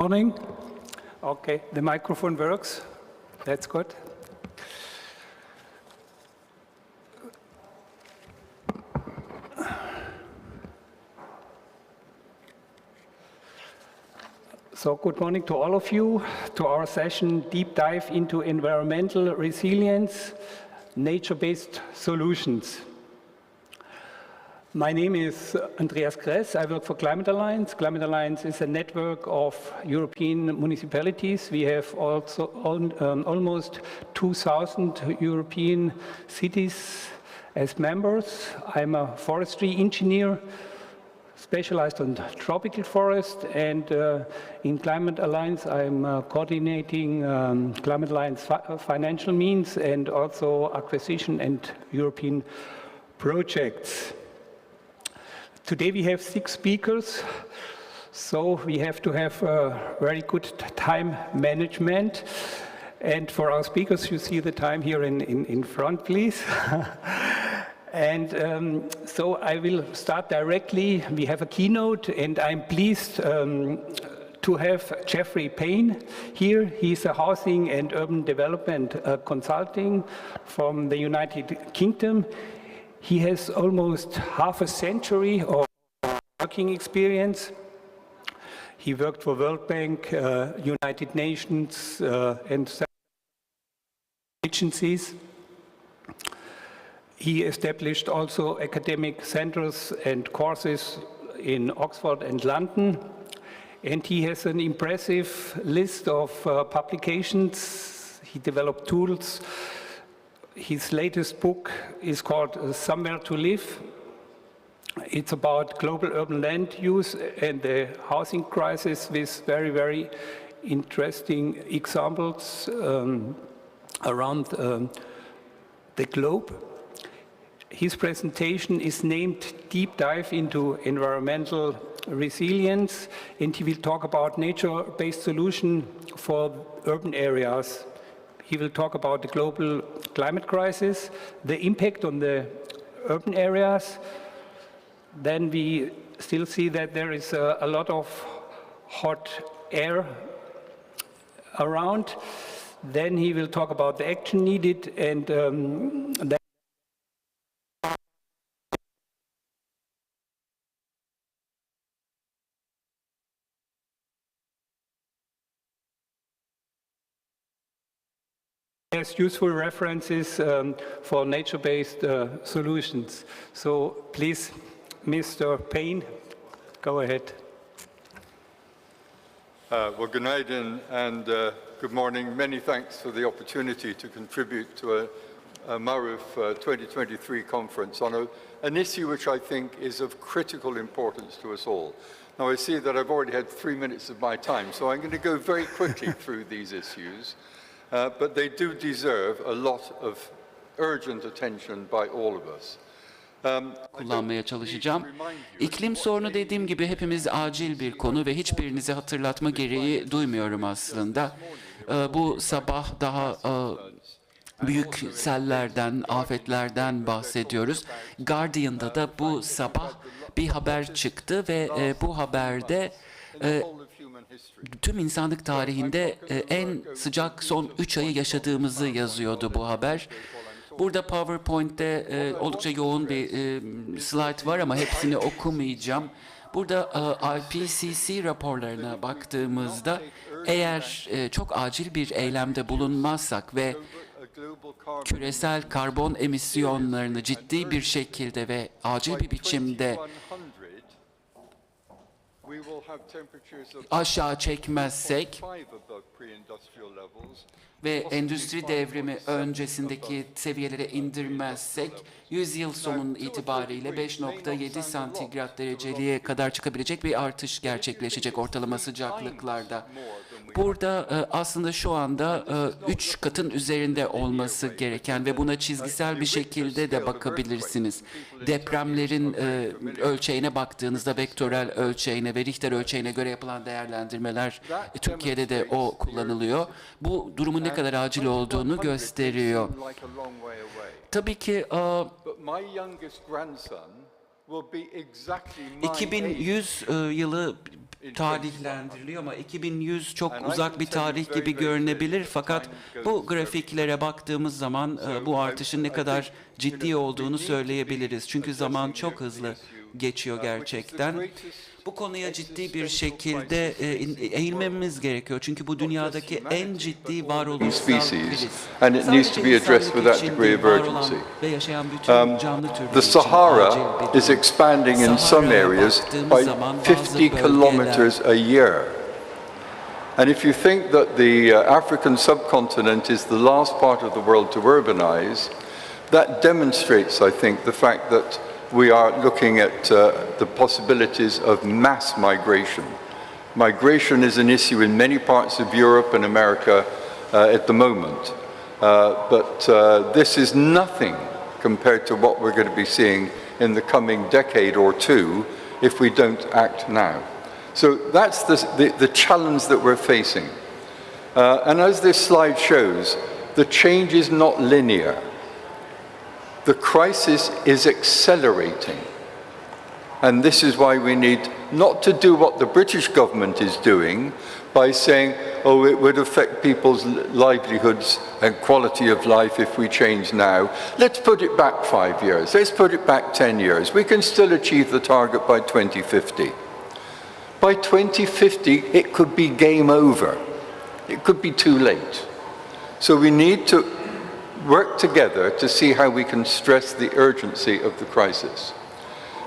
Morning. Okay, the microphone works. That's good. So good morning to all of you, to our session, Deep Dive into Environmental Resilience, Nature-Based Solutions. My name is Andreas Kress. I work for Climate Alliance. Climate Alliance is a network of European municipalities. We have also almost 2,000 European cities as members. I'm a forestry engineer, specialized on tropical forest, and in Climate Alliance I'm coordinating Climate Alliance financial means and also acquisition and European projects. Today we have 6 speakers, so we have to have very good time management. And for our speakers, you see the time here in front, please. And so I will start directly. We have a keynote, and I'm pleased to have Jeffrey Payne here. He's a housing and urban development consulting from the United Kingdom. He has almost half a century of working experience. He worked for World Bank, United Nations, and agencies. He established also academic centers and courses in Oxford and London. And he has an impressive list of publications. He developed tools. His latest book is called Somewhere to Live. It's about global urban land use and the housing crisis with very, very interesting examples around the globe. His presentation is named Deep Dive into Environmental Resilience, and he will talk about nature-based solution for urban areas. He will talk about the global climate crisis, the impact on the urban areas. Then we still see that there is a lot of hot air around. Then he will talk about the action needed, and then has useful references for nature-based solutions. So please, Mr. Payne, go ahead. Well, good night and good morning. Many thanks for the opportunity to contribute to a Maruf 2023 conference on an issue which I think is of critical importance to us all. Now, I see that I've already had 3 minutes of my time, so I'm going to go very quickly through these issues. But they do deserve a lot of urgent attention by all of us. Kullanmaya çalışacağım. İklim sorunu dediğim gibi hepimiz acil bir konu ve hiçbirinize hatırlatma gereği duymuyorum aslında. Bu sabah daha büyük sellerden, afetlerden bahsediyoruz. Guardian'da da bu sabah bir haber çıktı ve bu haberde tüm insanlık tarihinde en sıcak son 3 ayı yaşadığımızı yazıyordu bu haber. Burada PowerPoint'te oldukça yoğun bir slide var ama hepsini okumayacağım. Burada IPCC raporlarına baktığımızda eğer çok acil bir eylemde bulunmazsak ve küresel karbon emisyonlarını ciddi bir şekilde ve acil bir biçimde aşağı çekmezsek ve endüstri devrimi öncesindeki seviyelere indirmezsek 100 yıl sonunun itibariyle 5,7 santigrat dereceliğe kadar çıkabilecek bir artış gerçekleşecek ortalama sıcaklıklarda. Burada aslında şu anda 3 katın üzerinde olması gereken ve buna çizgisel bir şekilde de bakabilirsiniz. Depremlerin ölçeğine baktığınızda vektörel ölçeğine ve Richter ölçeğine göre yapılan değerlendirmeler Türkiye'de de o kullanılıyor. Bu durumun ne kadar acil olduğunu gösteriyor. Tabii ki 2100 yılı tarihlendiriliyor ama 2100 çok uzak bir tarih gibi görünebilir. Fakat bu grafiklere baktığımız zaman bu artışın ne kadar ciddi olduğunu söyleyebiliriz. Çünkü zaman çok hızlı geçiyor gerçekten. Bu konuya ciddi bir şekilde eğilmemiz gerekiyor. Çünkü bu dünyadaki en ciddi varoluşsal kriz. And it needs to be addressed with that degree of urgency. Ve yaşayan bütün canlı türleri The için Sahara acil bir is durum. expanding in some Sahara'ya areas baktığımız by zaman bazı 50 kilometers a year. And if you think that the African subcontinent is the last part of the world to urbanize, that demonstrates, I think, the fact that we are looking at the possibilities of mass migration. Migration is an issue in many parts of Europe and America at the moment. But this is nothing compared to what we're going to be seeing in the coming decade or two if we don't act now. So that's the challenge that we're facing. And as this slide shows, the change is not linear. The crisis is accelerating. And this is why we need not to do what the British government is doing by saying, oh, it would affect people's livelihoods and quality of life if we change now. Let's put it back 5 years. Let's put it back 10 years. We can still achieve the target by 2050. By 2050, it could be game over. It could be too late. So we need to work together to see how we can stress the urgency of the crisis.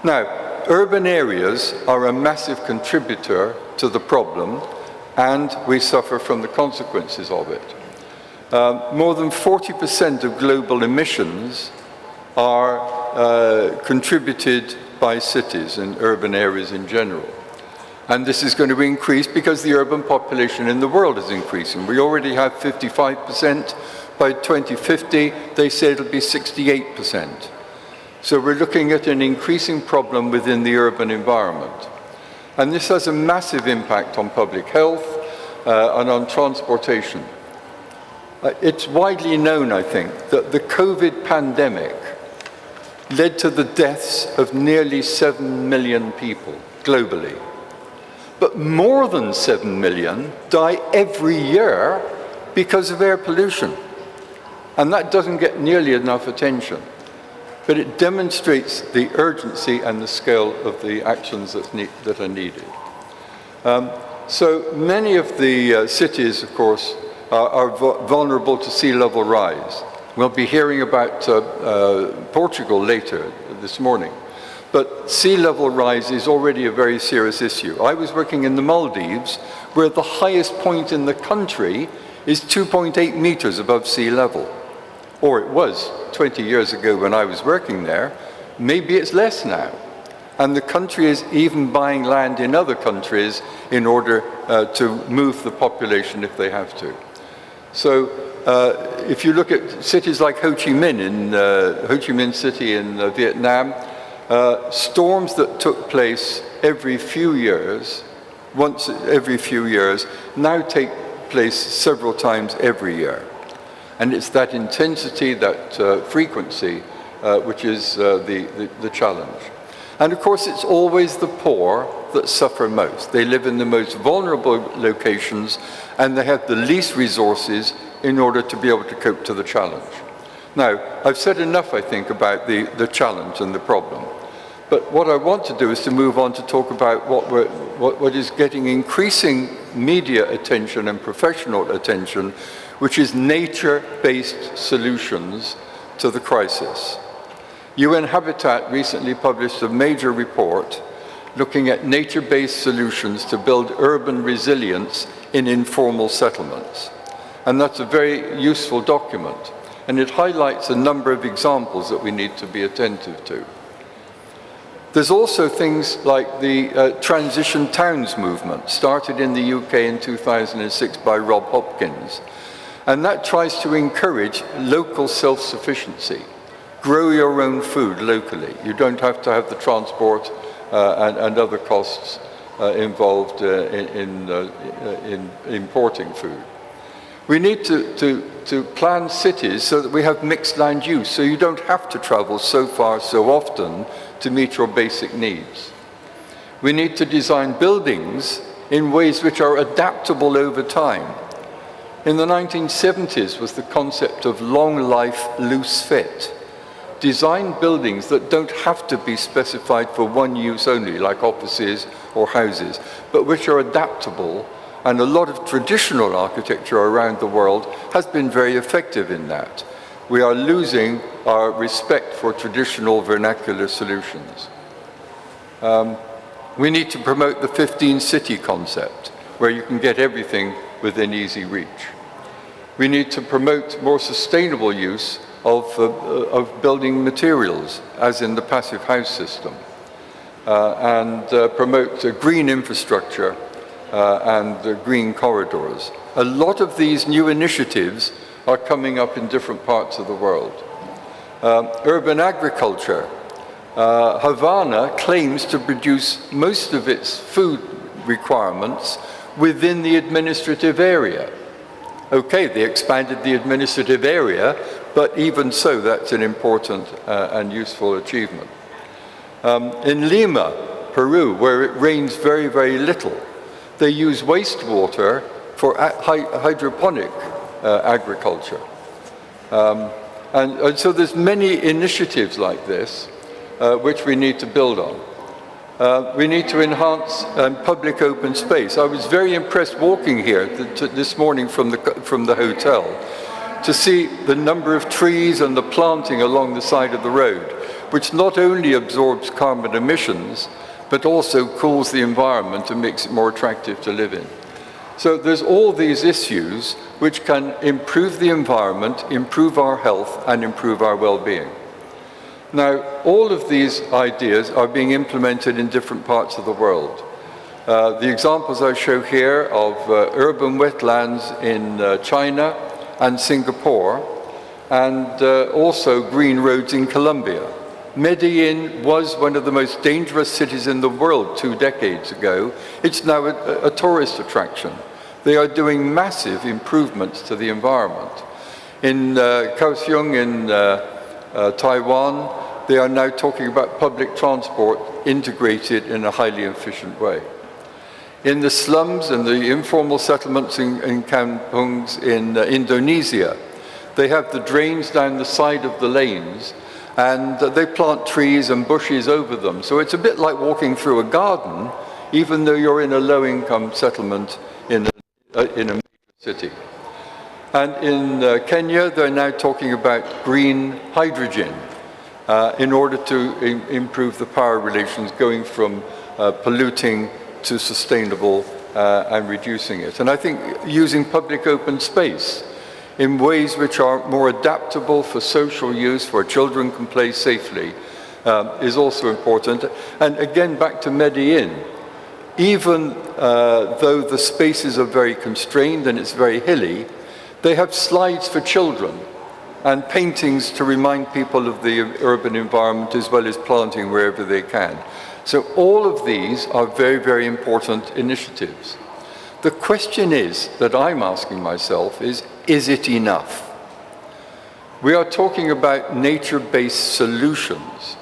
Now, urban areas are a massive contributor to the problem, and we suffer from the consequences of it. More than 40% of global emissions are contributed by cities and urban areas in general. And this is going to increase because the urban population in the world is increasing. We already have 55%. By 2050, they say it'll be 68%. So we're looking at an increasing problem within the urban environment. And this has a massive impact on public health and on transportation. It's widely known, I think, that the COVID pandemic led to the deaths of nearly 7 million people globally. But more than 7 million die every year because of air pollution. And that doesn't get nearly enough attention. But it demonstrates the urgency and the scale of the actions that are needed. So many of the cities, of course, are vulnerable to sea level rise. We'll be hearing about Portugal later this morning. But sea level rise is already a very serious issue. I was working in the Maldives, where the highest point in the country is 2.8 meters above sea level. Or it was 20 years ago when I was working there. Maybe it's less now. And the country is even buying land in other countries in order to move the population if they have to. So if you look at cities like Ho Chi Minh City in Vietnam, storms that took place every few years, once every few years, now take place several times every year. And it's that intensity, that frequency, which is the challenge. And of course, it's always the poor that suffer most. They live in the most vulnerable locations, and they have the least resources in order to be able to cope to the challenge. Now, I've said enough, I think, about the challenge and the problem. But what I want to do is to move on to talk about what is getting increasing media attention and professional attention, which is nature-based solutions to the crisis. UN Habitat recently published a major report looking at nature-based solutions to build urban resilience in informal settlements. And that's a very useful document. And it highlights a number of examples that we need to be attentive to. There's also things like the Transition Towns movement, started in the UK in 2006 by Rob Hopkins. And that tries to encourage local self-sufficiency. Grow your own food locally. You don't have to have the transport and other costs involved in importing food. We need to plan cities so that we have mixed land use, so you don't have to travel so far so often to meet your basic needs. We need to design buildings in ways which are adaptable over time. In the 1970s was the concept of long life, loose fit. Design buildings that don't have to be specified for one use only, like offices or houses, but which are adaptable, and a lot of traditional architecture around the world has been very effective in that. We are losing our respect for traditional vernacular solutions. We need to promote the 15-city concept, where you can get everything within easy reach. We need to promote more sustainable use of building materials, as in the passive house system, and promote green infrastructure and green corridors. A lot of these new initiatives are coming up in different parts of the world. Urban agriculture. Havana claims to produce most of its food requirements within the administrative area. Okay, they expanded the administrative area, but even so, that's an important and useful achievement. In Lima, Peru, where it rains very, very little, they use wastewater for hydroponic agriculture. And so there's many initiatives like this which we need to build on. We need to enhance public open space. I was very impressed walking here this morning from the hotel to see the number of trees and the planting along the side of the road, which not only absorbs carbon emissions, but also cools the environment and makes it more attractive to live in. So there's all these issues which can improve the environment, improve our health, and improve our well-being. Now, all of these ideas are being implemented in different parts of the world. The examples I show here of urban wetlands in China and Singapore, and also green roads in Colombia. Medellin was one of the most dangerous cities in the world 2 decades ago. It's now a tourist attraction. They are doing massive improvements to the environment. In Kaohsiung in Taiwan, they are now talking about public transport integrated in a highly efficient way. In the slums and the informal settlements in kampungs in Indonesia, they have the drains down the side of the lanes, and they plant trees and bushes over them. So it's a bit like walking through a garden, even though you're in a low-income settlement in a major city. And in Kenya, they're now talking about green hydrogen in order to improve the power relations, going from polluting to sustainable and reducing it. And I think using public open space in ways which are more adaptable for social use, where children can play safely, is also important. And again, back to Medellin, even though the spaces are very constrained and it's very hilly, they have slides for children and paintings to remind people of the urban environment, as well as planting wherever they can. So all of these are very, very important initiatives. The question is, that I'm asking myself, is it enough? We are talking about nature-based solutions,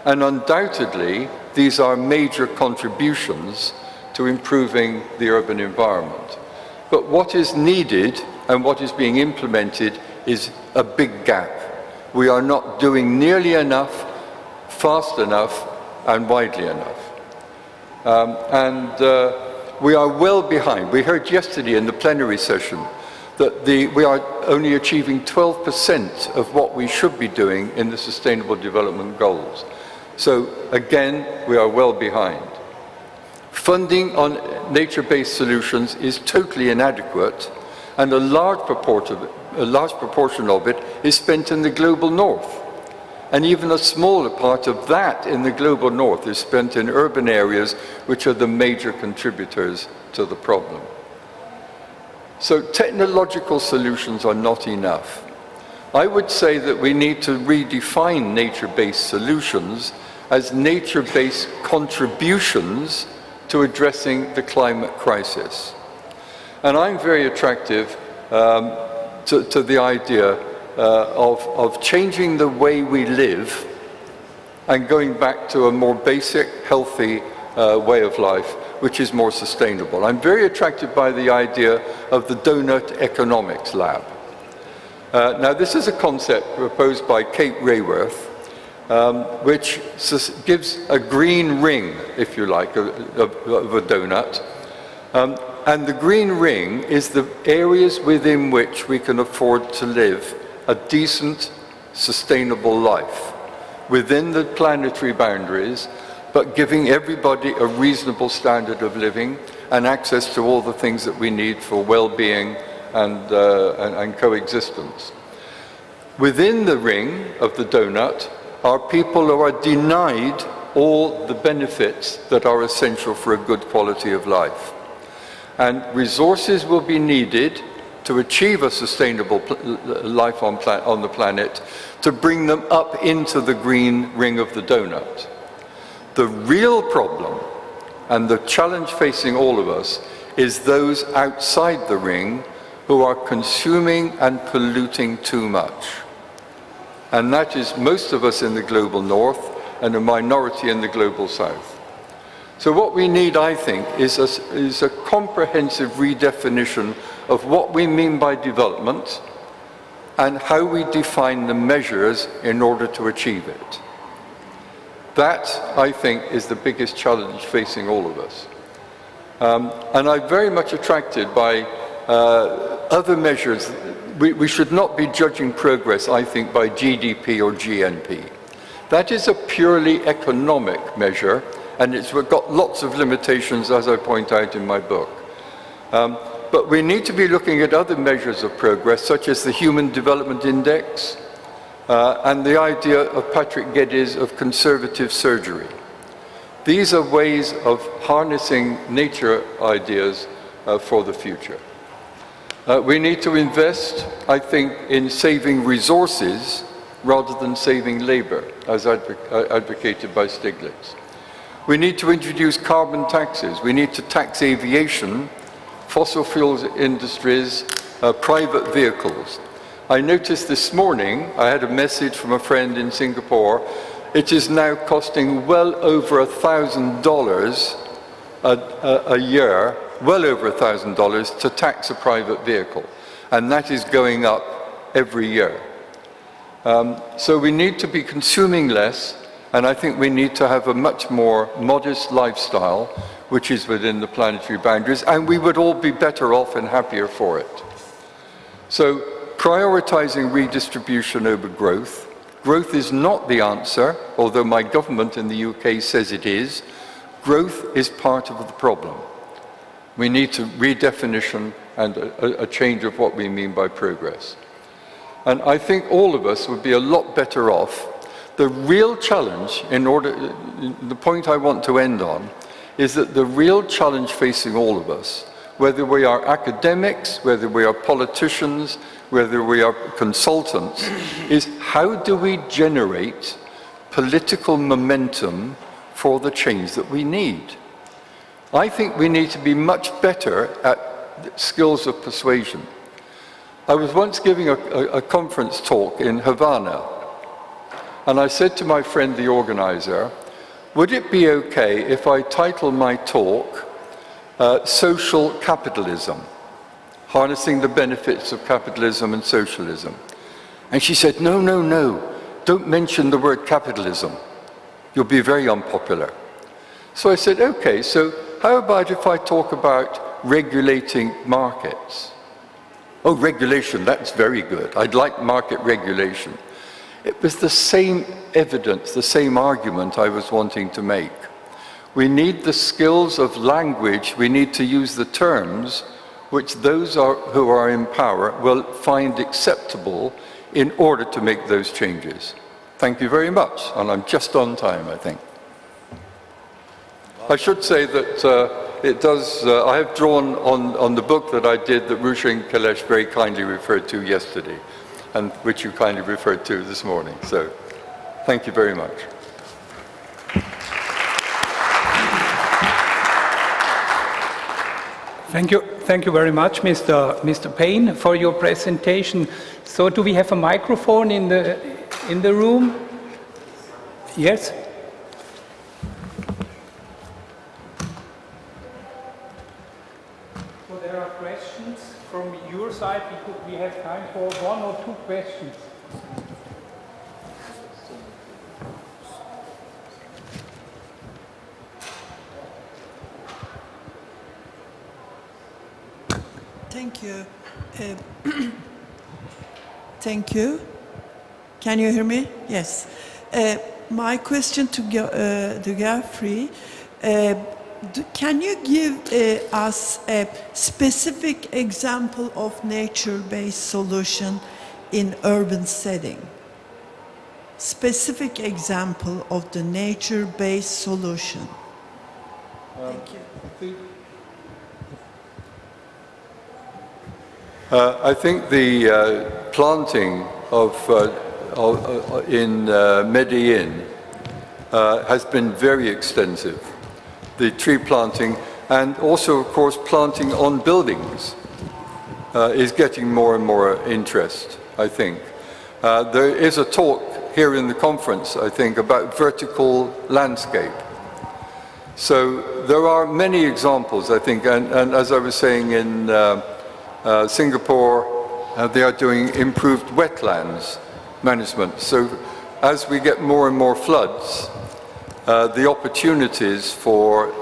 and undoubtedly, these are major contributions to improving the urban environment. But what is needed and what is being implemented is a big gap. We are not doing nearly enough, fast enough, and widely enough. We are well behind. We heard yesterday in the plenary session that we are only achieving 12% of what we should be doing in the Sustainable Development Goals. So again, we are well behind. Funding on nature-based solutions is totally inadequate, and a large proportion of it is spent in the global north. And even a smaller part of that in the global north is spent in urban areas, which are the major contributors to the problem. So technological solutions are not enough. I would say that we need to redefine nature-based solutions as nature-based contributions to addressing the climate crisis. And I'm very attractive to the idea of changing the way we live and going back to a more basic, healthy way of life, which is more sustainable. I'm very attracted by the idea of the Donut Economics Lab. Now, this is a concept proposed by Kate Rayworth, which gives a green ring, if you like, of a donut. And the green ring is the areas within which we can afford to live a decent, sustainable life within the planetary boundaries, but giving everybody a reasonable standard of living and access to all the things that we need for well-being and coexistence. Within the ring of the donut are people who are denied all the benefits that are essential for a good quality of life. And resources will be needed to achieve a sustainable life on the planet to bring them up into the green ring of the donut. The real problem and the challenge facing all of us is those outside the ring who are consuming and polluting too much. And that is most of us in the global north and a minority in the global south. So what we need, I think, is a comprehensive redefinition of what we mean by development and how we define the measures in order to achieve it. That, I think, is the biggest challenge facing all of us. And I'm very much attracted by other measures. We should not be judging progress, I think, by GDP or GNP. That is a purely economic measure, and it's got lots of limitations, as I point out in my book. But we need to be looking at other measures of progress, such as the Human Development Index, and the idea of Patrick Geddes of conservative surgery. These are ways of harnessing nature ideas for the future. We need to invest, I think, in saving resources rather than saving labor, as advocated by Stiglitz. We need to introduce carbon taxes. We need to tax aviation, fossil fuels industries, private vehicles. I noticed this morning, I had a message from a friend in Singapore, it is now costing well over $1,000 a year, well over $1,000 to tax a private vehicle. And that is going up every year. So we need to be consuming less, and I think we need to have a much more modest lifestyle, which is within the planetary boundaries, and we would all be better off and happier for it. So, prioritizing redistribution over growth. Growth is not the answer, although my government in the UK says it is. Growth is part of the problem. We need to redefinition and a change of what we mean by progress. And I think all of us would be a lot better off. The real challenge, the point I want to end on, is that the real challenge facing all of us, whether we are academics, whether we are politicians, whether we are consultants, is how do we generate political momentum for the change that we need? I think we need to be much better at skills of persuasion. I was once giving a conference talk in Havana, and I said to my friend, the organizer, would it be okay if I title my talk Social Capitalism, Harnessing the Benefits of Capitalism and Socialism? And she said, no, no, no, don't mention the word capitalism. You'll be very unpopular. So I said, okay, so how about if I talk about regulating markets? Oh, regulation, that's very good. I'd like market regulation. It was the same evidence, the same argument I was wanting to make. We need the skills of language, we need to use the terms which those who are in power will find acceptable in order to make those changes. Thank you very much, and I'm just on time, I think. I should say that I have drawn on the book that I did that Rushin Kailesh very kindly referred to yesterday, and which you kindly referred to this morning. So, thank you very much. Thank you very much, Mr. Payne, for your presentation. So, do we have a microphone in the room? Yes. side, we have time for one or two questions. Thank you. Thank you. Can you hear me? Yes. My question to Geoffrey, can you give us a specific example of nature-based solution in urban setting? Specific example of the nature-based solution. Thank you. I think the planting in Medellin has been very extensive. The tree planting and also, of course, planting on buildings is getting more and more interest, I think. There is a talk here in the conference, I think, about vertical landscape. So there are many examples, I think, and as I was saying in Singapore, they are doing improved wetlands management. So as we get more and more floods, the opportunities for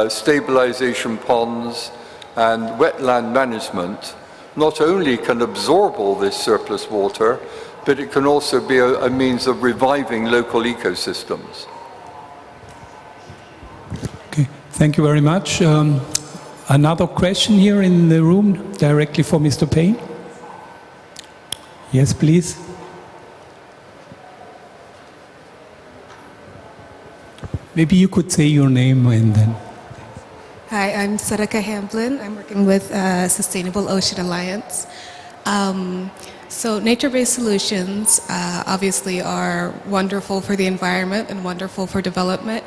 stabilization ponds and wetland management not only can absorb all this surplus water, but it can also be a means of reviving local ecosystems. Okay, thank you very much. Another question here in the room, directly for Mr. Payne. Yes, please. Maybe you could say your name and then. Hi, I'm Saraka Hamblin. I'm working with Sustainable Ocean Alliance. So nature-based solutions obviously are wonderful for the environment and wonderful for development.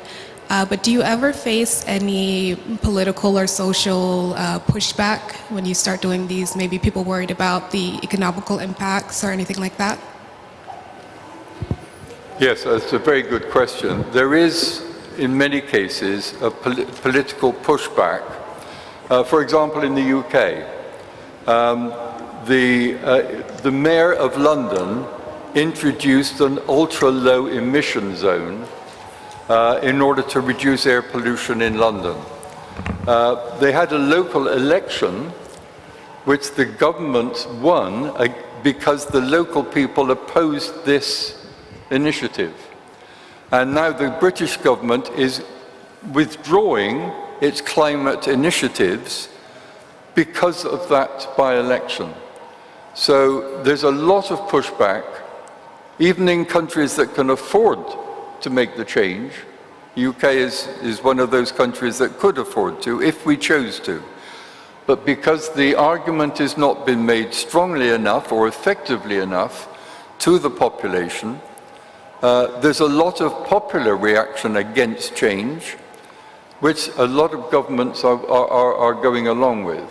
But do you ever face any political or social pushback when you start doing these? Maybe people worried about the economical impacts or anything like that? Yes, that's a very good question. There is, in many cases, a political pushback. For example, in the UK, the Mayor of London introduced an ultra-low emission zone in order to reduce air pollution in London. They had a local election which the government won because the local people opposed this initiative. And now the British government is withdrawing its climate initiatives because of that by-election. So there's a lot of pushback, even in countries that can afford to make the change. UK is one of those countries that could afford to, if we chose to. But because the argument has not been made strongly enough or effectively enough to the population, there's a lot of popular reaction against change, which a lot of governments are going along with.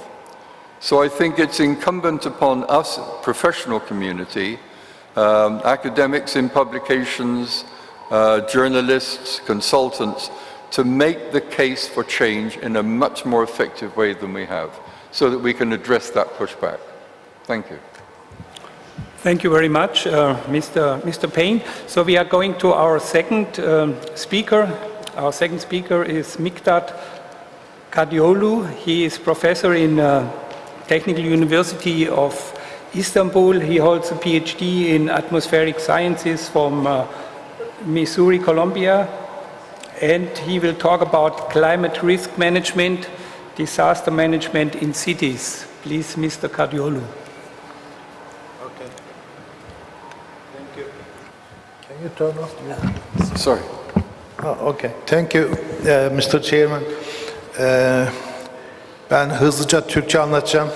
So I think it's incumbent upon us, professional community, academics in publications, journalists, consultants, to make the case for change in a much more effective way than we have, so that we can address that pushback. Thank you. Thank you very much, Mr. Payne. So we are going to our second speaker. Our second speaker is Miktat Kadioglu. He is professor in Technical University of Istanbul. He holds a PhD in atmospheric sciences from Missouri, Columbia, and he will talk about climate risk management, disaster management in cities. Please, Mr. Kadioglu. Okay. Thank you. Can you turn off? Yeah. Sorry. Oh, okay. Thank you, Mr. Chairman. Ben hızlıca Türkçe anlatacağım.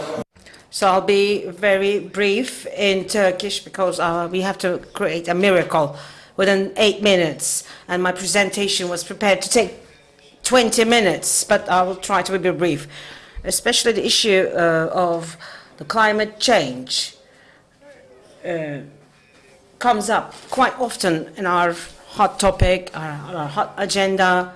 So I'll be very brief in Turkish because we have to create a miracle within 8 minutes. And my presentation was prepared to take 20 minutes, but I will try to be brief. Especially the issue of the climate change comes up quite often in our hot topic, our hot agenda.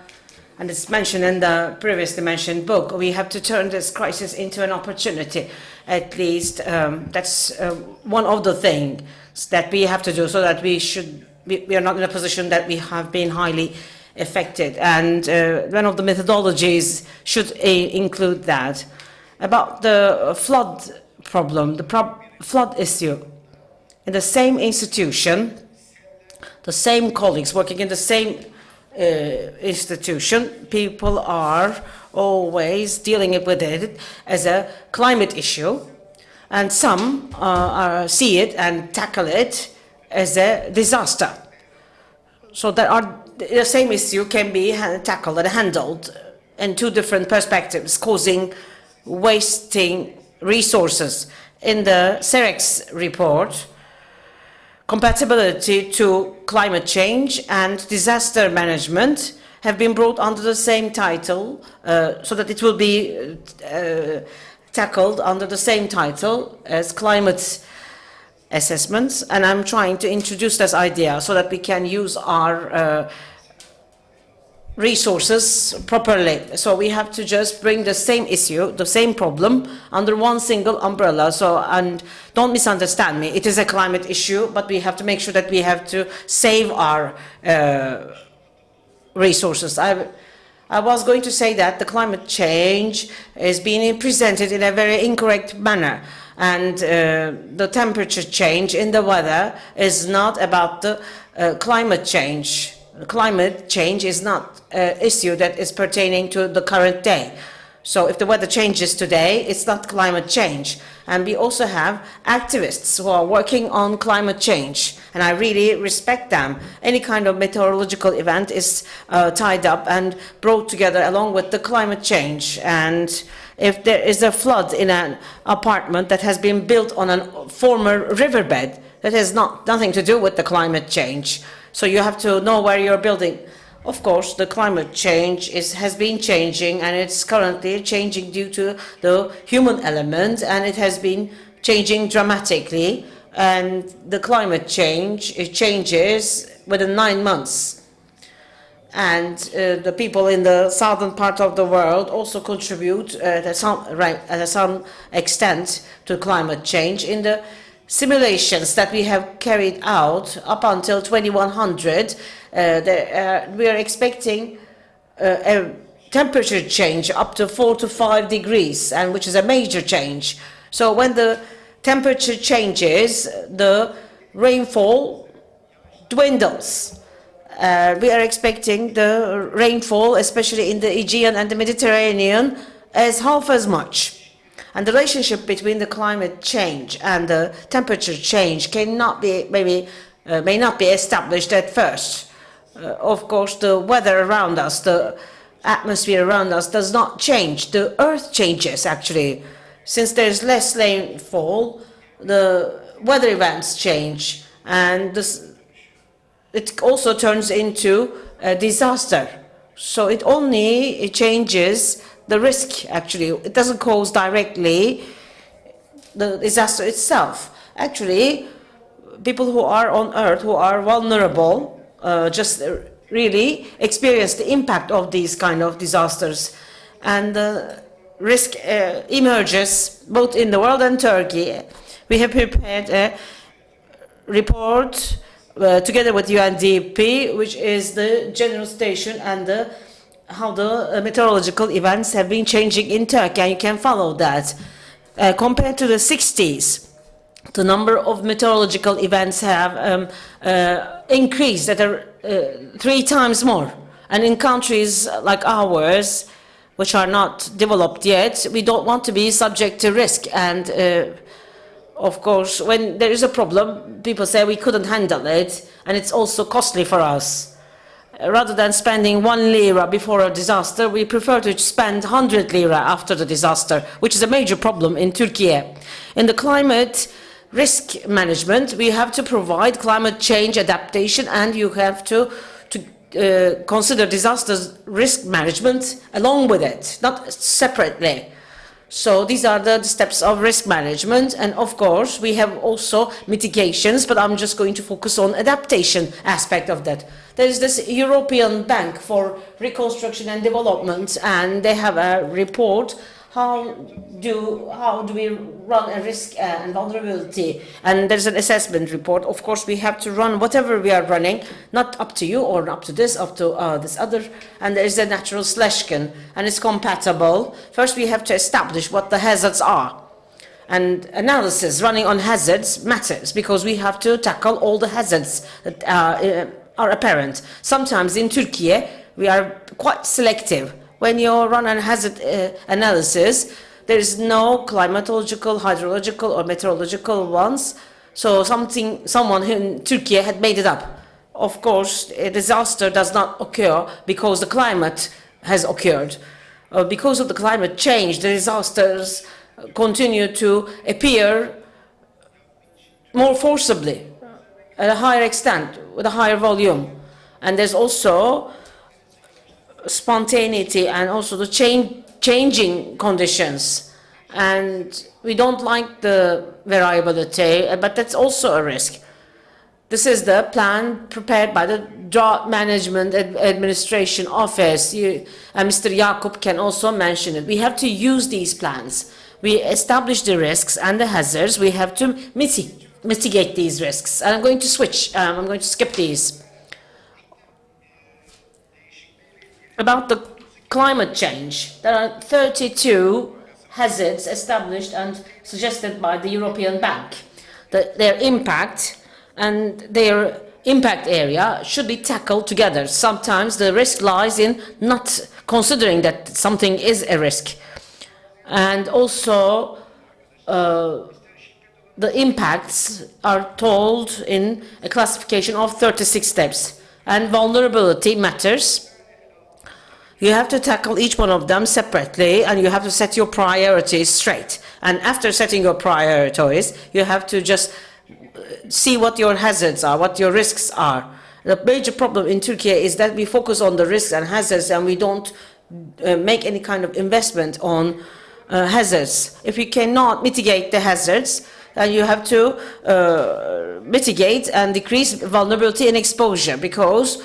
and it's mentioned in the previously mentioned book, we have to turn this crisis into an opportunity. At least that's one of the things that we have to do, so that we are not in a position that we have been highly affected. And one of the methodologies should include that. About the flood problem, the flood issue, in the same institution, the same colleagues working in the same institution, people are always dealing with it as a climate issue, and some see it and tackle it as a disaster. So the same issue can be tackled and handled in two different perspectives, wasting resources. In the CEREX report, compatibility to climate change and disaster management have been brought under the same title, so that it will be tackled under the same title as climate assessments. And I'm trying to introduce this idea so that we can use our resources properly. So we have to just bring the same issue, the same problem, under one single umbrella. So, and don't misunderstand me, it is a climate issue, but we have to make sure that we have to save our resources. I was going to say that the climate change is being presented in a very incorrect manner, and the temperature change in the weather is not about the climate change. Climate change is not an issue that is pertaining to the current day. So if the weather changes today, it's not climate change. And we also have activists who are working on climate change, and I really respect them. Any kind of meteorological event is tied up and brought together along with the climate change. And if there is a flood in an apartment that has been built on a former riverbed, that has nothing to do with the climate change. So you have to know where you're building. Of course, the climate change has been changing, and it's currently changing due to the human element, and it has been changing dramatically. And the climate change, it changes within 9 months. And the people in the southern part of the world also contribute at some extent to climate change. In the simulations that we have carried out up until 2100, we are expecting a temperature change up to 4 to 5 degrees, and which is a major change. So when the temperature changes, the rainfall dwindles. We are expecting the rainfall, especially in the Aegean and the Mediterranean, as half as much. And the relationship between the climate change and the temperature change may not be established at first. Of course, the weather around us, the atmosphere around us does not change. The earth changes, actually. Since there's less rainfall, the weather events change, and it also turns into a disaster. So it only changes the risk, actually. It doesn't cause directly the disaster itself. Actually, people who are on Earth, who are vulnerable, just really experience the impact of these kind of disasters. And the risk emerges both in the world and Turkey. We have prepared a report together with UNDP, which is the general station and how the meteorological events have been changing in Turkey, and you can follow that. Compared to the 60s, the number of meteorological events have increased at 3 times more. And in countries like ours, which are not developed yet, we don't want to be subject to risk. And of course, when there is a problem, people say we couldn't handle it, and it's also costly for us. Rather than spending 1 lira before a disaster, we prefer to spend 100 lira after the disaster, which is a major problem in Turkey. In the climate risk management, we have to provide climate change adaptation, and you have to consider disaster risk management along with it, not separately. So these are the steps of risk management, and of course we have also mitigations, but I'm just going to focus on adaptation aspect of that. There is this European Bank for Reconstruction and Development, and they have a report. How do we run a risk and vulnerability? And there's an assessment report. Of course, we have to run whatever we are running, not up to you or up to this other. And there is a natural selection, and it's compatible. First, we have to establish what the hazards are. And analysis running on hazards matters because we have to tackle all the hazards that are apparent. Sometimes in Turkey, we are quite selective. When you run a hazard analysis, there is no climatological, hydrological, or meteorological ones. So someone in Turkey had made it up. Of course, a disaster does not occur because the climate has occurred. Because of the climate change, the disasters continue to appear more forcibly, at a higher extent, with a higher volume. And there's also spontaneity and also the changing conditions, and we don't like the variability, but that's also a risk. This is the plan prepared by the Drought Management Administration Office, and Mr. Jakub can also mention it. We have to use these plans. We establish the risks and the hazards. We have to mitigate these risks. And I'm going to switch. I'm going to skip these. About the climate change, there are 32 hazards established and suggested by the European Bank. Their impact and their impact area should be tackled together. Sometimes the risk lies in not considering that something is a risk. And also the impacts are told in a classification of 36 steps. And vulnerability matters. You have to tackle each one of them separately, and you have to set your priorities straight. And after setting your priorities, you have to just see what your hazards are, what your risks are. The major problem in Turkey is that we focus on the risks and hazards, and we don't make any kind of investment on hazards. If you cannot mitigate the hazards, then you have to mitigate and decrease vulnerability and exposure, because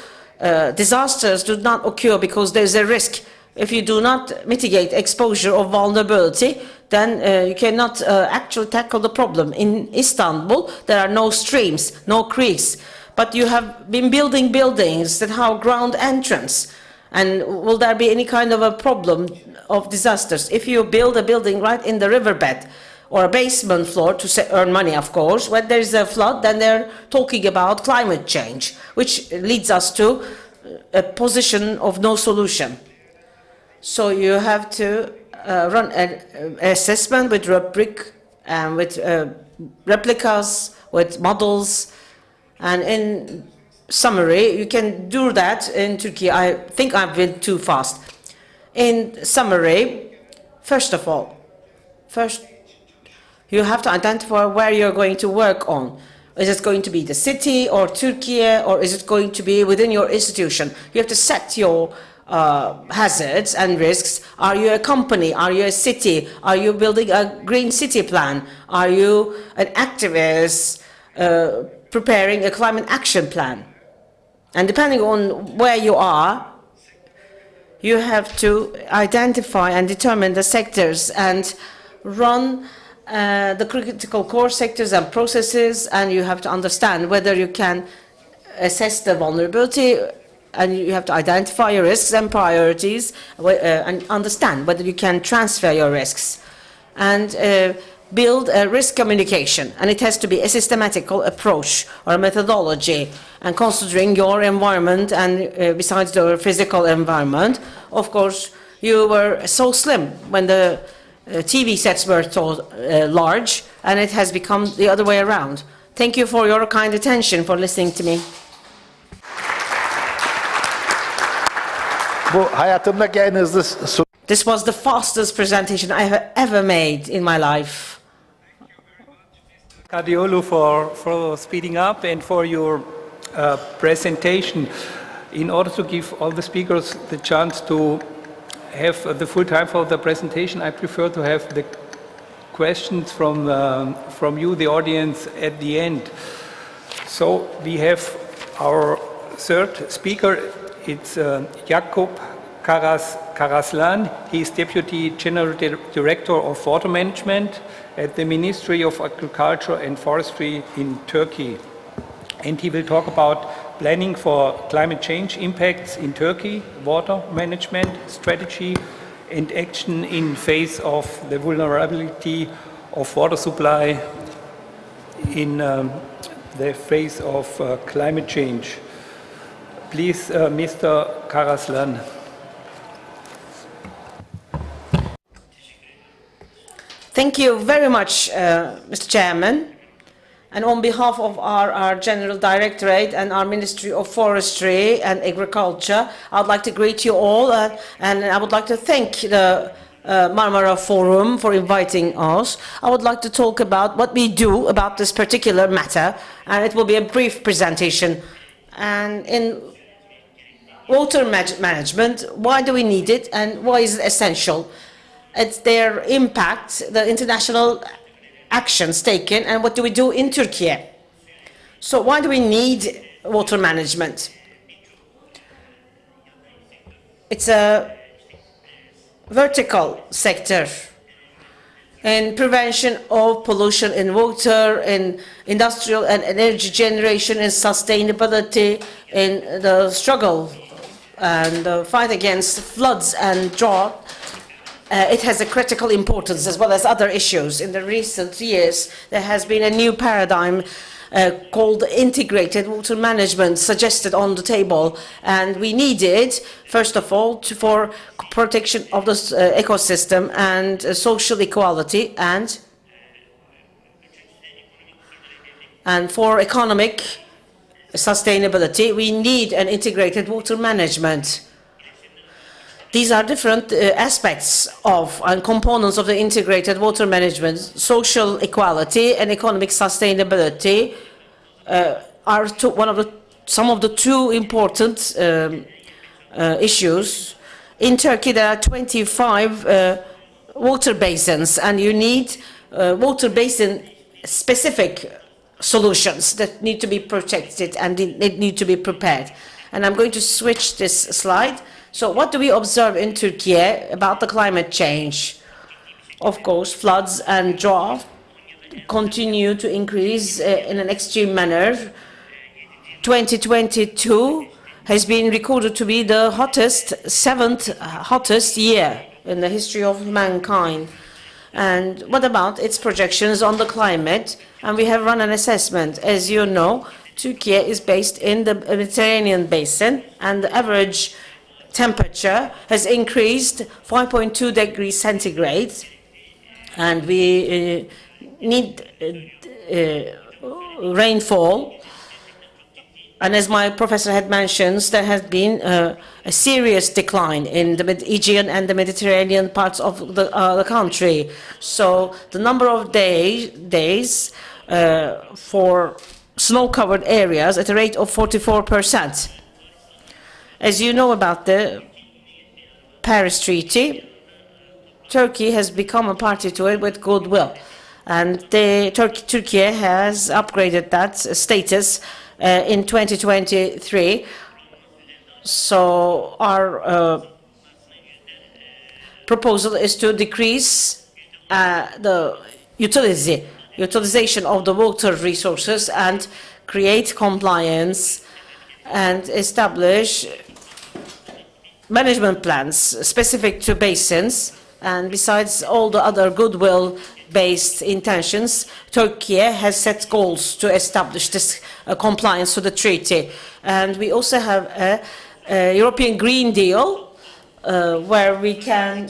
disasters do not occur because there's a risk. If you do not mitigate exposure or vulnerability, then you cannot actually tackle the problem. In Istanbul, there are no streams, no creeks, but you have been building buildings that have ground entrance. And will there be any kind of a problem of disasters? If you build a building right in the riverbed, or a basement floor to earn money, of course. When there is a flood, then they're talking about climate change, which leads us to a position of no solution. So you have to run an assessment with rubric, with replicas, with models, and in summary, you can do that in Turkey. I think I've been too fast. In summary, first of all, you have to identify where you're going to work on. Is it going to be the city or Turkey, or is it going to be within your institution? You have to set your hazards and risks. Are you a company? Are you a city? Are you building a green city plan? Are you an activist preparing a climate action plan? And depending on where you are, you have to identify and determine the sectors and run the critical core sectors and processes, and you have to understand whether you can assess the vulnerability, and you have to identify your risks and priorities, and understand whether you can transfer your risks, and build a risk communication. And it has to be a systematical approach or a methodology, and considering your environment and besides the physical environment. Of course, you were so slim when the TV sets were so large, and it has become the other way around. Thank you for your kind attention, for listening to me. This was the fastest presentation I have ever made in my life. Kadiolu for speeding up and for your presentation. In order to give all the speakers the chance to have the full time for the presentation. I prefer to have the questions from you, the audience, at the end. So we have our third speaker. It's Jakub Karaslan. He is Deputy General Director of Water Management at the Ministry of Agriculture and Forestry in Turkey. And he will talk about planning for climate change impacts in Turkey, water management, strategy, and action in face of the vulnerability of water supply in the face of climate change. Please, Mr. Karaslan. Thank you very much, Mr. Chairman. And on behalf of our General Directorate and our Ministry of Forestry and Agriculture, I would like to greet you all, and I would like to thank the Marmara Forum for inviting us. I would like to talk about what we do about this particular matter, and it will be a brief presentation. And in water management, why do we need it and why is it essential? It's their impact, the international actions taken, and what do we do in Turkey? So why do we need water management? It's a vertical sector in prevention of pollution in water, in industrial and energy generation, in sustainability, in the struggle and the fight against floods and drought. It has a critical importance as well as other issues. In the recent years, there has been a new paradigm called integrated water management suggested on the table, and we need it, first of all, for protection of the ecosystem and social equality, and for economic sustainability. We need an integrated water management. These are different aspects of and components of the integrated water management. Social equality and economic sustainability are some of the two important issues. In Turkey, there are 25 water basins, and you need water basin specific solutions that need to be protected and they need to be prepared. And I'm going to switch this slide. So what do we observe in Turkey about the climate change? Of course, floods and drought continue to increase in an extreme manner. 2022 has been recorded to be the seventh hottest year in the history of mankind. And what about its projections on the climate? And we have run an assessment. As you know, Turkey is based in the Mediterranean basin, and the average temperature has increased 5.2 degrees centigrade, and we need rainfall. And as my professor had mentioned, there has been a serious decline in the Aegean and the Mediterranean parts of the country. So the number of days for snow-covered areas at a rate of 44%. As you know about the Paris Treaty, Turkey has become a party to it with goodwill. And Turkey has upgraded that status in 2023. So our proposal is to decrease the utilization of the water resources and create compliance and establish management plans specific to basins. And besides all the other goodwill-based intentions, Turkey has set goals to establish this compliance to the treaty. And we also have a European Green Deal where we can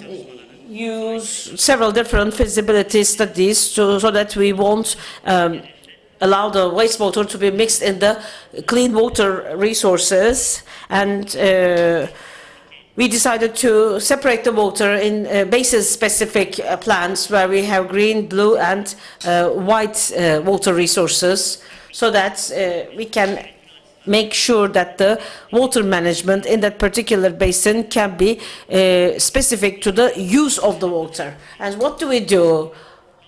use several different feasibility studies so that we won't allow the wastewater to be mixed in the clean water resources. And we decided to separate the water in basin-specific plants where we have green, blue, and white water resources, so that we can make sure that the water management in that particular basin can be specific to the use of the water. And what do we do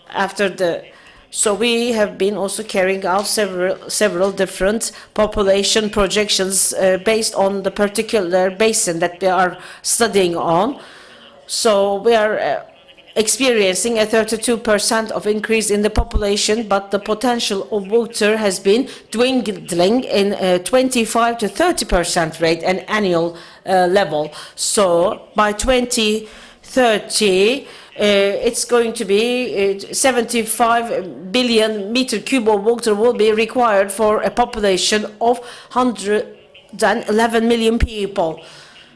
after the... So we have been also carrying out several different population projections based on the particular basin that we are studying on. So we are experiencing a 32% of increase in the population, but the potential of water has been dwindling in 25 to 30% rate and annual level. So by 2030, it's going to be 75 billion meter cube of water will be required for a population of 111 million people.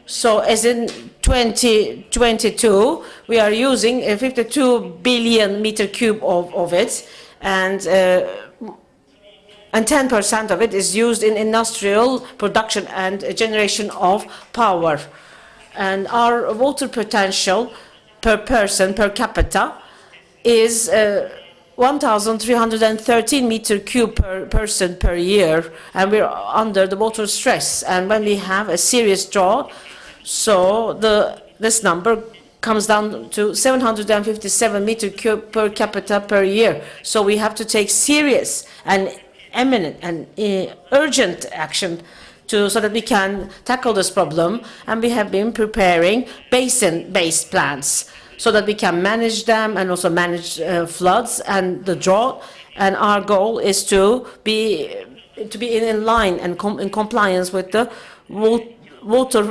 So as in 2022, we are using 52 billion meter cube of it, and 10% of it is used in industrial production and generation of power. And our water potential per person, per capita, is 1,313 meter cube per person per year, and we're under the water stress. And when we have a serious drought, so this number comes down to 757 meter cube per capita per year. So we have to take serious and imminent and urgent action so that we can tackle this problem. And we have been preparing basin-based plans so that we can manage them and also manage floods and the drought. And our goal is to be in line and in compliance with the water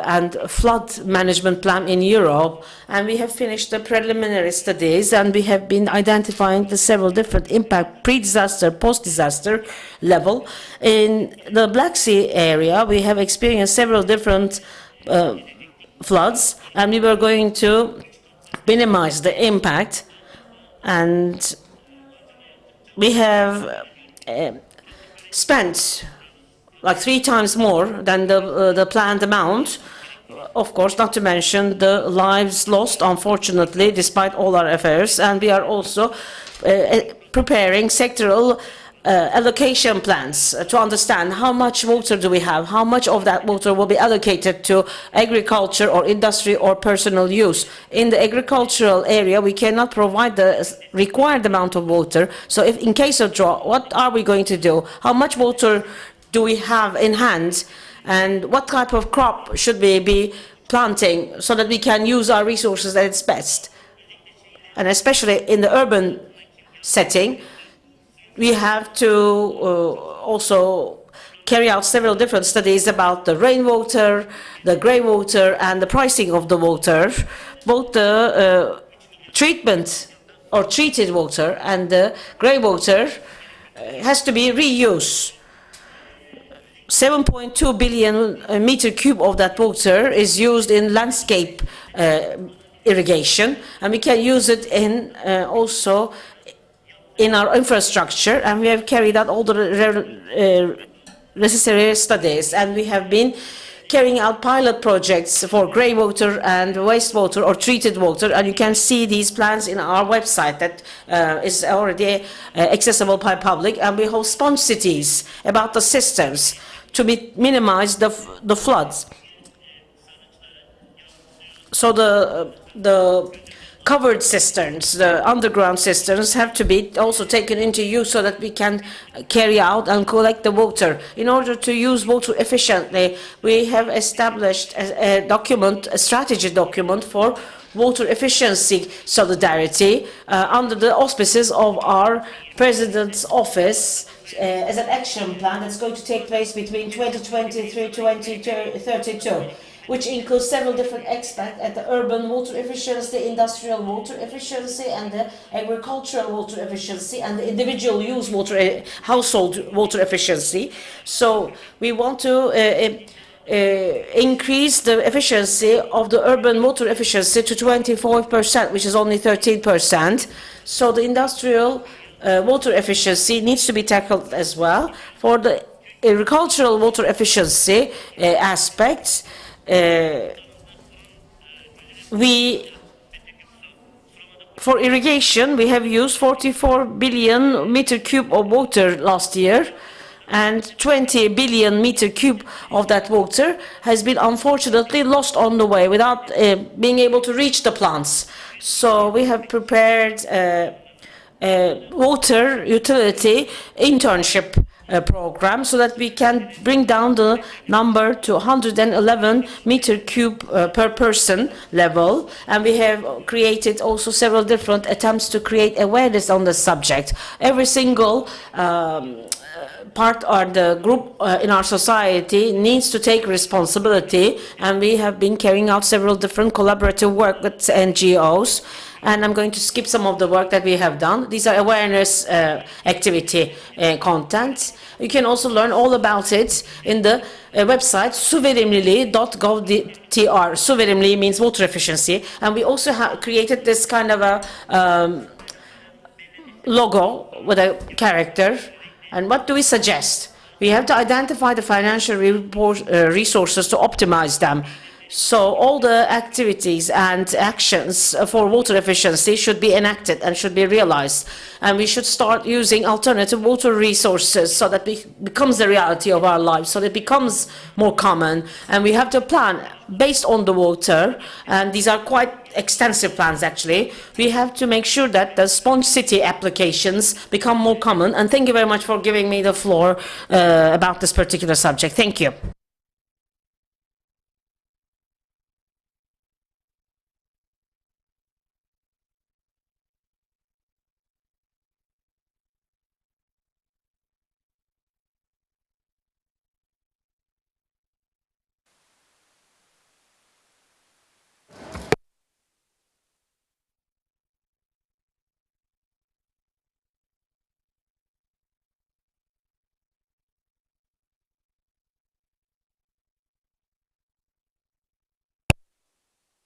and flood management plan in Europe. And we have finished the preliminary studies, and we have been identifying the several different impact, pre-disaster, post-disaster level. In the Black Sea area, we have experienced several different floods, and we were going to minimize the impact. And we have spent like 3 times more than the planned amount. Of course, not to mention the lives lost, unfortunately, despite all our efforts. And we are also preparing sectoral allocation plans to understand how much water do we have, how much of that water will be allocated to agriculture or industry or personal use. In the agricultural area, we cannot provide the required amount of water. So if in case of drought, what are we going to do? How much water do we have in hand, and what type of crop should we be planting so that we can use our resources at its best? And especially in the urban setting, we have to also carry out several different studies about the rainwater, the grey water, and the pricing of the water. Both the treatment or treated water and the grey water has to be reused. 7.2 billion meter cube of that water is used in landscape irrigation, and we can use it in also in our infrastructure, and we have carried out all the necessary studies, and we have been carrying out pilot projects for grey water and wastewater or treated water, and you can see these plans in our website that is already accessible by public. And we hold sponge cities about the systems to minimize the floods. So the covered cisterns, the underground cisterns, have to be also taken into use so that we can carry out and collect the water. In order to use water efficiently, we have established a document, a strategy document for water efficiency solidarity under the auspices of our President's office as an action plan that's going to take place between 2023 and 2032, which includes several different aspects at the urban water efficiency, industrial water efficiency, and the agricultural water efficiency, and the individual use water, household water efficiency. So we want to increase the efficiency of the urban water efficiency to 24%, which is only 13%. So the industrial water efficiency needs to be tackled as well. For the agricultural water efficiency aspects, for irrigation, we have used 44 billion meter cube of water last year, and 20 billion meter cube of that water has been unfortunately lost on the way without being able to reach the plants. So we have prepared water utility internship program so that we can bring down the number to 111 meter cube per person level. And we have created also several different attempts to create awareness on the subject. Every single part or the group in our society needs to take responsibility, and we have been carrying out several different collaborative work with NGOs. And I'm going to skip some of the work that we have done. These are awareness activity content. You can also learn all about it in the website suverimliliği.gov.tr. Suverimliği means water efficiency. And we also have created this kind of a logo with a character. And what do we suggest? We have to identify the financial resources to optimize them. So all the activities and actions for water efficiency should be enacted and should be realized. And we should start using alternative water resources so that it becomes the reality of our lives, so that it becomes more common. And we have to plan based on the water, and these are quite extensive plans actually. We have to make sure that the sponge city applications become more common. And thank you very much for giving me the floor about this particular subject. Thank you.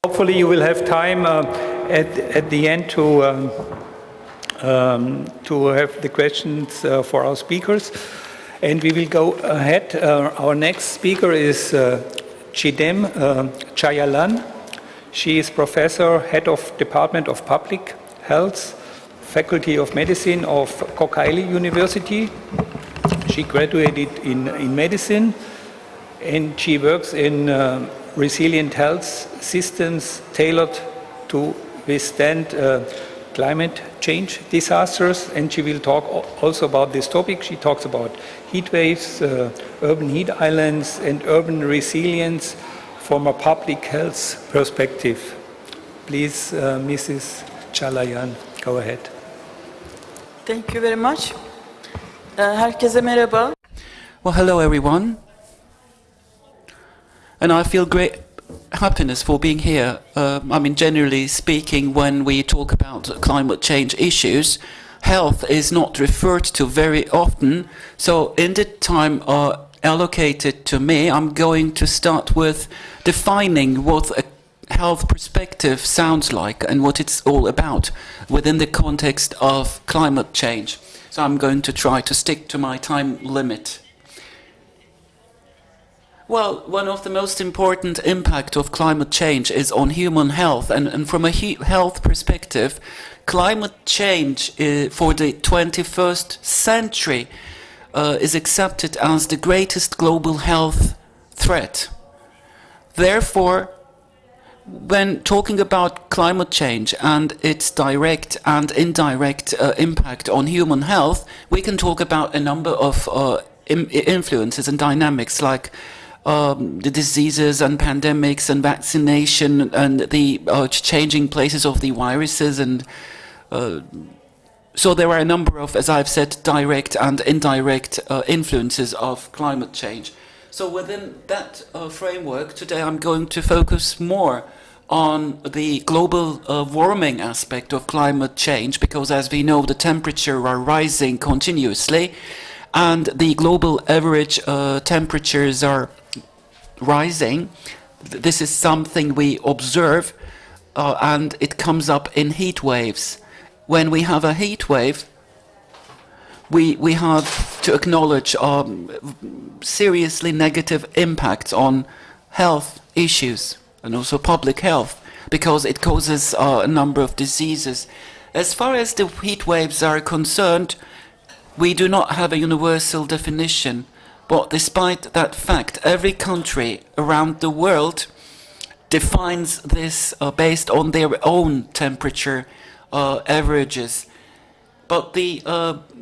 Hopefully you will have time at the end to have the questions for our speakers. And we will go ahead. Our next speaker is Chidem Chayalan. She is professor, head of Department of Public Health, Faculty of Medicine of Kocaeli University. She graduated in medicine, and she works in resilient health systems tailored to withstand climate change disasters. And she will talk also about this topic. She talks about heat waves, urban heat islands, and urban resilience from a public health perspective. Please, Mrs. Chalayan, go ahead. Thank you very much. Herkese merhaba. Well, hello everyone. And I feel great happiness for being here. I mean, generally speaking, when we talk about climate change issues, health is not referred to very often. So in the time allocated to me, I'm going to start with defining what a health perspective sounds like and what it's all about within the context of climate change. So I'm going to try to stick to my time limit. Well, one of the most important impact of climate change is on human health, and from a health perspective, climate change for the 21st century is accepted as the greatest global health threat. Therefore, when talking about climate change and its direct and indirect impact on human health, we can talk about a number of influences and dynamics like the diseases and pandemics and vaccination and the changing places of the viruses, and so there are a number of, as I've said, direct and indirect influences of climate change. So within that framework, today I'm going to focus more on the global warming aspect of climate change, because as we know, the temperature are rising continuously, and the global average temperatures are rising. This is something we observe, and it comes up in heat waves. When we have a heat wave, we have to acknowledge seriously negative impacts on health issues and also public health, because it causes a number of diseases. As far as the heat waves are concerned, we do not have a universal definition, but despite that fact, every country around the world defines this based on their own temperature averages. But the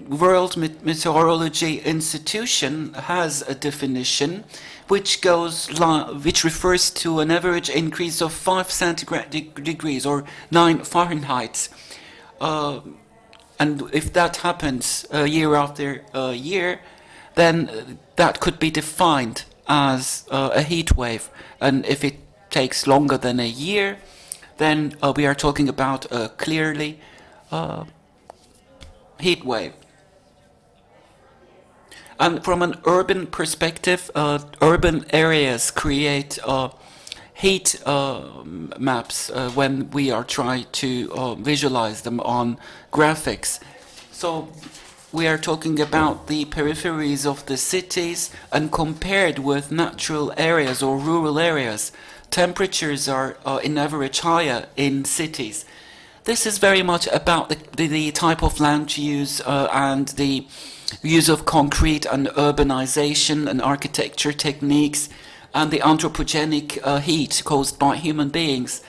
World Meteorology Institution has a definition which refers to an average increase of 5 centigrade degrees or 9 Fahrenheit. And if that happens year after year, then that could be defined as a heat wave. And if it takes longer than a year, then we are talking about a clearly heat wave. And from an urban perspective, urban areas create heat maps when we are trying to visualize them on graphics. So we are talking about the peripheries of the cities, and compared with natural areas or rural areas, temperatures are in average higher in cities. This is very much about the type of land use and the use of concrete and urbanization and architecture techniques and the anthropogenic heat caused by human beings.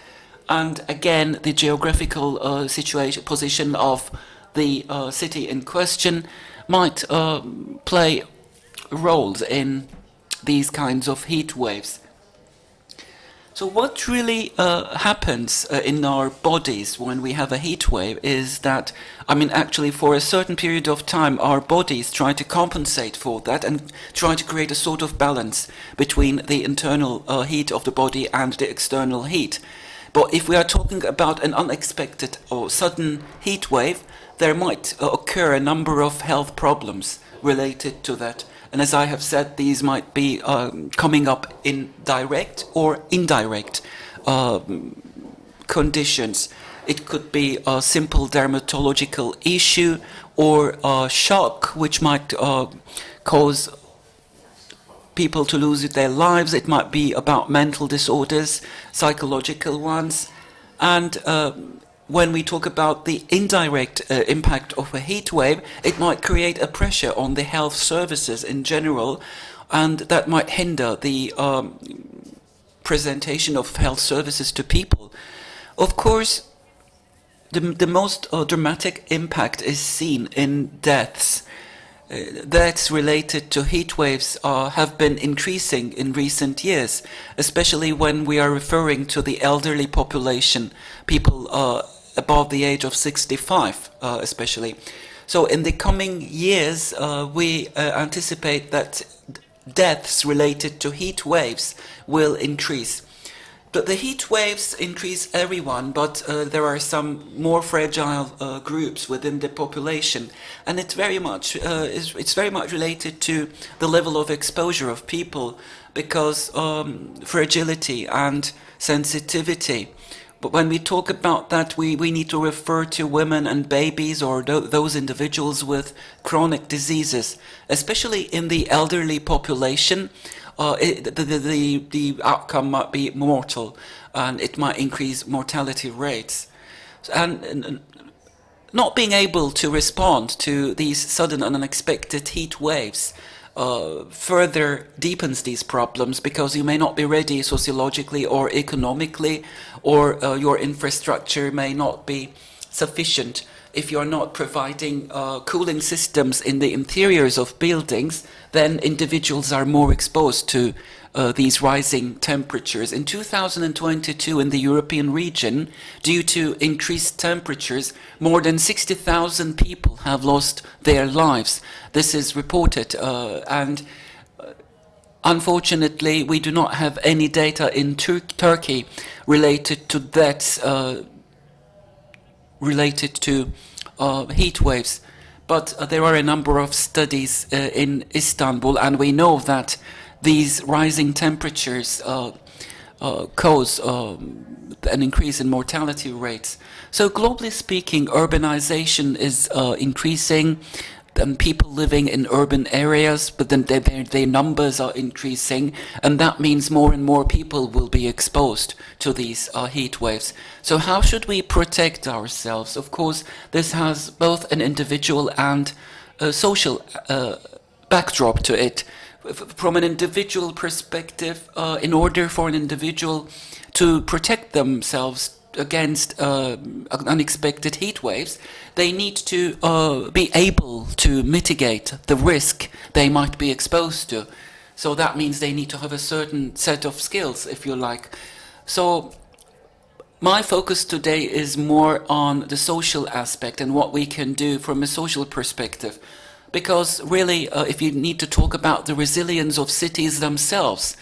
And again, the geographical position of the city in question might play roles in these kinds of heat waves. So what really happens in our bodies when we have a heat wave is that, I mean, actually for a certain period of time, our bodies try to compensate for that and try to create a sort of balance between the internal heat of the body and the external heat. But if we are talking about an unexpected or sudden heat wave, there might occur a number of health problems related to that. And as I have said, these might be coming up in direct or indirect conditions. It could be a simple dermatological issue or a shock which might cause people to lose their lives. It might be about mental disorders, psychological ones. And when we talk about the indirect impact of a heat wave, it might create a pressure on the health services in general, and that might hinder the presentation of health services to people. Of course, the most dramatic impact is seen in deaths. Deaths related to heat waves have been increasing in recent years, especially when we are referring to the elderly population, people above the age of 65 especially. So in the coming years, we anticipate that deaths related to heat waves will increase. But the heat waves increase everyone, but there are some more fragile groups within the population, and it's very much related to the level of exposure of people, because fragility and sensitivity. But when we talk about that, we need to refer to women and babies, or those individuals with chronic diseases, especially in the elderly population. The outcome might be mortal, and it might increase mortality rates. And not being able to respond to these sudden and unexpected heat waves further deepens these problems, because you may not be ready sociologically or economically, or your infrastructure may not be sufficient. If you're not providing cooling systems in the interiors of buildings, then individuals are more exposed to these rising temperatures. In 2022, in the European region, due to increased temperatures, more than 60,000 people have lost their lives. This is reported, and unfortunately, we do not have any data in Turkey related to deaths related to heat waves. But there are a number of studies in Istanbul, and we know that these rising temperatures cause an increase in mortality rates. So globally speaking, urbanization is increasing, and people living in urban areas, but then their numbers are increasing, and that means more and more people will be exposed to these heat waves. So how should we protect ourselves? Of course, this has both an individual and social backdrop to it. From an individual perspective, in order for an individual to protect themselves against unexpected heat waves, they need to be able to mitigate the risk they might be exposed to. So that means they need to have a certain set of skills, if you like. So my focus today is more on the social aspect and what we can do from a social perspective. Because really, if you need to talk about the resilience of cities themselves,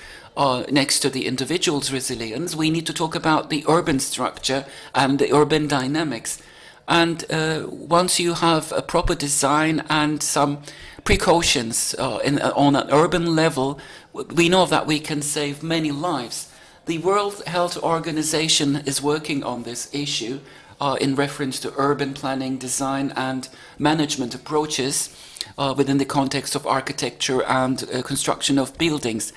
next to the individual's resilience, we need to talk about the urban structure and the urban dynamics. And once you have a proper design and some precautions on an urban level, we know that we can save many lives. The World Health Organization is working on this issue in reference to urban planning, design and management approaches within the context of architecture and construction of buildings.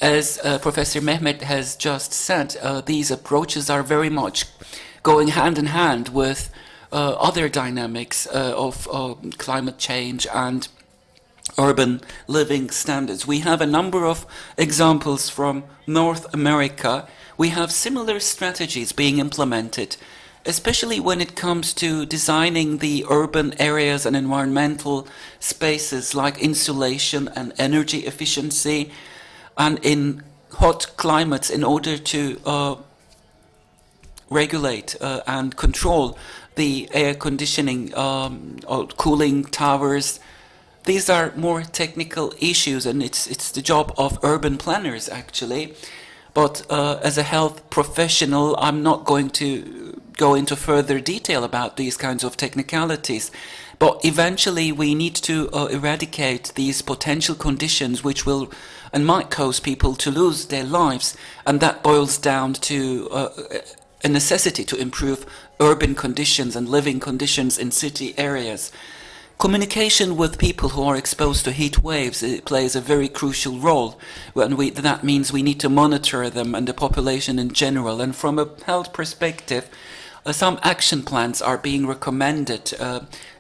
As Professor Mehmet has just said, these approaches are very much going hand in hand with other dynamics of climate change and urban living standards. We have a number of examples from North America. We have similar strategies being implemented, especially when it comes to designing the urban areas and environmental spaces like insulation and energy efficiency, and in hot climates in order to regulate and control the air conditioning or cooling towers. These are more technical issues, and it's the job of urban planners actually. But as a health professional, I'm not going to go into further detail about these kinds of technicalities. But eventually we need to eradicate these potential conditions which will and might cause people to lose their lives. And that boils down to a necessity to improve urban conditions and living conditions in city areas. Communication with people who are exposed to heat waves, it plays a very crucial role. That means we need to monitor them and the population in general. And from a health perspective, some action plans are being recommended,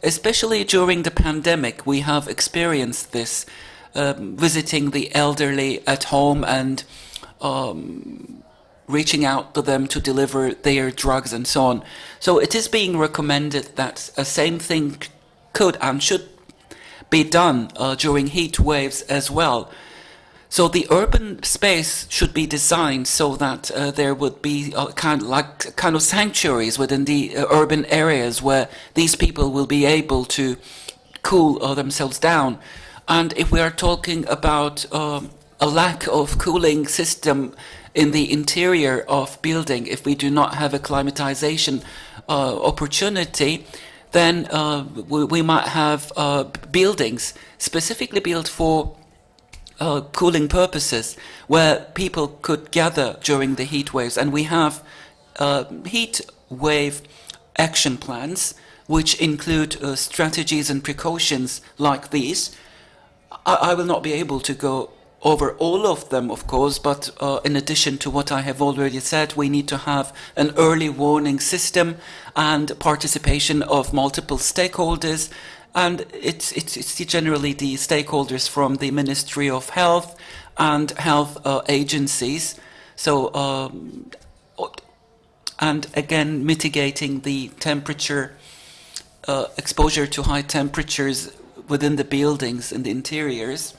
especially during the pandemic. We have experienced this, visiting the elderly at home and reaching out to them to deliver their drugs and so on. So it is being recommended that the same thing could and should be done during heat waves as well. So the urban space should be designed so that there would be kind of sanctuaries within the urban areas where these people will be able to cool themselves down. And if we are talking about a lack of cooling system in the interior of building, if we do not have a climatization opportunity, then we might have buildings specifically built for cooling purposes, where people could gather during the heat waves. And we have heat wave action plans, which include strategies and precautions like these. I will not be able to go over all of them, of course, but in addition to what I have already said, we need to have an early warning system and participation of multiple stakeholders. And it's generally the stakeholders from the Ministry of Health and health agencies. So, and again, mitigating the temperature, exposure to high temperatures within the buildings and the interiors.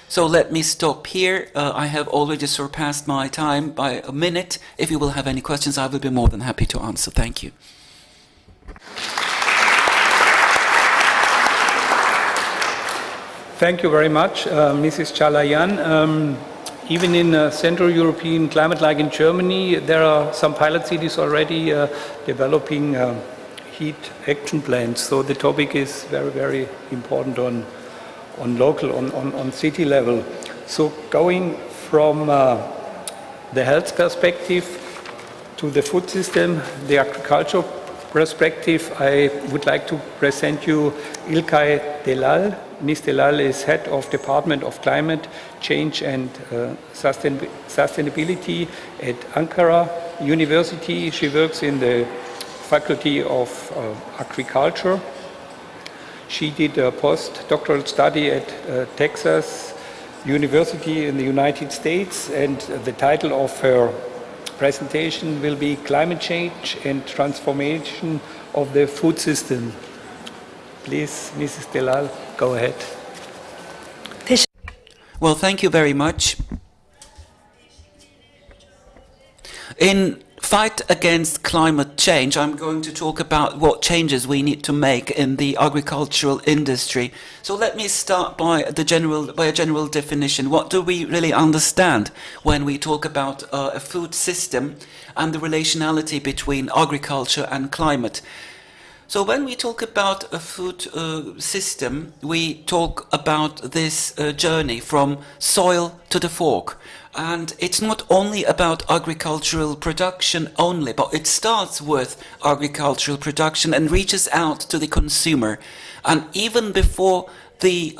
So let me stop here. I have already surpassed my time by a minute. If you will have any questions, I will be more than happy to answer. Thank you. Thank you very much, Mrs. Chalayan. Even in Central European climate, like in Germany, there are some pilot cities already developing heat action plans. So the topic is very, very important on local, on city level. So going from the health perspective to the food system, the agriculture perspective, I would like to present you Ilkay Delal. Ms. Delal is head of Department of Climate Change and Sustainability at Ankara University. She works in the Faculty of Agriculture. She did a postdoctoral study at Texas University in the United States, and the title of her presentation will be Climate Change and Transformation of the Food System. Please, Mrs. Delal, go ahead. Well, thank you very much. In fight against climate change, I'm going to talk about what changes we need to make in the agricultural industry. So let me start by a general definition. What do we really understand when we talk about a food system and the relationality between agriculture and climate? So when we talk about a food system, we talk about this journey from soil to the fork. And it's not only about agricultural production only, but it starts with agricultural production and reaches out to the consumer. And even before the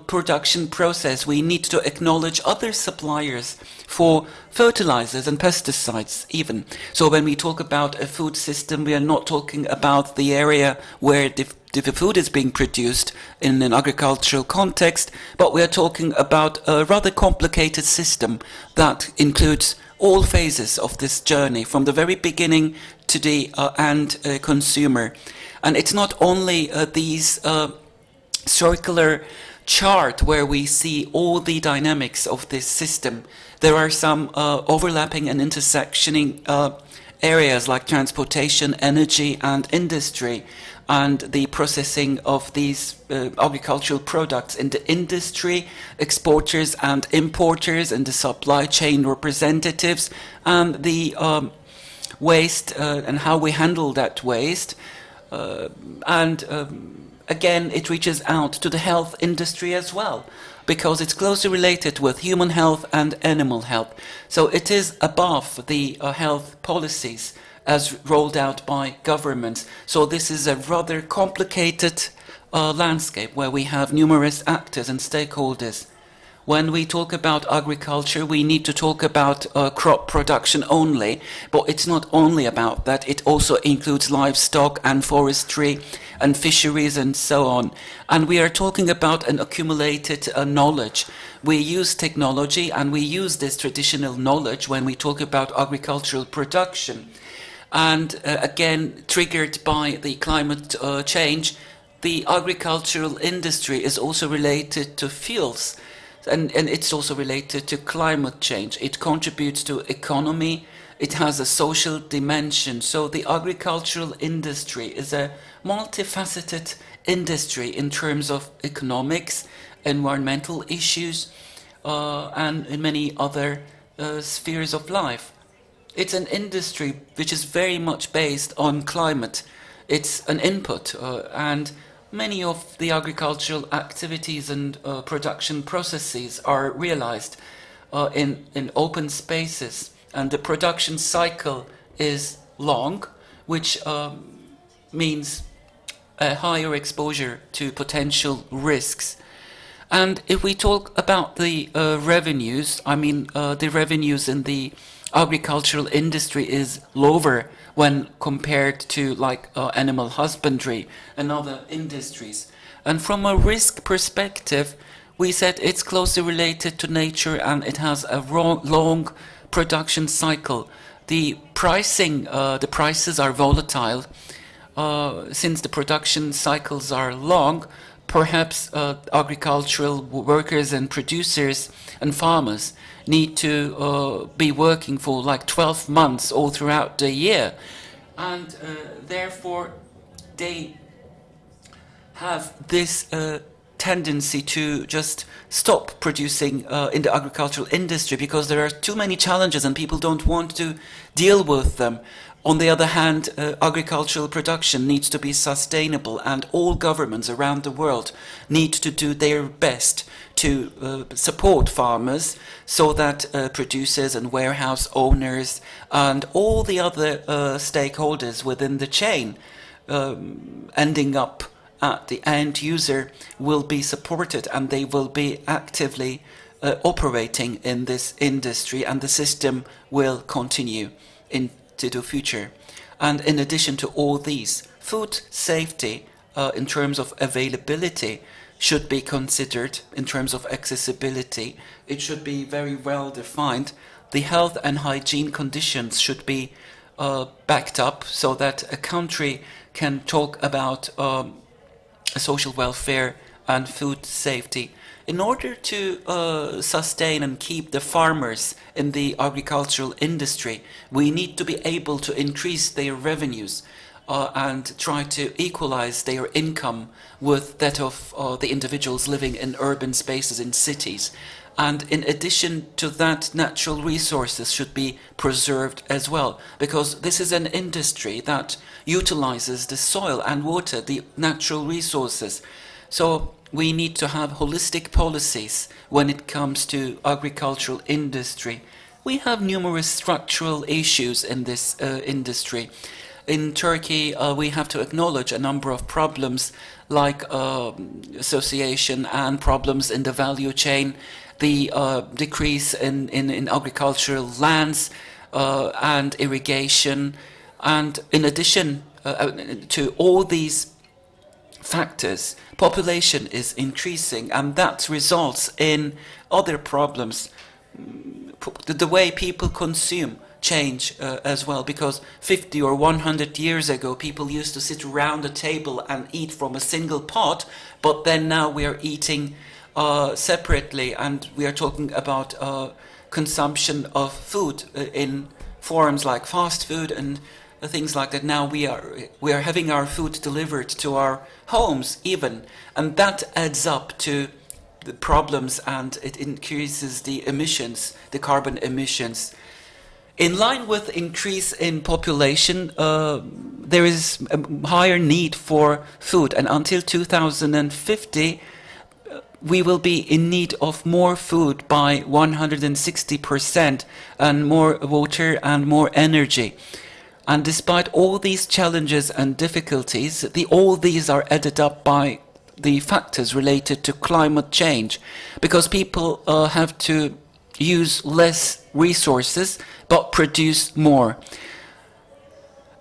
production process, we need to acknowledge other suppliers for fertilizers and pesticides even. So when we talk about a food system, we are not talking about the area where the food is being produced in an agricultural context, but we are talking about a rather complicated system that includes all phases of this journey, from the very beginning to the end consumer. And it's not only these circular chart where we see all the dynamics of this system. There are some overlapping and intersectioning areas like transportation, energy, and industry, and the processing of these agricultural products in the industry, exporters and importers, and the supply chain representatives, and the waste and how we handle that waste. Again, it reaches out to the health industry as well, because it's closely related with human health and animal health. So it is above the health policies as rolled out by governments. So this is a rather complicated landscape where we have numerous actors and stakeholders. When we talk about agriculture, we need to talk about crop production only, but it's not only about that, it also includes livestock and forestry and fisheries and so on. And we are talking about an accumulated knowledge. We use technology and we use this traditional knowledge when we talk about agricultural production. And again, triggered by the climate change, the agricultural industry is also related to fuels. And it's also related to climate change. It contributes to economy. It has a social dimension. So the agricultural industry is a multifaceted industry in terms of economics, environmental issues, and in many other spheres of life. It's an industry which is very much based on climate. It's an input, and many of the agricultural activities and production processes are realized in open spaces, and the production cycle is long, which means a higher exposure to potential risks. And if we talk about the revenues, I mean the revenues in the agricultural industry is lower when compared to like animal husbandry and other industries. And from a risk perspective, we said it's closely related to nature and it has a long production cycle. The prices are volatile. Since the production cycles are long, perhaps agricultural workers and producers and farmers need to be working for like 12 months all throughout the year. And therefore, they have this tendency to just stop producing in the agricultural industry because there are too many challenges and people don't want to deal with them. On the other hand, agricultural production needs to be sustainable, and all governments around the world need to do their best to support farmers so that producers and warehouse owners and all the other stakeholders within the chain ending up at the end user will be supported, and they will be actively operating in this industry, and the system will continue into the future. And in addition to all these, food safety in terms of availability should be considered, in terms of accessibility. It should be very well defined. The health and hygiene conditions should be backed up so that a country can talk about social welfare and food safety. In order to sustain and keep the farmers in the agricultural industry, we need to be able to increase their revenues and try to equalize their income with that of the individuals living in urban spaces in cities. And in addition to that, natural resources should be preserved as well, because this is an industry that utilizes the soil and water, the natural resources. So we need to have holistic policies when it comes to agricultural industry. We have numerous structural issues in this industry. In Turkey, we have to acknowledge a number of problems like association and problems in the value chain, the decrease in agricultural lands and irrigation. And in addition to all these factors, population is increasing, and that results in other problems. The way people consume change as well, because 50 or 100 years ago people used to sit around a table and eat from a single pot, but then now we are eating separately, and we are talking about consumption of food in forms like fast food and things like that. Now we are having our food delivered to our homes even, and that adds up to the problems, and it increases the emissions, the carbon emissions. In line with increase in population, there is a higher need for food, and until 2050 we will be in need of more food by 160%, and more water and more energy. And despite all these challenges and difficulties, all these are added up by the factors related to climate change, because people have to use less resources but produce more.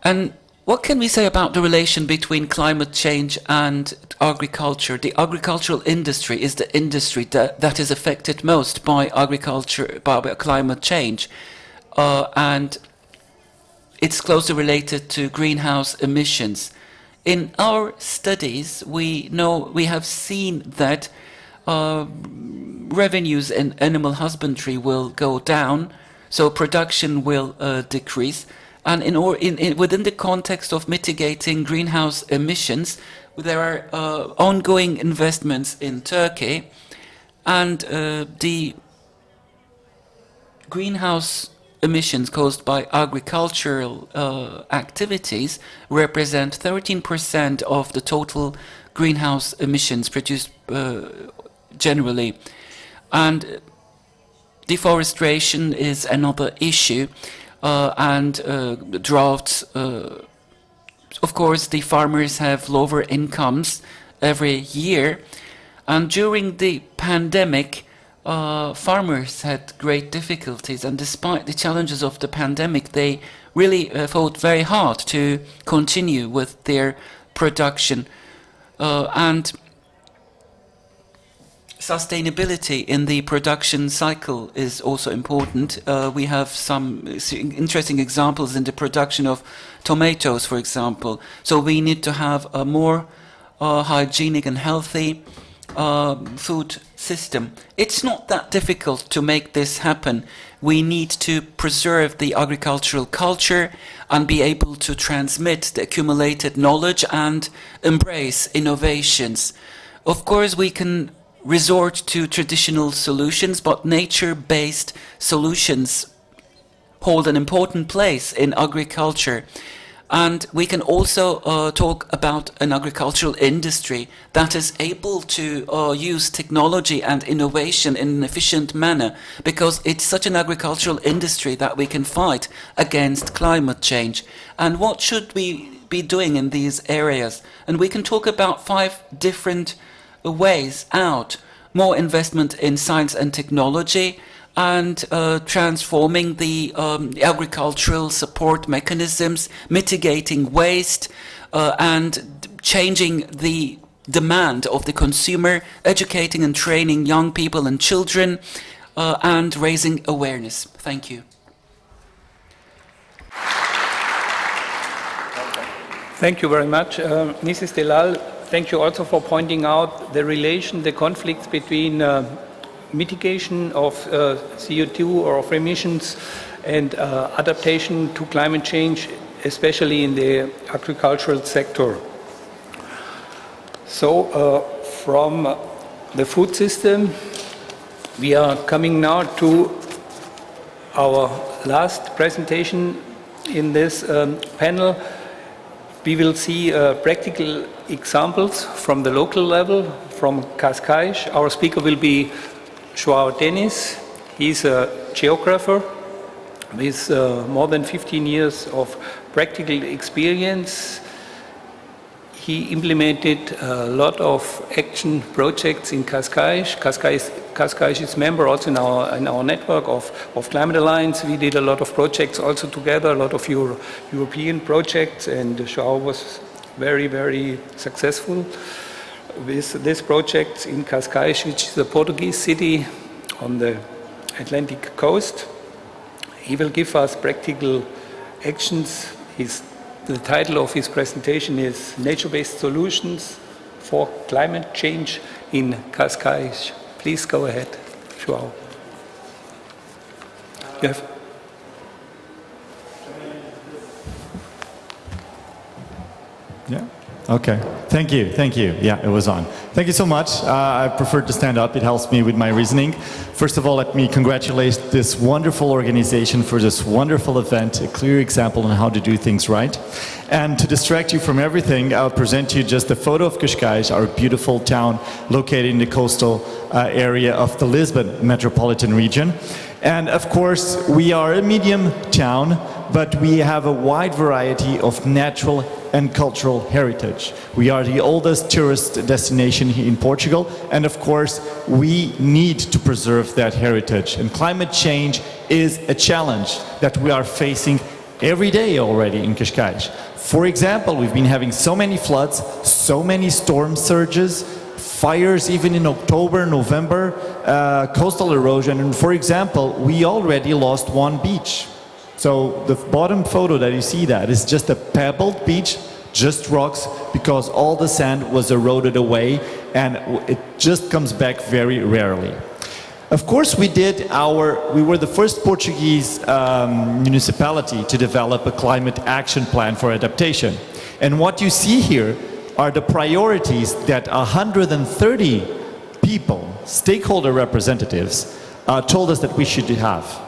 And what can we say about the relation between climate change and agriculture? The agricultural industry is the industry that is affected most by agriculture, by climate change, and it's closely related to greenhouse emissions. In our studies, we have seen that revenues in animal husbandry will go down, so production will decrease. And within the context of mitigating greenhouse emissions, there are ongoing investments in Turkey, and the greenhouse emissions caused by agricultural activities represent 13% of the total greenhouse emissions produced generally. And deforestation is another issue, and droughts. Of course, the farmers have lower incomes every year, and during the pandemic, farmers had great difficulties, and despite the challenges of the pandemic, they really fought very hard to continue with their production. And sustainability in the production cycle is also important. We have some interesting examples in the production of tomatoes, for example. So we need to have a more hygienic and healthy food system. It's not that difficult to make this happen. We need to preserve the agricultural culture and be able to transmit the accumulated knowledge and embrace innovations. Of course, we can resort to traditional solutions, but nature-based solutions hold an important place in agriculture. And we can also talk about an agricultural industry that is able to use technology and innovation in an efficient manner, because it's such an agricultural industry that we can fight against climate change. And what should we be doing in these areas? And we can talk about 5 different ways out: more investment in science and technology, and transforming the agricultural support mechanisms, mitigating waste, and changing the demand of the consumer, educating and training young people and children, and raising awareness. Thank you. Thank you very much. Mrs. Delal, thank you also for pointing out the relation, the conflicts between mitigation of CO2 or of emissions and adaptation to climate change, especially in the agricultural sector. So from the food system, we are coming now to our last presentation in this panel. We will see practical examples from the local level, from Cascais. Our speaker will be João Denis. He's a geographer with more than 15 years of practical experience. He implemented a lot of action projects in Cascais. Cascais is member also in our network of Climate Alliance. We did a lot of projects also together, a lot of European projects, and João was very, very successful with these projects in Cascais, which is a Portuguese city on the Atlantic coast. He will give us practical actions. The title of his presentation is Nature-Based Solutions for Climate Change in Cascais. Please go ahead, João. You have... Yeah. Okay. Thank you. Thank you. Yeah, it was on. Thank you so much. I prefer to stand up. It helps me with my reasoning. First of all, let me congratulate this wonderful organization for this wonderful event, a clear example on how to do things right. And to distract you from everything, I'll present you just a photo of Cascais, our beautiful town located in the coastal area of the Lisbon metropolitan region. And of course, we are a medium town, but we have a wide variety of natural and cultural heritage. We are the oldest tourist destination here in Portugal, and of course, we need to preserve that heritage. And climate change is a challenge that we are facing every day already in Cascais. For example, we've been having so many floods, so many storm surges, fires even in October, November, coastal erosion, and for example, we already lost one beach. So the bottom photo that you see that is just a pebbled beach, just rocks, because all the sand was eroded away and it just comes back very rarely. Of course, we were the first Portuguese municipality to develop a climate action plan for adaptation. And what you see here are the priorities that 130 people, stakeholder representatives, told us that we should have.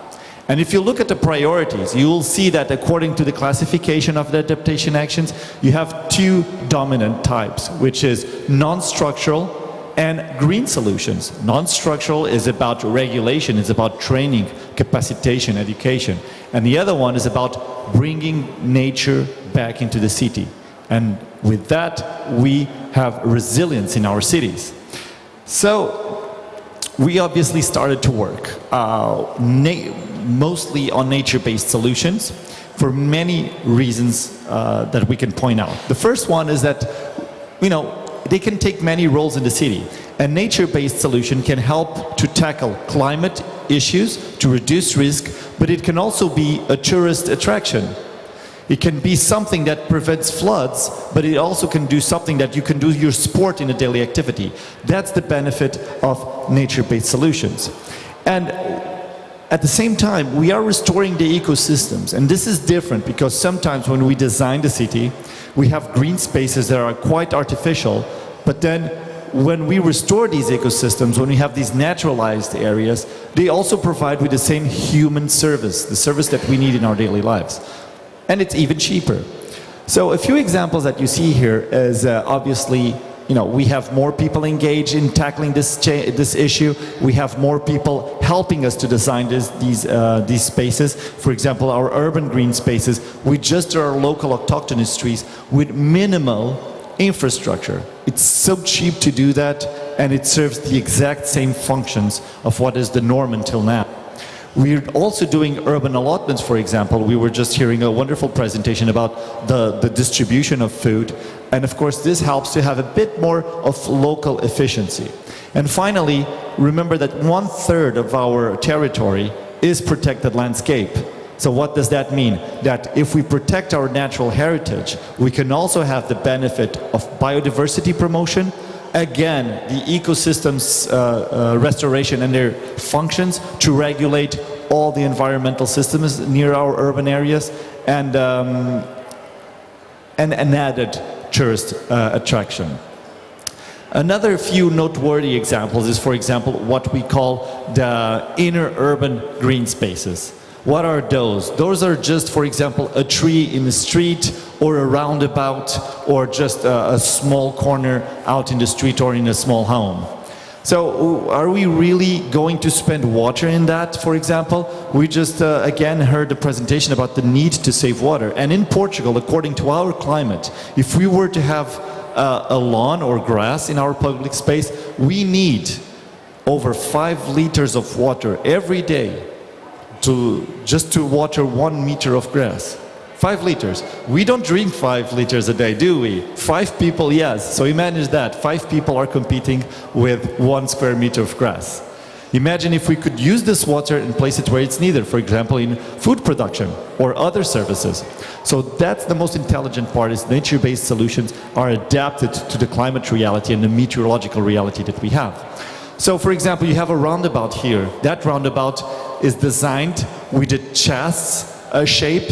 And if you look at the priorities, you will see that according to the classification of the adaptation actions, you have two dominant types, which is non-structural and green solutions. Non-structural is about regulation, it's about training, capacitation, education. And the other one is about bringing nature back into the city. And with that, we have resilience in our cities. So we obviously started to work mostly on nature-based solutions for many reasons that we can point out. The first one is that, they can take many roles in the city. A nature-based solution can help to tackle climate issues, to reduce risk, but it can also be a tourist attraction. It can be something that prevents floods, but it also can do something that you can do your sport in a daily activity. That's the benefit of nature-based solutions. And at the same time, we are restoring the ecosystems. And this is different because sometimes when we design the city, we have green spaces that are quite artificial, but then when we restore these ecosystems, when we have these naturalized areas, they also provide with the same human service, the service that we need in our daily lives. And it's even cheaper. So a few examples that you see here is obviously, we have more people engaged in tackling this issue. We have more people helping us to design these spaces. For example, our urban green spaces, we just are local autochthonous trees with minimal infrastructure. It's so cheap to do that, and it serves the exact same functions of what is the norm until now. We're also doing urban allotments, for example. We were just hearing a wonderful presentation about the distribution of food. And of course, this helps to have a bit more of local efficiency. And finally, remember that 1/3 of our territory is protected landscape. So what does that mean? That if we protect our natural heritage, we can also have the benefit of biodiversity promotion, again, the ecosystems restoration and their functions to regulate all the environmental systems near our urban areas, and an added tourist attraction. Another few noteworthy examples is, for example, what we call the inner urban green spaces. What are those? Those are just, for example, a tree in the street or a roundabout or just a small corner out in the street or in a small home. So are we really going to spend water in that, for example? We just, again, heard the presentation about the need to save water. And in Portugal, according to our climate, if we were to have a lawn or grass in our public space, we need over 5 liters of water every day just to water 1 meter of grass. 5 liters. We don't drink 5 liters a day, do we? 5 people, yes. So imagine that. 5 people are competing with 1 square meter of grass. Imagine if we could use this water and place it where it's needed, for example, in food production or other services. So that's the most intelligent part, is nature-based solutions are adapted to the climate reality and the meteorological reality that we have. So, for example, you have a roundabout here. That roundabout is designed with a chest shape,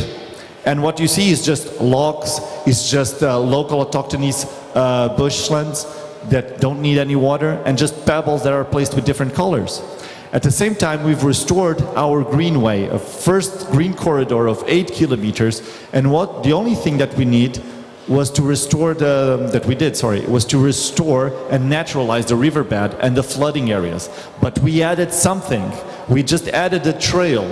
and what you see is just logs, it's just local autochthonous bushlands that don't need any water, and just pebbles that are placed with different colors. At the same time, we've restored our greenway, a first green corridor of 8 kilometers, and the only thing that we need was to restore was to restore and naturalize the riverbed and the flooding areas. But we added something. We just added a trail.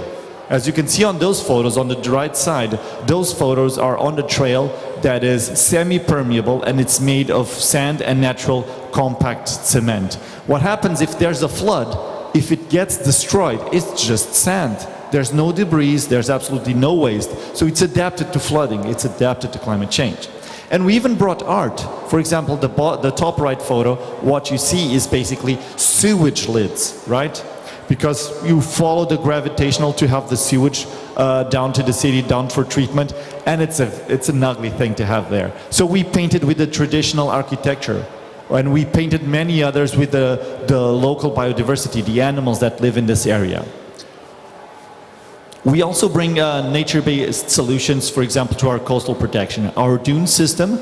As you can see on those photos on the right side, those photos are on the trail that is semi-permeable, and it's made of sand and natural compact cement. What happens if there's a flood? If it gets destroyed, it's just sand. There's no debris, there's absolutely no waste. So it's adapted to flooding, it's adapted to climate change. And we even brought art. For example, the top right photo, what you see is basically sewage lids, right? Because you follow the gravitational to have the sewage down to the city, down for treatment, and it's an ugly thing to have there. So we painted with the traditional architecture, and we painted many others with the local biodiversity, the animals that live in this area. We also bring nature-based solutions, for example, to our coastal protection. Our dune system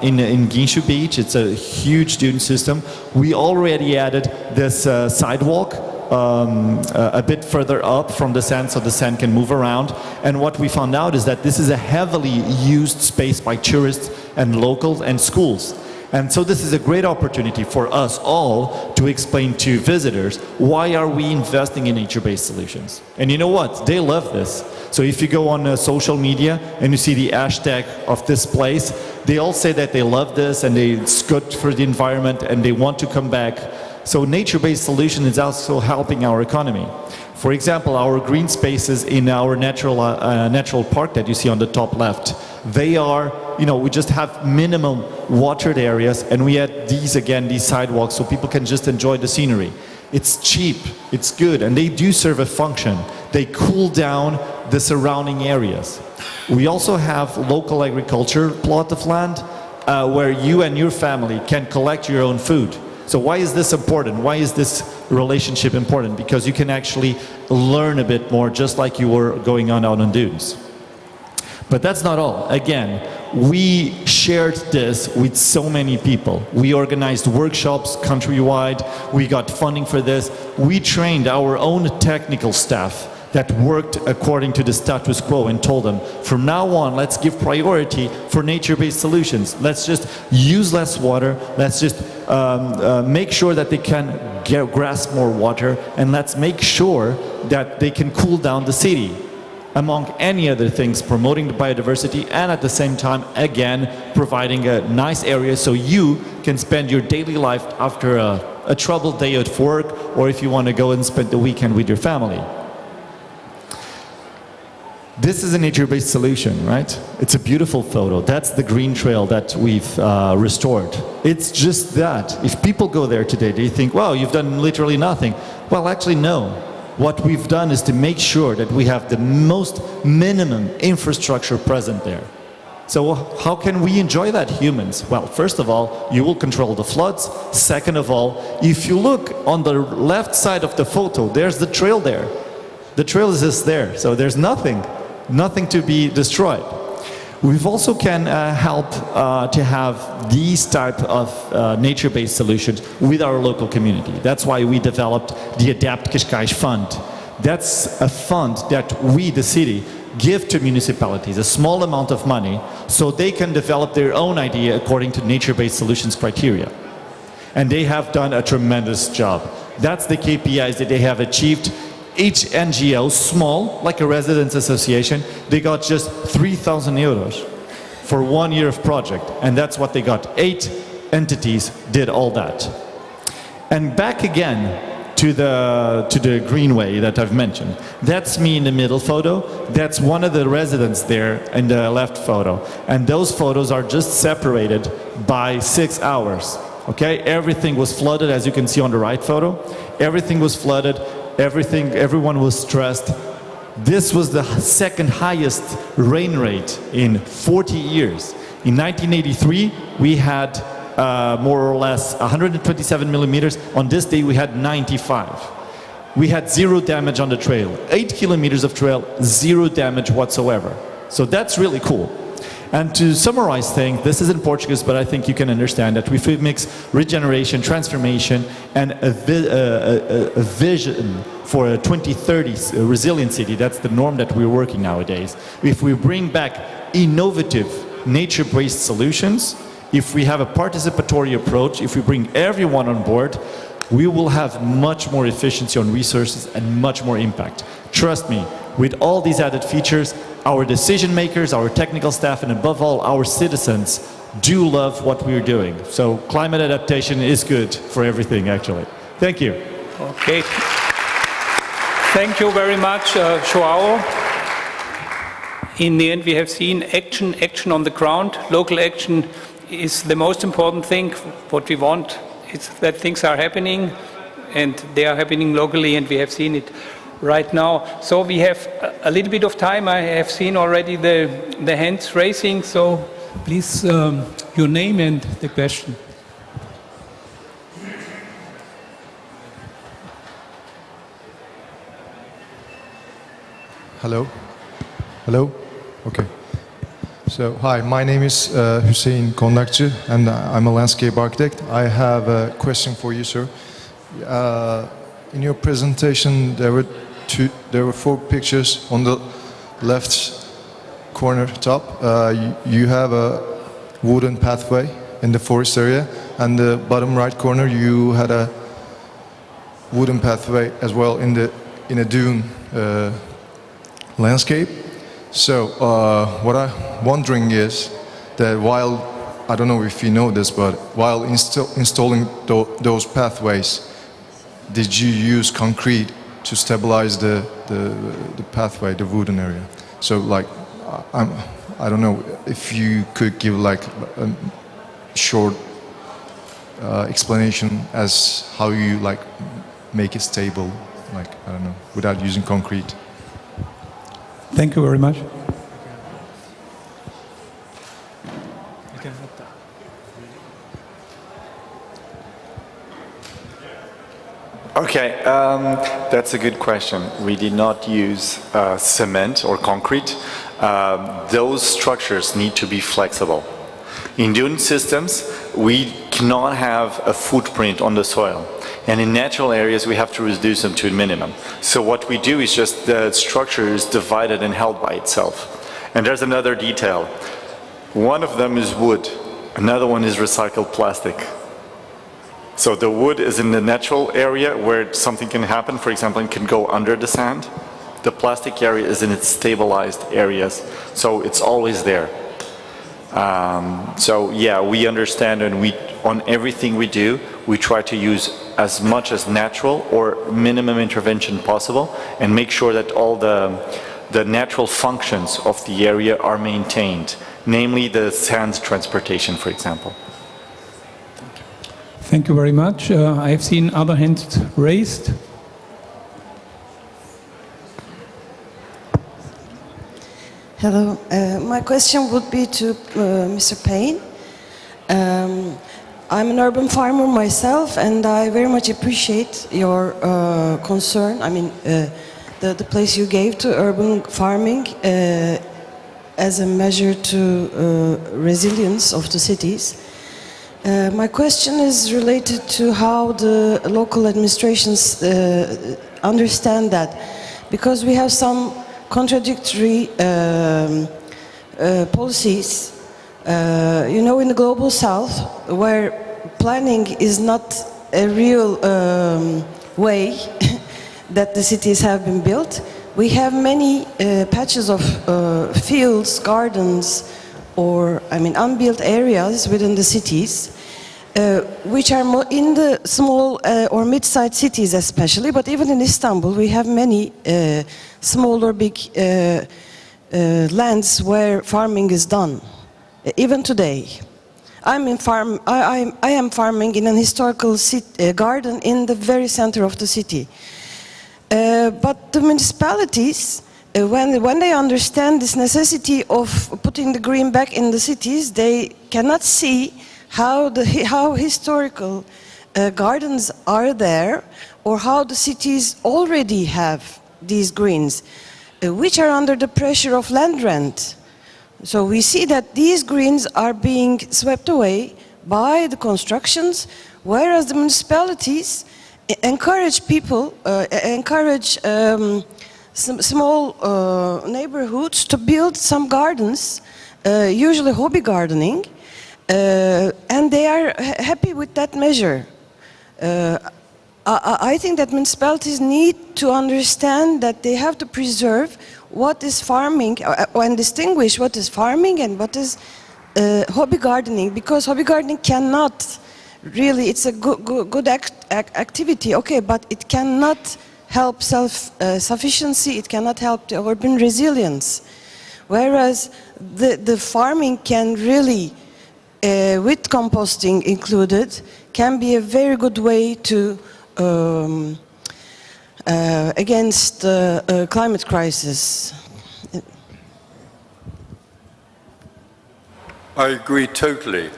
in Guincho Beach, it's a huge dune system. We already added this sidewalk a bit further up from the sand, so the sand can move around. And what we found out is that this is a heavily used space by tourists and locals and schools. And so this is a great opportunity for us all to explain to visitors, why are we investing in nature-based solutions? And you know what? They love this. So if you go on social media and you see the hashtag of this place, they all say that they love this and it's good for the environment and they want to come back. So nature-based solution is also helping our economy. For example, our green spaces in our natural park that you see on the top left, they are, we just have minimum watered areas, and we add these sidewalks so people can just enjoy the scenery. It's cheap, it's good, and they do serve a function. They cool down the surrounding areas. We also have local agriculture plot of land where you and your family can collect your own food. So why is this important? Why is this relationship important? Because you can actually learn a bit more, just like you were going on out on dunes. But that's not all. Again, we shared this with so many people. We organized workshops countrywide. We got funding for this. We trained our own technical staff that worked according to the status quo and told them, from now on, let's give priority for nature-based solutions. Let's just use less water. Let's just make sure that they can grasp more water, and let's make sure that they can cool down the city. Among any other things, promoting the biodiversity and at the same time, again, providing a nice area so you can spend your daily life after a troubled day at work, or if you want to go and spend the weekend with your family. This is a nature-based solution, right? It's a beautiful photo. That's the green trail that we've restored. It's just that. If people go there today, they think, wow, you've done literally nothing. Well, actually, no. What we've done is to make sure that we have the most minimum infrastructure present there. So how can we enjoy that, humans? Well, first of all, you will control the floods. Second of all, if you look on the left side of the photo, there's the trail there. The trail is just there, so there's nothing to be destroyed. We've also can help to have these type of nature-based solutions with our local community. That's why we developed the Adapt Cascais Fund. That's a fund that we, the city, give to municipalities, a small amount of money, so they can develop their own idea according to nature-based solutions criteria. And they have done a tremendous job. That's the KPIs that they have achieved. Each NGO, small, like a residents association, they got just 3,000 euros for 1 year of project. And that's what they got. 8 entities did all that. And back again to the greenway that I've mentioned. That's me in the middle photo. That's one of the residents there in the left photo. And those photos are just separated by 6 hours. Okay, everything was flooded, as you can see on the right photo. Everything was flooded. Everyone was stressed. This was the second highest rain rate in 40 years. In 1983, we had more or less 127 millimeters. On this day, we had 95. We had 0 damage on the trail. 8 kilometers of trail, 0 damage whatsoever. So that's really cool. And to summarize things, this is in Portuguese, but I think you can understand that if we mix regeneration, transformation, and a vision for a 2030 resilient city, that's the norm that we're working nowadays. If we bring back innovative, nature-based solutions, if we have a participatory approach, if we bring everyone on board, we will have much more efficiency on resources and much more impact. Trust me, with all these added features, our decision makers, our technical staff, and above all, our citizens do love what we're doing. So climate adaptation is good for everything, actually. Thank you. Okay. Thank you very much, Joao. In the end, we have seen action on the ground. Local action is the most important thing. What we want is that things are happening, and they are happening locally, and we have seen it right now. So we have a little bit of time. I have seen already the hands raising, so please, your name and the question. Hello? Hello? Okay. So, hi, my name is Hüseyin Kondakçı, and I'm a landscape architect. I have a question for you, sir. In your presentation, there were 4 pictures. On the left corner top, you have a wooden pathway in the forest area, and the bottom right corner, you had a wooden pathway as well in a dune landscape. So what I'm wondering is that while, I don't know if you know this, but while installing those pathways, did you use concrete to stabilize the pathway, the wooden area? So like, I don't know if you could give like a short explanation as how you like make it stable, like, I don't know, without using concrete. Thank you very much. Okay, that's a good question. We did not use cement or concrete. Those structures need to be flexible. In dune systems, we cannot have a footprint on the soil. And in natural areas, we have to reduce them to a minimum. So what we do is just the structure is divided and held by itself. And there's another detail. One of them is wood. Another one is recycled plastic. So the wood is in the natural area where something can happen. For example, it can go under the sand. The plastic area is in its stabilized areas. So it's always there. So yeah, we understand, and on everything we do, we try to use as much as natural or minimum intervention possible, and make sure that all the the natural functions of the area are maintained, namely the sand transportation, for example. Thank you very much. I have seen other hands raised. Hello. My question would be to Mr. Payne. I'm an urban farmer myself, and I very much appreciate your concern. I mean, the place you gave to urban farming as a measure to resilience of the cities. My question is related to how the local administrations understand that, because we have some contradictory policies. You know, in the global south, where planning is not a real way that the cities have been built, we have many patches of fields, gardens, or, I mean, unbuilt areas within the cities, which are in the small or mid-sized cities especially, but even in Istanbul we have many small or big lands where farming is done, even today. I am farming in an historical garden in the very center of the city. But the municipalities, when they understand this necessity of putting the green back in the cities, they cannot see how historical gardens are there, or how the cities already have these greens, which are under the pressure of land rent. So we see that these greens are being swept away by the constructions, whereas the municipalities encourage people, encourage some small neighborhoods to build some gardens, usually hobby gardening, and they are happy with that measure. I think that municipalities need to understand that they have to preserve what is farming and distinguish what is farming and what is hobby gardening, because hobby gardening cannot really, it's a good activity, okay, but it cannot help self-sufficiency, it cannot help the urban resilience. Whereas the farming can really, with composting included, can be a very good way to against the climate crisis. I agree totally.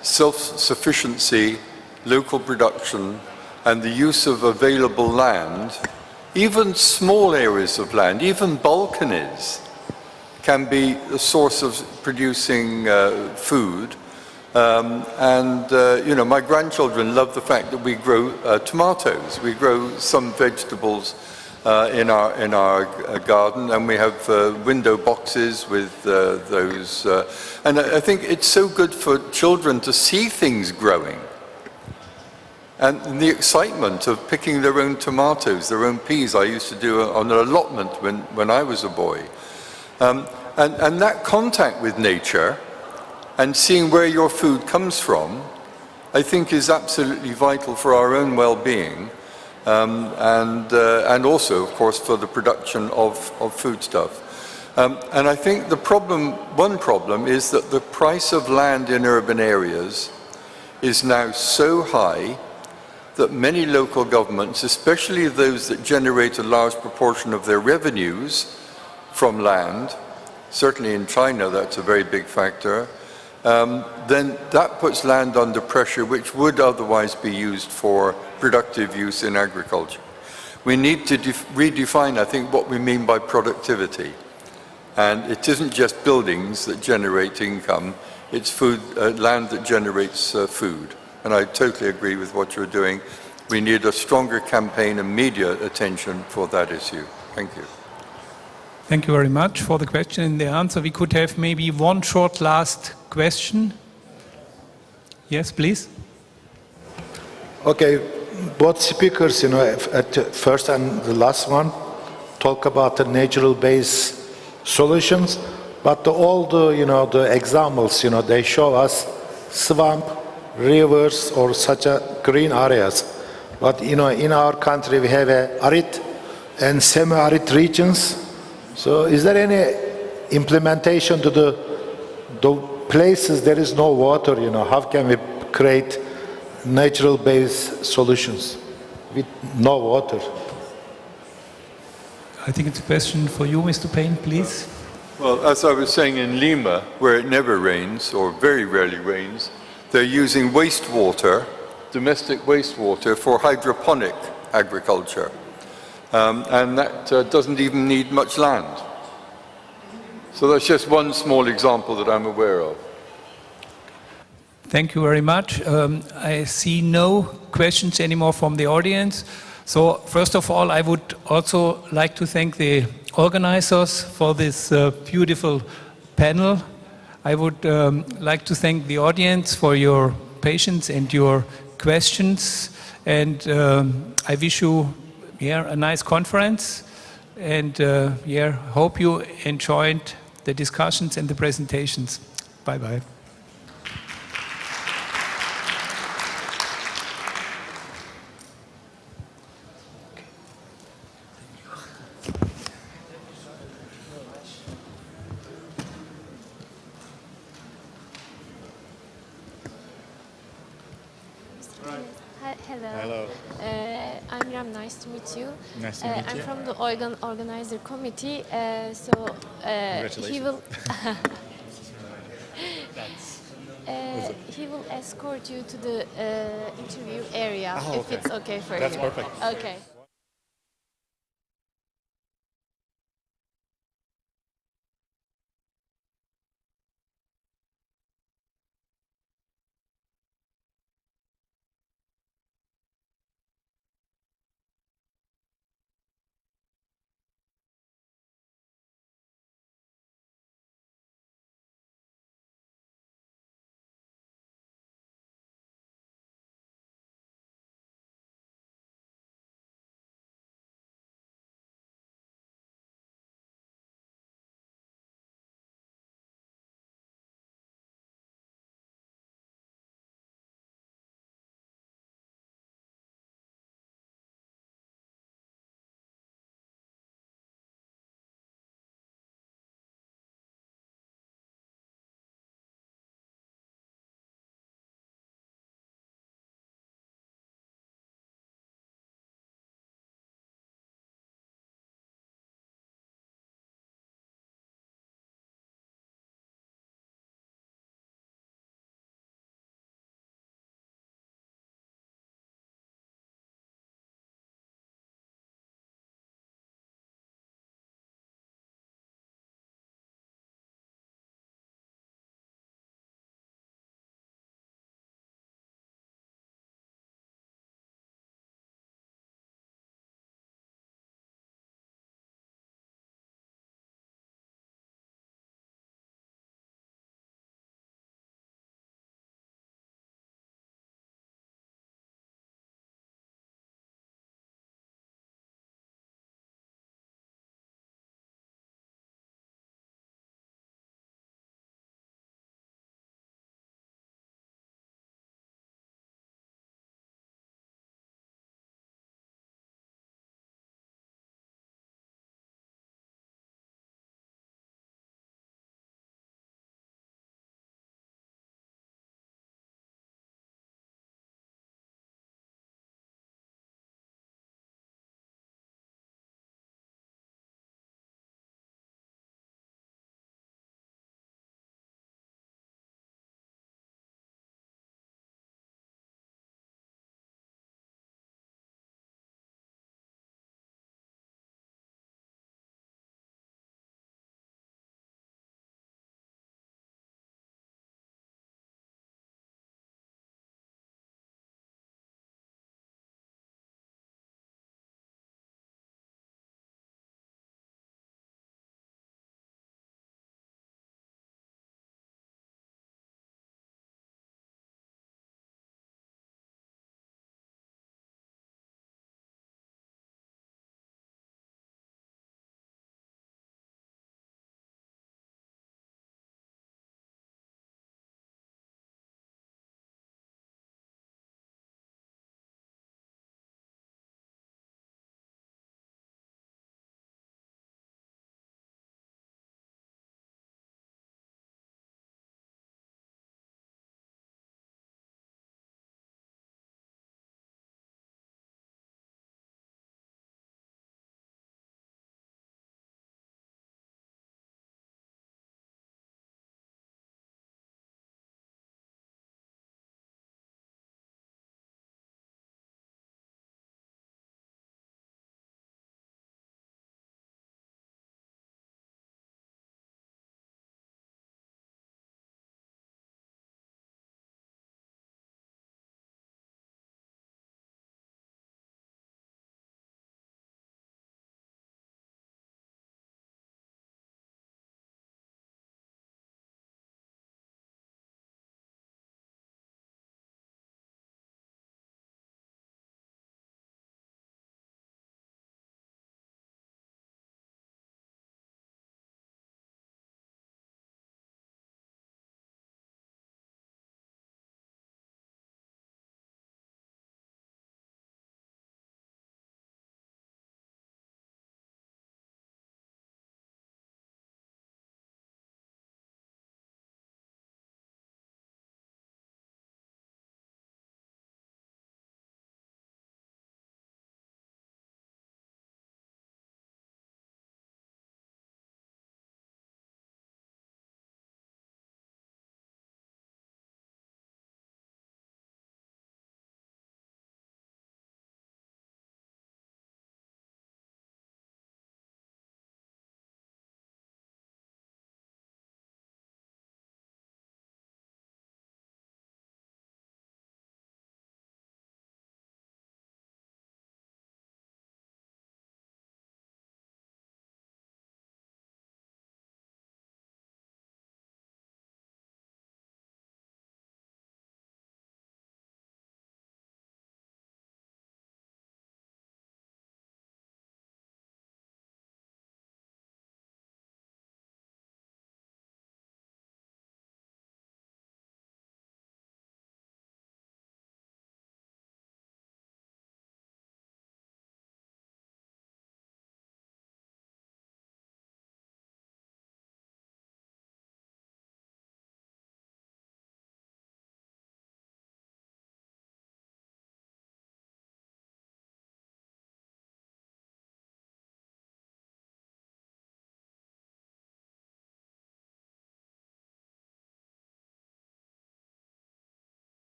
Self-sufficiency, local production, and the use of available land, even small areas of land, even balconies, can be a source of producing food. You know, my grandchildren love the fact that we grow tomatoes. We grow some vegetables in our garden, and we have window boxes with those. And I think it's so good for children to see things growing. And the excitement of picking their own tomatoes, their own peas, I used to do on an allotment when I was a boy. And that contact with nature and seeing where your food comes from, I think is absolutely vital for our own well-being, and also, of course, for the production of foodstuff. And I think one problem is that the price of land in urban areas is now so high that many local governments, especially those that generate a large proportion of their revenues from land, certainly in China that's a very big factor, then that puts land under pressure which would otherwise be used for productive use in agriculture. We need to redefine, I think, what we mean by productivity. And it isn't just buildings that generate income, it's land that generates food. And I totally agree with what you're doing. We need a stronger campaign and media attention for that issue. Thank you. Thank you very much for the question and the answer. We could have maybe one short last question. Yes, please. Okay, both speakers, you know, at the first and the last one, talk about the natural-based solutions, but all the, you know, the examples, you know, they show us swamp, rivers, or such a green areas. But, you know, in our country we have arid and semi-arid regions, So is there any implementation to the places there is no water, you know, how can we create natural-based solutions with no water? I think it's a question for you, Mr. Payne, please. Well, as I was saying in Lima, where it never rains or very rarely rains, they're using wastewater, domestic wastewater, for hydroponic agriculture. And that doesn't even need much land. So that's just one small example that I'm aware of. Thank you very much. I see no questions anymore from the audience. So first of all, I would also like to thank the organizers for this beautiful panel. I would like to thank the audience for your patience and your questions. And I wish you a nice conference. And hope you enjoyed the discussions and the presentations. Bye-bye. Hello. I'm Ram. Nice to meet you. Nice to meet I'm you. from the organizer committee. He will he will escort you to the interview area if it's okay for you. That's perfect. Okay.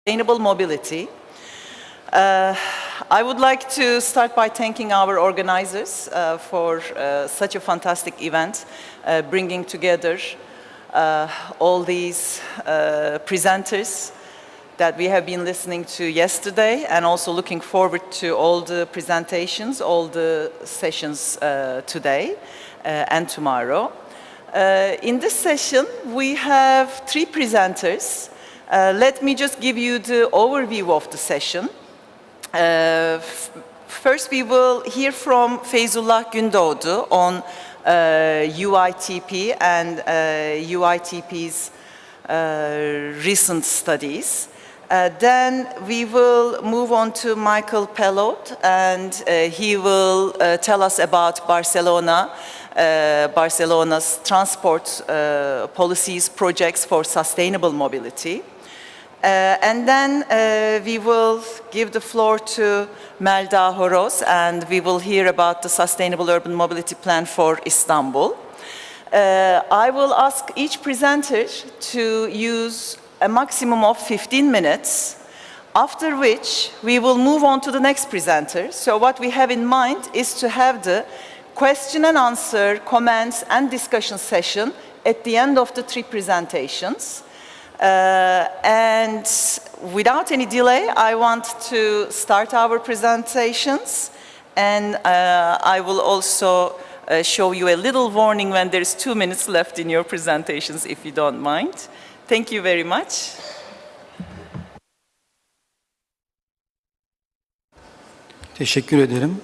Sustainable mobility. I would like to start by thanking our organizers for such a fantastic event, bringing together all these presenters that we have been listening to yesterday, and also looking forward to all the presentations, all the sessions today and tomorrow. In this session, we have 3 presenters. Let me just give you the overview of the session. First, we will hear from Feyzullah Gündoğdu on UITP and UITP's recent studies. Then we will move on to Michael Pelot, and he will tell us about Barcelona's transport policies, projects for sustainable mobility. And then we will give the floor to Melda Horoz, and we will hear about the Sustainable Urban Mobility Plan for Istanbul. I will ask each presenter to use a maximum of 15 minutes, after which we will move on to the next presenter. So what we have in mind is to have the question and answer, comments and discussion session at the end of the 3 presentations. And without any delay, I want to start our presentations, and I will also show you a little warning when there is 2 minutes left in your presentations, if you don't mind. Thank you very much. Teşekkür ederim.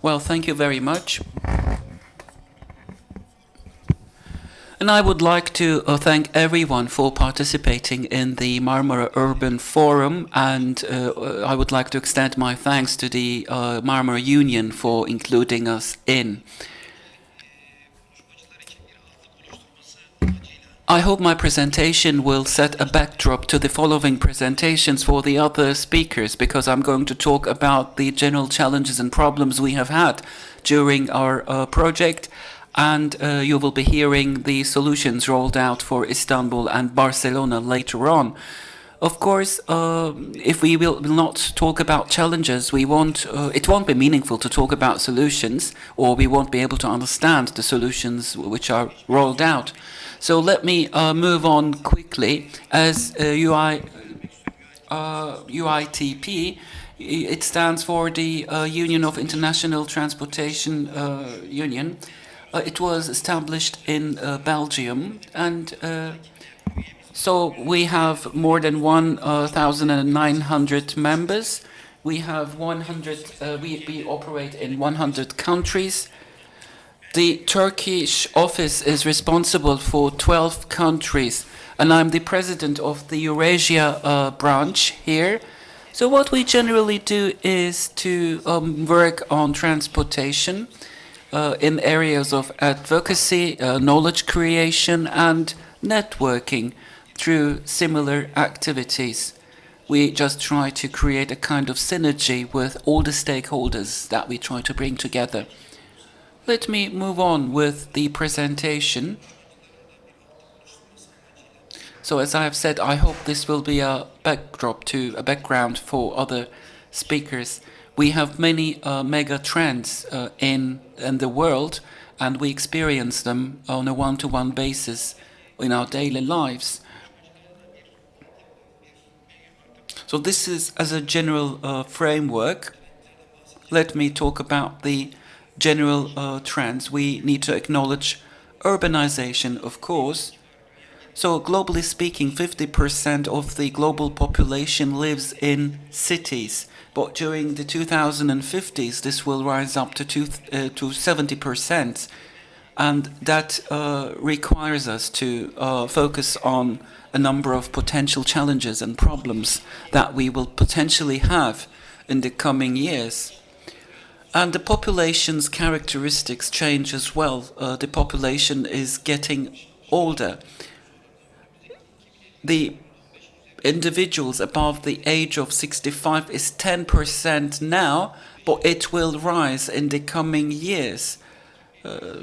Well, thank you very much. And I would like to thank everyone for participating in the Marmara Urban Forum, and I would like to extend my thanks to the Marmara Union for including us in. I hope my presentation will set a backdrop to the following presentations for the other speakers, because I'm going to talk about the general challenges and problems we have had during our project, and you will be hearing the solutions rolled out for Istanbul and Barcelona later on. Of course, if we will not talk about challenges, it won't be meaningful to talk about solutions, or we won't be able to understand the solutions which are rolled out. So let me move on quickly. As UITP, it stands for the Union of International Transportation Union. It was established in Belgium, and so we have more than 1,900 members. We have 100. We operate in 100 countries. The Turkish office is responsible for 12 countries, and I'm the president of the Eurasia branch here. So what we generally do is to work on transportation in areas of advocacy, knowledge creation, and networking through similar activities. We just try to create a kind of synergy with all the stakeholders that we try to bring together. Let me move on with the presentation. So as I have said, I hope this will be a background for other speakers. We have many mega trends in the world, and we experience them on a one-to-one basis in our daily lives. So this is as a general framework. Let me talk about the general trends. We need to acknowledge urbanization, of course. So globally speaking, 50% of the global population lives in cities. But during the 2050s, this will rise up to 70%. And that requires us to focus on a number of potential challenges and problems that we will potentially have in the coming years. And the population's characteristics change as well. The population is getting older. The individuals above the age of 65 is 10% now, but it will rise in the coming years.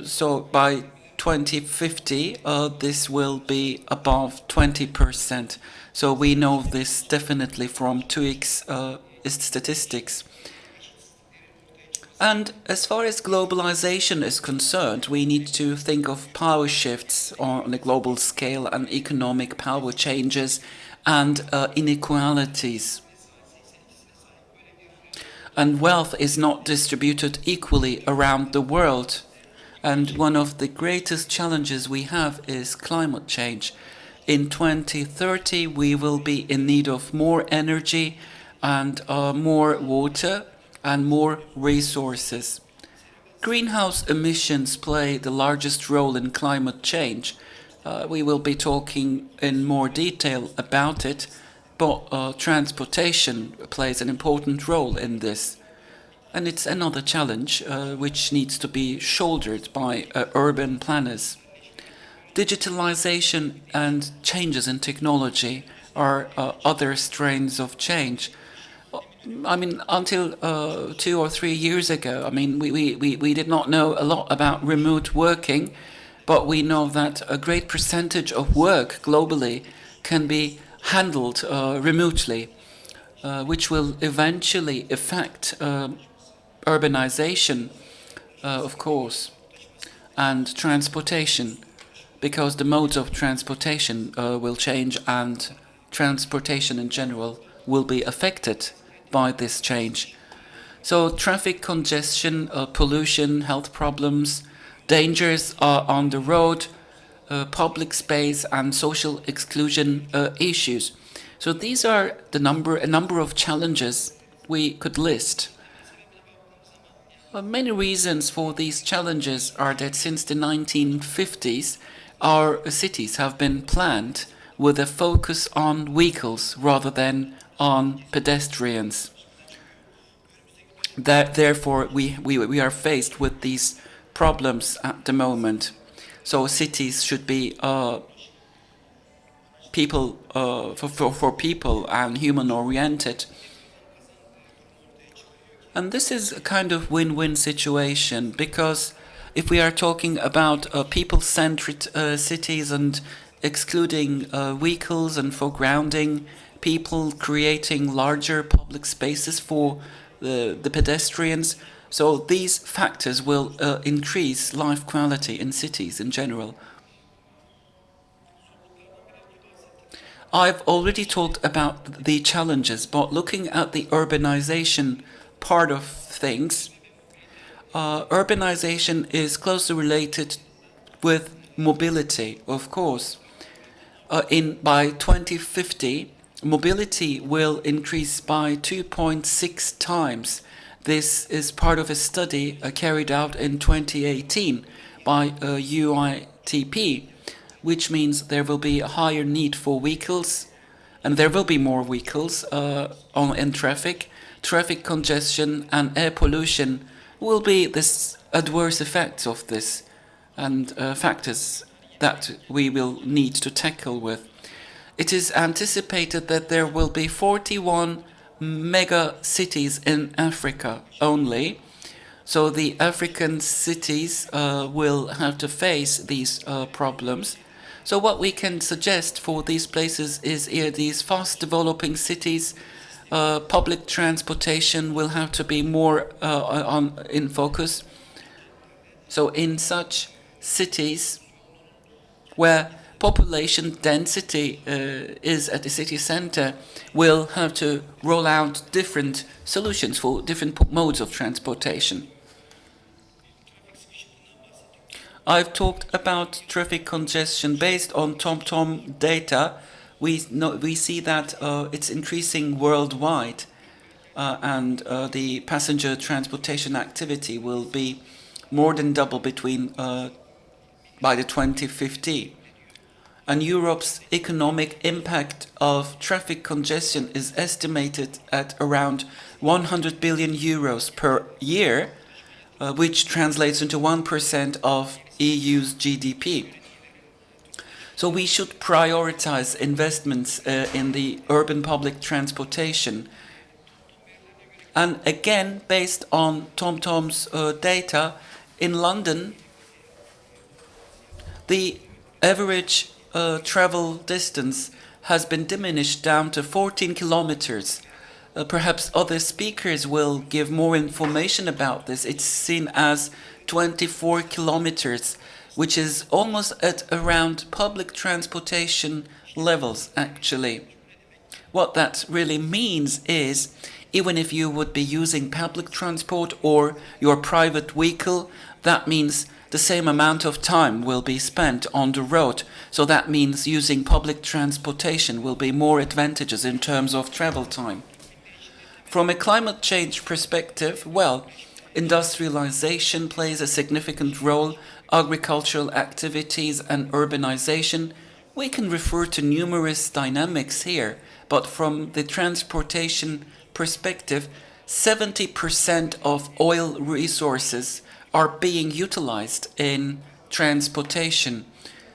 So by 2050, this will be above 20%. So we know this definitely from TUI's statistics. And as far as globalization is concerned, we need to think of power shifts on a global scale and economic power changes and inequalities. And wealth is not distributed equally around the world. And one of the greatest challenges we have is climate change. In 2030, we will be in need of more energy and more water and more resources. Greenhouse emissions play the largest role in climate change. We will be talking in more detail about it, but transportation plays an important role in this. And it's another challenge which needs to be shouldered by urban planners. Digitalization and changes in technology are other strains of change. I mean, until 2 or 3 years ago, I mean, we did not know a lot about remote working, but we know that a great percentage of work globally can be handled remotely, which will eventually affect urbanization, of course, and transportation, because the modes of transportation will change and transportation in general will be affected by this change. So traffic congestion, pollution, health problems, dangers on the road, public space and social exclusion issues. So these are a number of challenges we could list. Many reasons for these challenges are that since the 1950s, our cities have been planned with a focus on vehicles rather than on pedestrians. Therefore, we are faced with these problems at the moment. So cities should be people for people and human-oriented. And this is a kind of win-win situation, because if we are talking about people-centered cities and excluding vehicles and foregrounding people, creating larger public spaces for the pedestrians, so these factors will increase life quality in cities in general. I've already talked about the challenges, but looking at the urbanization part of things, urbanization is closely related with mobility, of course. By 2050, mobility will increase by 2.6 times. This is part of a study carried out in 2018 by UITP, which means there will be a higher need for vehicles, and there will be more vehicles in traffic. Traffic congestion and air pollution will be the adverse effects of this, and factors that we will need to tackle with. It is anticipated that there will be 41 mega cities in Africa only. So the African cities will have to face these problems. So what we can suggest for these places is these fast developing cities, public transportation will have to be more in focus. So in such cities where population density is at the city center, will have to roll out different solutions for different modes of transportation. I've talked about traffic congestion based on TomTom data. We see that it's increasing worldwide, and the passenger transportation activity will be more than double by the 2050. And Europe's economic impact of traffic congestion is estimated at around 100 billion euros per year, which translates into 1% of EU's GDP. So we should prioritize investments in the urban public transportation. And again, based on TomTom's data, in London, The average travel distance has been diminished down to 14 kilometers. Perhaps other speakers will give more information about this. It's seen as 24 kilometers, which is almost at around public transportation levels, actually. What that really means is, even if you would be using public transport or your private vehicle, that means the same amount of time will be spent on the road. So that means using public transportation will be more advantageous in terms of travel time. From a climate change perspective, well, industrialization plays a significant role, agricultural activities and urbanization. We can refer to numerous dynamics here, but from the transportation perspective, 70% of oil resources are being utilized in transportation.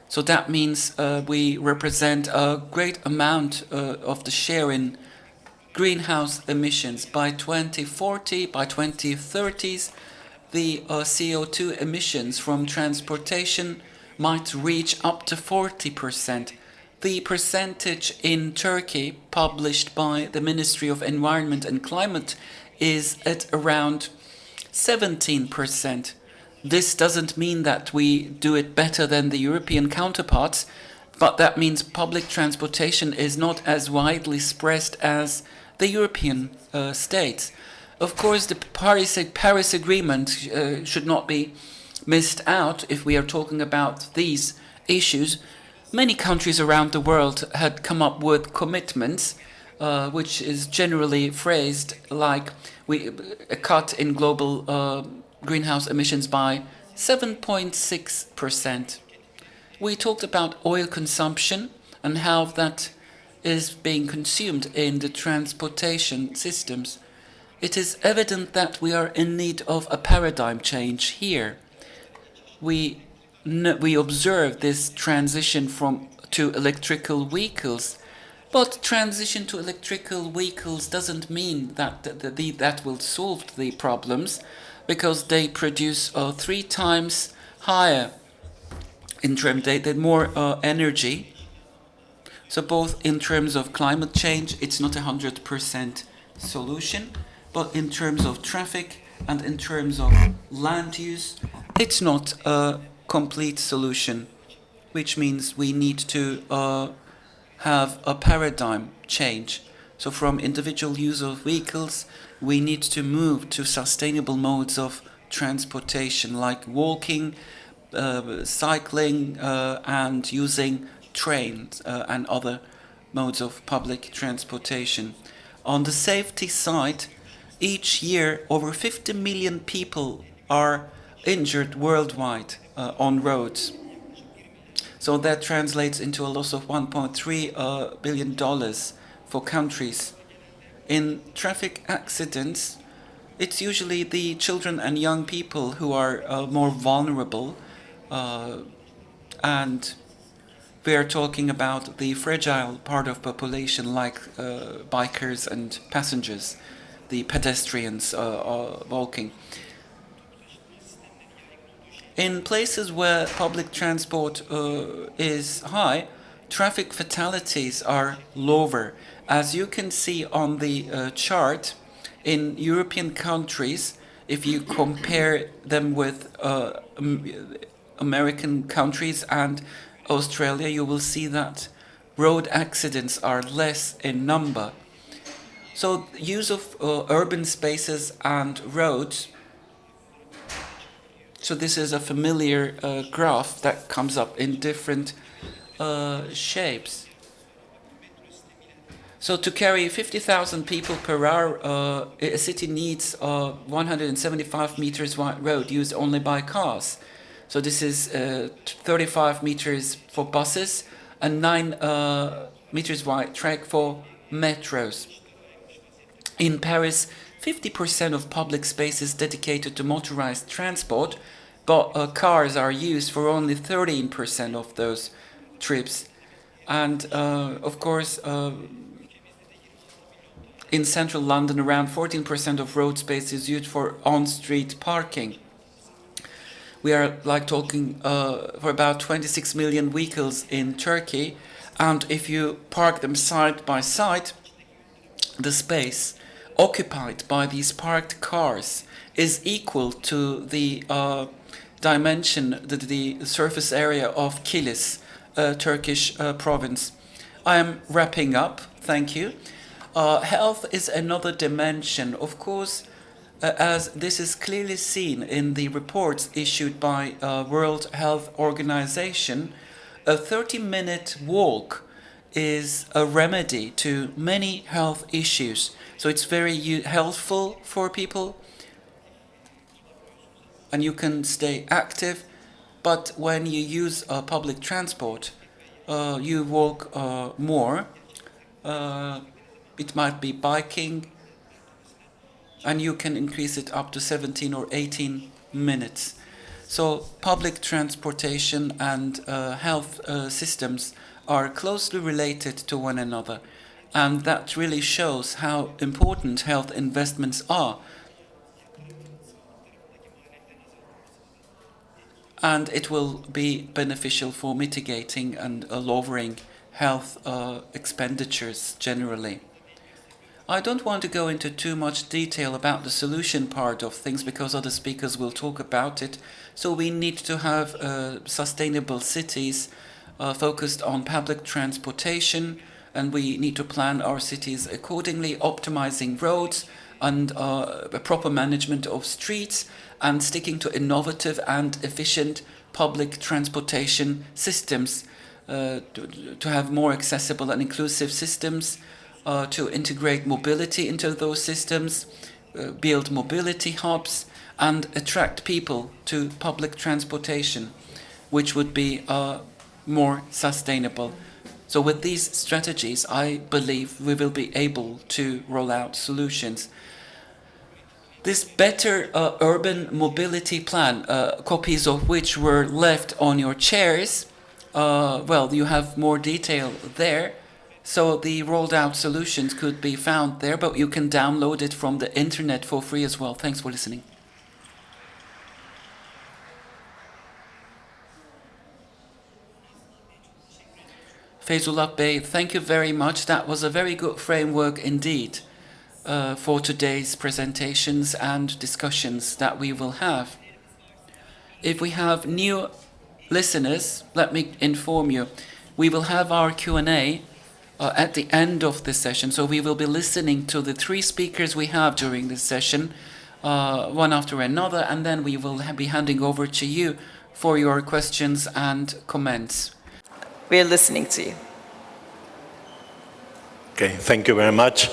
So that means we represent a great amount of the share in greenhouse emissions. By 2040, by 2030s, the CO2 emissions from transportation might reach up to 40%. The percentage in Turkey, published by the Ministry of Environment and Climate, is at around 17%. This doesn't mean that we do it better than the European counterparts, but that means public transportation is not as widely spread as the European states. Of course, the Paris Agreement should not be missed out if we are talking about these issues. Many countries around the world had come up with commitments, which is generally phrased like a cut in global greenhouse emissions by 7.6%. We talked about oil consumption and how that is being consumed in the transportation systems. It is evident that we are in need of a paradigm change here. We observe this transition to electrical vehicles, but transition to electrical vehicles doesn't mean that that will solve the problems, because they produce 3 times higher in terms, they more energy. So both in terms of climate change, it's not 100% solution, but in terms of traffic and in terms of land use, it's not a complete solution, which means we need to have a paradigm change. So from individual use of vehicles, we need to move to sustainable modes of transportation, like walking, cycling, and using trains and other modes of public transportation. On the safety side, each year over 50 million people are injured worldwide on roads. So that translates into a loss of $1.3 billion for countries. In traffic accidents, it's usually the children and young people who are more vulnerable, and we are talking about the fragile part of population, like bikers and passengers, the pedestrians walking. In places where public transport is high, traffic fatalities are lower. As you can see on the chart, in European countries, if you compare them with American countries and Australia, you will see that road accidents are less in number. So use of urban spaces and roads. So this is a familiar graph that comes up in different shapes. So to carry 50,000 people per hour, a city needs 175 meters wide road used only by cars. So this is 35 meters for buses and 9 meters wide track for metros. In Paris, 50% of public space is dedicated to motorized transport, but cars are used for only 13% of those trips. And of course, in central London, around 14% of road space is used for on-street parking. We are like talking for about 26 million vehicles in Turkey, and if you park them side by side, the space occupied by these parked cars is equal to the dimension, the surface area of Kilis, Turkish province. I am wrapping up, thank you. Health is another dimension, of course, as this is clearly seen in the reports issued by World Health Organization. A 30-minute walk is a remedy to many health issues. So it's very helpful for people, and you can stay active. But when you use public transport, you walk more. It might be biking, and you can increase it up to 17 or 18 minutes. So public transportation and health systems are closely related to one another, and that really shows how important health investments are. And it will be beneficial for mitigating and lowering health expenditures generally. I don't want to go into too much detail about the solution part of things because other speakers will talk about it. So we need to have sustainable cities focused on public transportation, and we need to plan our cities accordingly, optimizing roads and a proper management of streets, and sticking to innovative and efficient public transportation systems to have more accessible and inclusive systems, to integrate mobility into those systems, build mobility hubs, and attract people to public transportation, which would be more sustainable. So with these strategies, I believe we will be able to roll out solutions. This better urban mobility plan, copies of which were left on your chairs, well, you have more detail there. So the rolled out solutions could be found there, but you can download it from the internet for free as well. Thanks for listening. Feyzullah Bey, thank you very much. That was a very good framework indeed for today's presentations and discussions that we will have. If we have new listeners, let me inform you, we will have our Q&A at the end of this session. So we will be listening to the three speakers we have during this session, one after another, and then we will be handing over to you for your questions and comments. We're listening to you. Okay, thank you very much.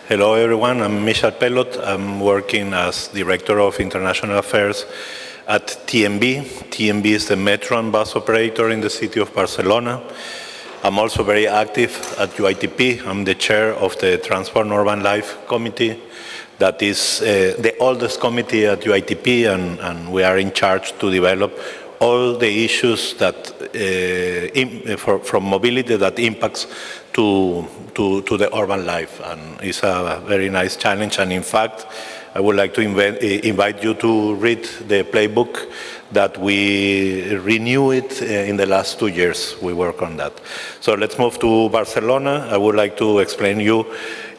Hello everyone, I'm Michel Pelot. I'm working as Director of International Affairs at TMB. TMB is the metro and bus operator in the city of Barcelona. I'm also very active at UITP. I'm the chair of the Transport and Urban Life Committee. That is the oldest committee at UITP, and we are in charge to develop all the issues that from mobility that impacts to the urban life, and it's a very nice challenge. And in fact, I would like to invite you to read the playbook that we renew it in the last 2 years. We work on that. So let's move to Barcelona. I would like to explain you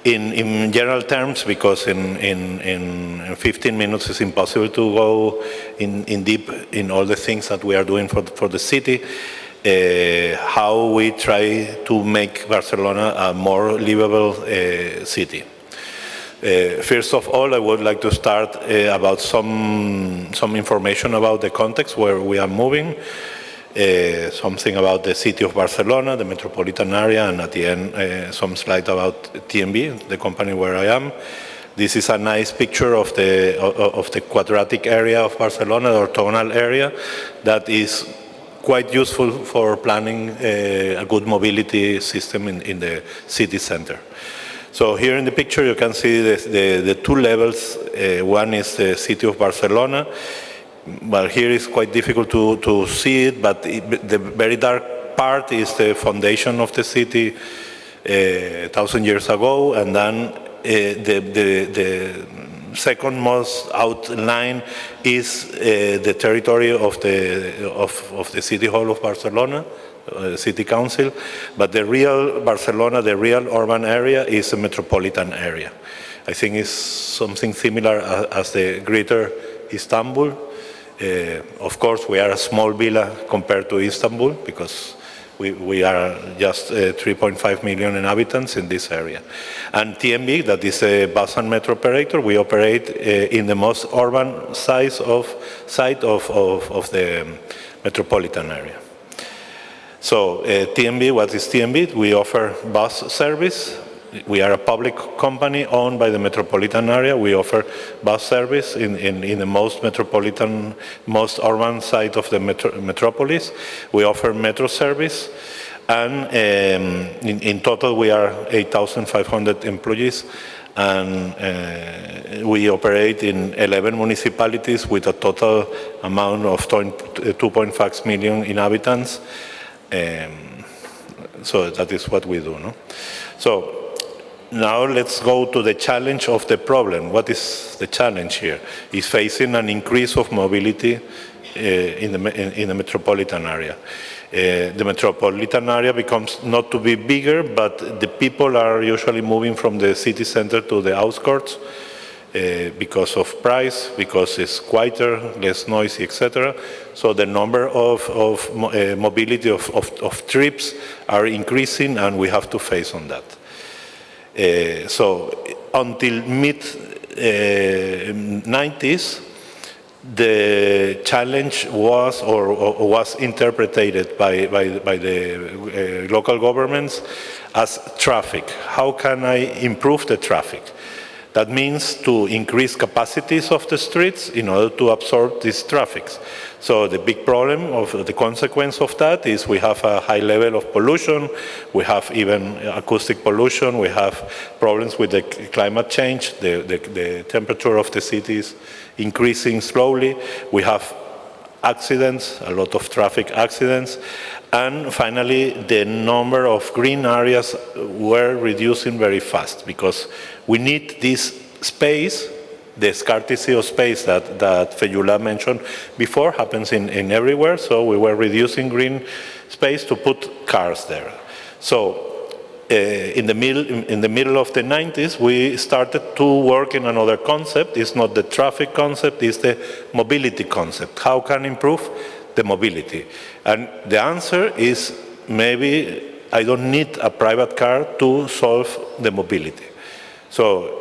in general terms, because in 15 minutes it's impossible to go in deep in all the things that we are doing for the city, how we try to make Barcelona a more livable city. First of all, I would like to start about some information about the context where we are moving, something about the city of Barcelona, the metropolitan area, and at the end some slides about TMB, the company where I am. This is a nice picture of the quadratic area of Barcelona, the orthogonal area, that is quite useful for planning a good mobility system in the city center. So here in the picture you can see the two levels. One is the city of Barcelona. Well, here it's quite difficult to see it, but the very dark part is the foundation of the city 1,000 years ago, and then second most outline is the territory of the City Hall of Barcelona, City Council, but the real Barcelona, the real urban area is a metropolitan area. I think it's something similar as the greater Istanbul. Of course, we are a small villa compared to Istanbul because we are just 3.5 million inhabitants in this area. And TMB, that is a bus and metro operator, we operate in the most urban side of the metropolitan area. So TMB, what is TMB? We offer bus service. We are a public company owned by the metropolitan area. We offer bus service in the most metropolitan, most urban side of the metropolis. We offer metro service, and in total we are 8,500 employees, and we operate in 11 municipalities with a total amount of 2.5 million inhabitants. So that is what we do. No? So now let's go to the challenge of the problem. What is the challenge here? It's facing an increase of mobility in the metropolitan area. The metropolitan area becomes not to be bigger, but the people are usually moving from the city center to the outskirts because of price, because it's quieter, less noisy, etc. So the number of mobility of trips are increasing, and we have to face on that. So until mid-90s, the challenge was was interpreted by the local governments as traffic. How can I improve the traffic? That means to increase capacities of the streets in order to absorb these traffics. So the big problem of the consequence of that is we have a high level of pollution, we have even acoustic pollution, we have problems with the climate change, the temperature of the city is increasing slowly, we have accidents, a lot of traffic accidents, and finally the number of green areas were reducing very fast because we need this space. The scarcity of space that Feyula mentioned before happens in everywhere, so we were reducing green space to put cars there. So in the middle of the 90s, we started to work in another concept. It's not the traffic concept, it's the mobility concept. How can improve the mobility? And the answer is maybe I don't need a private car to solve the mobility. So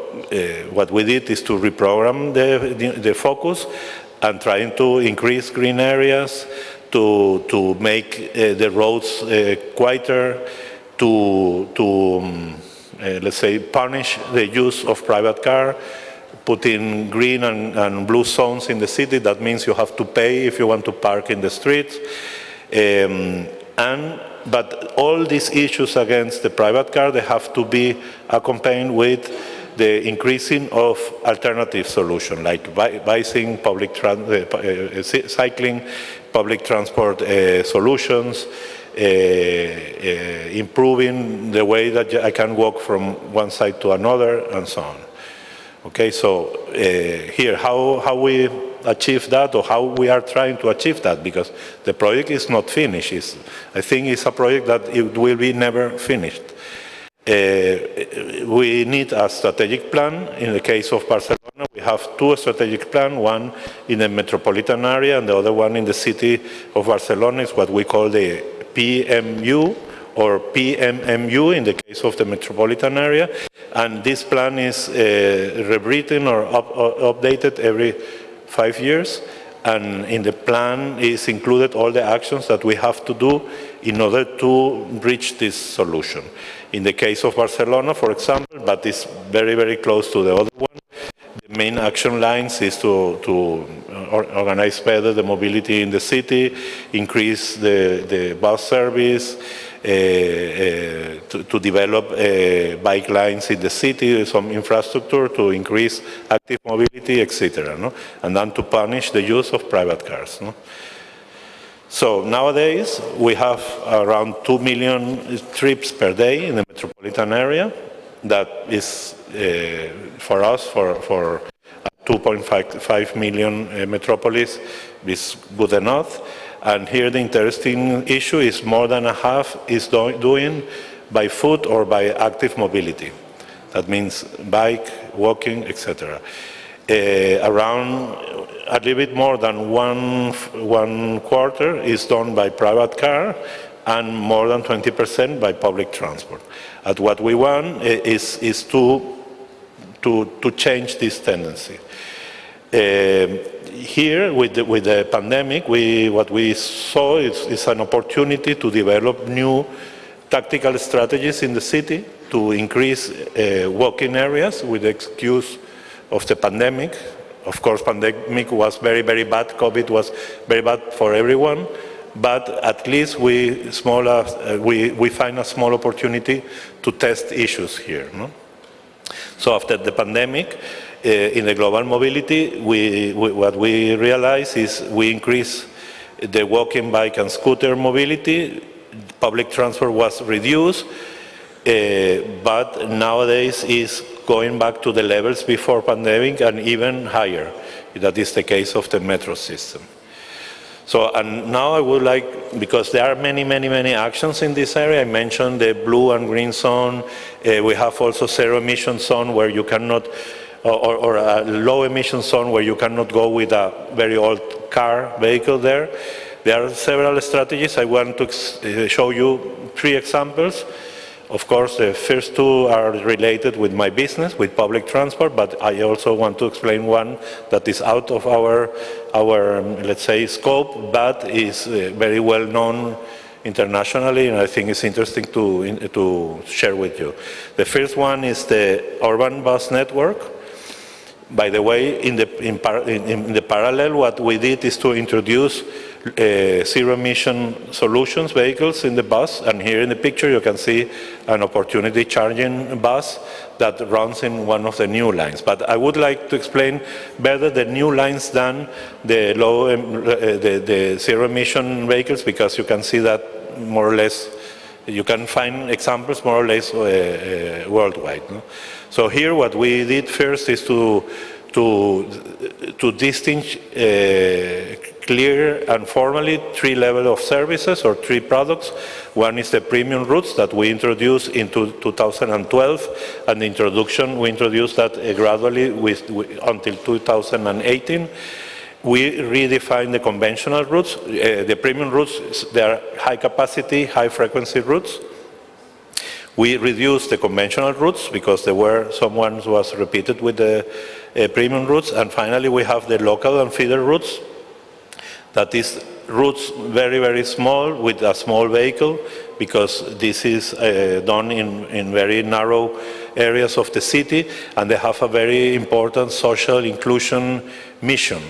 what we did is to reprogram the focus and trying to increase green areas, to make the roads quieter, to let's say, punish the use of private car, put in green and blue zones in the city. That means you have to pay if you want to park in the streets. But all these issues against the private car, they have to be accompanied with the increasing of alternative solutions, like bicycling, cycling, public transport solutions, improving the way that I can walk from one side to another, and so on. Okay, so here, how we achieve that, or how we are trying to achieve that, because the project is not finished. I think it's a project that it will be never finished. We need a strategic plan. In the case of Barcelona, we have two strategic plans, one in the metropolitan area and the other one in the city of Barcelona. Is what we call the PMU or PMMU in the case of the metropolitan area. And this plan is rewritten or updated every 5 years. And in the plan is included all the actions that we have to do in order to reach this solution. In the case of Barcelona, for example, but it's very, very close to the other one, the main action lines is to organize better the mobility in the city, increase the bus service, to develop bike lines in the city, some infrastructure to increase active mobility, etc. No? And then to punish the use of private cars. No? So nowadays we have around 2 million trips per day in the metropolitan area. That is for us, for 2.5 million metropolis is good enough. And here the interesting issue is more than a half is doing by foot or by active mobility. That means bike, walking, etc. Around a little bit more than one quarter is done by private car and more than 20% by public transport. And what we want is to change this tendency. Here, with the pandemic, what we saw is an opportunity to develop new tactical strategies in the city to increase walking areas with the excuse of the pandemic. Of course, pandemic was very, very bad. COVID was very bad for everyone. But at least we find a small opportunity to test issues here. No? So after the pandemic, in the global mobility, what we realize is we increase the walking, bike, and scooter mobility. Public transport was reduced, but nowadays is going back to the levels before pandemic and even higher. That is the case of the metro system. So, and now I would like, because there are many, many, many actions in this area. I mentioned the blue and green zone. We have also zero emission zone where you cannot, or a low emission zone where you cannot go with a very old vehicle there. There are several strategies. I want to show you 3 examples. Of course, the first 2 are related with my business, with public transport, but I also want to explain one that is out of our let's say, scope, but is very well known internationally, and I think it's interesting to share with you. The first one is the urban bus network. By the way, in the parallel, what we did is to introduce zero-emission solutions vehicles in the bus, and here in the picture you can see an opportunity charging bus that runs in one of the new lines. But I would like to explain better the new lines than the the zero-emission vehicles, because you can see that more or less, you can find examples more or less worldwide. No? So here what we did first is to distinguish clear and formally 3 levels of services or 3 products. One is the premium routes that we introduced in 2012, and the introduction, we introduced that gradually until 2018. We redefined the conventional routes. The premium routes, they are high capacity, high frequency routes. We reduced the conventional routes because there were some ones was repeated with the premium routes. And finally, we have the local and feeder routes. That is routes very, very small with a small vehicle, because this is done in very narrow areas of the city, and they have a very important social inclusion mission.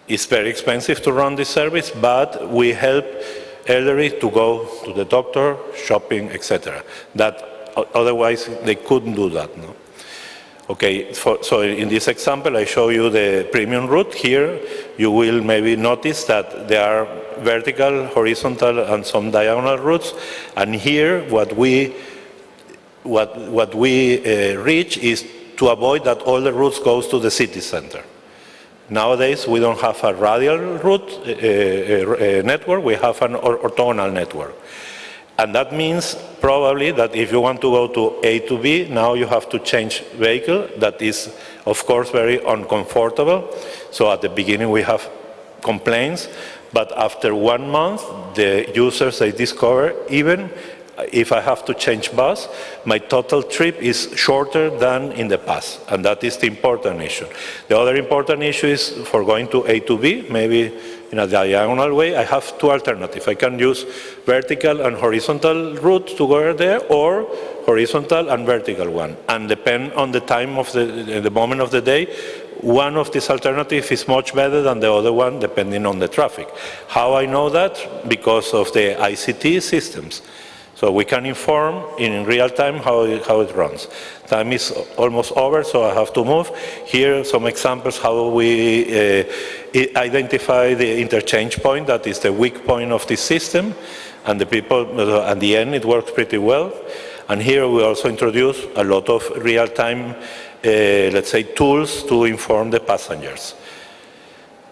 It's very expensive to run this service, but we help elderly to go to the doctor, shopping, etc. That otherwise they couldn't do that. No? Okay, so in this example I show you the premium route. Here you will maybe notice that there are vertical, horizontal, and some diagonal routes. And here what we reach is to avoid that all the routes goes to the city center. Nowadays, we don't have a radial route network, we have an orthogonal network. And that means probably that if you want to go to A to B, now you have to change vehicle. That is, of course, very uncomfortable. So at the beginning we have complaints, but after 1 month, the users, they discover even if I have to change bus, my total trip is shorter than in the past, and that is the important issue. The other important issue is for going to A to B, maybe in a diagonal way, I have 2 alternatives. I can use vertical and horizontal route to go there, or horizontal and vertical one. And depend on the time of the moment of the day, one of these alternatives is much better than the other one, depending on the traffic. How I know that? Because of the ICT systems. So we can inform in real time how it runs. Time is almost over, so I have to move. Here are some examples how we identify the interchange point, that is the weak point of this system, and the people, at the end, it works pretty well. And here we also introduce a lot of real-time, let's say, tools to inform the passengers.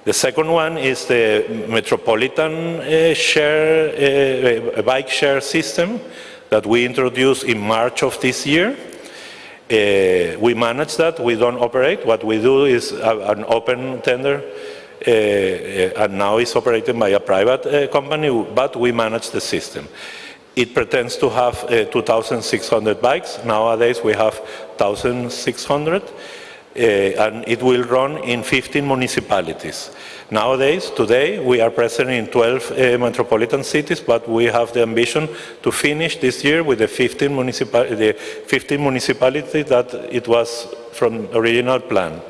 The second one is the metropolitan bike share system that we introduced in March of this year. We manage that, we don't operate. What we do is an open tender, and now it's operated by a private company, but we manage the system. It pretends to have 2,600 bikes. Nowadays we have 1,600, and it will run in 15 municipalities. Nowadays, today, we are present in 12 metropolitan cities, but we have the ambition to finish this year with the 15 municipalities that it was from original planned.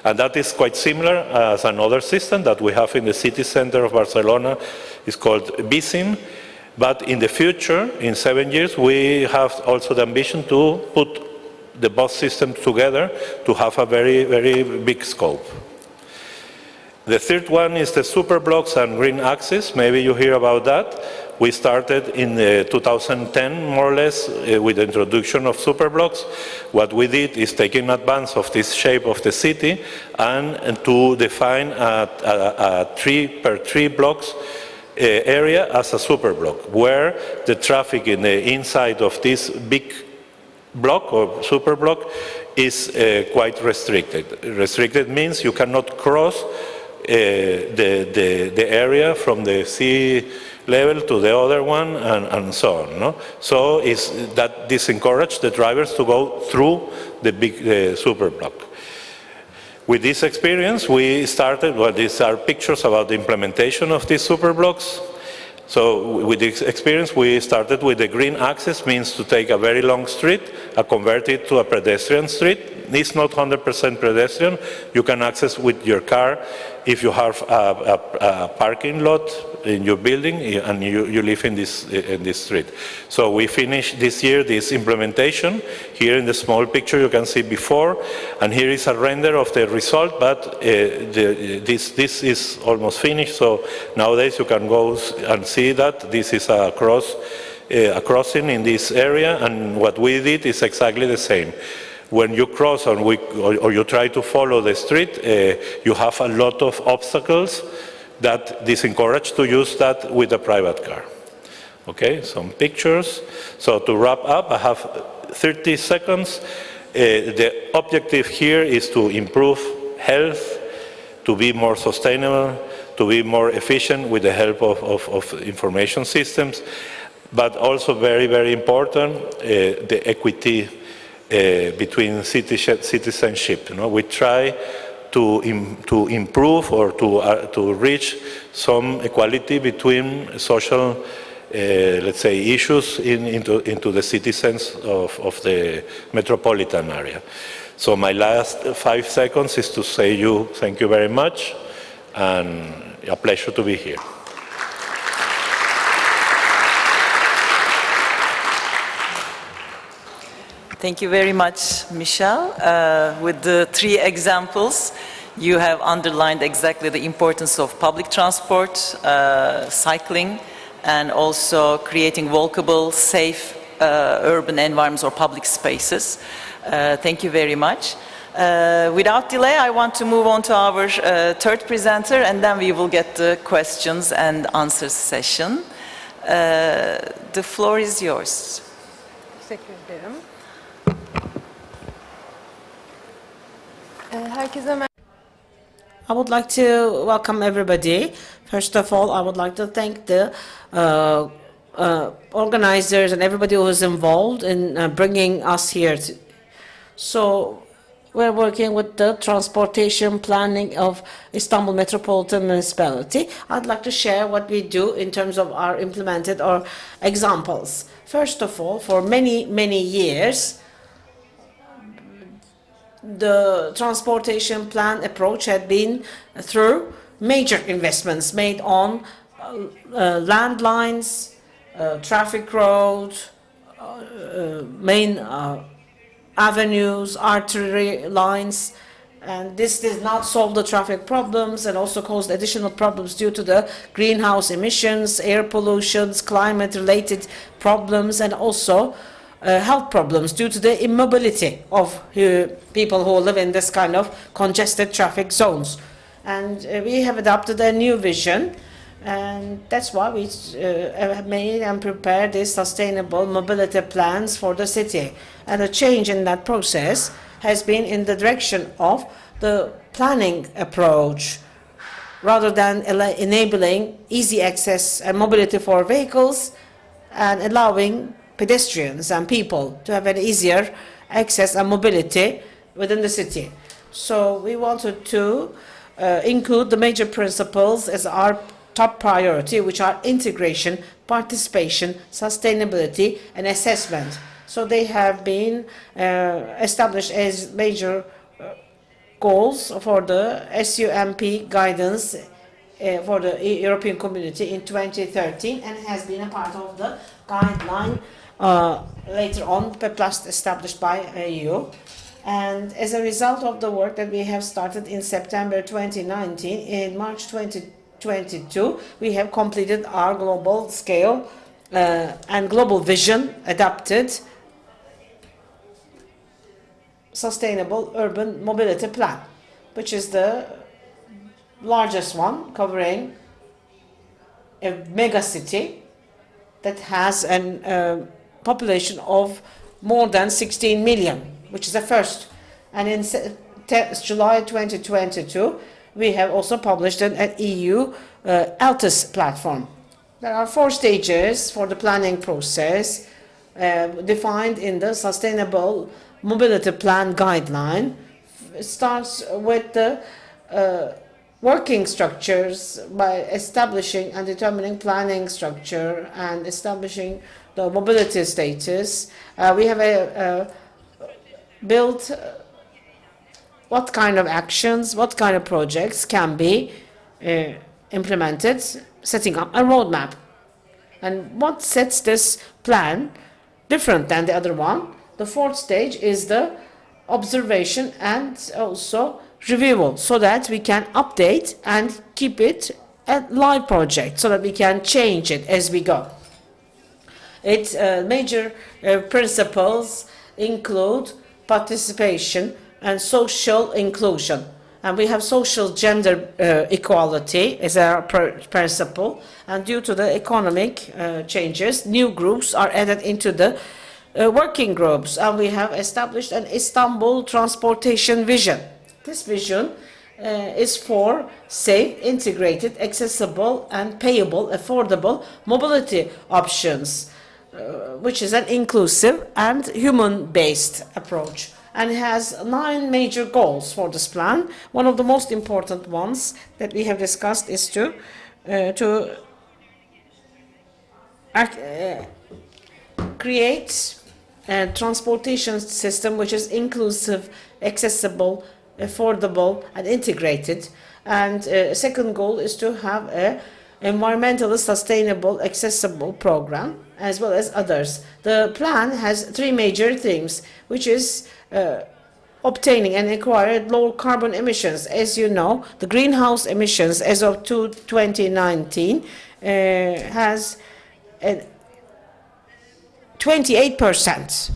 And that is quite similar as another system that we have in the city center of Barcelona. It's called BICIM. But in the future, in 7 years, we have also the ambition to put the bus system together to have a very, very big scope. The third one is the superblocks and green axis. Maybe you hear about that. We started in 2010, more or less, with the introduction of superblocks. What we did is taking advance of this shape of the city and to define a 3x3 blocks area as a superblock, where the traffic in the inside of this big block or superblock is quite restricted. Restricted means you cannot cross the area from the sea level to the other one and so on. No? So this encourages the drivers to go through the big superblock. With this experience, we started, well, these are pictures about the implementation of these superblocks. So with this experience, we started with the green axis, means to take a very long street, convert it to a pedestrian street. It's not 100% pedestrian. You can access with your car if you have a parking lot in your building and you live in this street. So we finished this year this implementation. Here in the small picture you can see before, and here is a render of the result, but this is almost finished. So nowadays you can go and see that this is a crossing in this area, and what we did is exactly the same. When you cross or you try to follow the street, you have a lot of obstacles that disencourage to use that with a private car. Okay, some pictures. So to wrap up, I have 30 seconds. The objective here is to improve health, to be more sustainable, to be more efficient with the help of information systems, but also very, very important, the equity between citizenship. You know, we try to improve or to reach some equality between social, let's say, issues into the citizens of the metropolitan area. So my last 5 seconds is to say thank you very much, and a pleasure to be here. Thank you very much, Michel. With the 3 examples, you have underlined exactly the importance of public transport, cycling, and also creating walkable, safe urban environments or public spaces. Thank you very much. Without delay, I want to move on to our third presenter, and then we will get the questions and answers session. The floor is yours. Teşekkür ederim. Herkese merhaba. I would like to welcome everybody. First of all, I would like to thank the organizers and everybody who was involved in bringing us here. So we're working with the transportation planning of Istanbul Metropolitan Municipality. I'd like to share what we do in terms of our implemented or examples. First of all, for many, many years, the transportation plan approach had been through major investments made on landlines, traffic roads, main avenues, artery lines, and this did not solve the traffic problems and also caused additional problems due to the greenhouse emissions, air pollutions, climate-related problems, and also health problems due to the immobility of people who live in this kind of congested traffic zones. And we have adopted a new vision, and that's why we have made and prepared these sustainable mobility plans for the city. And a change in that process has been in the direction of the planning approach, rather than enabling easy access and mobility for vehicles and allowing pedestrians and people to have an easier access and mobility within the city. So we wanted to include the major principles as our top priority, which are integration, participation, sustainability, and assessment. So they have been established as major goals for the SUMP guidance for the European Community in 2013, and has been a part of the guideline later on, PEPLAST, established by EU. And as a result of the work that we have started in September 2019, in March 2022, we have completed our global scale and global vision adapted Sustainable Urban Mobility Plan, which is the largest one, covering a mega city that has a population of more than 16 million, which is the first. And in July 2022, we have also published an EU ALTIS platform. There are 4 stages for the planning process defined in the Sustainable Mobility Plan guideline. It starts with the working structures by establishing and determining planning structure and establishing the mobility status. We have built what kind of actions, what kind of projects can be implemented, setting up a roadmap. And what sets this plan different than the other one? The 4th stage is the observation and also review, so that we can update and keep it a live project, so that we can change it as we go. Its major principles include participation and social inclusion. And we have social gender equality as our principle. And due to the economic changes, new groups are added into the working groups. And we have established an Istanbul transportation vision. This vision is for safe, integrated, accessible, and payable, affordable mobility options, which is an inclusive and human-based approach, and has 9 major goals for this plan. One of the most important ones that we have discussed is to create a transportation system which is inclusive, accessible, affordable, and integrated. And second goal is to have a environmentally sustainable, accessible program, as well as others. The plan has 3 major themes, which is obtaining and acquiring low carbon emissions. As you know, the greenhouse emissions as of 2019 has 28%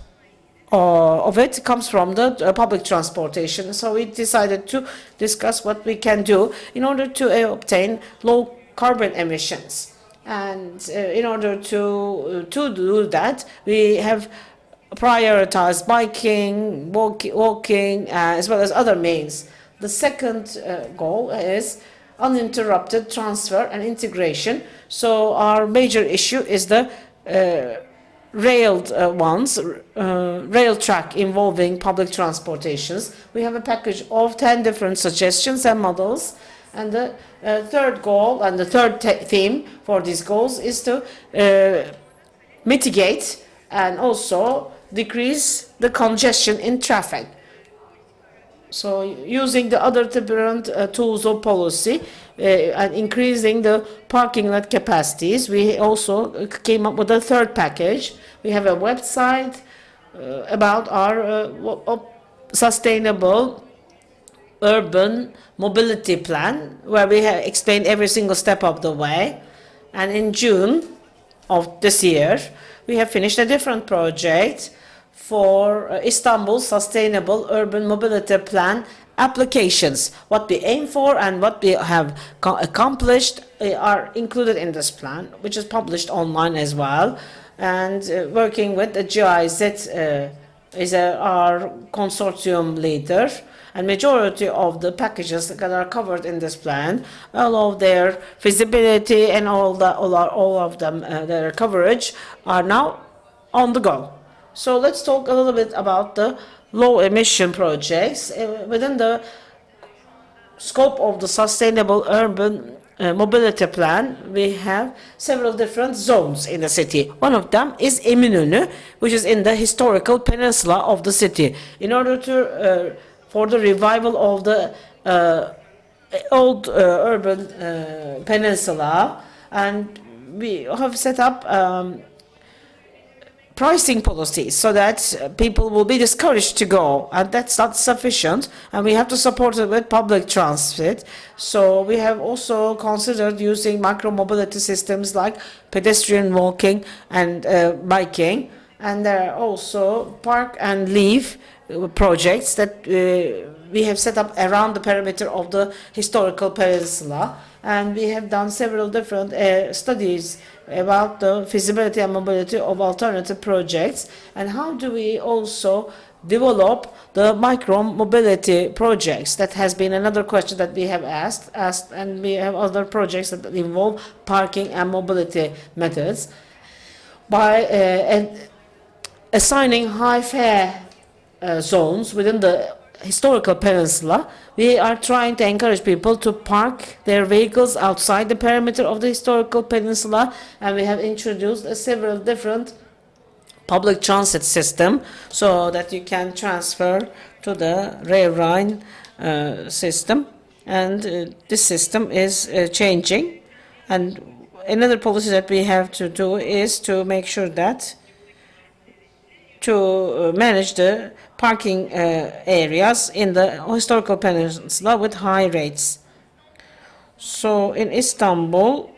of it comes from the public transportation. So we decided to discuss what we can do in order to obtain low carbon emissions. And in order to do that, we have prioritized biking, walking, as well as other means. The second goal is uninterrupted transfer and integration. So our major issue is the railed rail track involving public transportations. We have a package of 10 different suggestions and models. And the third goal and the third theme for these goals is to mitigate and also decrease the congestion in traffic. So using the other different tools of policy and increasing the parking lot capacities, we also came up with a third package. We have a website about our sustainable urban mobility plan, where we have explained every single step of the way. And in June of this year, we have finished a different project for Istanbul Sustainable Urban Mobility Plan applications. What we aim for and what we have accomplished are included in this plan, which is published online as well. And working with the GIZ is our consortium leader. And majority of the packages that are covered in this plan, all of their feasibility and all of them, their coverage are now on the go. So let's talk a little bit about the low emission projects. Within the scope of the Sustainable Urban Mobility Plan, we have several different zones in the city. One of them is Eminönü, which is in the historical peninsula of the city. In order to for the revival of the old urban peninsula, and we have set up pricing policies so that people will be discouraged to go, and that's not sufficient, and we have to support it with public transit. So we have also considered using micro-mobility systems like pedestrian walking and biking, and there are also park and leave projects that we have set up around the perimeter of the historical peninsula, and we have done several different studies about the feasibility and mobility of alternative projects, and how do we also develop the micro-mobility projects. That has been another question that we have asked, and we have other projects that involve parking and mobility methods. By assigning high fare zones within the historical peninsula, we are trying to encourage people to park their vehicles outside the perimeter of the historical peninsula, and we have introduced several different public transit system so that you can transfer to the rail line system, and this system is changing. And another policy that we have to do is to make sure that to manage the parking areas in the historical peninsula with high rates. So in Istanbul,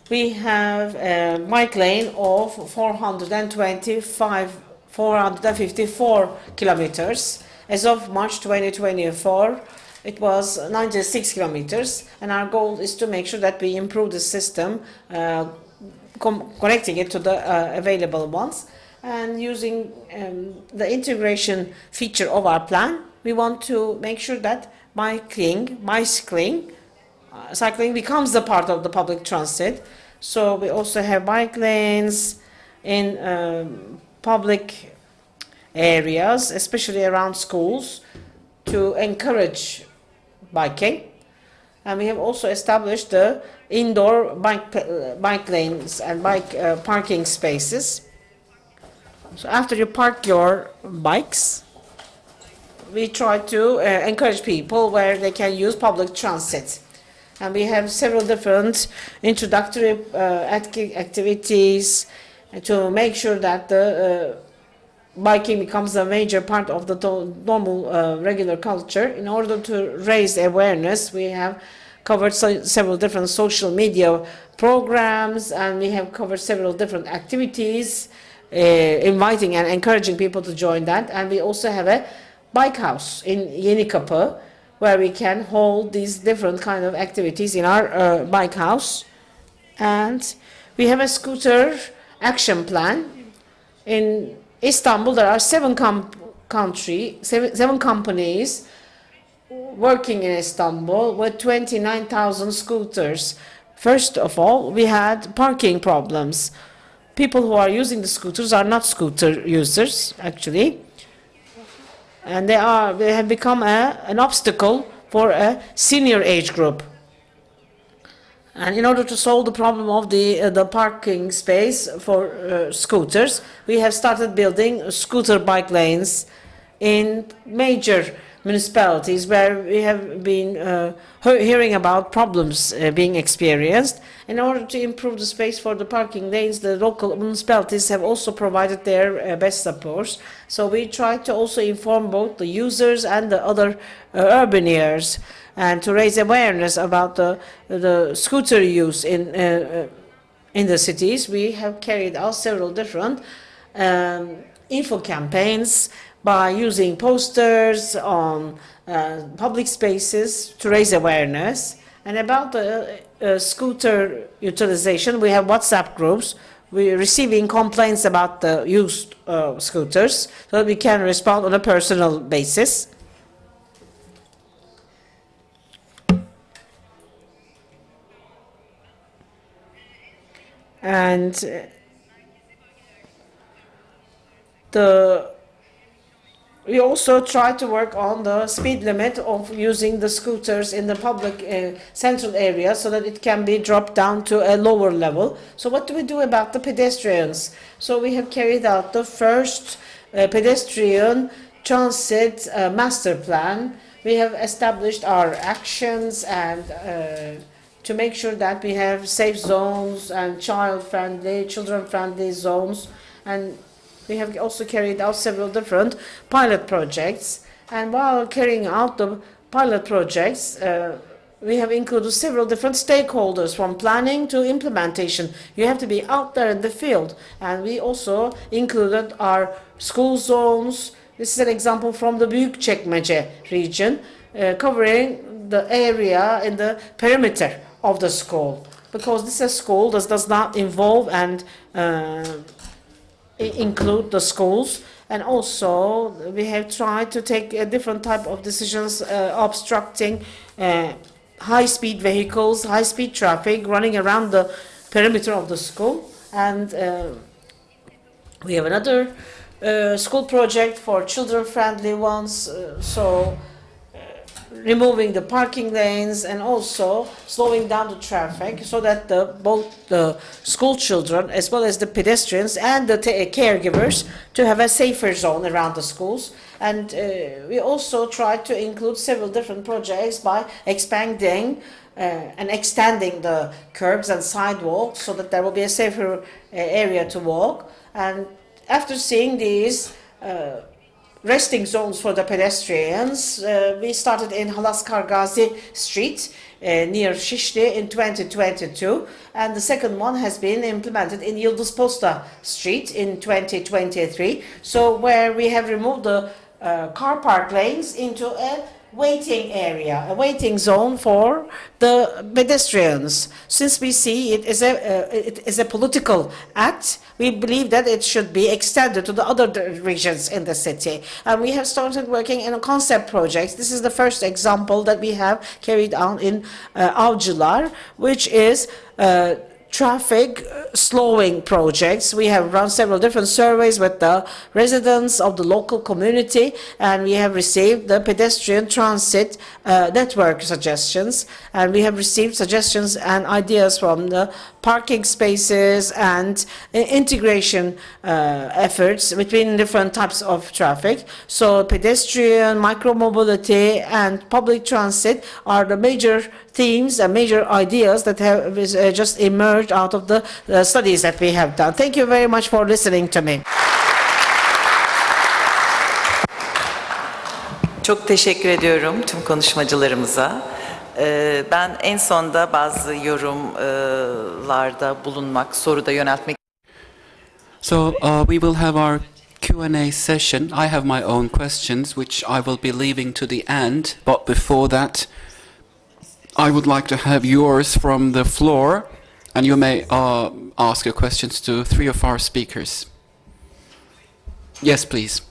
we have a bike lane of 454 kilometers. As of March 2024, it was 96 kilometers, and our goal is to make sure that we improve the system, connecting it to the available ones, and using the integration feature of our plan. We want to make sure that cycling becomes the part of the public transit. So we also have bike lanes in public areas, especially around schools, to encourage biking. And we have also established the indoor bike lanes and bike parking spaces. So after you park your bikes, we try to encourage people where they can use public transit. And we have several different introductory activities to make sure that the biking becomes a major part of the normal regular culture. In order to raise awareness, we have covered several different social media programs, and we have covered several different activities, inviting and encouraging people to join that. And we also have a bike house in Yenikapı, where we can hold these different kind of activities in our bike house. And we have a scooter action plan. In Istanbul, there are seven companies working in Istanbul with 29,000 scooters. First of all, we had parking problems. People who are using the scooters are not scooter users, actually. And they have become an obstacle for a senior age group. And in order to solve the problem of the parking space for scooters, we have started building scooter bike lanes in major municipalities where we have been hearing about problems being experienced. In order to improve the space for the parking lanes, the local municipalities have also provided their best support. So we try to also inform both the users and the other urbaneers, and to raise awareness about the scooter use in in the cities, we have carried out several different info campaigns by using posters on public spaces to raise awareness. And about the scooter utilization, we have WhatsApp groups. We're receiving complaints about the used scooters, so that we can respond on a personal basis. And we also try to work on the speed limit of using the scooters in the public central area so that it can be dropped down to a lower level. So what do we do about the pedestrians? So we have carried out the first pedestrian transit master plan. We have established our actions and to make sure that we have safe zones and child-friendly, children-friendly zones. And we have also carried out several different pilot projects. And while carrying out the pilot projects, we have included several different stakeholders from planning to implementation. You have to be out there in the field. And we also included our school zones. This is an example from the Büyükçekmece region, covering the area in the perimeter of the school, because this is a school that does not involve and include the schools. And also we have tried to take a different type of decisions obstructing high-speed vehicles, high-speed traffic running around the perimeter of the school. And we have another school project for children-friendly ones, so removing the parking lanes and also slowing down the traffic so that both the school children as well as the pedestrians and the caregivers to have a safer zone around the schools. And we also try to include several different projects by expanding and extending the curbs and sidewalks so that there will be a safer area to walk. And after seeing these resting zones for the pedestrians, we started in Halaskargazi Street near Şişli in 2022, and the second one has been implemented in Yıldız Posta Street in 2023, so where we have removed the car park lanes into a waiting area, a waiting zone for the pedestrians. Since we see it is a political act, we believe that it should be extended to the other regions in the city. And we have started working in a concept project. This is the first example that we have carried out in Avcılar, which is traffic slowing projects. We have run several different surveys with the residents of the local community, and we have received the pedestrian transit network suggestions, and we have received suggestions and ideas from the parking spaces and integration efforts between different types of traffic. So pedestrian, micromobility, and public transit are the major themes and major ideas that have just emerged out of the studies that we have done. Thank you very much for listening to me. Çok teşekkür ediyorum tüm konuşmacılarımıza. Ben en sonda bazı yorumlarda bulunmak, soruda yöneltmek. So we will have our Q&A session. I have my own questions, which I will be leaving to the end. But before that, I would like to have yours from the floor, and you may ask your questions to three of our speakers. Yes, please.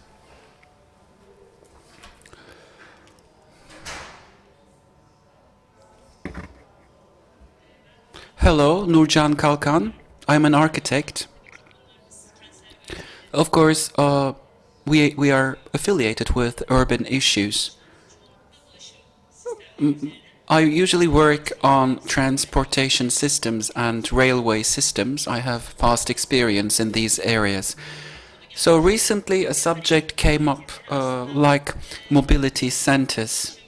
Hello, Nurcan Kalkan. I'm an architect. Of course, we are affiliated with urban issues. I usually work on transportation systems and railway systems. I have vast experience in these areas. So recently a subject came up like mobility centers.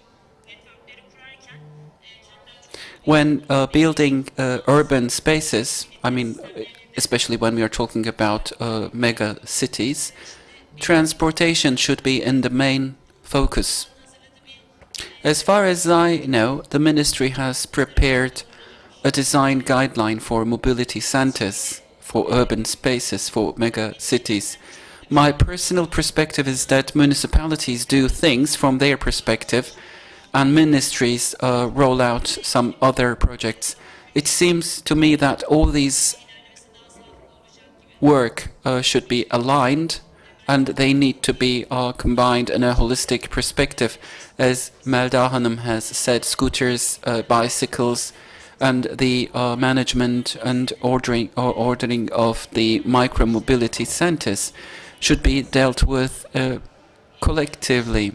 When building urban spaces, I mean, especially when we are talking about mega cities, transportation should be in the main focus. As far as I know, the ministry has prepared a design guideline for mobility centers, for urban spaces, for mega cities. My personal perspective is that municipalities do things from their perspective and ministries roll out some other projects. It seems to me that all these work should be aligned and they need to be combined in a holistic perspective. As Melda Hanım has said, scooters, bicycles, and the management and ordering of the micro-mobility centers should be dealt with collectively.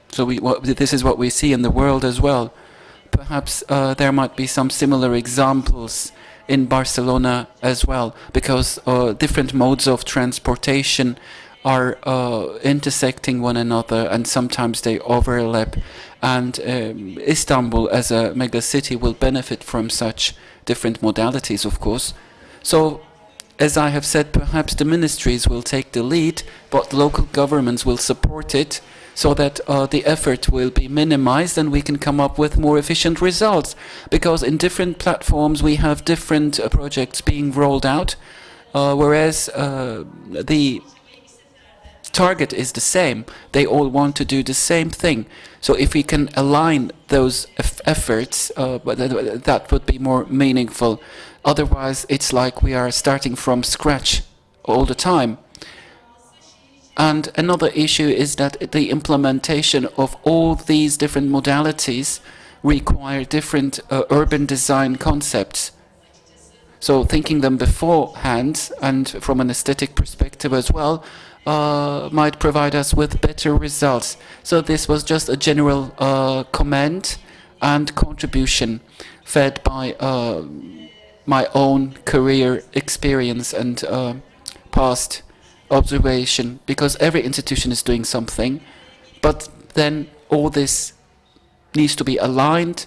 So this is what we see in the world as well. Perhaps there might be some similar examples in Barcelona as well, because different modes of transportation are intersecting one another and sometimes they overlap. And Istanbul as a mega city will benefit from such different modalities, of course. So, as I have said, perhaps the ministries will take the lead, but local governments will support it so that the effort will be minimized and we can come up with more efficient results. Because in different platforms we have different projects being rolled out, whereas the target is the same. They all want to do the same thing. So if we can align those efforts, that would be more meaningful. Otherwise, it's like we are starting from scratch all the time. And another issue is that the implementation of all these different modalities require different urban design concepts. So thinking them beforehand and from an aesthetic perspective as well might provide us with better results. So this was just a general comment and contribution fed by my own career experience and past observation, because every institution is doing something, but then all this needs to be aligned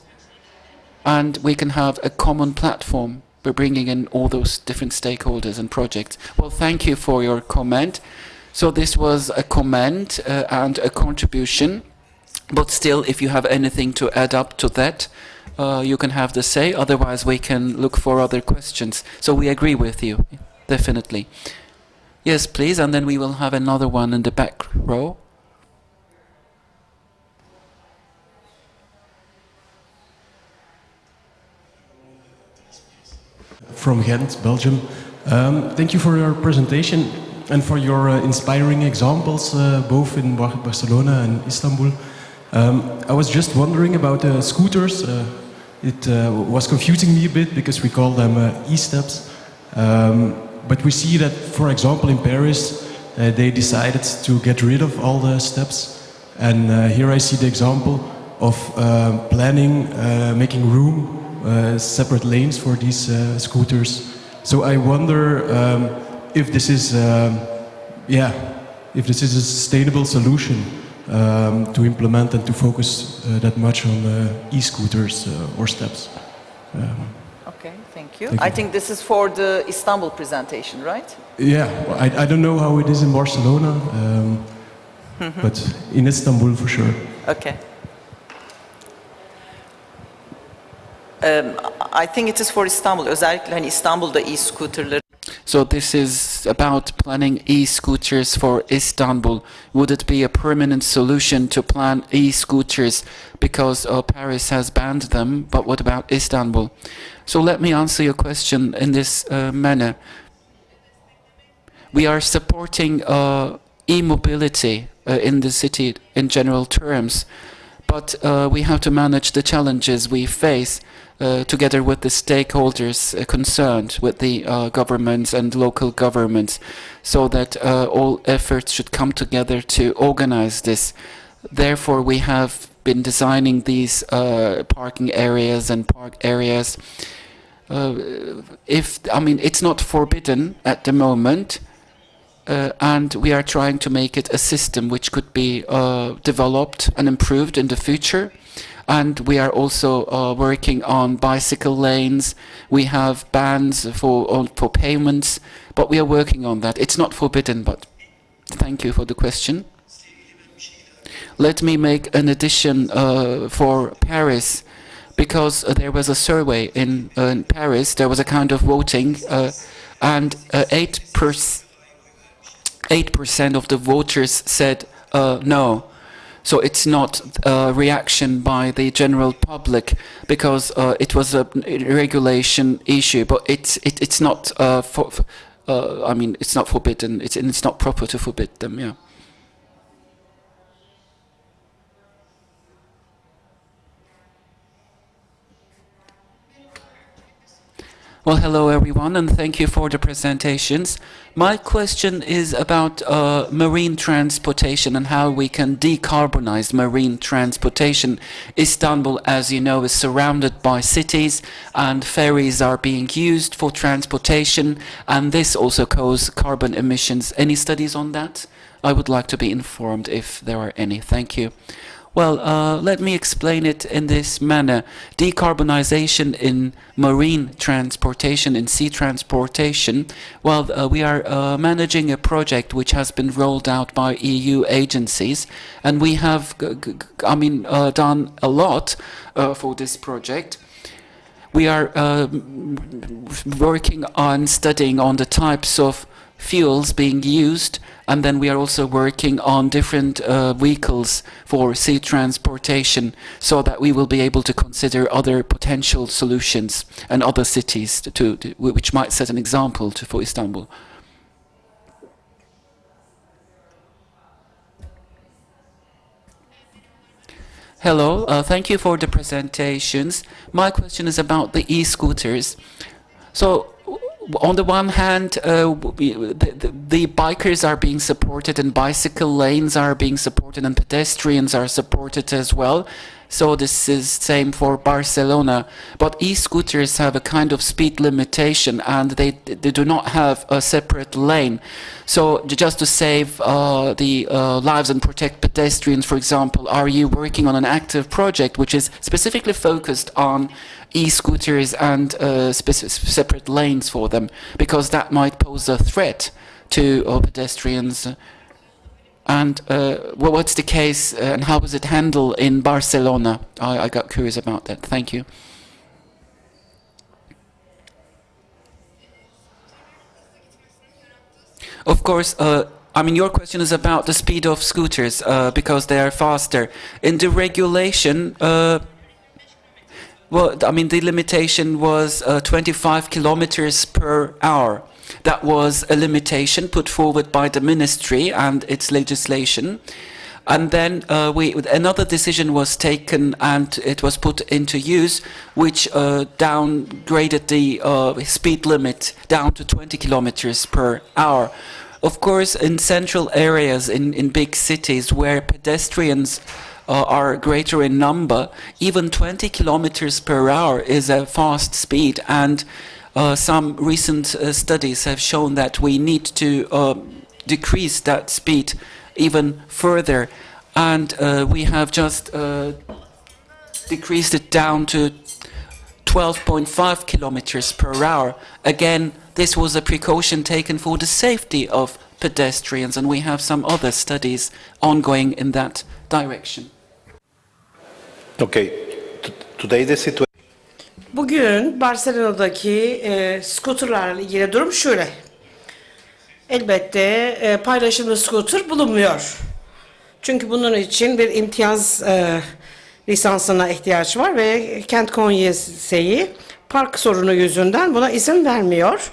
and we can have a common platform. We're bringing in all those different stakeholders and projects. Well, thank you for your comment. So this was a comment and a contribution, but still, if you have anything to add up to that, you can have the say, otherwise we can look for other questions. So we agree with you, definitely. Yes, please, and then we will have another one in the back row. From Ghent, Belgium. Thank you for your presentation and for your inspiring examples, both in Barcelona and Istanbul. I was just wondering about scooters. It was confusing me a bit because we call them e-steps. But we see that, for example, in Paris, they decided to get rid of all the steps. And here I see the example of planning, making room, separate lanes for these scooters. So I wonder if this is, if this is a sustainable solution to implement and to focus that much on e-scooters or steps. Okay, thank you. I think this is for the Istanbul presentation, right? Yeah, well, I don't know how it is in Barcelona, but in Istanbul for sure. Okay. I think it is for Istanbul. Özellikle hani İstanbul'da e-scooter'ları. So this is about planning e-scooters for Istanbul. Would it be a permanent solution to plan e-scooters because Paris has banned them, but what about Istanbul? So let me answer your question in this manner. We are supporting e-mobility in the city in general terms, but we have to manage the challenges we face together with the stakeholders concerned, with the governments and local governments, so that all efforts should come together to organize this. Therefore, we have been designing these parking areas and park areas. It's not forbidden at the moment, and we are trying to make it a system which could be developed and improved in the future. And we are also working on bicycle lanes. We have bans for payments, but we are working on that. It's not forbidden, but thank you for the question. Let me make an addition for Paris. because there was a survey in Paris. There was a kind of voting, and 8% of the voters said no. So it's not a reaction by the general public because it was a regulation issue, but it's not I mean, it's not forbidden. It's not proper to forbid them. Yeah. Well, hello everyone, and thank you for the presentations. My question is about marine transportation and how we can decarbonize marine transportation. Istanbul, as you know, is surrounded by cities, and ferries are being used for transportation, and this also causes carbon emissions. Any studies on that? I would like to be informed if there are any. Thank you. Well, let me explain it in this manner. Decarbonization in marine transportation, in sea transportation, well, we are managing a project which has been rolled out by EU agencies, and we have, done a lot for this project. We are working on studying on the types of fuels being used, and then we are also working on different vehicles for sea transportation so that we will be able to consider other potential solutions and other cities which might set an example for Istanbul. Hello, thank you for the presentations. My question is about the e-scooters. So, on the one hand, the bikers are being supported and bicycle lanes are being supported and pedestrians are supported as well. So this is same for Barcelona. But e-scooters have a kind of speed limitation and they do not have a separate lane. So just to save the lives and protect pedestrians, for example, are you working on an active project which is specifically focused on e-scooters and separate lanes for them, because that might pose a threat to pedestrians? And well, what's the case and how was it handled in Barcelona? I got curious about that. Thank you. Of course, I mean, your question is about the speed of scooters because they are faster. In the regulation, well, I mean, the limitation was 25 kilometers per hour. That was a limitation put forward by the ministry and its legislation. And then another decision was taken and it was put into use, which downgraded the speed limit down to 20 kilometers per hour. Of course, in central areas, in big cities where pedestrians are greater in number, even 20 kilometers per hour is a fast speed, and some recent studies have shown that we need to decrease that speed even further, and we have just decreased it down to 12.5 kilometers per hour. Again, this was a precaution taken for the safety of pedestrians, and we have some other studies ongoing in that direction. Okay. Today the situation. Bugün Barcelona'daki skuterlarla ilgili durum şöyle. Elbette paylaşımlı skuter bulunmuyor. Çünkü bunun için bir imtiyaz lisansına ihtiyaç var ve kent konseyi park sorunu yüzünden buna izin vermiyor.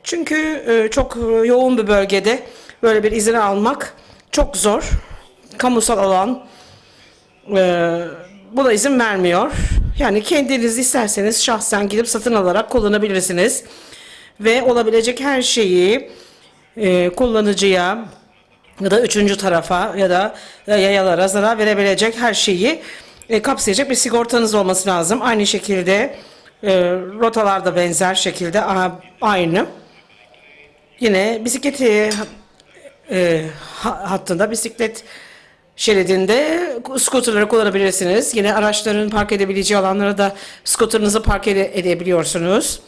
Çünkü çok yoğun bir bölgede böyle bir izin almak çok zor. Kamusal alan buna izin vermiyor. Yani kendiniz isterseniz şahsen gidip satın alarak kullanabilirsiniz. Ve olabilecek her şeyi kullanıcıya ya da üçüncü tarafa ya da yayalara zarar verebilecek her şeyi kapsayacak bir sigortanız olması lazım. Aynı şekilde rotalarda benzer şekilde aynı. Yine bisiklet hattında, bisiklet şeridinde skuterları kullanabilirsiniz. Yine araçların park edebileceği alanlara da skuterınızı park edebiliyorsunuz.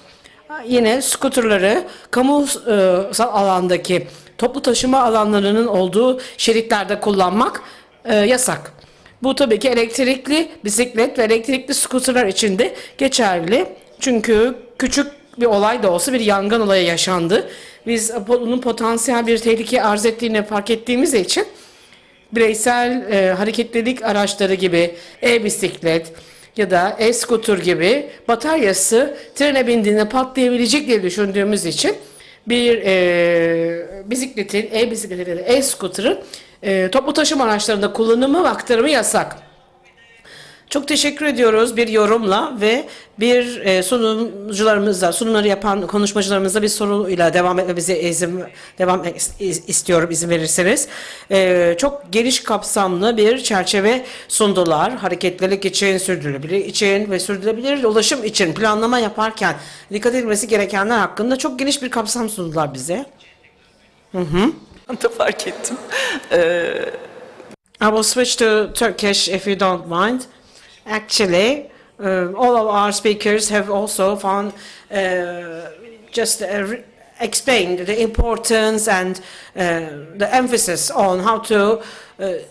Yine skuterları kamusal alandaki toplu taşıma alanlarının olduğu şeritlerde kullanmak yasak. Bu tabii ki elektrikli bisiklet ve elektrikli skuterler için de geçerli. Çünkü küçük bir olay da olsa bir yangın olayı yaşandı. Biz bunun potansiyel bir tehlike arz ettiğini fark ettiğimiz için bireysel hareketlilik araçları gibi e-bisiklet ya da e-scooter gibi bataryası trene bindiğinde patlayabilecek diye düşündüğümüz için bir bisikletin, e-bisikletin ya da e-scooter'ın toplu taşıma araçlarında kullanımı ve aktarımı yasak. Çok teşekkür ediyoruz bir yorumla ve bir sunumları yapan konuşmacılarımızla bir soruyla devam etmemize istiyorum izin verirseniz. Çok geniş kapsamlı bir çerçeve sundular. Hareketlilik için, sürdürülebilir için ve sürdürülebilir ulaşım için planlama yaparken dikkat edilmesi gerekenler hakkında çok geniş bir kapsam sundular bize. Da fark ettim. I will switch to Turkish if you don't mind. Actually, all of our speakers have also found explained the importance and the emphasis on how to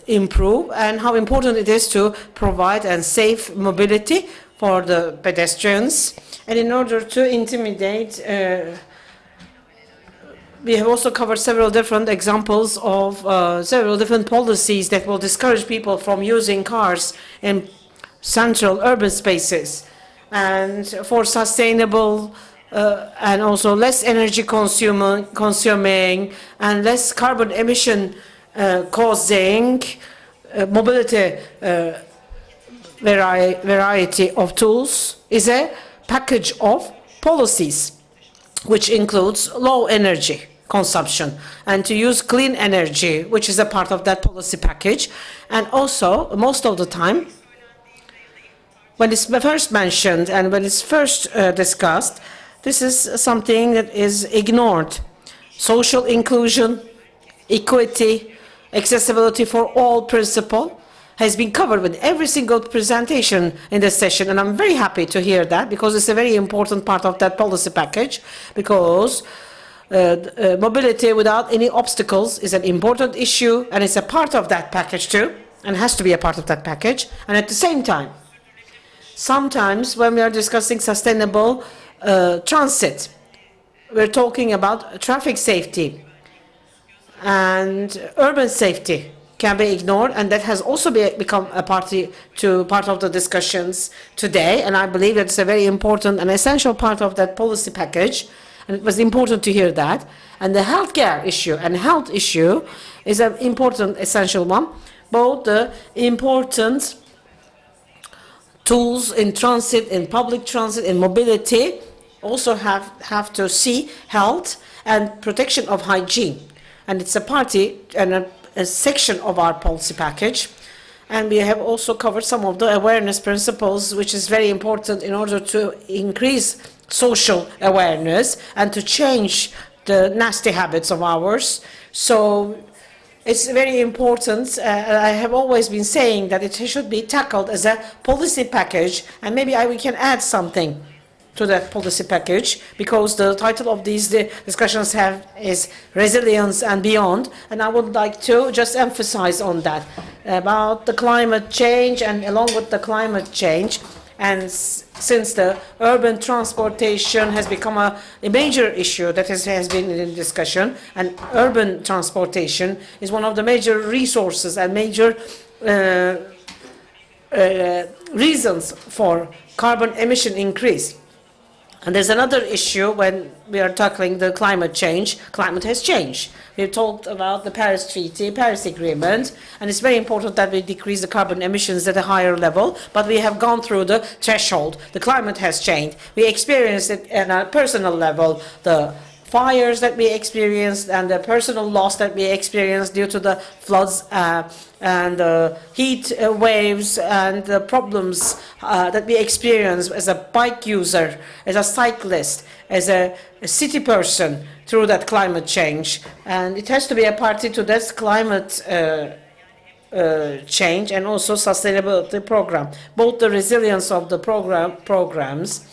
improve and how important it is to provide and safe mobility for the pedestrians. And in order to intimidate, we have also covered several different examples of several different policies that will discourage people from using cars in central urban spaces, and for sustainable and also less energy consuming and less carbon emission causing mobility variety of tools is a package of policies which includes low energy consumption and to use clean energy, which is a part of that policy package. And also, most of the time, when it's first mentioned and when it's first discussed, this is something that is ignored. Social inclusion, equity, accessibility for all principle has been covered with every single presentation in this session, and I'm very happy to hear that because it's a very important part of that policy package, because mobility without any obstacles is an important issue, and it's a part of that package too, and has to be a part of that package. And at the same time, sometimes when we are discussing sustainable transit, we're talking about traffic safety, and urban safety can be ignored, and that has also become a part of the discussions today, and I believe that it's a very important and essential part of that policy package, and it was important to hear that. And the healthcare issue and health issue is an important, essential one. Both the important tools in transit, in public transit, in mobility, also have to see health and protection of hygiene. And it's a party and a section of our policy package. And we have also covered some of the awareness principles, which is very important in order to increase social awareness and to change the nasty habits of ours. So it's very important. I have always been saying that it should be tackled as a policy package, and maybe we can add something to that policy package, because the title of these discussions is Resilience and Beyond, and I would like to just emphasize on that, about the climate change, and along with the climate change, and since the urban transportation has become a major issue that has been in discussion, and urban transportation is one of the major resources and major reasons for carbon emission increase. And there's another issue when we are tackling the climate change. Climate has changed. We've talked about the Paris Treaty, Paris Agreement, and it's very important that we decrease the carbon emissions at a higher level, but we have gone through the threshold. The climate has changed. We experienced it at a personal level, the fires that we experienced and the personal loss that we experienced due to the floods and the heat waves and the problems that we experience as a bike user, as a cyclist, as a city person through that climate change. And it has to be a party to this climate change and also sustainability program, both the resilience of the programs.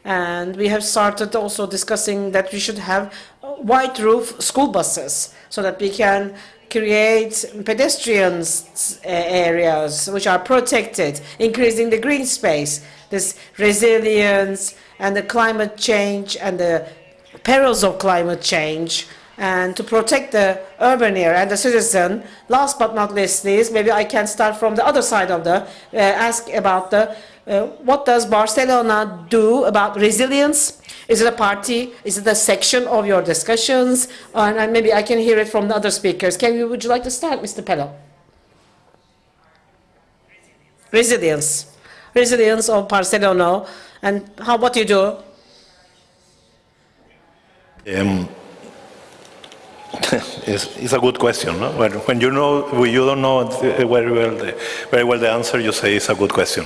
And we have started also discussing that we should have white roof school buses so that we can create pedestrians areas which are protected, increasing the green space, this resilience and the climate change and the perils of climate change, and to protect the urban area and the citizen. Last but not least, maybe I can start from the other side of the, ask about the, what does Barcelona do about resilience? Is it a party? Is it a section of your discussions? And maybe I can hear it from the other speakers. Would you like to start, Mr. Pello? Resilience. Resilience of Barcelona, and what do you do? It's a good question. No? When you don't know very well the answer, you say it's a good question.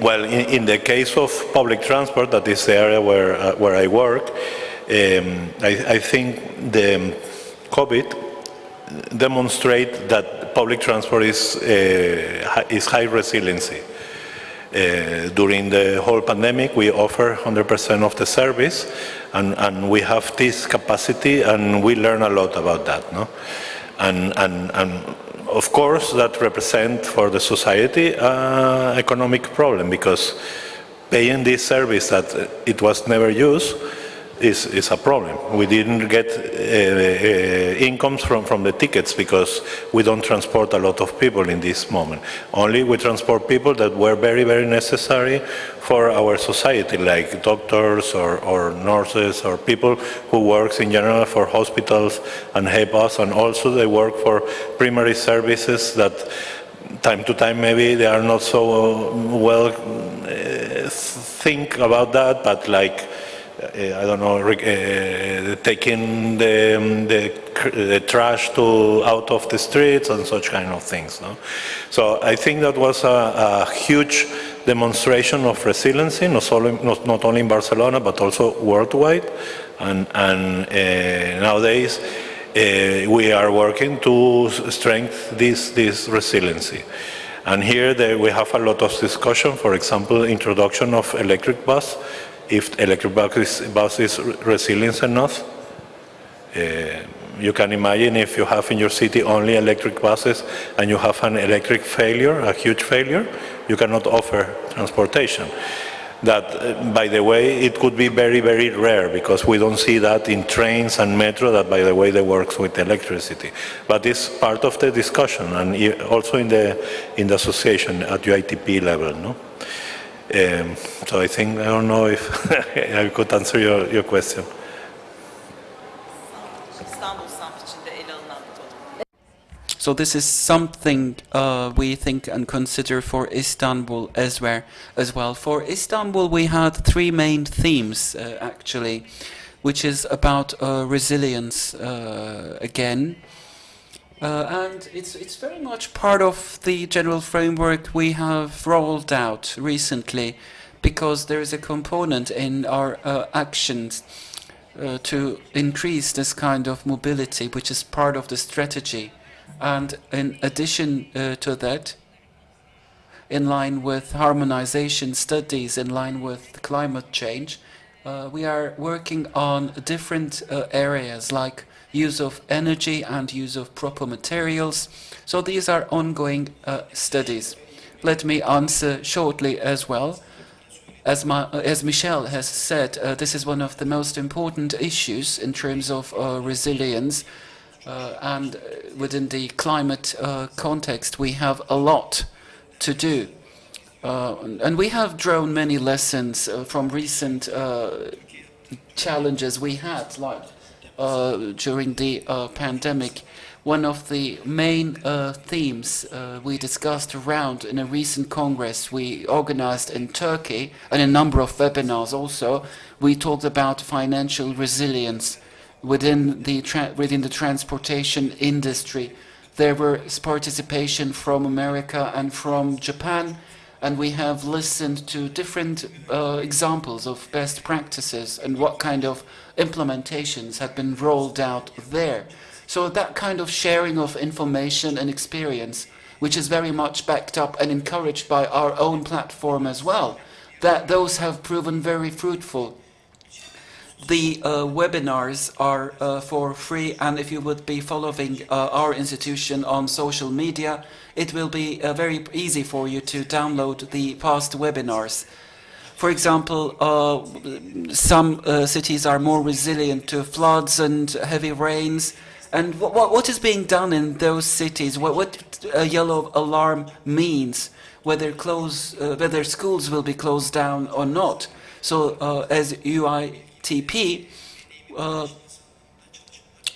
Well, in the case of public transport, that is the area where I work, I think the COVID demonstrate that public transport is high resiliency. During the whole pandemic, we offer 100% of the service, and we have this capacity, and we learn a lot about that. No? And of course, that represents for the society an economic problem, because paying this service that it was never used is a problem. We didn't get incomes from the tickets because we don't transport a lot of people in this moment. Only we transport people that were very, very necessary for our society, like doctors or nurses or people who work in general for hospitals and help us, and also they work for primary services that time to time maybe they are not so well think about that, but like I don't know, taking the trash out of the streets and such kind of things. No? So I think that was a huge demonstration of resiliency, not only in Barcelona, but also worldwide. And nowadays, we are working to strengthen this resiliency. And here we have a lot of discussion, for example, introduction of electric bus. If electric bus is resilient enough, you can imagine if you have in your city only electric buses and you have an electric failure, a huge failure, you cannot offer transportation. That, by the way, it could be very, very rare, because we don't see that in trains and metro, that, by the way, they work with electricity. But it's part of the discussion, and also in the association at UITP level. No? So I think, I don't know if I could answer your question. So this is something we think and consider for Istanbul as well. For Istanbul, we had three main themes, actually, which is about resilience again. And it's very much part of the general framework we have rolled out recently, because there is a component in our actions to increase this kind of mobility, which is part of the strategy. And in addition to that, in line with harmonization studies, in line with climate change, we are working on different areas like use of energy and use of proper materials. So these are ongoing studies. Let me answer shortly as well. As Michel has said, this is one of the most important issues in terms of resilience. And within the climate context, we have a lot to do. And we have drawn many lessons from recent challenges we had, like during the pandemic. One of the main themes we discussed around in a recent congress we organized in Turkey, and a number of webinars also, we talked about financial resilience within the transportation industry. There was participation from America and from Japan, and we have listened to different examples of best practices and what kind of implementations have been rolled out there. So that kind of sharing of information and experience, which is very much backed up and encouraged by our own platform as well, that those have proven very fruitful. The webinars are for free, and if you would be following our institution on social media, it will be very easy for you to download the past webinars. For example, some cities are more resilient to floods and heavy rains. And what is being done in those cities? What a yellow alarm means, whether schools will be closed down or not. So as UITP,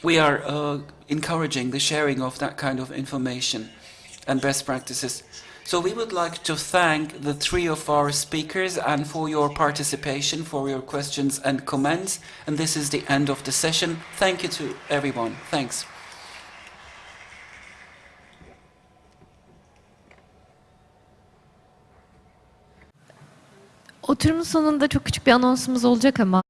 we are encouraging the sharing of that kind of information and best practices. So we would like to thank the three of our speakers and for your participation, for your questions and comments. And this is the end of the session. Thank you to everyone. Thanks. Oturumun sonunda çok küçük bir anonsumuz olacak ama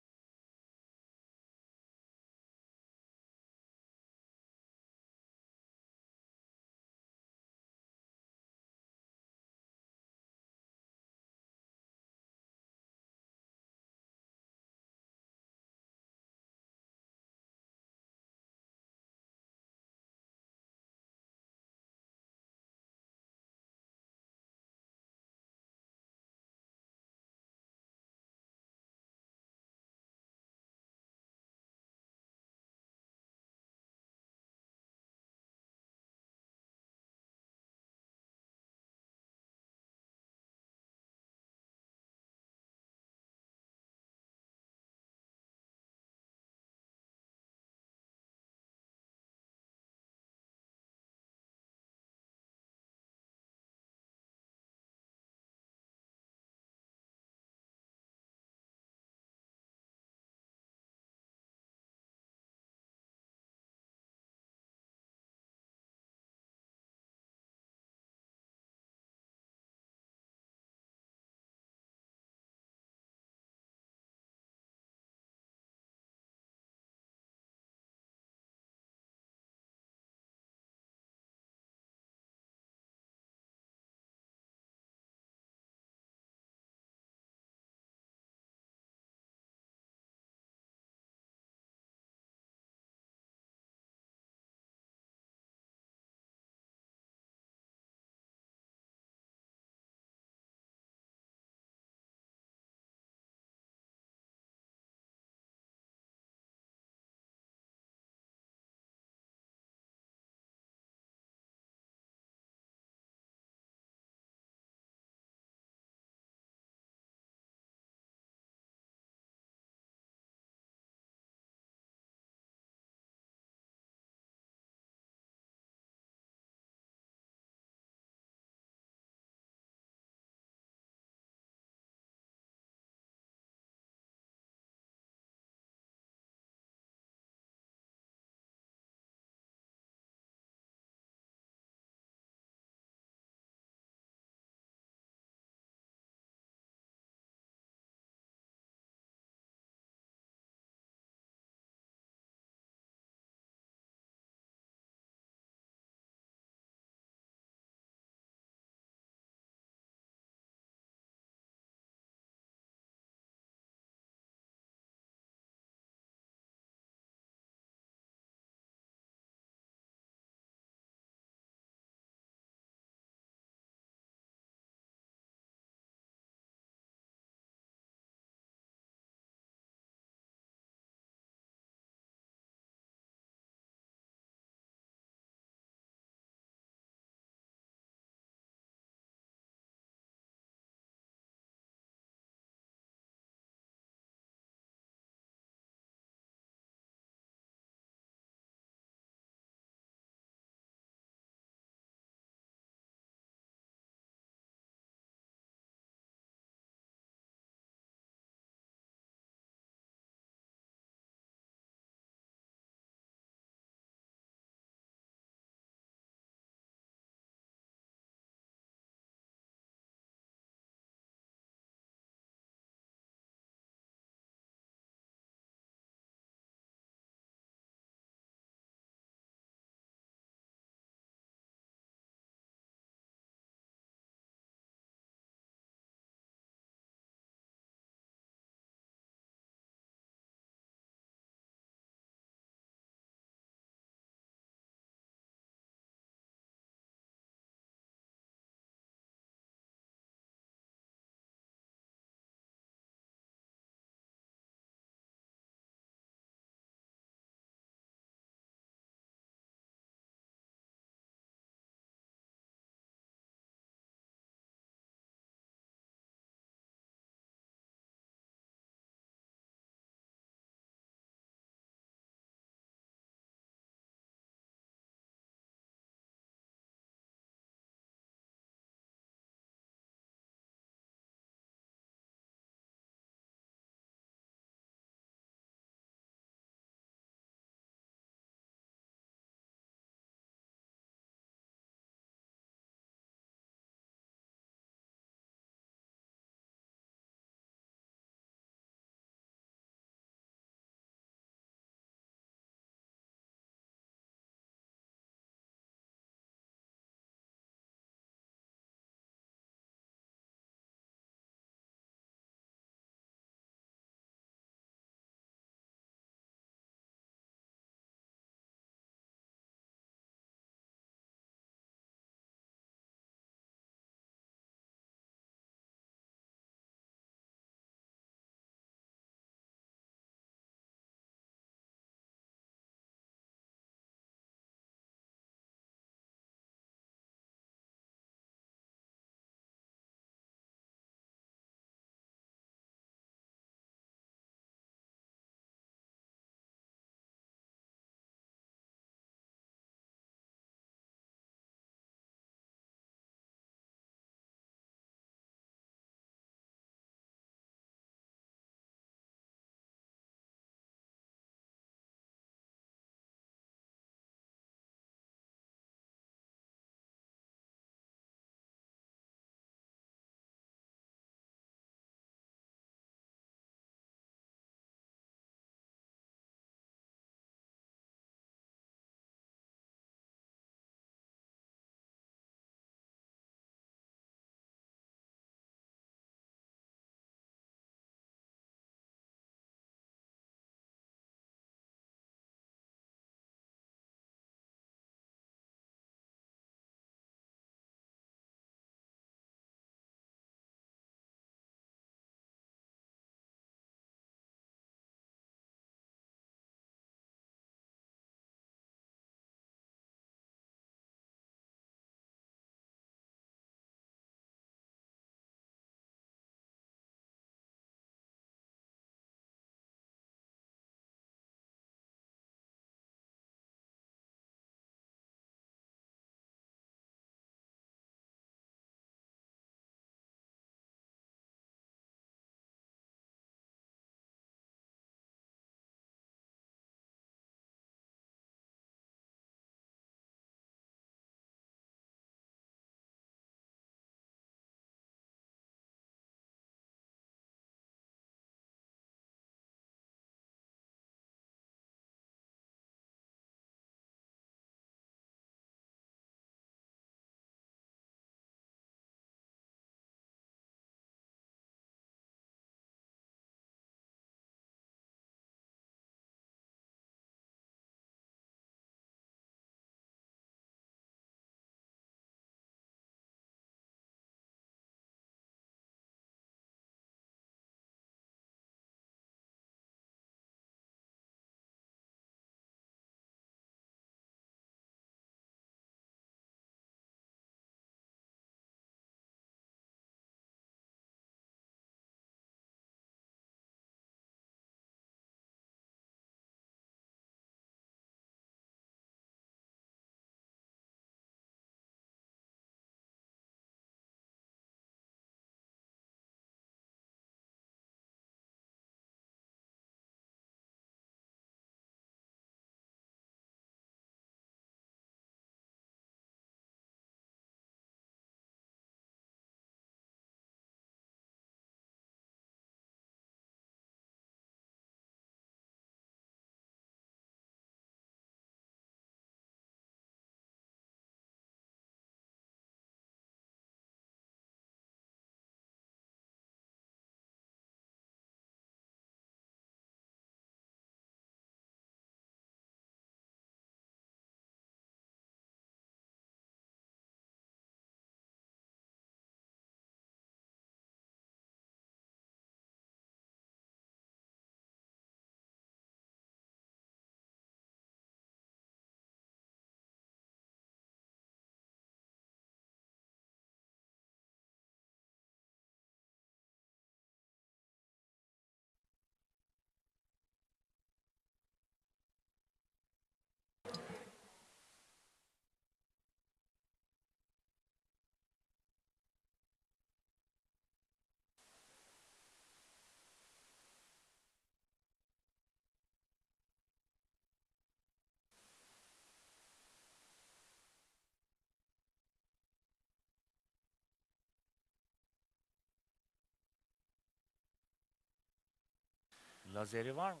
Lazeri var mı?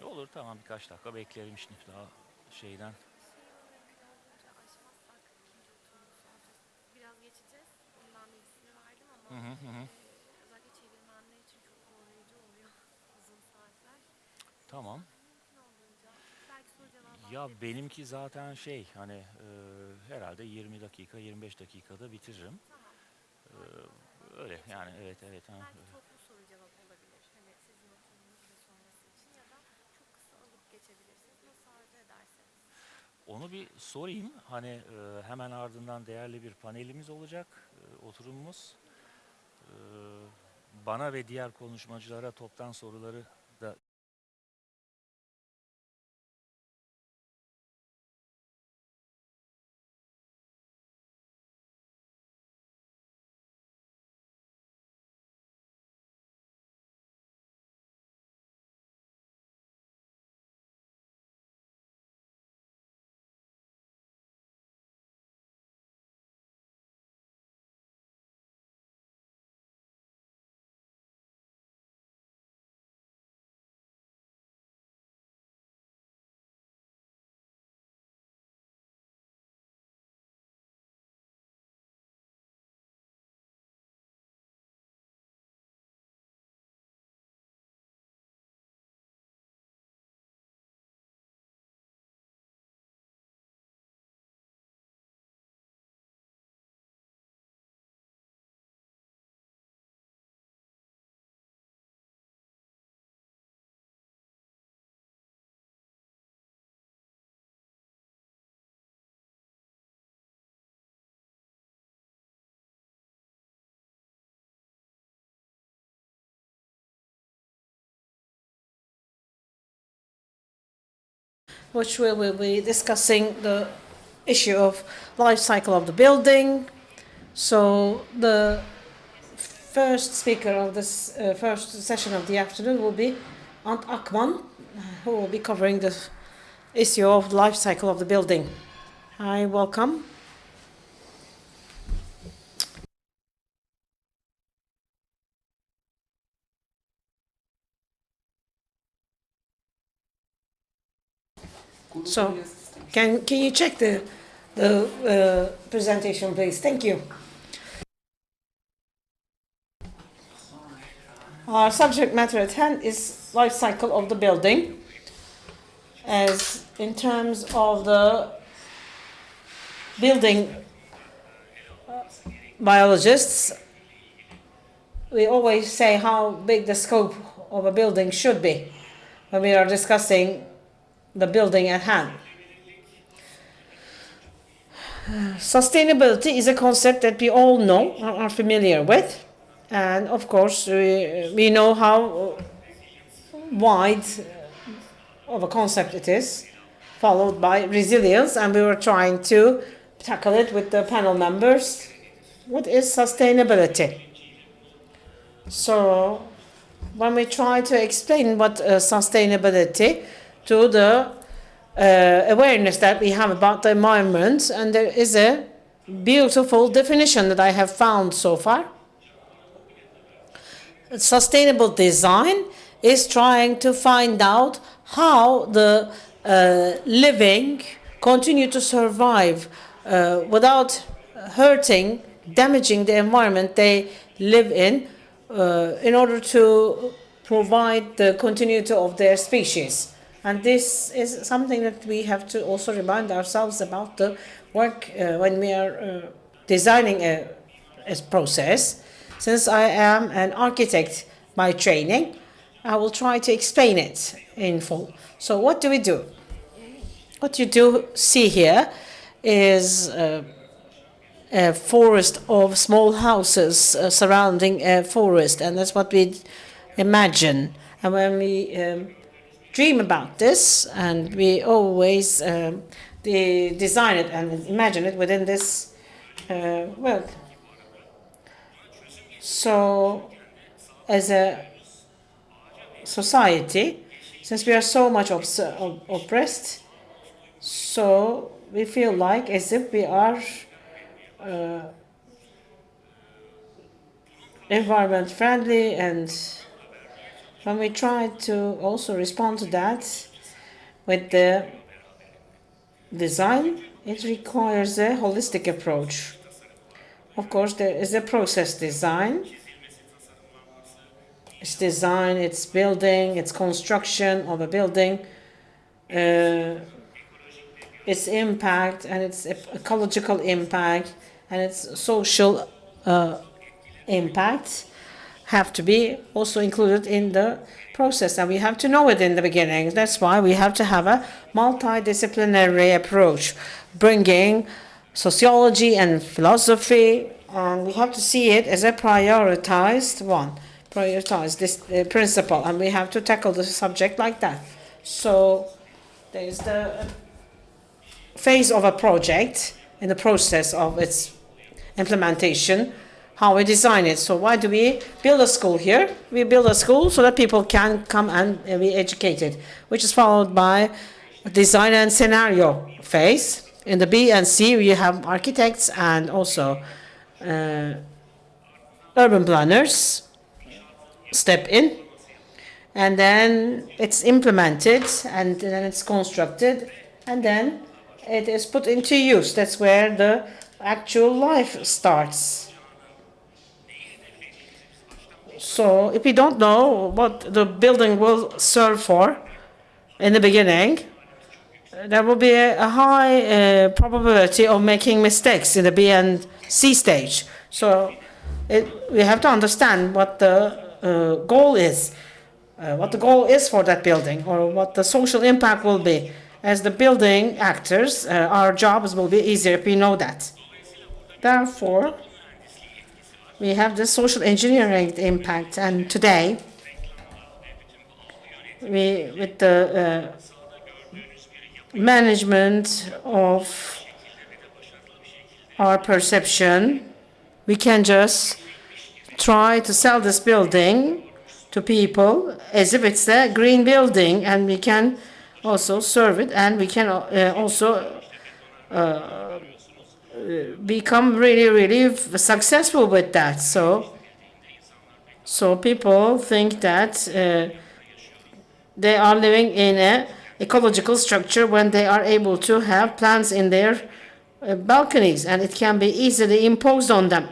Olur, tamam, birkaç dakika beklerim işte daha şeyden. Biraz geçeceğiz. Ondan bilgisini verdim Hı ama hı. özellikle çevirmenler için çok zorlayıcı oluyor uzun saatler. Tamam. Mümkün olduğunca belki soru cevap Ya benimki zaten şey hani herhalde 20 dakika 25 dakikada bitiririm. Öyle yani evet. belki toplu soru cevap olabilir. Hani sizin oturumunuz ve sonrası için ya da çok kısa alıp geçebilirsiniz. Nasıl arzu ederseniz. Onu bir sorayım. Hani hemen ardından değerli bir panelimiz olacak, oturumumuz. Bana ve diğer konuşmacılara toptan soruları da which we will be discussing the issue of life cycle of the building. So the first speaker of this first session of the afternoon will be Ant Akman, who will be covering the issue of the life cycle of the building. Hi, welcome. So, can you check the presentation, please? Thank you. Our subject matter at hand is life cycle of the building. As in terms of the building biologists, we always say how big the scope of a building should be when we are discussing the building at hand. Sustainability is a concept that we all know, are familiar with, and of course we know how wide of a concept it is, followed by resilience, and we were trying to tackle it with the panel members. What is sustainability? So when we try to explain what sustainability to the awareness that we have about the environment, and there is a beautiful definition that I have found so far. Sustainable design is trying to find out how the living continue to survive without hurting, damaging the environment they live in order to provide the continuity of their species. And this is something that we have to also remind ourselves about the work when we are designing a process. Since I am an architect by training, I will try to explain it in full. So what do we do? What you do see here is a forest of small houses surrounding a forest, and that's what we imagine. And when we dream about this, and we always design it and imagine it within this world. So, as a society, since we are so much oppressed, so we feel like as if we are environment friendly, and when we try to also respond to that with the design, it requires a holistic approach. Of course, there is a process design. It's design, it's building, it's construction of a building, its impact and its ecological impact and its social impact have to be also included in the process, and we have to know it in the beginning. That's why we have to have a multidisciplinary approach, bringing sociology and philosophy, and we have to see it as a prioritized one, prioritize this principle, and we have to tackle the subject like that. So there's the phase of a project in the process of its implementation, how we design it. So why do we build a school here? We build a school so that people can come and be educated, which is followed by design and scenario phase. In the B and C, we have architects and also urban planners step in, and then it's implemented, and then it's constructed, and then it is put into use. That's where the actual life starts. So if we don't know what the building will serve for in the beginning, there will be a high probability of making mistakes in the B and C stage. So we have to understand what the goal is, what the goal is for that building, or what the social impact will be. As the building actors, our jobs will be easier if we know that. Therefore, we have the social engineering impact, and today, with the management of our perception, we can just try to sell this building to people as if it's a green building, and we can also serve it, and we can also become really successful with that. So people think that they are living in an ecological structure when they are able to have plants in their balconies, and it can be easily imposed on them.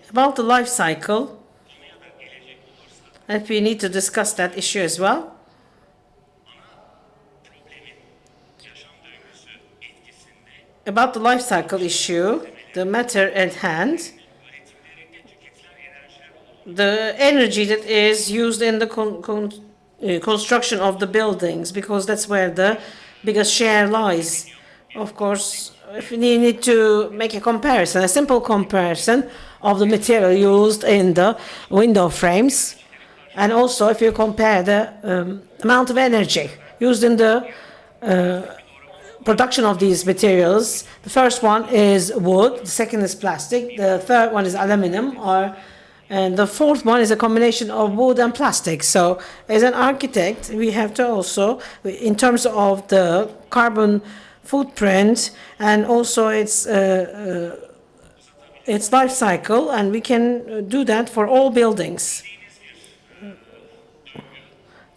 About the life cycle, and we need to discuss that issue as well. About the life cycle issue, the matter at hand, the energy that is used in the construction of the buildings, because that's where the biggest share lies. Of course, if we need to make a comparison, a simple comparison of the material used in the window frames, and also if you compare the amount of energy used in the production of these materials, the first one is wood, the second is plastic, the third one is aluminum, and the fourth one is a combination of wood and plastic. So as an architect, we have to also, in terms of the carbon footprint and also its life cycle, and we can do that for all buildings.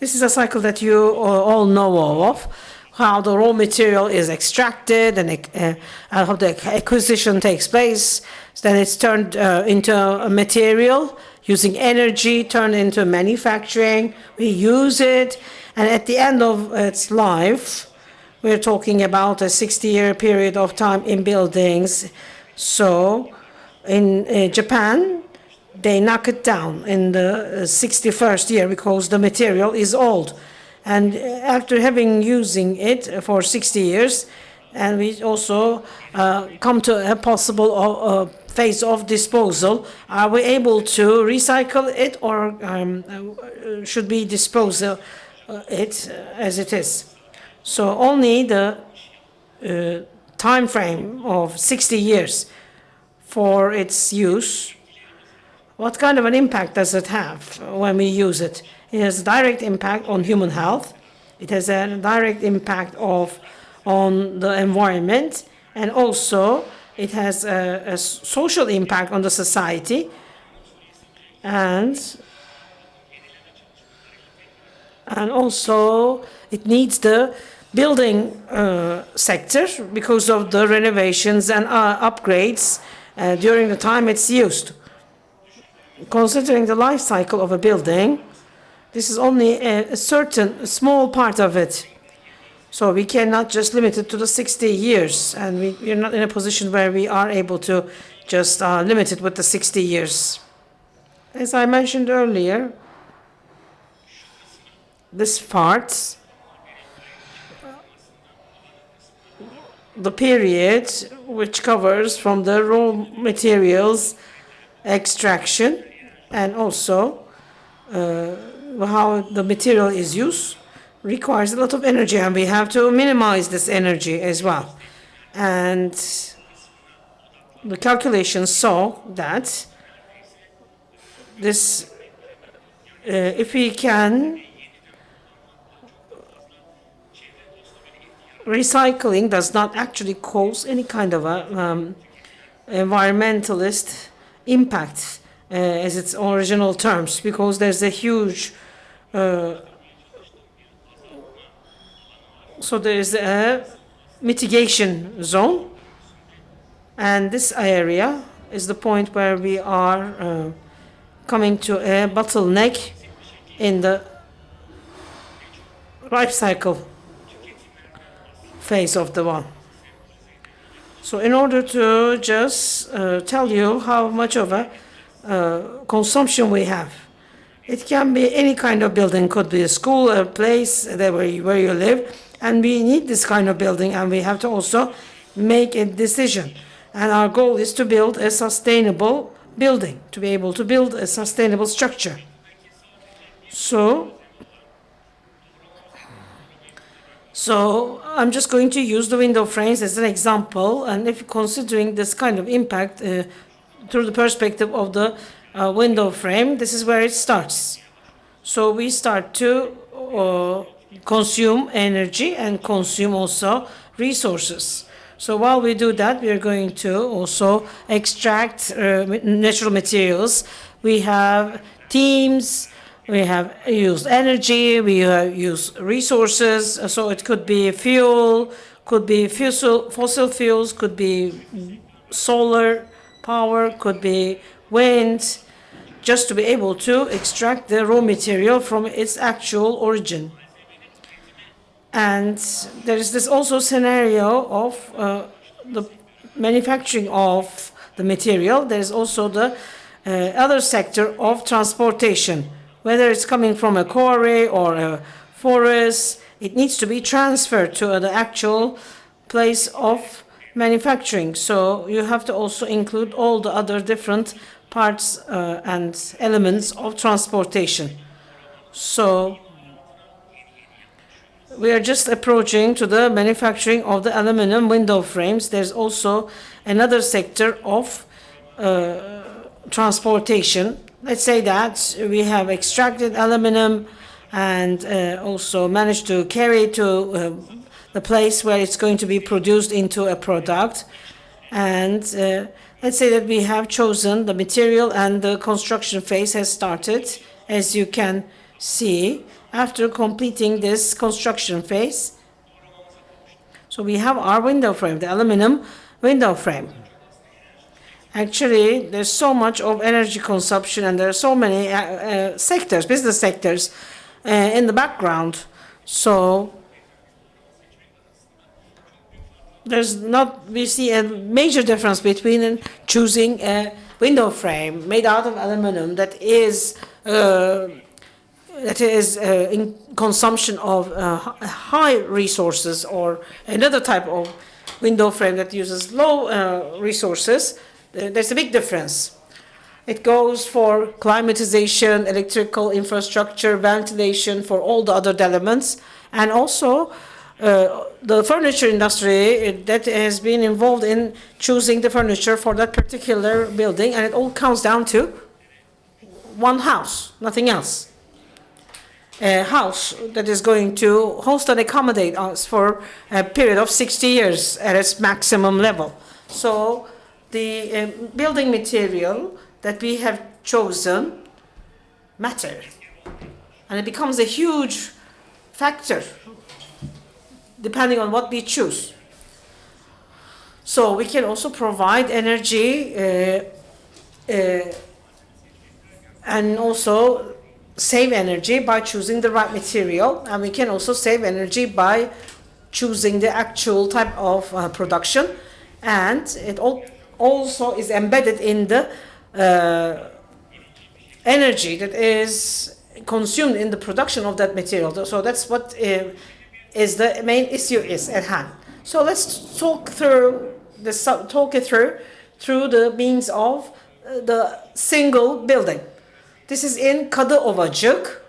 This is a cycle that you all know of, how the raw material is extracted and how the acquisition takes place. Then it's turned into a material using energy, turned into manufacturing. We use it, and at the end of its life, we're talking about a 60-year period of time in buildings. So in Japan, they knock it down in the 61st year because the material is old. And after using it for 60 years, and we also come to a possible phase of disposal, are we able to recycle it, or should we dispose it as it is? So only the time frame of 60 years for its use what kind of an impact does it have when we use it? It has a direct impact on human health. It has a direct impact on the environment, and also it has a social impact on the society, and also it needs the building sector because of the renovations and upgrades during the time it's used. Considering the life cycle of a building, this is only a small part of it. So we cannot just limit it to the 60 years, and we're not in a position where we are able to just limit it with the 60 years. As I mentioned earlier, this part, the period which covers from the raw materials extraction and also how the material is used, requires a lot of energy, and we have to minimize this energy as well. And the calculations saw that this, if we can, recycling does not actually cause any kind of a environmentalist impact as its original terms, because there's a huge so there is a mitigation zone, and this area is the point where we are coming to a bottleneck in the life cycle phase of the one. So in order to just tell you how much of a consumption we have, it can be any kind of building, could be a school, a place where you live, and we need this kind of building, and we have to also make a decision. And our goal is to build a sustainable building, to be able to build a sustainable structure. So I'm just going to use the window frames as an example, and if considering this kind of impact through the perspective of the window frame, this is where it starts. So we start to consume energy and consume also resources. So while we do that, we are going to also extract natural materials. We have teams, we have used energy, we have used resources, so it could be fuel, could be fossil fuels, could be solar power, could be wind, just to be able to extract the raw material from its actual origin. And there is this also scenario of the manufacturing of the material. There is also the other sector of transportation. Whether it's coming from a quarry or a forest, it needs to be transferred to the actual place of manufacturing. So you have to also include all the other different parts and elements of transportation. So we are just approaching to the manufacturing of the aluminum window frames. There's also another sector of transportation. Let's say that we have extracted aluminum and also managed to carry it to the place where it's going to be produced into a product. And let's say that we have chosen the material and the construction phase has started, as you can see, after completing this construction phase. So we have our window frame, the aluminum window frame. Actually, there's so much of energy consumption, and there are so many sectors, business sectors in the background. So we see a major difference between choosing a window frame made out of aluminum that is in consumption of high resources, or another type of window frame that uses low resources. There's a big difference. It goes for climatization, electrical infrastructure, ventilation, for all the other elements, and also the furniture industry that has been involved in choosing the furniture for that particular building, and it all comes down to one house, nothing else. A house that is going to host and accommodate us for a period of 60 years at its maximum level. So the building material that we have chosen matter, and it becomes a huge factor depending on what we choose. So we can also provide energy and also save energy by choosing the right material, and we can also save energy by choosing the actual type of production, and it also is embedded in the energy that is consumed in the production of that material. So that's what is the main issue is at hand. So let's talk it through the means of the single building. This is in Kadıovacık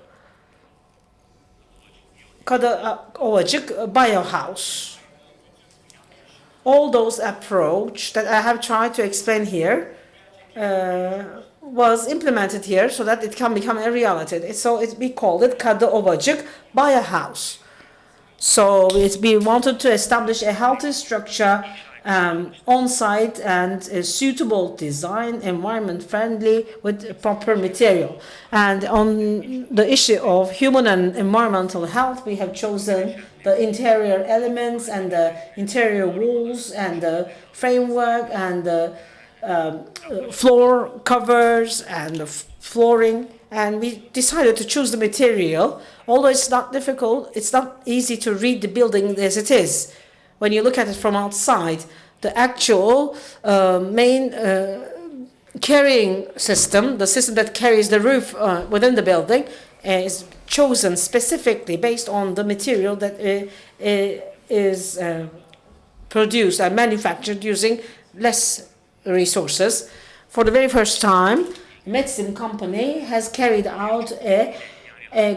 biohouse. All those approach that I have tried to explain here was implemented here so that it can become a reality. So we called it Kadıovacık biohouse. So we wanted to establish a healthy structure on-site and a suitable design, environment-friendly with proper material. And on the issue of human and environmental health, we have chosen the interior elements and the interior walls and the framework and the floor covers and the flooring. And we decided to choose the material. Although it's not difficult, it's not easy to read the building as it is. When you look at it from outside, the actual main carrying system, the system that carries the roof within the building, is chosen specifically based on the material that is produced and manufactured using less resources. For the very first time, Metsim company has carried out a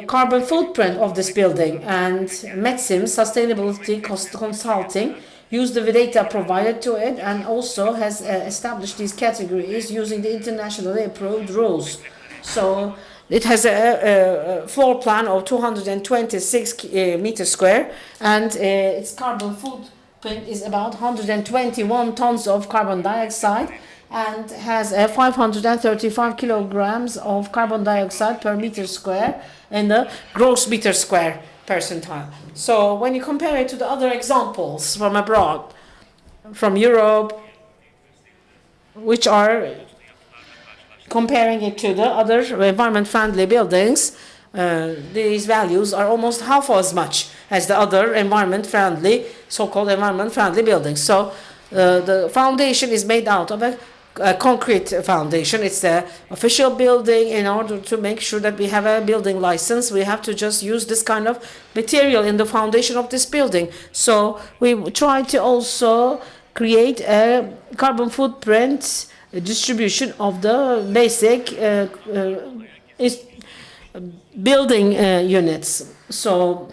carbon footprint of this building, and Metsim Sustainability Consulting used the data provided to it and also has established these categories using the internationally approved rules. So it has a floor plan of 226 meters square, and its carbon footprint is about 121 tons of carbon dioxide, and has 535 kilograms of carbon dioxide per meter square in the gross meter square percentile. So when you compare it to the other examples from abroad, from Europe, which are comparing it to the other environment-friendly buildings, these values are almost half as much as the other environment-friendly, so-called environment-friendly buildings. So the foundation is made out of a concrete foundation. It's the official building. In order to make sure that we have a building license, we have to just use this kind of material in the foundation of this building. So we try to also create a carbon footprint distribution of the basic building units. So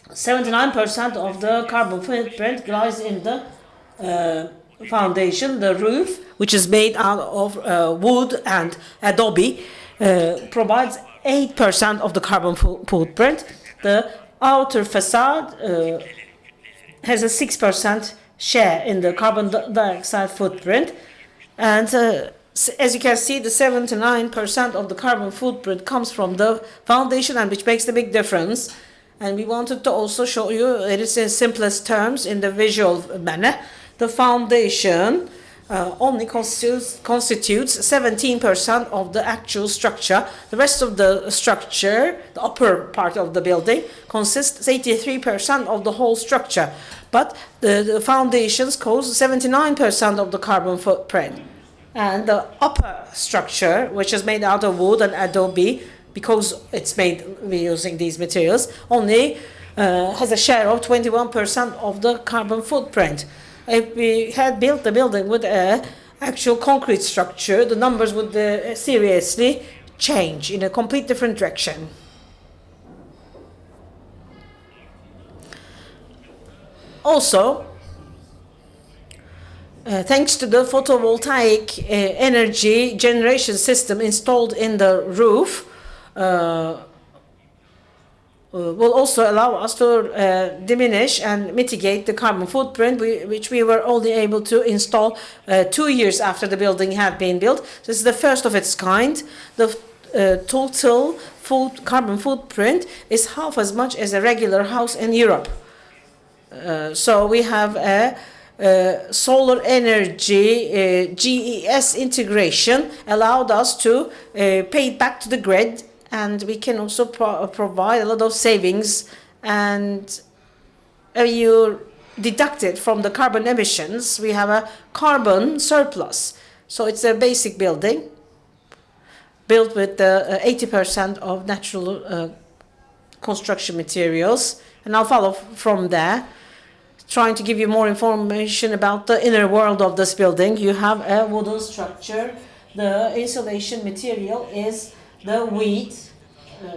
79% of the carbon footprint lies in the foundation. The roof, which is made out of wood and adobe, provides 8% of the carbon footprint. The outer facade has a 6% share in the carbon dioxide footprint. And as you can see, the 79% of the carbon footprint comes from the foundation, and which makes the big difference. And we wanted to also show you it is in simplest terms in the visual manner. The foundation only constitutes 17% of the actual structure. The rest of the structure, the upper part of the building, consists 83% of the whole structure. But the foundations cause 79% of the carbon footprint. And the upper structure, which is made out of wood and adobe, because it's made using these materials, only has a share of 21% of the carbon footprint. If we had built the building with an actual concrete structure, the numbers would seriously change in a complete different direction. thanks to the photovoltaic energy generation system installed in the roof, will also allow us to diminish and mitigate the carbon footprint, which we were only able to install 2 years after the building had been built. This is the first of its kind. The total carbon footprint is half as much as a regular house in Europe. So we have a solar energy GES integration allowed us to pay it back to the grid, and we can also provide a lot of savings. And you deduct it from the carbon emissions, we have a carbon surplus. So it's a basic building built with 80% of natural construction materials. And I'll follow from there, trying to give you more information about the inner world of this building. You have a wooden structure. The insulation material is the wheat.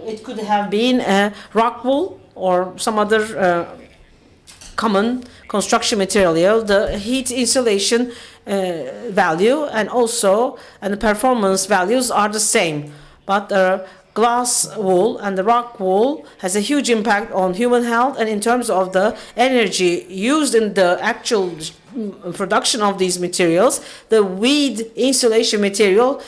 It could have been a rock wool or some other common construction material. The heat insulation value and the performance values are the same, but the glass wool and the rock wool has a huge impact on human health, and in terms of the energy used in the actual production of these materials, the weed insulation material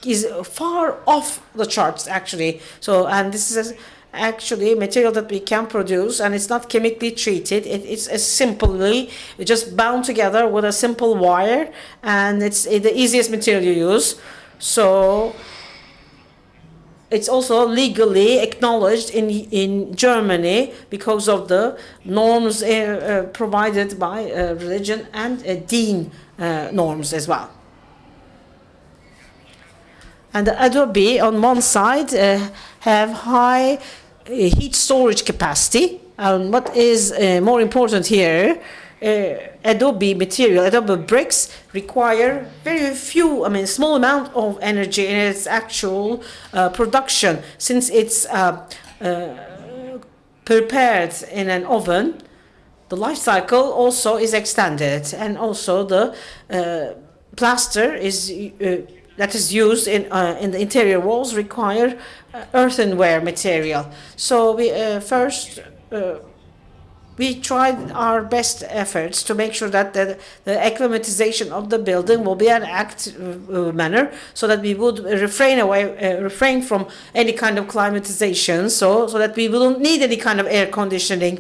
is far off the charts actually. So, and this is actually material that we can produce, and it's not chemically treated. It's simply just bound together with a simple wire, and it's the easiest material you use. So it's also legally acknowledged in Germany because of the norms provided by religion and DIN norms as well. And the Adobe on one side have high heat storage capacity. And what is more important here, Adobe material, Adobe bricks require very few, small amount of energy in its actual production. Since it's prepared in an oven, the life cycle also is extended, and also the plaster is that is used in the interior walls require earthenware material. So we first we tried our best efforts to make sure that the acclimatization of the building will be an active manner, so that we would refrain from any kind of climatization, so that we wouldn't need any kind of air conditioning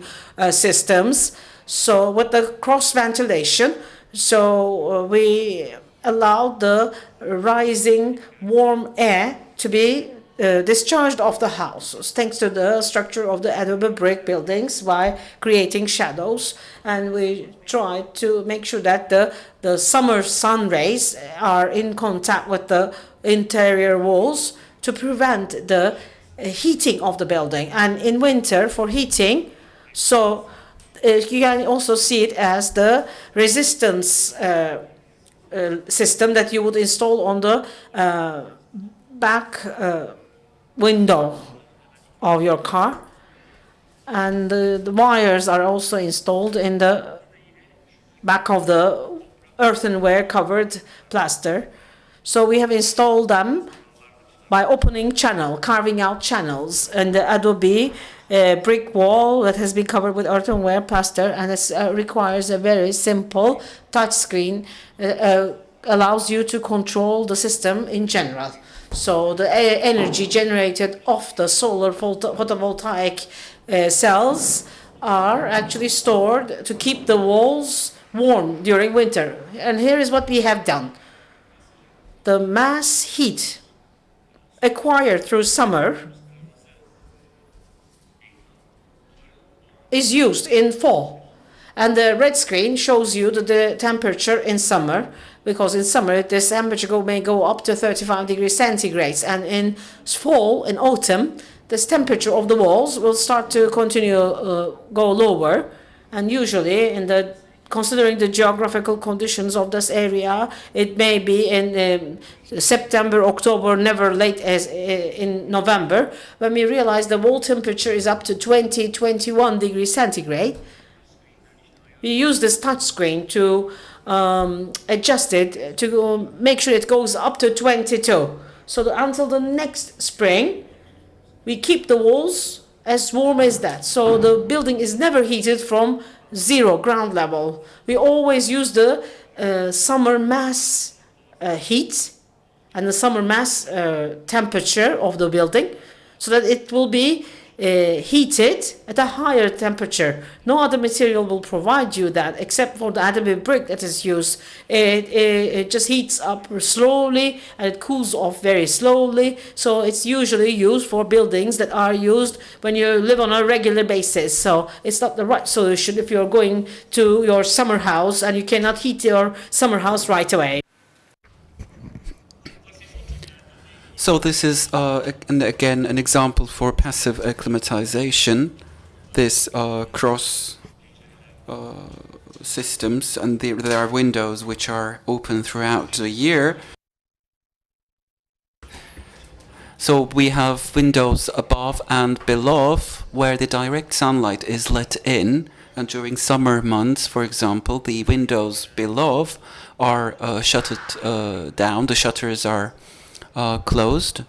systems. So with the cross ventilation, so we allowed the rising warm air to be discharged off the house, thanks to the structure of the Adobe brick buildings, by creating shadows. And we try to make sure that the summer sun rays are in contact with the interior walls to prevent the heating of the building. And in winter, for heating, so you can also see it as the resistance system that you would install on the back window of your car, and the wires are also installed in the back of the earthenware covered plaster. So we have installed them by carving out channels, and the Adobe brick wall that has been covered with earthenware plaster, and it requires a very simple touch screen, allows you to control the system in general. So the energy generated off the solar photovoltaic cells are actually stored to keep the walls warm during winter. And here is what we have done. The mass heat acquired through summer is used in fall. And the red screen shows you the temperature in summer, because in summer this temperature may go up to 35 degrees centigrade, and in fall, in autumn, this temperature of the walls will start to go lower. And usually, considering the geographical conditions of this area, it may be in September, October, never late as in November, when we realize the wall temperature is up to 20-21 degrees centigrade. We use this touch screen to adjusted to make sure it goes up to 22. So until the next spring, we keep the walls as warm as that. So the building is never heated from zero ground level. We always use the summer mass heat and the summer mass temperature of the building so that it will be heated at a higher temperature. No other material will provide you that except for the adamant brick that is used. It just heats up slowly and it cools off very slowly. So it's usually used for buildings that are used when you live on a regular basis. So it's not the right solution if you're going to your summer house and you cannot heat your summer house right away. So this is, again, an example for passive acclimatization. This cross systems, and there are windows which are open throughout the year. So we have windows above and below where the direct sunlight is let in, and during summer months, for example, the windows below are shuttered down. The shutters are closed,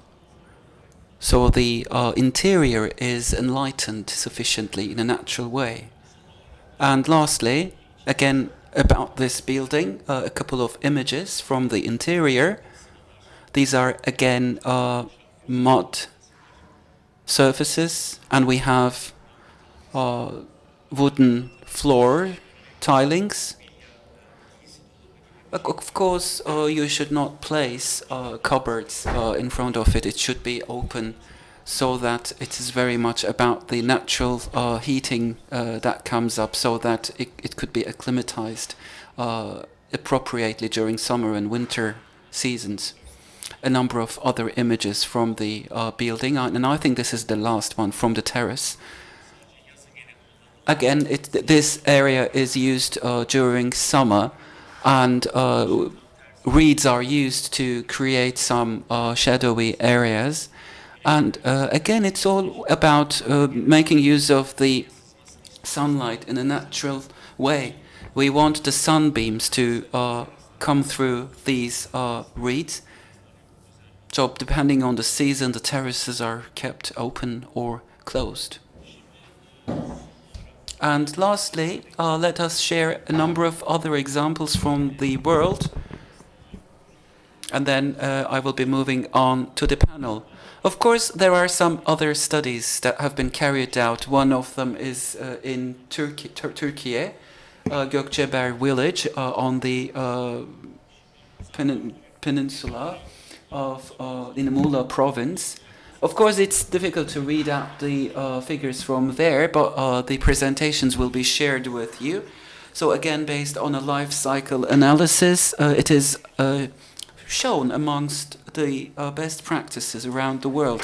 so the interior is enlightened sufficiently in a natural way. And lastly, again about this building, a couple of images from the interior. These are again mud surfaces, and we have wooden floor tilings. Of course, you should not place cupboards in front of it. It should be open so that it is very much about the natural heating that comes up, so that it could be acclimatized appropriately during summer and winter seasons. A number of other images from the building, and I think this is the last one from the terrace. Again, this area is used during summer, and reeds are used to create some shadowy areas. And again, it's all about making use of the sunlight in a natural way. We want the sunbeams to come through these reeds. So depending on the season, the terraces are kept open or closed. And lastly, let us share a number of other examples from the world. And then I will be moving on to the panel. Of course, there are some other studies that have been carried out. One of them is in Turkey, Gökçeber village on the peninsula of in Muğla province. Of course, it's difficult to read out the figures from there, but the presentations will be shared with you. So again, based on a life cycle analysis, it is shown amongst the best practices around the world.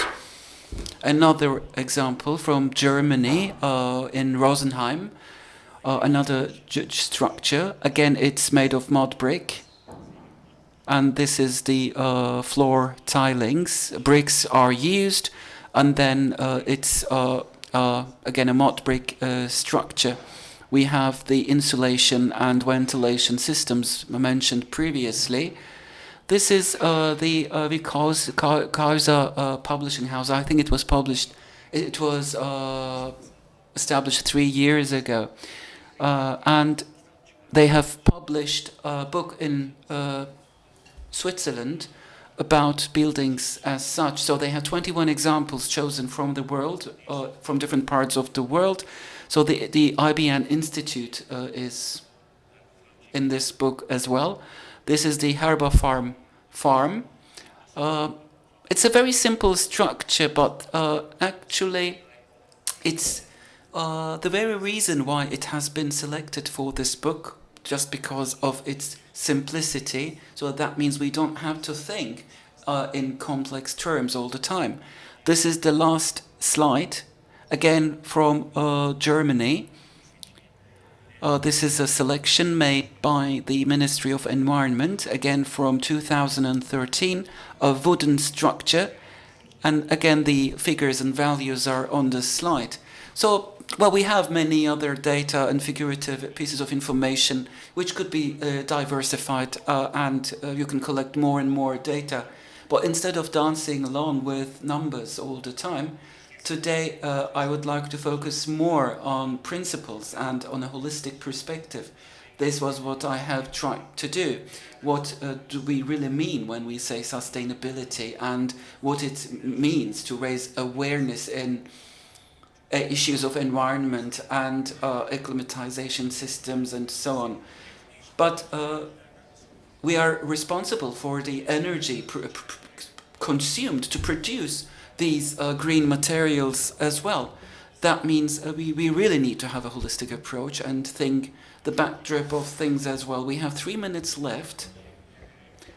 Another example from Germany, in Rosenheim, another structure. Again, it's made of mud brick. And this is the floor tilings. Bricks are used, and then it's again a mud brick structure. We have the insulation and ventilation systems mentioned previously. This is the Causa publishing house. I think it was published. It was established 3 years ago, and they have published a book in Switzerland about buildings as such. So they have 21 examples chosen from the world, from different parts of the world. So the IBN Institute is in this book as well. This is the Herba farm. It's a very simple structure, but actually it's the very reason why it has been selected for this book, just because of its simplicity. So that means we don't have to think in complex terms all the time. This is the last slide, again from Germany. This is a selection made by the Ministry of Environment, again from 2013, a wooden structure. And again, the figures and values are on the slide. So well, we have many other data and figurative pieces of information which could be diversified, and you can collect more and more data. But instead of dancing along with numbers all the time, today I would like to focus more on principles and on a holistic perspective. This was what I have tried to do. What do we really mean when we say sustainability, and what it means to raise awareness in issues of environment and acclimatization systems and so on. But we are responsible for the energy consumed to produce these green materials as well. That means we really need to have a holistic approach and think the backdrop of things as well. We have 3 minutes left,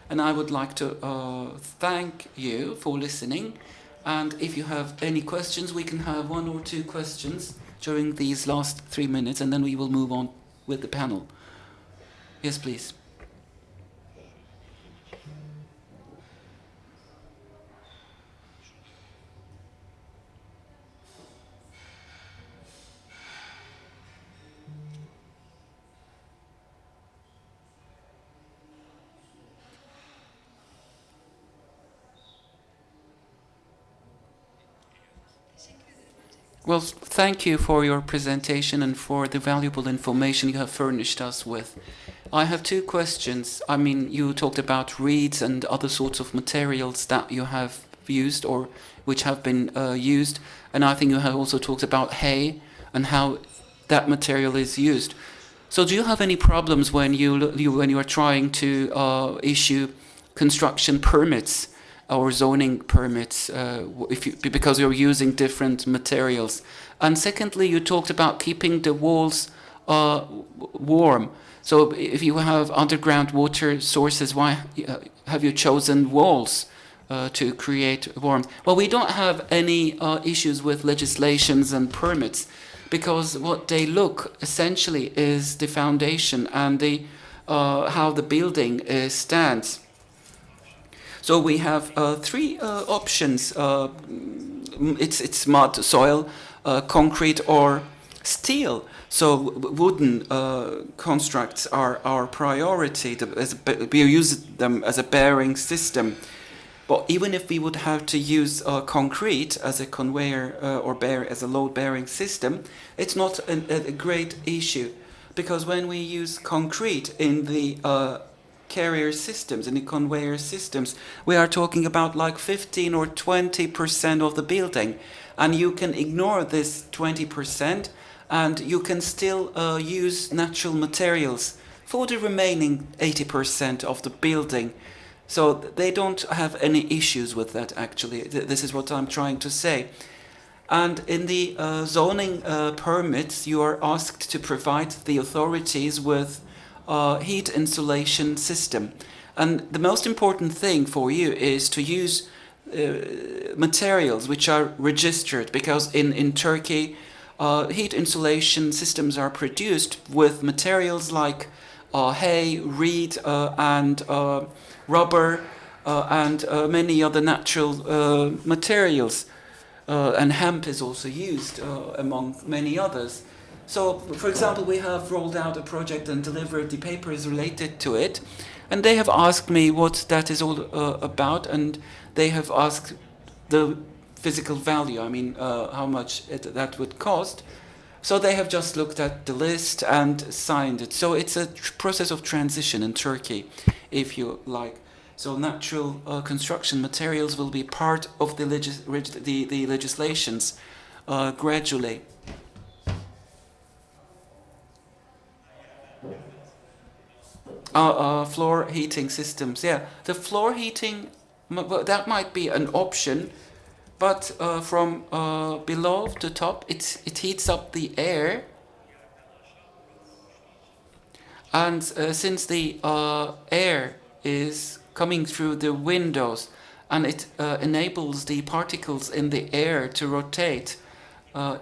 and I would like to thank you for listening. And if you have any questions, we can have 1 or 2 questions during these last 3 minutes, and then we will move on with the panel. Yes, please. Well, thank you for your presentation and for the valuable information you have furnished us with. I have 2 questions. I mean, you talked about reeds and other sorts of materials that you have used or which have been used, and I think you have also talked about hay and how that material is used. So do you have any problems when you are trying to issue construction permits or zoning permits because you're using different materials? And secondly, you talked about keeping the walls warm. So if you have underground water sources, why have you chosen walls to create warmth? Well, we don't have any issues with legislations and permits, because what they look essentially is the foundation and the how the building stands. So we have 3 options. It's mud, soil, concrete, or steel. So wooden constructs are our priority. We use them as a bearing system. But even if we would have to use concrete as a conveyor or as a load-bearing system, it's not a great issue, because when we use concrete in the carrier systems, in the conveyor systems, we are talking about like 15 or 20% of the building, and you can ignore this 20% and you can still use natural materials for the remaining 80% of the building. So they don't have any issues with that, actually. This is what I'm trying to say. And in the zoning permits, you are asked to provide the authorities with heat insulation system. And the most important thing for you is to use materials which are registered, because in Turkey, heat insulation systems are produced with materials like hay, reed, and rubber, and many other natural materials. And hemp is also used among many others. So, for example, we have rolled out a project and delivered the papers related to it, and they have asked me what that is all about, and they have asked the physical value, I mean, how much that would cost. So they have just looked at the list and signed it. So it's a process of transition in Turkey, if you like. So natural construction materials will be part of the legislations gradually. Floor heating systems, yeah. The floor heating, that might be an option, but from below to top, it heats up the air. And since the air is coming through the windows, and it enables the particles in the air to rotate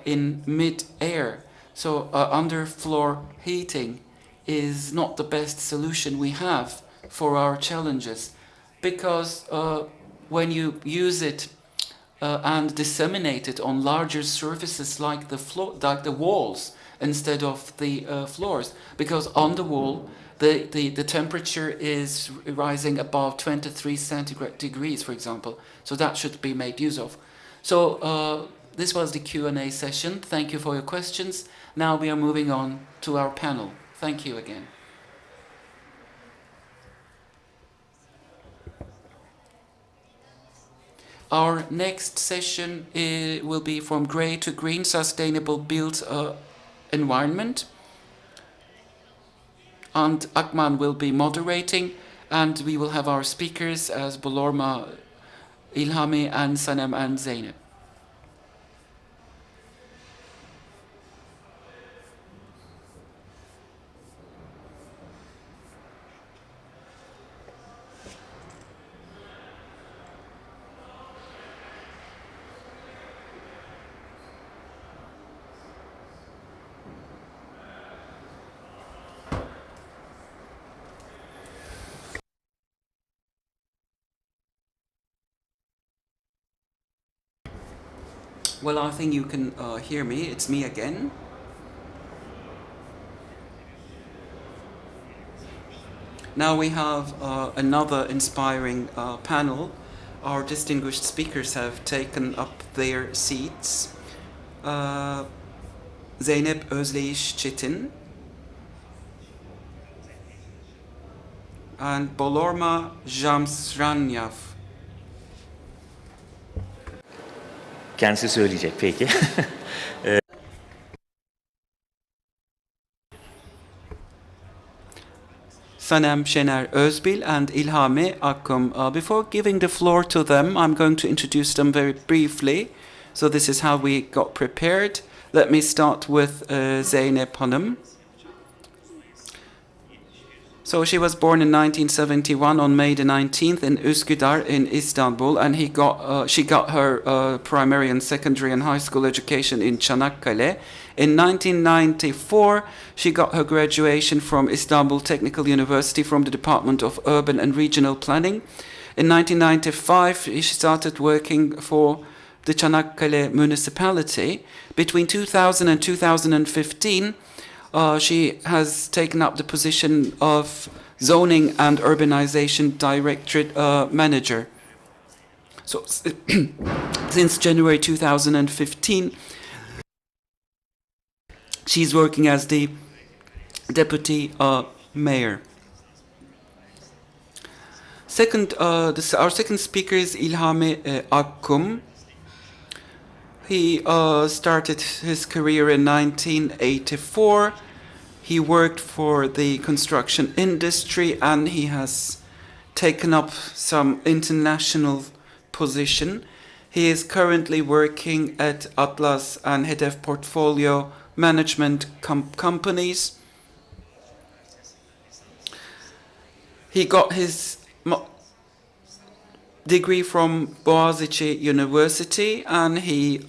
in mid-air, so underfloor heating is not the best solution we have for our challenges, because when you use it and disseminate it on larger surfaces like the floor, like the walls, instead of the floors, because on the wall the temperature is rising above 23 centigrade degrees, for example. So that should be made use of. So this was the Q&A session. Thank you for your questions. Now we are moving on to our panel. Thank you again. Our next session will be From Grey to Green, Sustainable Built Environment. And Akman will be moderating, and we will have our speakers as Bolorma, Ilhami, and Sanem and Zeynep. Well, I think you can hear me. It's me again. Now we have another inspiring panel. Our distinguished speakers have taken up their seats. Zeynep Özleyiş Çetin and Bolorma Jamsranyav. Kendisi söyleyecek peki. Sanem Şener Özbil and Ilhami Akkum. Before giving the floor to them, I'm going to introduce them very briefly. So this is how we got prepared. Let me start with Zeynep Hanım. So she was born in 1971 on May the 19th in Üsküdar in Istanbul, and she got her primary and secondary and high school education in Çanakkale. In 1994, she got her graduation from Istanbul Technical University from the Department of Urban and Regional Planning. In 1995, she started working for the Çanakkale municipality. Between 2000 and 2015, she has taken up the position of Zoning and Urbanization Directorate Manager. So since January 2015, she's working as the Deputy Mayor. Our second speaker is Ilhami Akkum. He started his career in 1984. He worked for the construction industry, and he has taken up some international position. He is currently working at Atlas and Hedef Portfolio Management companies. He got his degree from Boğaziçi University, and he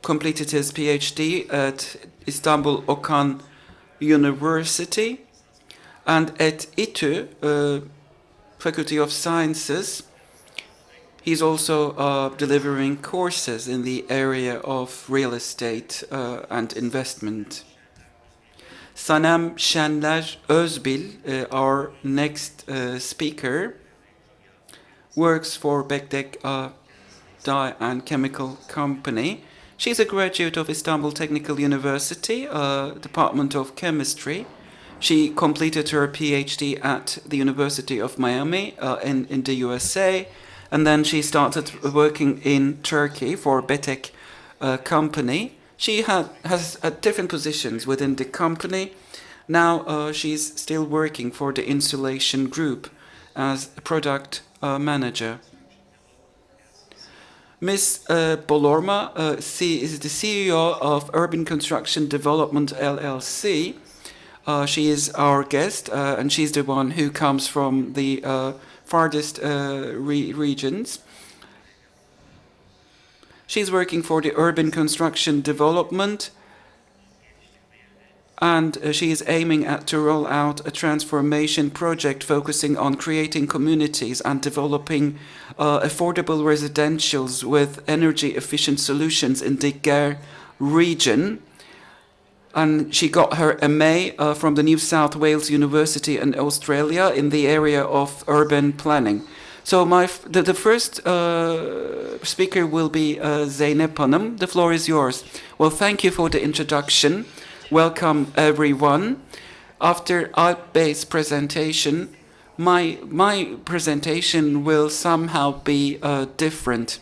completed his PhD at Istanbul Okan University, and at İTÜ, Faculty of Sciences. He's also delivering courses in the area of real estate and investment. Sanem Şener Özbil, our next speaker, works for Bektek Dye and Chemical Company. She's a graduate of Istanbul Technical University, Department of Chemistry. She completed her PhD at the University of Miami in the USA, and then she started working in Turkey for Betek Company. She has different positions within the company. Now she's still working for the Insulation Group as a product manager. Ms. Bolorma is the CEO of Urban Construction Development LLC. She is our guest, and she's the one who comes from the farthest regions. She's working for the Urban Construction Development, and she is aiming to roll out a transformation project focusing on creating communities and developing affordable residentials with energy-efficient solutions in the Ger region. And she got her MA from the New South Wales University in Australia in the area of urban planning. So the first speaker will be Zeynep Hanım. The floor is yours. Well, thank you for the introduction. Welcome, everyone. After Alp's presentation, my presentation will somehow be different.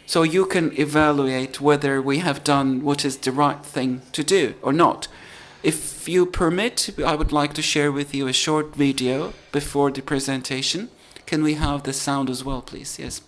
So you can evaluate whether we have done what is the right thing to do or not. If you permit, I would like to share with you a short video before the presentation. Can we have the sound as well, please? Yes.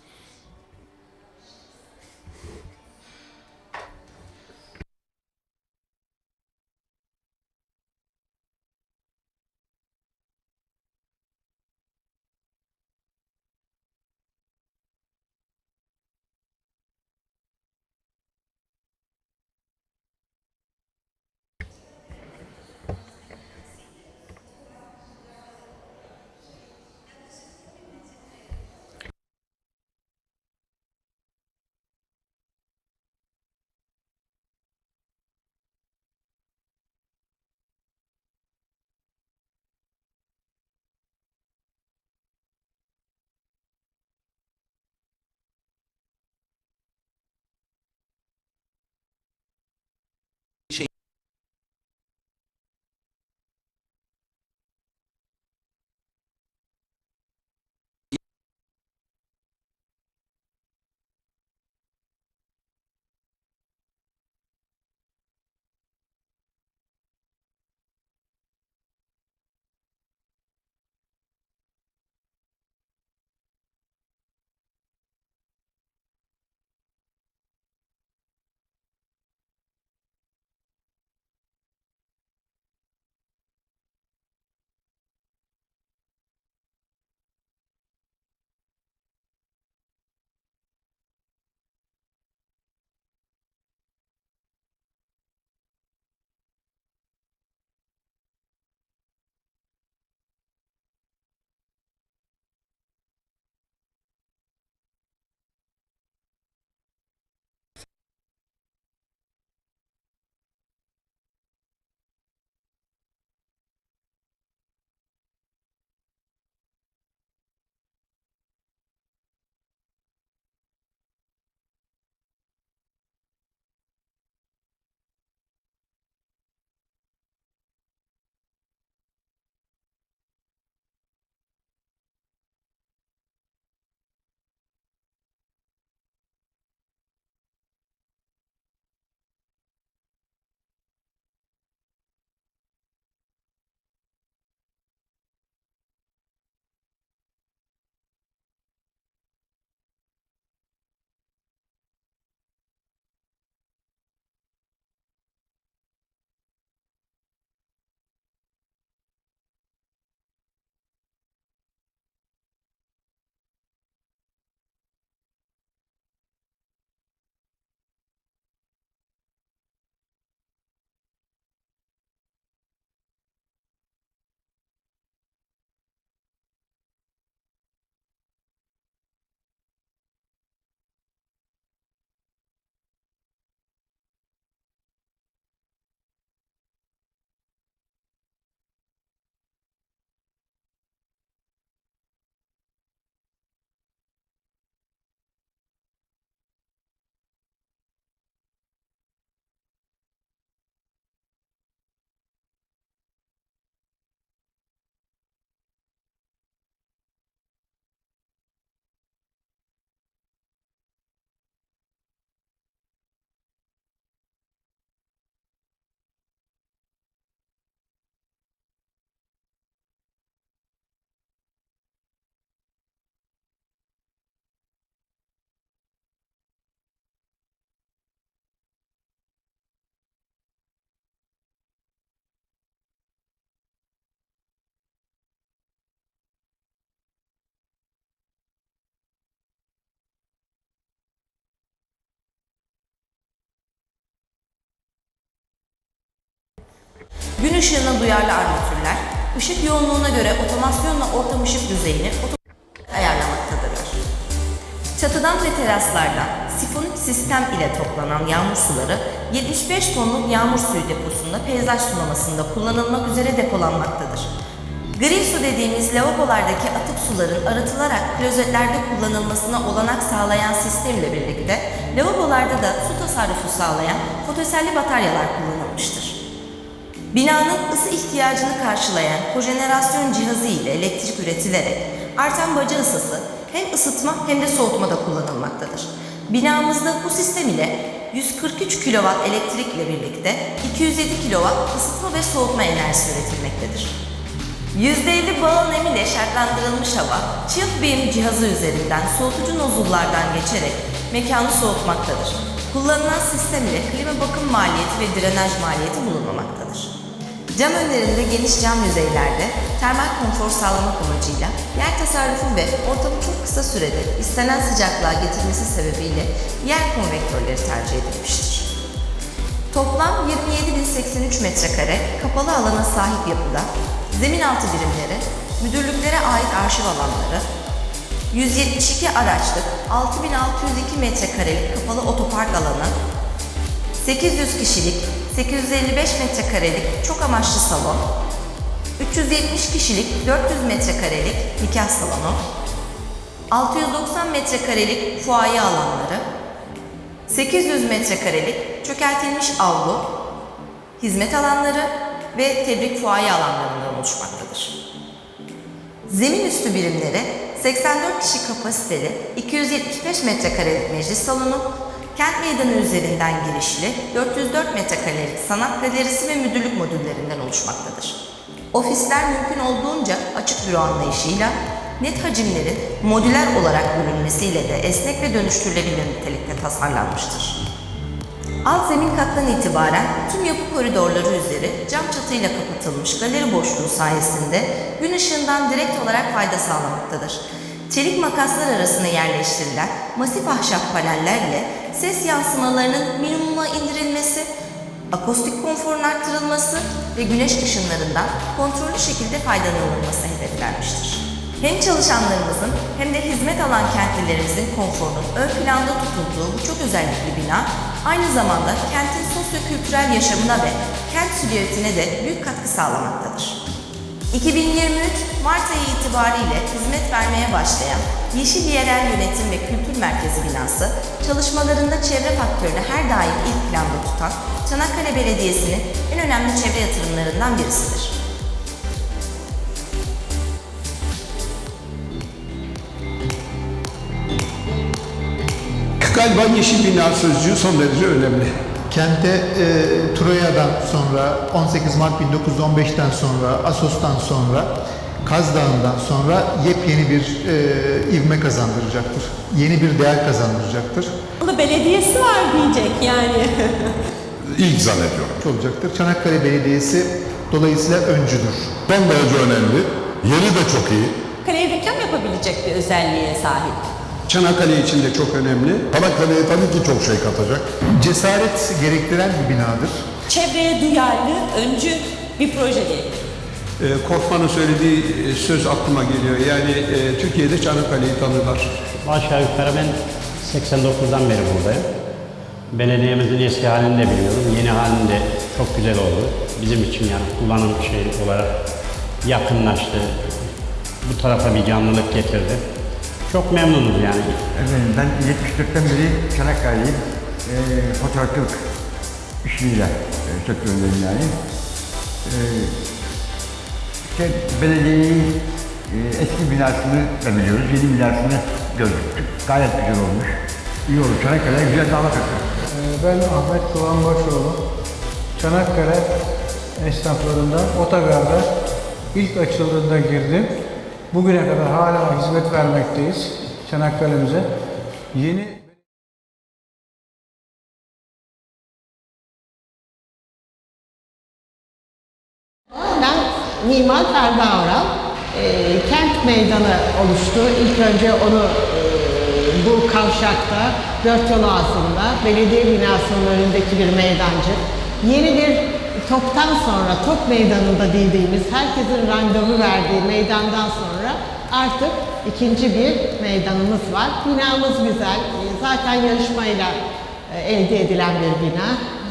gün ışığına duyarlı armatürler, ışık yoğunluğuna göre otomasyonla ortam ışık düzeyini ayarlamaktadırlar. Çatıdan ve teraslardan sifonik sistem ile toplanan yağmur suları 75 tonluk yağmur suyu deposunda peyzaj sulamasında kullanılmak üzere depolanmaktadır. Gri su dediğimiz lavabolardaki atık suların arıtılarak klozetlerde kullanılmasına olanak sağlayan sistemle birlikte lavabolarda da su tasarrufu sağlayan fotoselli bataryalar kullanılmıştır. Binanın ısı ihtiyacını karşılayan kojenerasyon cihazı ile elektrik üretilerek artan baca ısısı hem ısıtma hem de soğutmada kullanılmaktadır. Binamızda bu sistem ile 143 kW elektrikle birlikte 207 kW ısıtma ve soğutma enerjisi üretilmektedir. %50 bağıl nem ile şartlandırılmış hava, çift beam cihazı üzerinden soğutucu nozullardan geçerek mekanı soğutmaktadır. Kullanılan sistem ile klima bakım maliyeti ve drenaj maliyeti bulunmamaktadır. Cam önlerinde geniş cam yüzeylerde termal konfor sağlamak amacıyla yer tasarrufu ve ortamı çok kısa sürede istenen sıcaklığa getirmesi sebebiyle yer konvektörleri tercih edilmiştir. Toplam 27.083 metrekare kapalı alana sahip yapıda zemin altı birimleri, müdürlüklere ait arşiv alanları, 172 araçlık 6.602 metrekarelik kapalı otopark alanı, 800 kişilik 855 metrekarelik çok amaçlı salon, 370 kişilik 400 metrekarelik nikah salonu, 690 metrekarelik fuaye alanları, 800 metrekarelik çökeltilmiş avlu, hizmet alanları ve tebrik fuaye alanlarından oluşmaktadır. Zemin üstü birimleri 84 kişi kapasiteli 275 metrekarelik meclis salonu, kent meydanı üzerinden girişli 404 metrekarelik sanat galerisi ve müdürlük modüllerinden oluşmaktadır. Ofisler mümkün olduğunca açık büro anlayışıyla, net hacimlerin modüler olarak bölünmesiyle de esnek ve dönüştürülebilir nitelikte tasarlanmıştır. Alt zemin kattan itibaren tüm yapı koridorları üzeri cam çatıyla kapatılmış galeri boşluğu sayesinde gün ışığından direkt olarak fayda sağlamaktadır. Çelik makaslar arasına yerleştirilen masif ahşap panellerle ses yansımalarının minimuma indirilmesi, akustik konforun arttırılması ve güneş ışınlarından kontrollü şekilde faydalanılması hedeflenmiştir. Hem çalışanlarımızın hem de hizmet alan kentlilerimizin konforunun ön planda tutulduğu bu çok özellikli bina, aynı zamanda kentin sosyo-kültürel yaşamına ve kent silüetine de büyük katkı sağlamaktadır. 2023 Mart ayı itibariyle hizmet vermeye başlayan Yeşil Yerel Yönetim ve Kültür Merkezi binası, çalışmalarında çevre faktörünü her daim ilk planda tutan Çanakkale Belediyesi'nin en önemli çevre yatırımlarından birisidir. Galiba yeşil bina sözcüğü son derece önemli. Kente Troya'dan sonra, 18 Mart 1915'ten sonra, Assos'tan sonra, Kaz Dağı'ndan sonra yepyeni bir ivme kazandıracaktır. Yeni bir değer kazandıracaktır. Burada belediyesi var diyecek yani. İlk zannediyorum. Olacaktır. Çanakkale Belediyesi dolayısıyla öncüdür. Son derece önemli. Yeri de çok iyi. Kaleye reklam yapabilecek bir özelliğe sahip. Çanakkale için de çok önemli. Çanakkale'ye tabii ki çok şey katacak. Cesaret gerektiren bir binadır. Çevreye duyarlı, öncü bir proje değil. Korkman'ın söylediği söz aklıma geliyor. Yani Türkiye'de Çanakkale'yi tanırlar. Aşağı yukarı ben 89'dan beri buradayım. Belediyemizin eski halini de biliyorum. Yeni halini de çok güzel oldu. Bizim için yani kullanım şey olarak yakınlaştı. Bu tarafa bir canlılık getirdi. Çok memnunuz yani. Efendim ben 74'ten beri Çanakkale'liyim. Fotoğrafçılık işiyle sektöründeyim yani. Belediyenin eski binasını da biliyoruz, yeni binasını gördük. Gayet güzel olmuş. İyi oldu. Çanakkale'ye güzel davet etti. Ben Ahmet Kıvan Başoğlu. Çanakkale esnaflarından otogarda ilk açıldığında girdim. Bugüne kadar hala hizmet vermekteyiz Çanakkale'mize. Yeni Ben Mimar Ferda Oral. Kent meydanı oluştu. İlk önce onu bu kavşakta, dört yol ağzında, belediye binasının önündeki bir meydancık. Yeni bir toptan sonra, top meydanında dediğimiz, herkesin randevu verdiği meydandan sonra artık ikinci bir meydanımız var. Binamız güzel. Zaten yarışmayla elde edilen bir bina.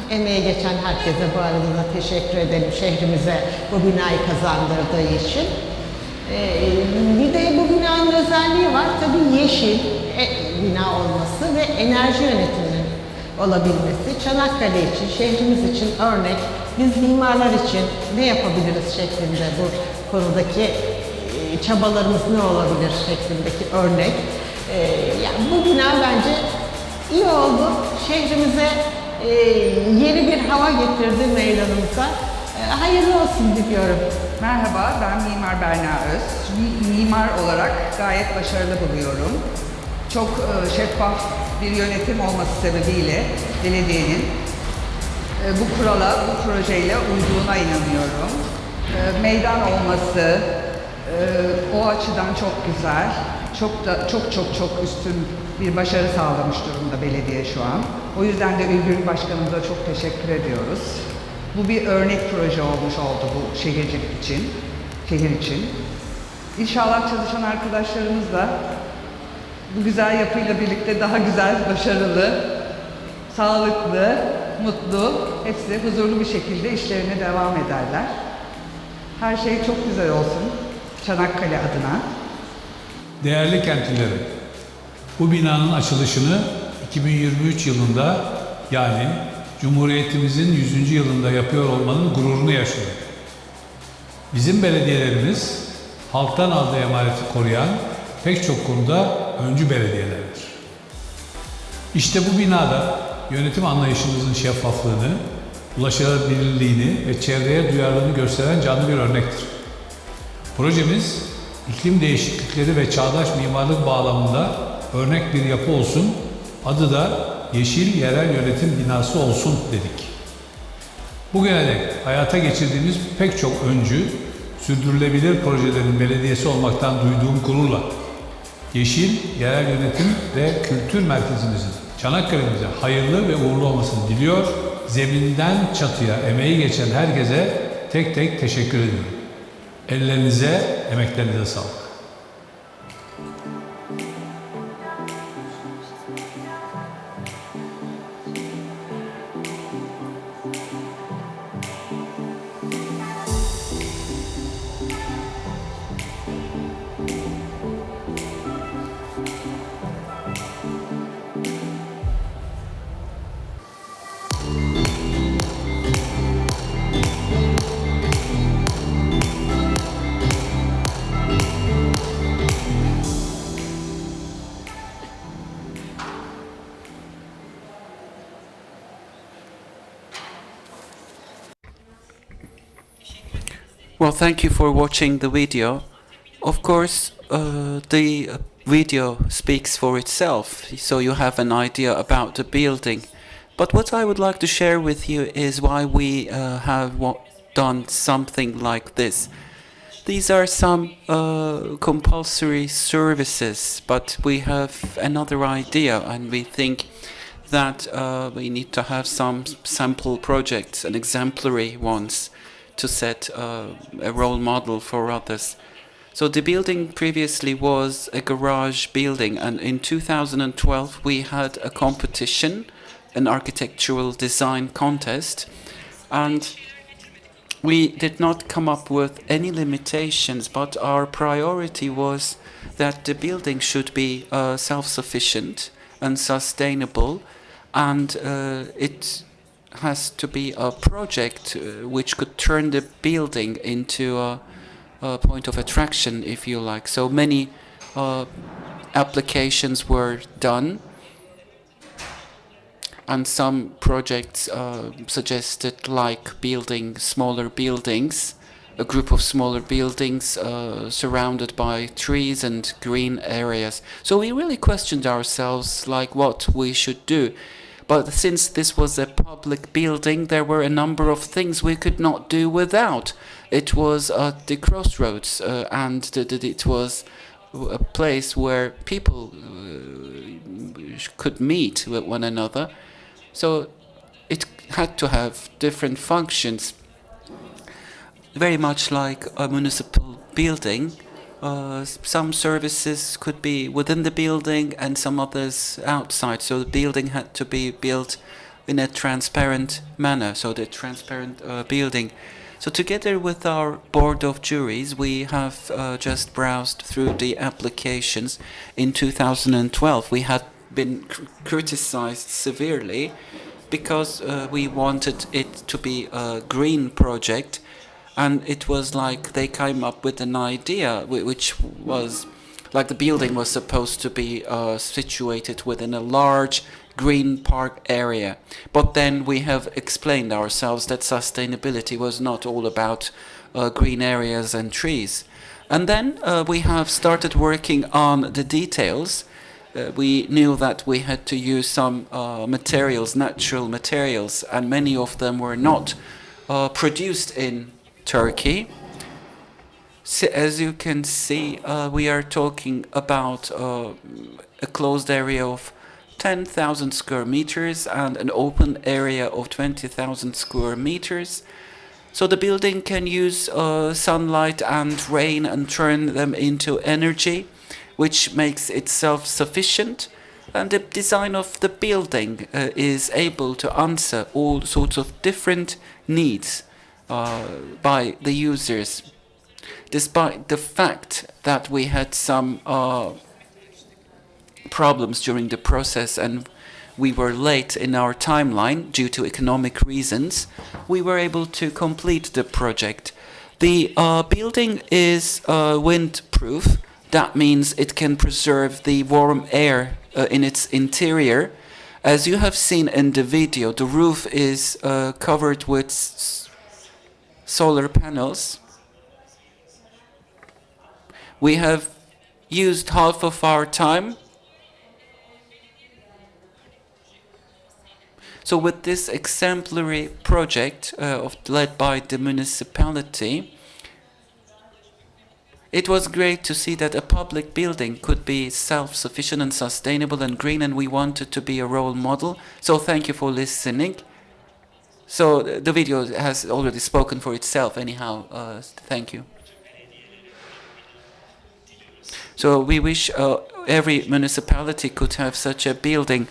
Emeği geçen herkese bu arada da teşekkür edelim şehrimize bu binayı kazandırdığı için. Bir de bu binanın özelliği var. Tabii yeşil bina olması ve enerji yönetiminin olabilmesi. Çanakkale için, şehrimiz için örnek. Biz mimarlar için ne yapabiliriz şeklinde bu konudaki çabalarımız ne olabilir şeklindeki örnek. Yani bu bina bence iyi oldu. Şehrimize yeni bir hava getirdi meydanımıza. Hayırlı olsun diliyorum. Merhaba, ben Mimar Berna Öz. Bir mimar olarak gayet başarılı buluyorum. Çok şeffaf bir yönetim olması sebebiyle belediyenin bu kurala, bu projeyle uyduğuna inanıyorum. Meydan olması o açıdan çok güzel. Çok üstün bir başarı sağlamış durumda belediye şu an. O yüzden de Ülgün Başkanımıza çok teşekkür ediyoruz. Bu bir örnek proje olmuş oldu bu şehircilik için, şehir için. İnşallah çalışan arkadaşlarımız da bu güzel yapıyla birlikte daha güzel, başarılı, sağlıklı, mutlu, hepsi huzurlu bir şekilde işlerine devam ederler. Her şey çok güzel olsun Çanakkale adına. Değerli kentlilerim, bu binanın açılışını 2023 yılında yani Cumhuriyetimizin 100. yılında yapıyor olmanın gururunu yaşıyorum. Bizim belediyelerimiz halktan aldığı emaneti koruyan pek çok konuda öncü belediyelerdir. İşte bu binada yönetim anlayışımızın şeffaflığını, ulaşılabilirliğini ve çevreye duyarlılığını gösteren canlı bir örnektir. Projemiz, iklim değişiklikleri ve çağdaş mimarlık bağlamında örnek bir yapı olsun, adı da Yeşil Yerel Yönetim Binası olsun dedik. Bugüne dek hayata geçirdiğimiz pek çok öncü, sürdürülebilir projelerin belediyesi olmaktan duyduğum gururla Yeşil Yerel Yönetim ve Kültür Merkezimizin Çanakkale'mize hayırlı ve uğurlu olmasını diliyor, zeminden çatıya emeği geçen herkese tek tek teşekkür ediyorum. Ellerinize, emeklerinize sağlık. Well, thank you for watching the video. Of course, the video speaks for itself, so you have an idea about the building. But what I would like to share with you is why we have done something like this. These are some compulsory services, but we have another idea, and we think that we need to have some sample projects and exemplary ones to set a role model for others. So the building previously was a garage building, and in 2012 we had a competition, an architectural design contest, and we did not come up with any limitations, but our priority was that the building should be self-sufficient and sustainable, and it has to be a project which could turn the building into a point of attraction, if you like. So many applications were done, and some projects suggested like building smaller buildings, a group of smaller buildings surrounded by trees and green areas. So we really questioned ourselves like what we should do. But since this was a public building, there were a number of things we could not do without. It was at the crossroads, and it was a place where people could meet with one another. So it had to have different functions, very much like a municipal building. Some services could be within the building and some others outside. So the building had to be built in a transparent manner, so the transparent building. So together with our board of juries, we have just browsed through the applications. In 2012, we had been criticized severely because we wanted it to be a green project, and it was like they came up with an idea which was like the building was supposed to be situated within a large green park area. But then we have explained ourselves that sustainability was not all about green areas and trees. And then we have started working on the details. We knew that we had to use some materials, natural materials, and many of them were not produced in Turkey. So as you can see, we are talking about a closed area of 10,000 square meters and an open area of 20,000 square meters. So the building can use sunlight and rain and turn them into energy, which makes it self-sufficient. And the design of the building is able to answer all sorts of different needs by the users, despite the fact that we had some problems during the process and we were late in our timeline due to economic reasons. We were able to complete the project. The building is windproof. That means it can preserve the warm air in its interior. As you have seen in the video, the roof is covered with solar panels. We have used half of our time. So with this exemplary project led by the municipality, it was great to see that a public building could be self-sufficient and sustainable and green, and we wanted to be a role model. So thank you for listening. So the video has already spoken for itself anyhow. Thank you. So we wish every municipality could have such a building.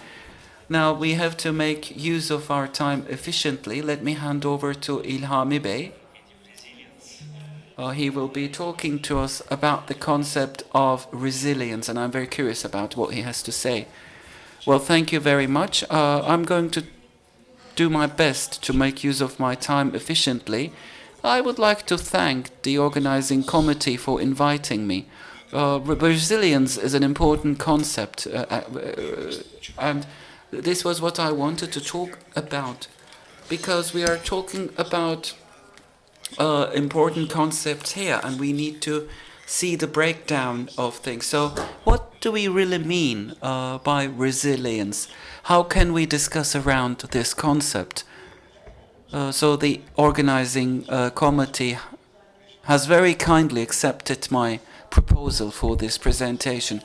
Now we have to make use of our time efficiently. Let me hand over to İlhami Bey. He will be talking to us about the concept of resilience, and I'm very curious about what he has to say. Well, thank you very much. I'm going to do my best to make use of my time efficiently. I would like to thank the organizing committee for inviting me. Resilience is an important concept, and this was what I wanted to talk about, because we are talking about important concepts here, and we need to see the breakdown of things. So what do we really mean by resilience? How can we discuss around this concept? So the organizing committee has very kindly accepted my proposal for this presentation.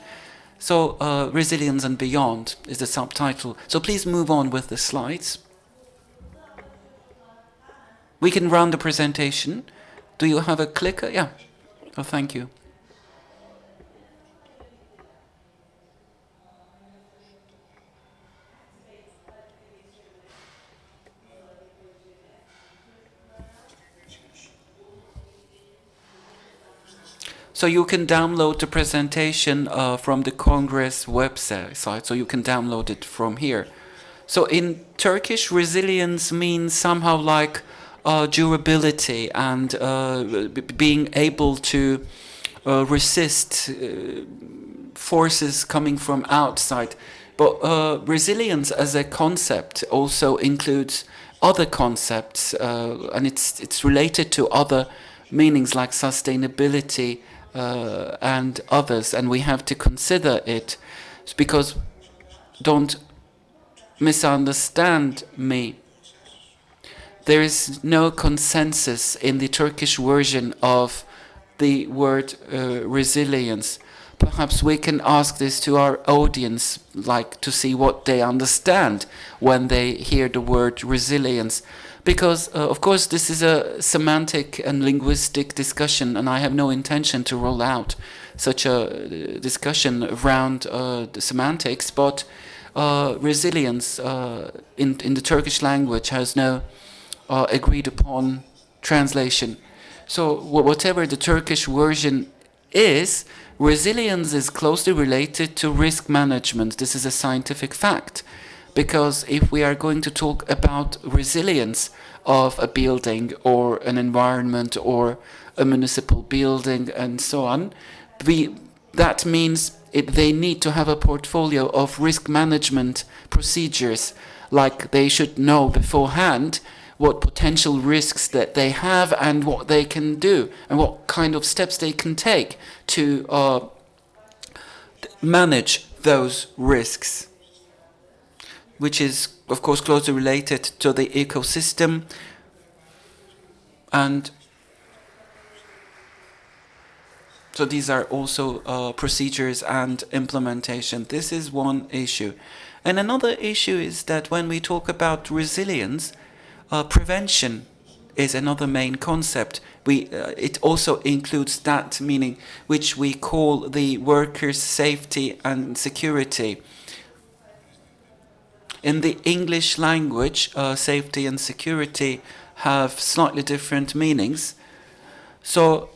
So resilience and beyond is the subtitle. So please move on with the slides. We can run the presentation. Do you have a clicker? Yeah. Oh, thank you. So you can download the presentation from the Congress website, so you can download it from here. So in Turkish, resilience means somehow like durability and being able to resist forces coming from outside. But resilience as a concept also includes other concepts, and it's related to other meanings like sustainability and others, and we have to consider it, because don't misunderstand me. There is no consensus in the Turkish version of the word resilience. Perhaps we can ask this to our audience, like to see what they understand when they hear the word resilience. Because, of course, this is a semantic and linguistic discussion, and I have no intention to roll out such a discussion around the semantics, but resilience in the Turkish language has no agreed upon translation. So whatever the Turkish version is, resilience is closely related to risk management. This is a scientific fact. Because if we are going to talk about resilience of a building or an environment or a municipal building and so on, that means they need to have a portfolio of risk management procedures, like they should know beforehand what potential risks that they have and what they can do and what kind of steps they can take to manage those risks, which is, of course, closely related to the ecosystem. And so these are also procedures and implementation. This is one issue. And another issue is that when we talk about resilience, prevention is another main concept. It also includes that meaning which we call the workers' safety and security. In the English language, safety and security have slightly different meanings. So,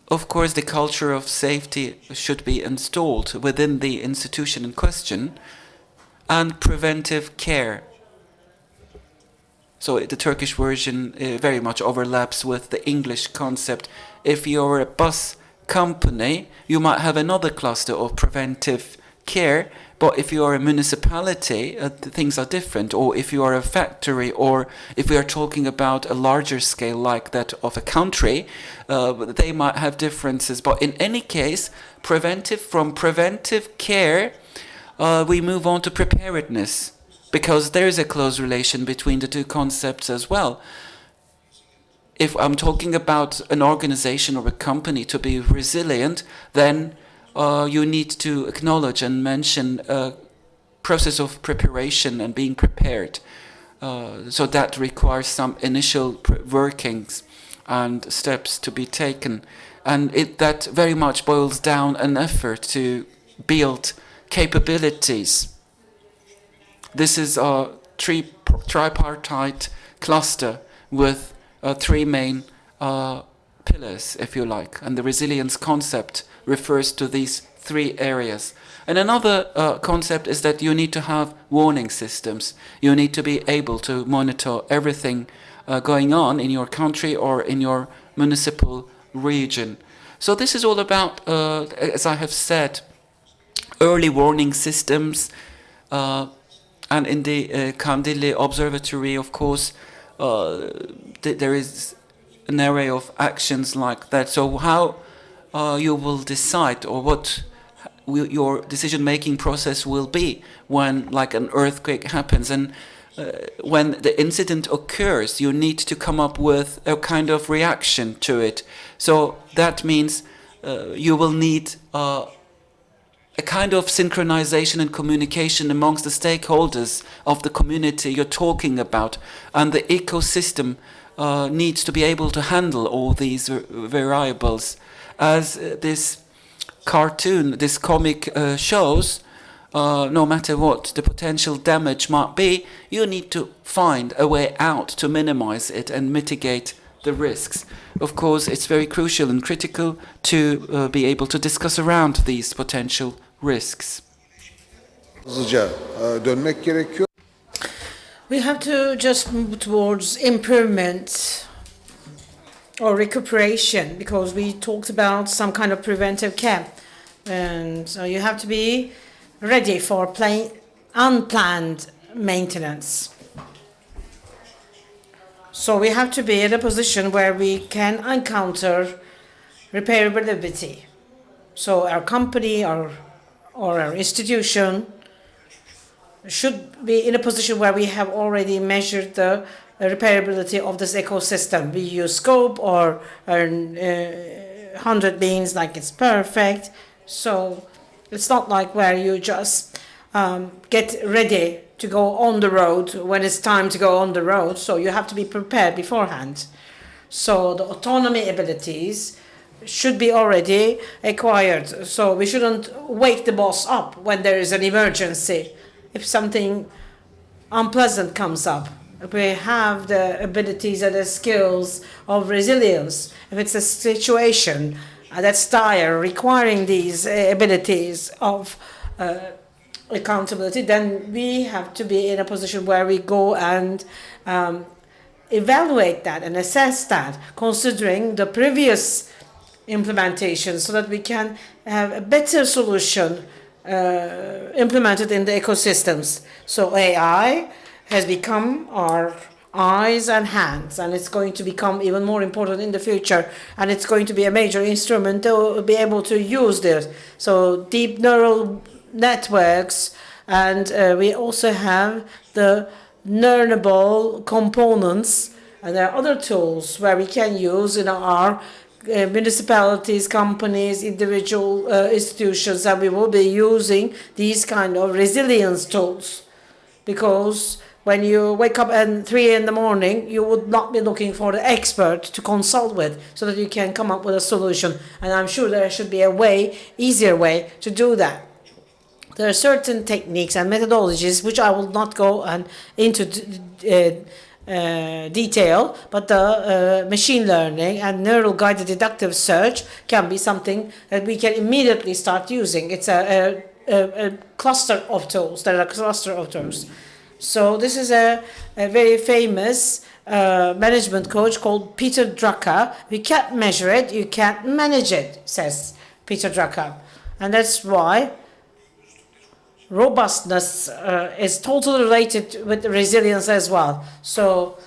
of course, the culture of safety should be installed within the institution in question, and preventive care. So the Turkish version very much overlaps with the English concept. If you're a bus company, you might have another cluster of preventive care, but if you are a municipality, things are different. Or if you are a factory, or if we are talking about a larger scale like that of a country, they might have differences. But in any case, from preventive care, we move on to preparedness, because there is a close relation between the two concepts as well. If I'm talking about an organization or a company to be resilient, then you need to acknowledge and mention a process of preparation and being prepared. So that requires some initial workings and steps to be taken. And that very much boils down an effort to build capabilities. This is a tripartite cluster with three main pillars, if you like, and the resilience concept refers to these three areas. And another concept is that you need to have warning systems. You need to be able to monitor everything going on in your country or in your municipal region. So this is all about, as I have said, early warning systems, and in the Kandilli Observatory, of course, there is an array of actions like that. So how you will decide, or what your decision-making process will be when, like, an earthquake happens, and when the incident occurs, you need to come up with a kind of reaction to it. So that means you will need a kind of synchronization and communication amongst the stakeholders of the community you're talking about, and the ecosystem needs to be able to handle all these variables. As this cartoon, this comic shows, no matter what the potential damage might be, you need to find a way out to minimize it and mitigate the risks. Of course, it's very crucial and critical to be able to discuss around these potential risks. We have to just move towards improvement or recuperation, because we talked about some kind of preventive care. And so you have to be ready for unplanned maintenance. So we have to be in a position where we can encounter repairability. So our company or our institution should be in a position where we have already measured the repairability of this ecosystem. We use scope or 100 means like it's perfect. So it's not like where you just get ready to go on the road when it's time to go on the road. So you have to be prepared beforehand. So the autonomy abilities should be already acquired. So we shouldn't wake the boss up when there is an emergency. If something unpleasant comes up, we have the abilities and the skills of resilience. If it's a situation that's dire, requiring these abilities of accountability, then we have to be in a position where we go and evaluate that and assess that, considering the previous implementation, so that we can have a better solution implemented in the ecosystems. So AI has become our eyes and hands, and it's going to become even more important in the future, and it's going to be a major instrument to be able to use this. So deep neural networks, and we also have the learnable components, and there are other tools where we can use in our municipalities, companies, individual institutions, and we will be using these kind of resilience tools, because when you wake up at 3 in the morning, you would not be looking for the expert to consult with so that you can come up with a solution. And I'm sure there should be a way, easier way to do that. There are certain techniques and methodologies which I will not go into detail, but the machine learning and neural guided deductive search can be something that we can immediately start using. It's a cluster of tools. There are a cluster of tools. So this is a very famous management coach called Peter Drucker. You can't measure it, you can't manage it, says Peter Drucker. And that's why robustness is totally related with resilience as well. So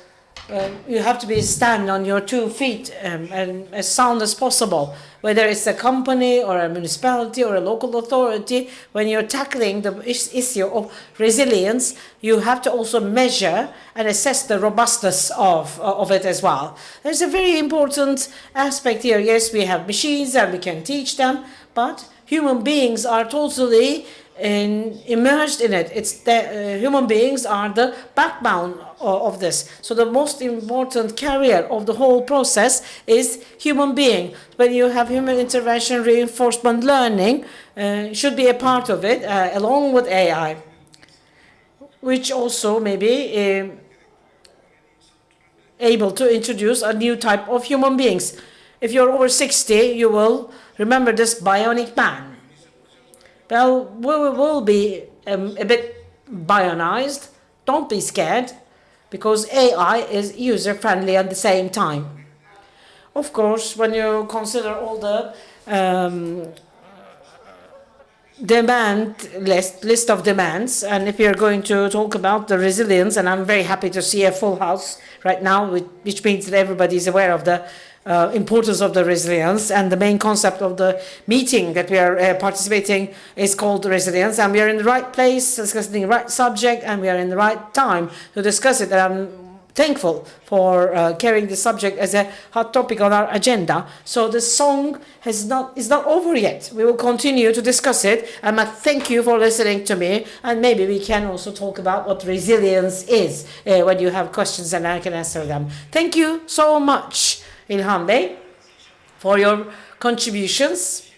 you have to be stand on your 2 feet and as sound as possible. Whether it's a company or a municipality or a local authority, when you're tackling the issue of resilience, you have to also measure and assess the robustness of it as well. There's a very important aspect here. Yes, we have machines and we can teach them, but human beings are totally immersed in it. It's the human beings are the backbone of this. So the most important carrier of the whole process is human being. When you have human intervention, reinforcement learning should be a part of it, along with AI, which also may be able to introduce a new type of human beings. If you're over 60, you will remember this bionic man. Well, we will be a bit bionized. Don't be scared, because AI is user-friendly at the same time. Of course, when you consider all the list of demands, and if you're going to talk about the resilience, and I'm very happy to see a full house right now, which means that everybody is aware of the importance of the resilience, and the main concept of the meeting that we are participating is called resilience, and we are in the right place, discussing the right subject, and we are in the right time to discuss it. And I'm thankful for carrying the subject as a hot topic on our agenda. So the song is not over yet. We will continue to discuss it, and I thank you for listening to me, and maybe we can also talk about what resilience is when you have questions, and I can answer them. Thank you so much, İlhan Bey, for your contributions.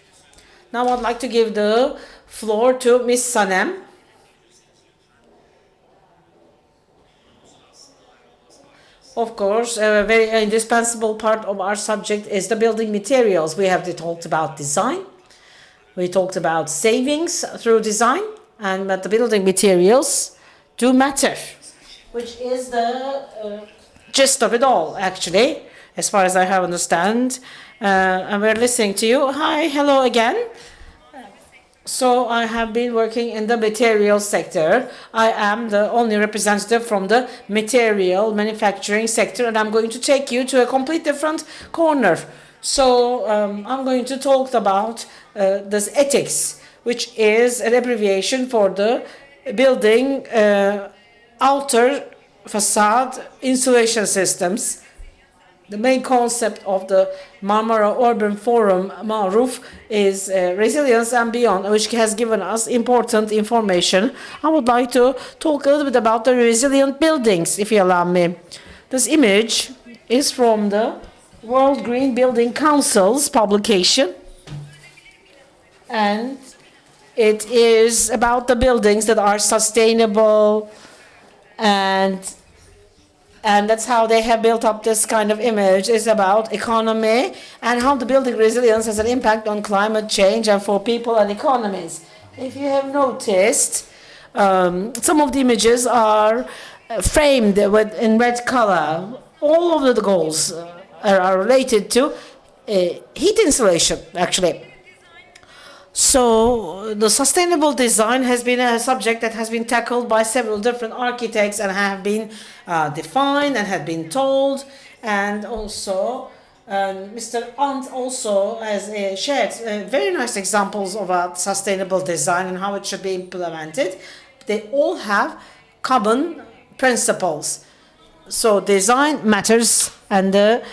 Now I'd like to give the floor to Ms. Sanem. Of course, a very indispensable part of our subject is the building materials. We have talked about design. We talked about savings through design, but the building materials do matter, which is the gist of it all, actually, as far as I have understand. And we're listening to you. Hi, hello again. So I have been working in the material sector. I am the only representative from the material manufacturing sector, and I'm going to take you to a complete different corner. So I'm going to talk about this ethics, which is an abbreviation for the building outer facade insulation systems. the main concept of the Marmara Urban Forum, Maruf, is resilience and beyond, which has given us important information. I would like to talk a little bit about the resilient buildings, if you allow me. This image is from the World Green Building Council's publication, and it is about the buildings that are sustainable, and that's how they have built up this kind of image. It's about economy and how the building resilience has an impact on climate change and for people and economies. If you have noticed, some of the images are framed in red color. All of the goals are related to heat insulation, actually. So the sustainable design has been a subject that has been tackled by several different architects and have been defined and have been told. And also, Mr. Ant also has shared very nice examples about sustainable design and how it should be implemented. They all have common principles. So design matters, and the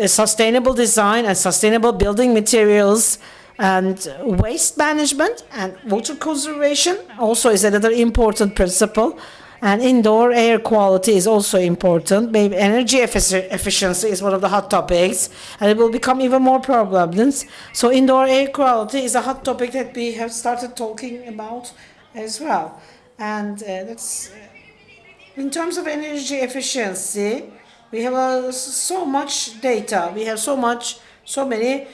sustainable design and sustainable building materials and waste management and water conservation also is another important principle. And indoor air quality is also important. Maybe energy efficiency is one of the hot topics, and it will become even more problems. So indoor air quality is a hot topic that we have started talking about as well. And that's in terms of energy efficiency, we have so much data. We have so many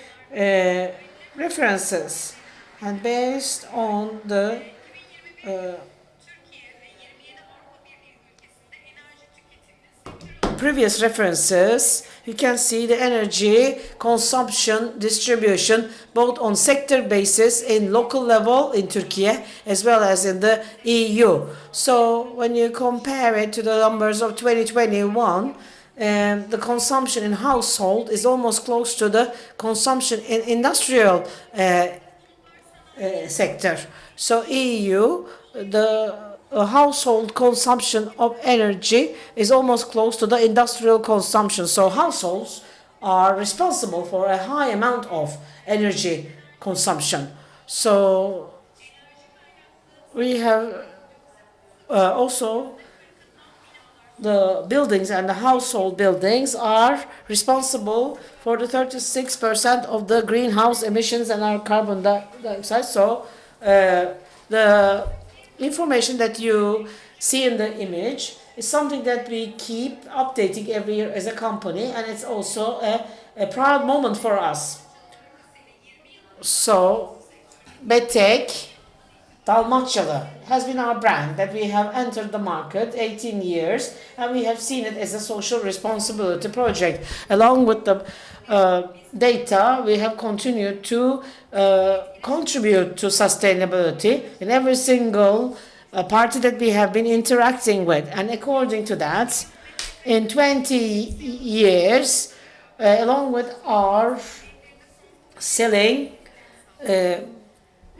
references, and based on the previous references, you can see the energy consumption distribution both on sector basis in local level in Turkey as well as in the EU. So when you compare it to the numbers of 2021, the consumption in household is almost close to the consumption in industrial sector. So EU, the household consumption of energy is almost close to the industrial consumption. So households are responsible for a high amount of energy consumption. So we have also the buildings and the household buildings are responsible for the 36% of the greenhouse emissions and our carbon dioxide. So the information that you see in the image is something that we keep updating every year as a company, and it's also a proud moment for us. So Betek Dalmaçyalı has been our brand that we have entered the market 18 years, and we have seen it as a social responsibility project. Along with the data, we have continued to contribute to sustainability in every single party that we have been interacting with. And according to that, in 20 years, along with our selling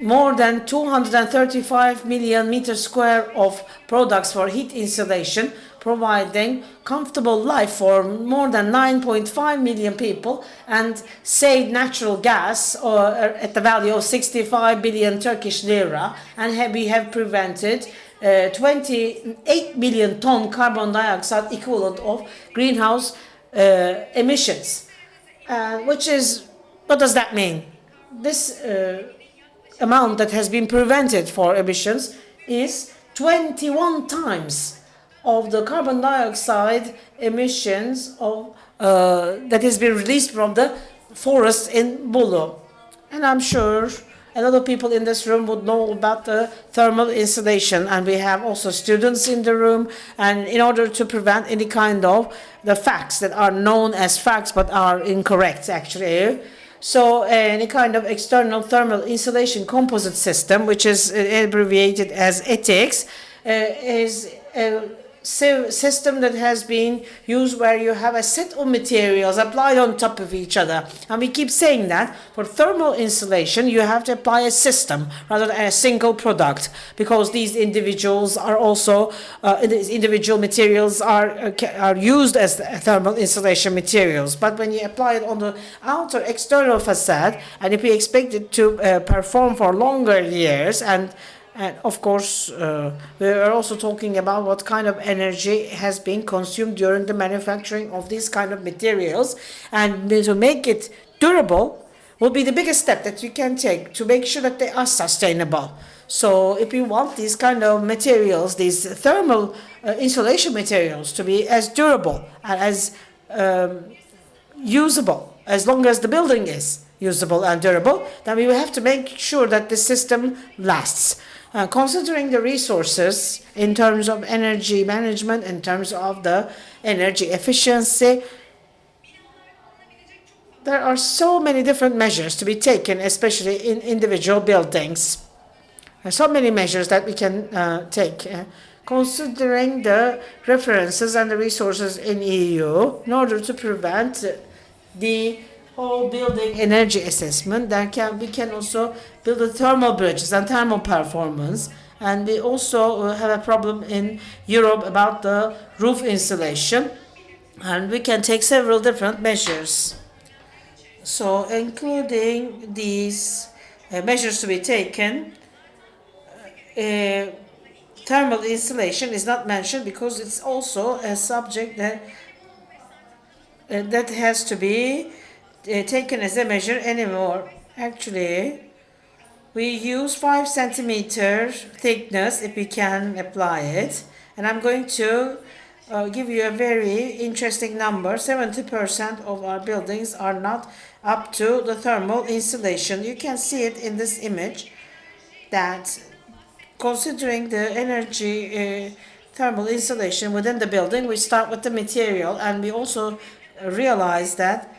more than 235 million meters square of products for heat insulation, providing comfortable life for more than 9.5 million people, and saved natural gas at the value of 65 billion Turkish lira, and we have prevented 28 million ton carbon dioxide equivalent of greenhouse emissions. What does that mean? This amount that has been prevented for emissions is 21 times of the carbon dioxide emissions that has been released from the forest in Bolu. And I'm sure a lot of people in this room would know about the thermal insulation, and we have also students in the room, and in order to prevent any kind of the facts that are known as facts but are incorrect actually. So any kind of external thermal insulation composite system, which is abbreviated as ETICS, is system that has been used where you have a set of materials applied on top of each other. And we keep saying that for thermal insulation, you have to apply a system rather than a single product, because these individuals are also, these individual materials are used as thermal insulation materials. But when you apply it on the outer external facade, and if we expect it to perform for longer years, and of course, we are also talking about what kind of energy has been consumed during the manufacturing of these kind of materials. And to make it durable will be the biggest step that you can take to make sure that they are sustainable. So if you want these kind of materials, these thermal insulation materials to be as durable and as usable, as long as the building is usable and durable, then we will have to make sure that the system lasts. Considering the resources in terms of energy management, in terms of the energy efficiency, there are so many different measures to be taken, especially in individual buildings. There are so many measures that we can take. Considering the references and the resources in EU, in order to prevent the whole building energy assessment, we can also build the thermal bridges and thermal performance. And we also have a problem in Europe about the roof insulation, and we can take several different measures. So including these measures to be taken, thermal insulation is not mentioned because it's also a subject that has to be taken as a measure anymore. Actually, we use 5 centimeter thickness if we can apply it. And I'm going to give you a very interesting number. 70% of our buildings are not up to the thermal insulation. You can see it in this image that considering the energy thermal insulation within the building, we start with the material, and we also realize that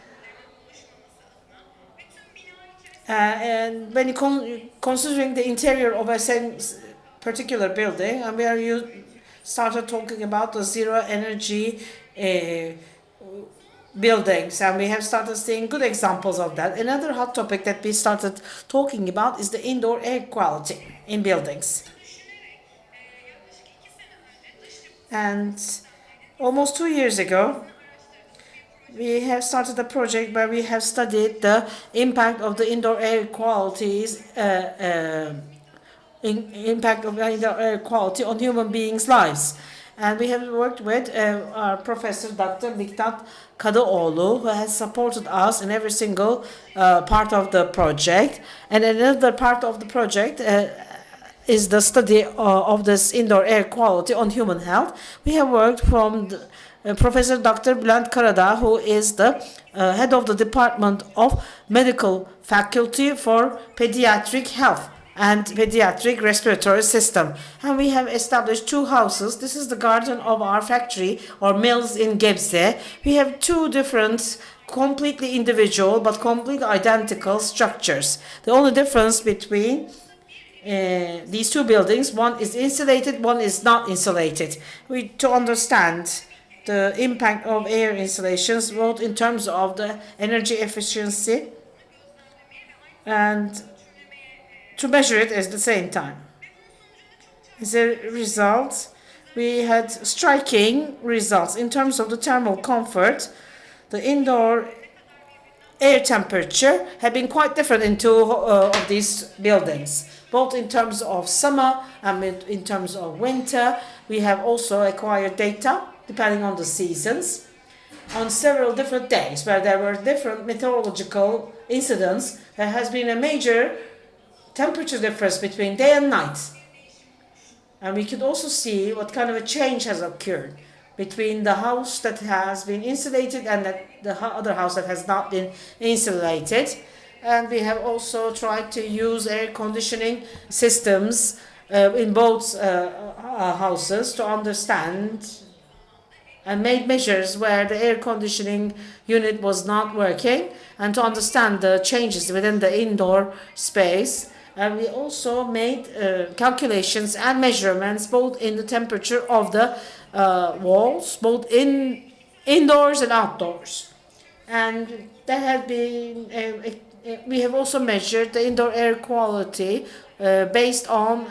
and when considering the interior of a particular building, and we started talking about the zero energy buildings, and we have started seeing good examples of that. Another hot topic that we started talking about is the indoor air quality in buildings. And almost 2 years ago, we have started a project where we have studied the impact of the indoor air qualities, impact of indoor air quality on human beings' lives. And we have worked with our Professor Dr. Miktat Kadıoğlu, who has supported us in every single part of the project. And another part of the project is the study of this indoor air quality on human health. We have worked from Professor Dr. Bülent Karadağ, who is the head of the Department of Medical Faculty for Pediatric Health and Pediatric Respiratory System. And we have established 2 houses. This is the garden of our factory or mills in Gebze. We have 2 different, completely individual but completely identical structures. The only difference between these 2 buildings, one is insulated, one is not insulated. To understand the impact of air insulations, both in terms of the energy efficiency and to measure it at the same time. As a result, we had striking results in terms of the thermal comfort. The indoor air temperature had been quite different in 2 of these buildings, both in terms of summer and in terms of winter. We have also acquired data depending on the seasons, on several different days where there were different meteorological incidents. There has been a major temperature difference between day and night. And we could also see what kind of a change has occurred between the house that has been insulated and the other house that has not been insulated. And we have also tried to use air conditioning systems in both houses to understand and made measures where the air conditioning unit was not working and to understand the changes within the indoor space. And we also made calculations and measurements both in the temperature of the walls, both indoors and outdoors. And that has been, we have also measured the indoor air quality based on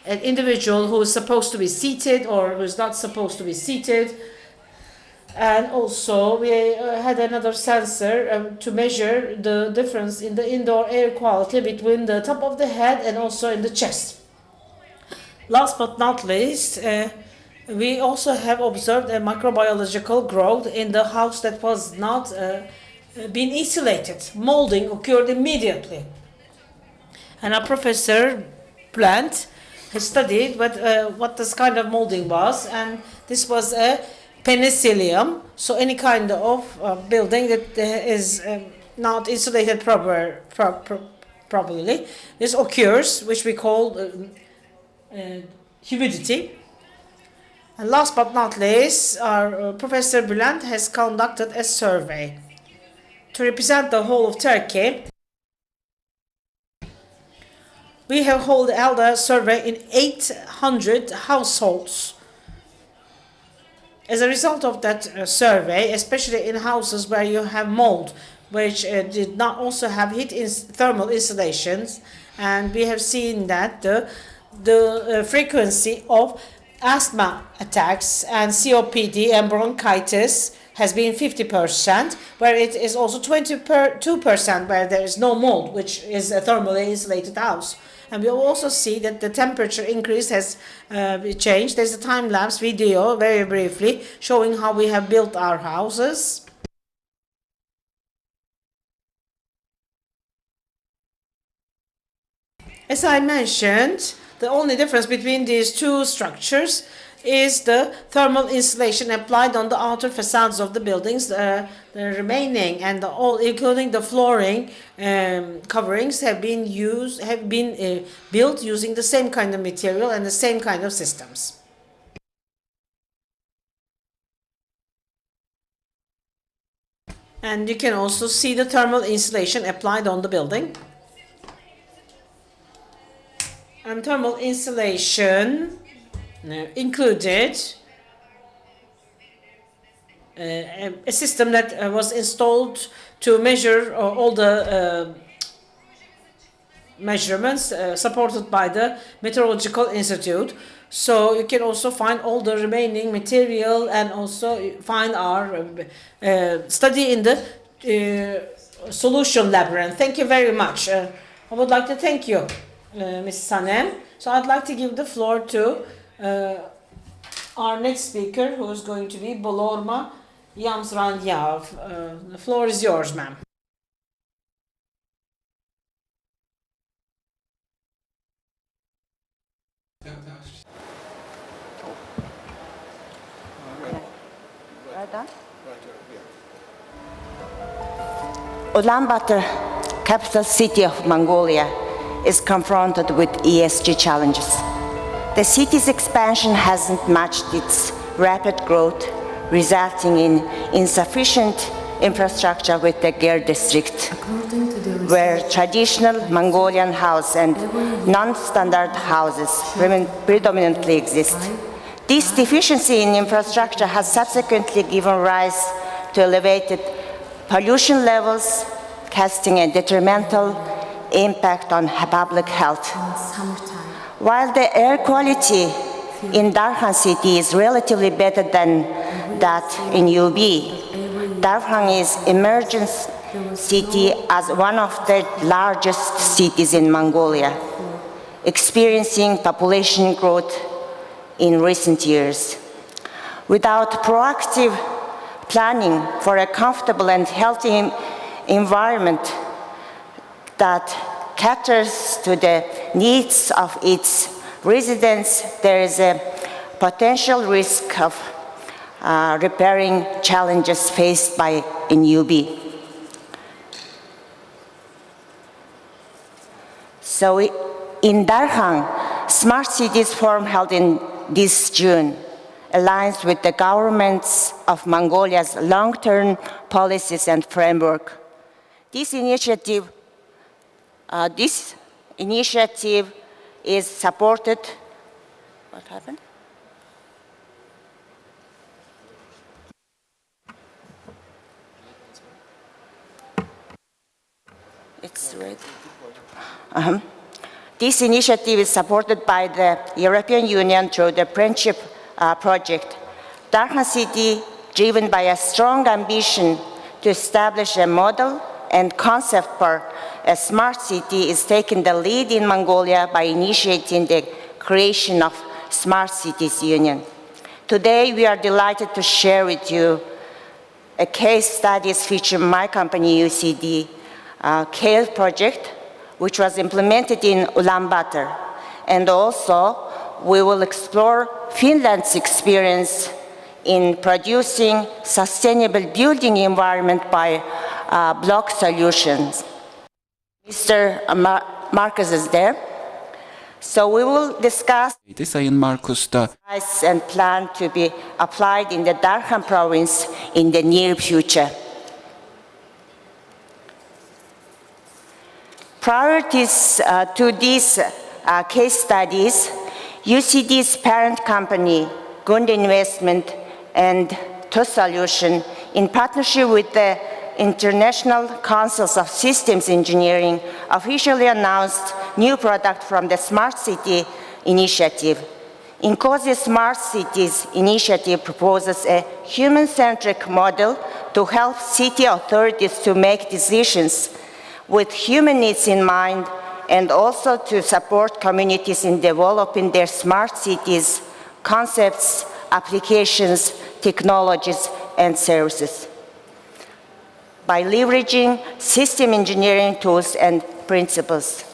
an individual who is supposed to be seated or who is not supposed to be seated. And also we had another sensor to measure the difference in the indoor air quality between the top of the head and also in the chest. Last but not least, we also have observed a microbiological growth in the house that was not being insulated. Molding occurred immediately. And our Professor Plant has studied what this kind of molding was, and this was a penicillium, so any kind of building that is not insulated properly, this occurs, which we call humidity. And last but not least, our Professor Bülent has conducted a survey to represent the whole of Turkey. We have held a survey in 800 households. As a result of that survey, especially in houses where you have mold, which did not also have thermal insulations, and we have seen that the frequency of asthma attacks and COPD and bronchitis has been 50%, where it is also 22% where there is no mold, which is a thermally insulated house. And we will also see that the temperature increase has changed. There's a time-lapse video, very briefly, showing how we have built our houses. As I mentioned, the only difference between these two structures is the thermal insulation applied on the outer facades of the buildings. The remaining and all, including the flooring coverings, have been built using the same kind of material and the same kind of systems. And you can also see the thermal insulation applied on the building. And thermal insulation included a system that was installed to measure all the measurements supported by the Meteorological Institute. So you can also find all the remaining material and also find our study in the solution labyrinth. Thank you very much. I would like to thank you, Ms. Sanem. So I'd like to give the floor to our next speaker, who is going to be Bolorma Yamsranyav. The floor is yours, ma'am. Ulaanbaatar, capital city of Mongolia, is confronted with ESG challenges. The city's expansion hasn't matched its rapid growth, resulting in insufficient infrastructure with the Ger district, where traditional Mongolian house and non-standard houses predominantly exist. This deficiency in infrastructure has subsequently given rise to elevated pollution levels, casting a detrimental impact on public health. While the air quality in Darkhan city is relatively better than that in UB, Darkhan is emerging city as one of the largest cities in Mongolia, experiencing population growth in recent years. Without proactive planning for a comfortable and healthy environment that caters to the needs of its residents, there is a potential risk of repairing challenges faced in UB. So in Darkhan, Smart Cities Forum held in this June aligns with the governments of Mongolia's long-term policies and framework. This initiative is supported. What happened? This initiative is supported by the European Union through the Friendship Project. Darkhan City, driven by a strong ambition to establish a model and concept for a smart city, is taking the lead in Mongolia by initiating the creation of Smart Cities Union. Today, we are delighted to share with you a case studies featuring my company, UCD, CALE project, which was implemented in Ulaanbaatar. And also, we will explore Finland's experience in producing sustainable building environment by block solutions. Mr. Marcus is there. So we will discuss Sayın Markus da and plan to be applied in the Darkhan province in the near future. Priorities to these case studies, UCD's parent company, Gund Investment and TOS Solution, in partnership with the International Councils of Systems Engineering, officially announced new product from the Smart City Initiative. INCOSE Smart Cities Initiative proposes a human-centric model to help city authorities to make decisions with human needs in mind, and also to support communities in developing their smart cities, concepts, applications, technologies, and services by leveraging system engineering tools and principles.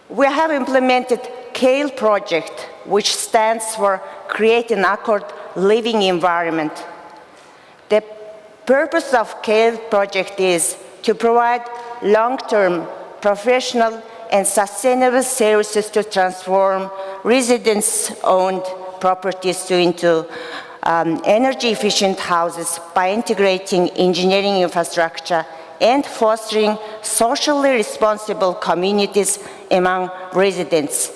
We have implemented CALE project, which stands for Create an Accord Living Environment. The purpose of CALE project is to provide long-term, professional, and sustainable services to transform residents-owned properties into energy-efficient houses by integrating engineering infrastructure and fostering socially responsible communities among residents.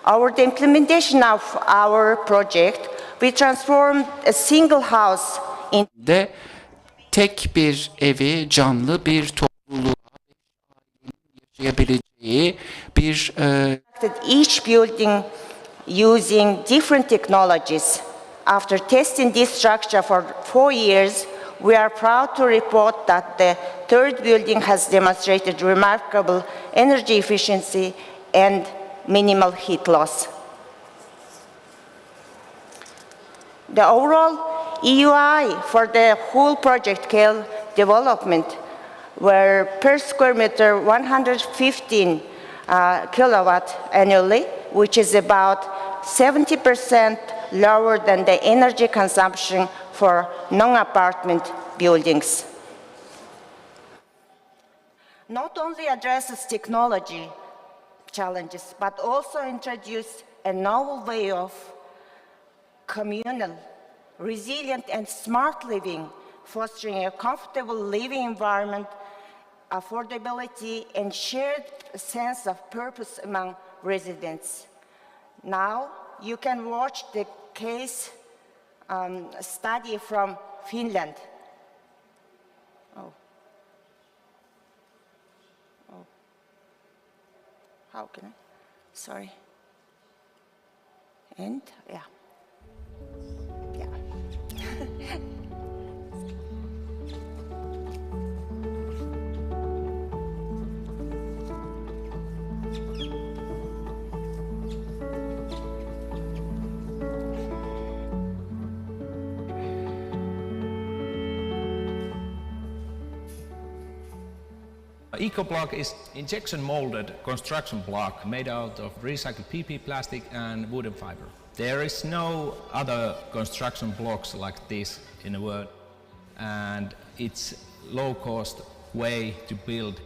The implementation of our project, we transformed a single house de tek bir evi canlı bir topluluğa yaşayabileceği bir each building using different technologies. After testing this structure for 4 years, we are proud to report that the third building has demonstrated remarkable energy efficiency and minimal heat loss. The overall EUI for the whole project CALE development were per square meter 115 kilowatt annually, which is about 70% lower than the energy consumption for non-apartment buildings. Not only addresses technology challenges, but also introduce a novel way of communal, resilient, and smart living, fostering a comfortable living environment, affordability, and shared sense of purpose among residents. Now, you can watch the case study from Finland. How can I? Sorry. And, yeah. EcoBlock is injection molded construction block made out of recycled PP plastic and wooden fiber. There is no other construction blocks like this in the world, and it's low cost way to build.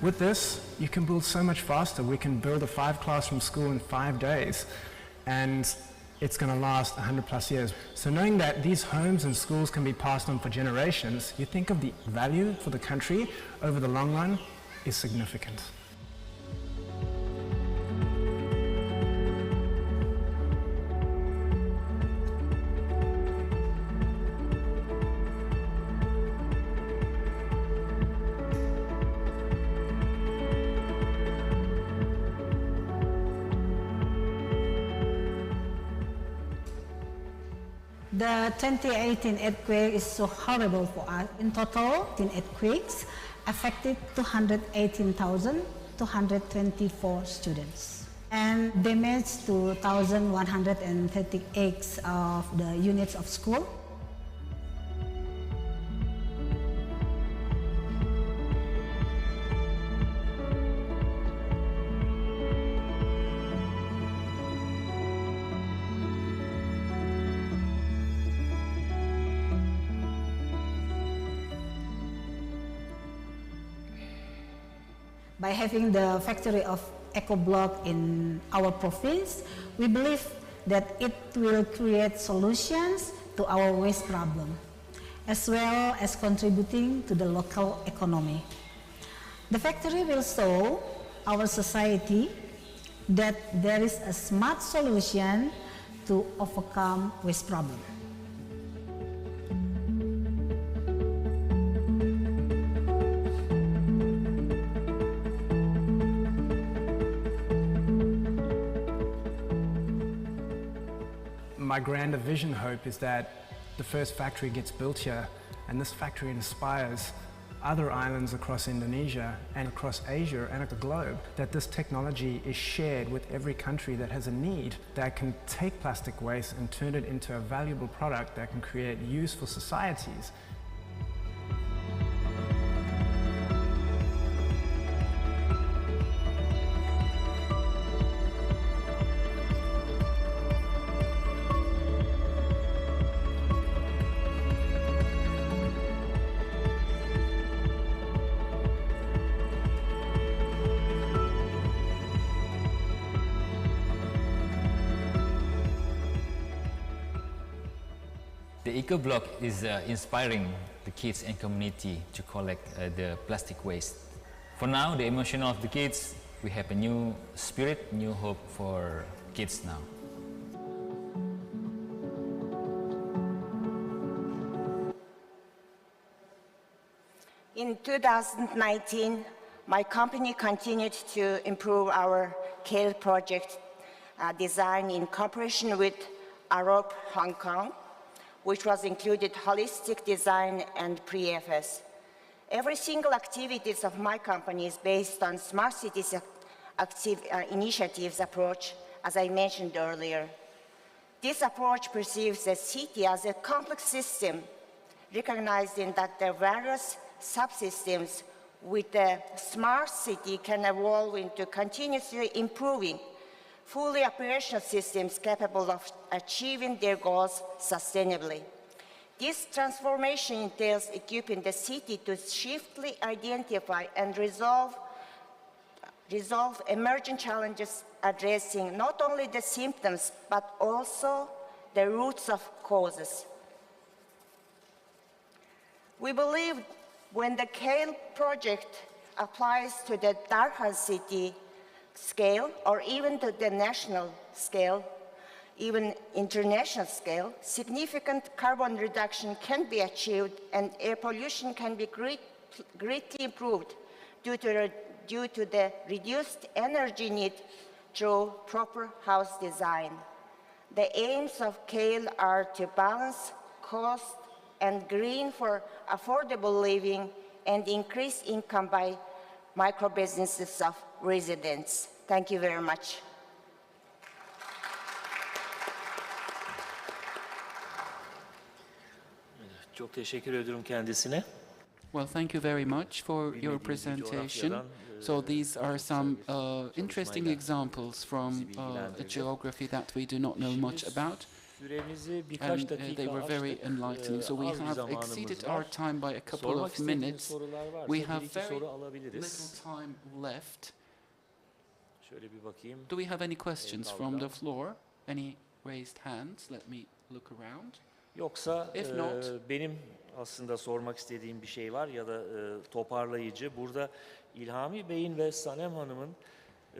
With this, you can build so much faster. We can build a 5-classroom school in 5 days, and it's going to last 100+ years. So knowing that these homes and schools can be passed on for generations, you think of the value for the country over the long run, is significant. The 2018 earthquake is so horrible for us. In total, 10 earthquakes affected 218,224 students and damaged to 1,138 of the units of school. By having the factory of eco-block in our province, we believe that it will create solutions to our waste problem, as well as contributing to the local economy. The factory will show our society that there is a smart solution to overcome waste problem. My grander vision hope is that the first factory gets built here, and this factory inspires other islands across Indonesia and across Asia and the globe, that this technology is shared with every country that has a need, that can take plastic waste and turn it into a valuable product that can create use for societies. The eco-block is inspiring the kids and community to collect the plastic waste. For now, the emotion of the kids, we have a new spirit, new hope for kids now. In 2019, my company continued to improve our CALE project design in cooperation with Arup Hong Kong, which was included holistic design and pre-FS. Every single activities of my company is based on smart cities initiatives approach, as I mentioned earlier. This approach perceives the city as a complex system, recognizing that the various subsystems with the smart city can evolve into continuously improving, fully operational systems capable of achieving their goals sustainably. This transformation entails equipping the city to swiftly identify and resolve emerging challenges, addressing not only the symptoms, but also the roots of causes. We believe when the CALE project applies to the Darhan city scale, or even to the national scale, even international scale, significant carbon reduction can be achieved and air pollution can be greatly improved due to the reduced energy need through proper house design. The aims of CALE are to balance cost and green for affordable living and increase income by micro businesses of residents. Thank you very much. Çok teşekkür ediyorum kendisine. Well, thank you very much for your presentation. So these are some interesting examples from a geography that we do not know much about. And they were very enlightening. So we have exceeded our time by a couple of minutes. We have very little time left. Do we have any questions from the floor? Any raised hands? Let me look around. Yoksa benim aslında sormak istediğim bir şey var ya da toparlayıcı. Burada İlhami Bey'in ve Sanem Hanım'ın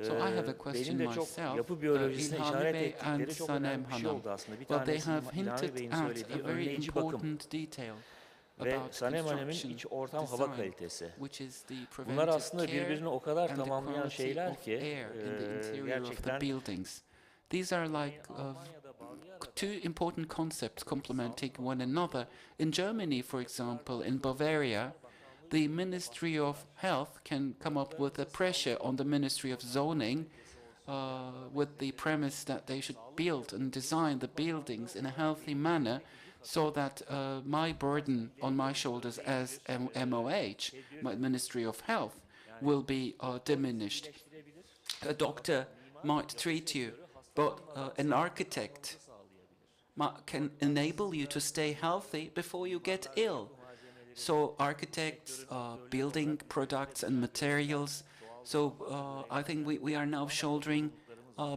So I have a question benim de çok myself. yapı biyolojisine İlhami işaret Bey and ettikleri çok Sanem önemli bir şey Hanım. oldu aslında. Bir Well, they tanesi have İlhami hinted Bey'in at söylediği a very önleyici bakım important detail ve about Sanem Hanım'ın construction iç ortam hava design, kalitesi. which is the Bunlar preventive aslında care birbirini o kadar and the tamamlayan quality şeyler of ki air in the interior of the gerçekten buildings. These are like two important concepts complementing one another. In Germany, for example, in Bavaria, the Ministry of Health can come up with a pressure on the Ministry of Zoning with the premise that they should build and design the buildings in a healthy manner so that my burden on my shoulders as MOH, my Ministry of Health, will be diminished. A doctor might treat you, but an architect can enable you to stay healthy before you get ill. So architects, building products and materials. So I think we are now shouldering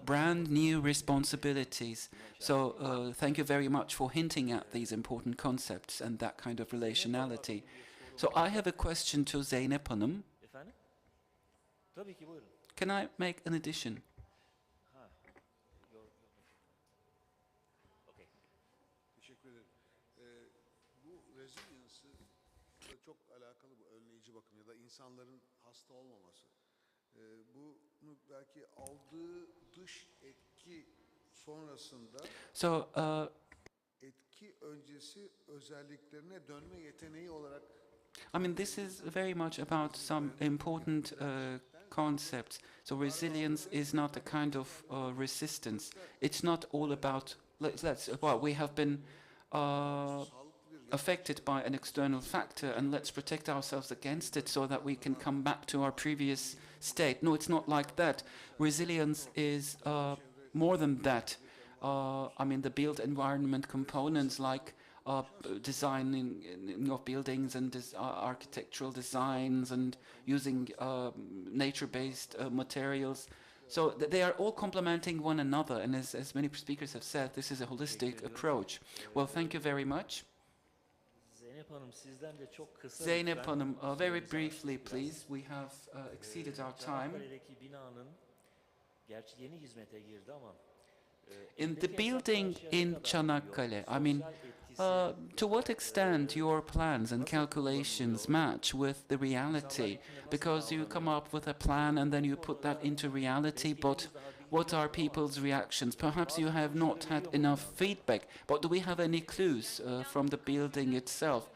brand new responsibilities. So thank you very much for hinting at these important concepts and that kind of relationality. So I have a question to Zeynep Hanım. Efendim? Tabii ki buyurun. Can I make an addition? Okay. Teşekkür ederim. Bu resilience'la çok alakalı bu önleyici bakım ya da insanların hasta olmaması. Bunu belki aldığı dış etki sonrasında etki öncesi özelliklerine dönme yeteneği olarak I mean, this is very much about some important concepts. So resilience is not a kind of resistance. It's not all about, we have been affected by an external factor and let's protect ourselves against it so that we can come back to our previous state. No, it's not like that. Resilience is more than that. I mean, the built environment components like designing of buildings and architectural designs and using nature-based materials. So they are all complementing one another, and as many speakers have said, this is a holistic approach. Well, thank you very much. Zeynep Hanım, very briefly, please. We have exceeded our time. In the building in Çanakkale, I mean, to what extent your plans and calculations match with the reality? Because you come up with a plan and then you put that into reality, but what are people's reactions? Perhaps you have not had enough feedback, but do we have any clues from the building itself?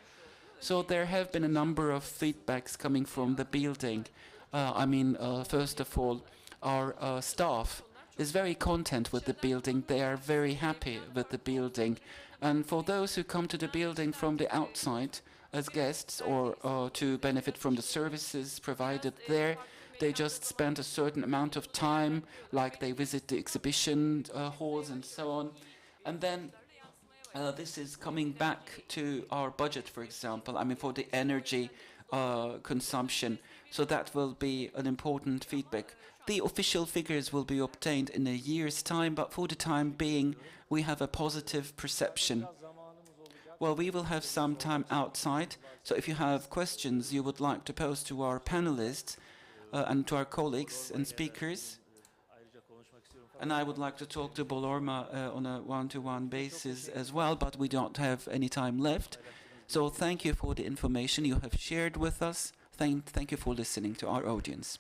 So there have been a number of feedbacks coming from the building. I mean, first of all, our staff is very content with the building. They are very happy with the building. And for those who come to the building from the outside as guests or to benefit from the services provided there, they just spend a certain amount of time, like they visit the exhibition halls and so on. And then this is coming back to our budget, for example, I mean, for the energy consumption. So that will be an important feedback. The official figures will be obtained in a year's time, but for the time being, we have a positive perception. Well, we will have some time outside, so if you have questions you would like to pose to our panelists and to our colleagues and speakers, and I would like to talk to Bolorma on a one-to-one basis as well, but we don't have any time left. So thank you for the information you have shared with us. Thank you for listening to our audience.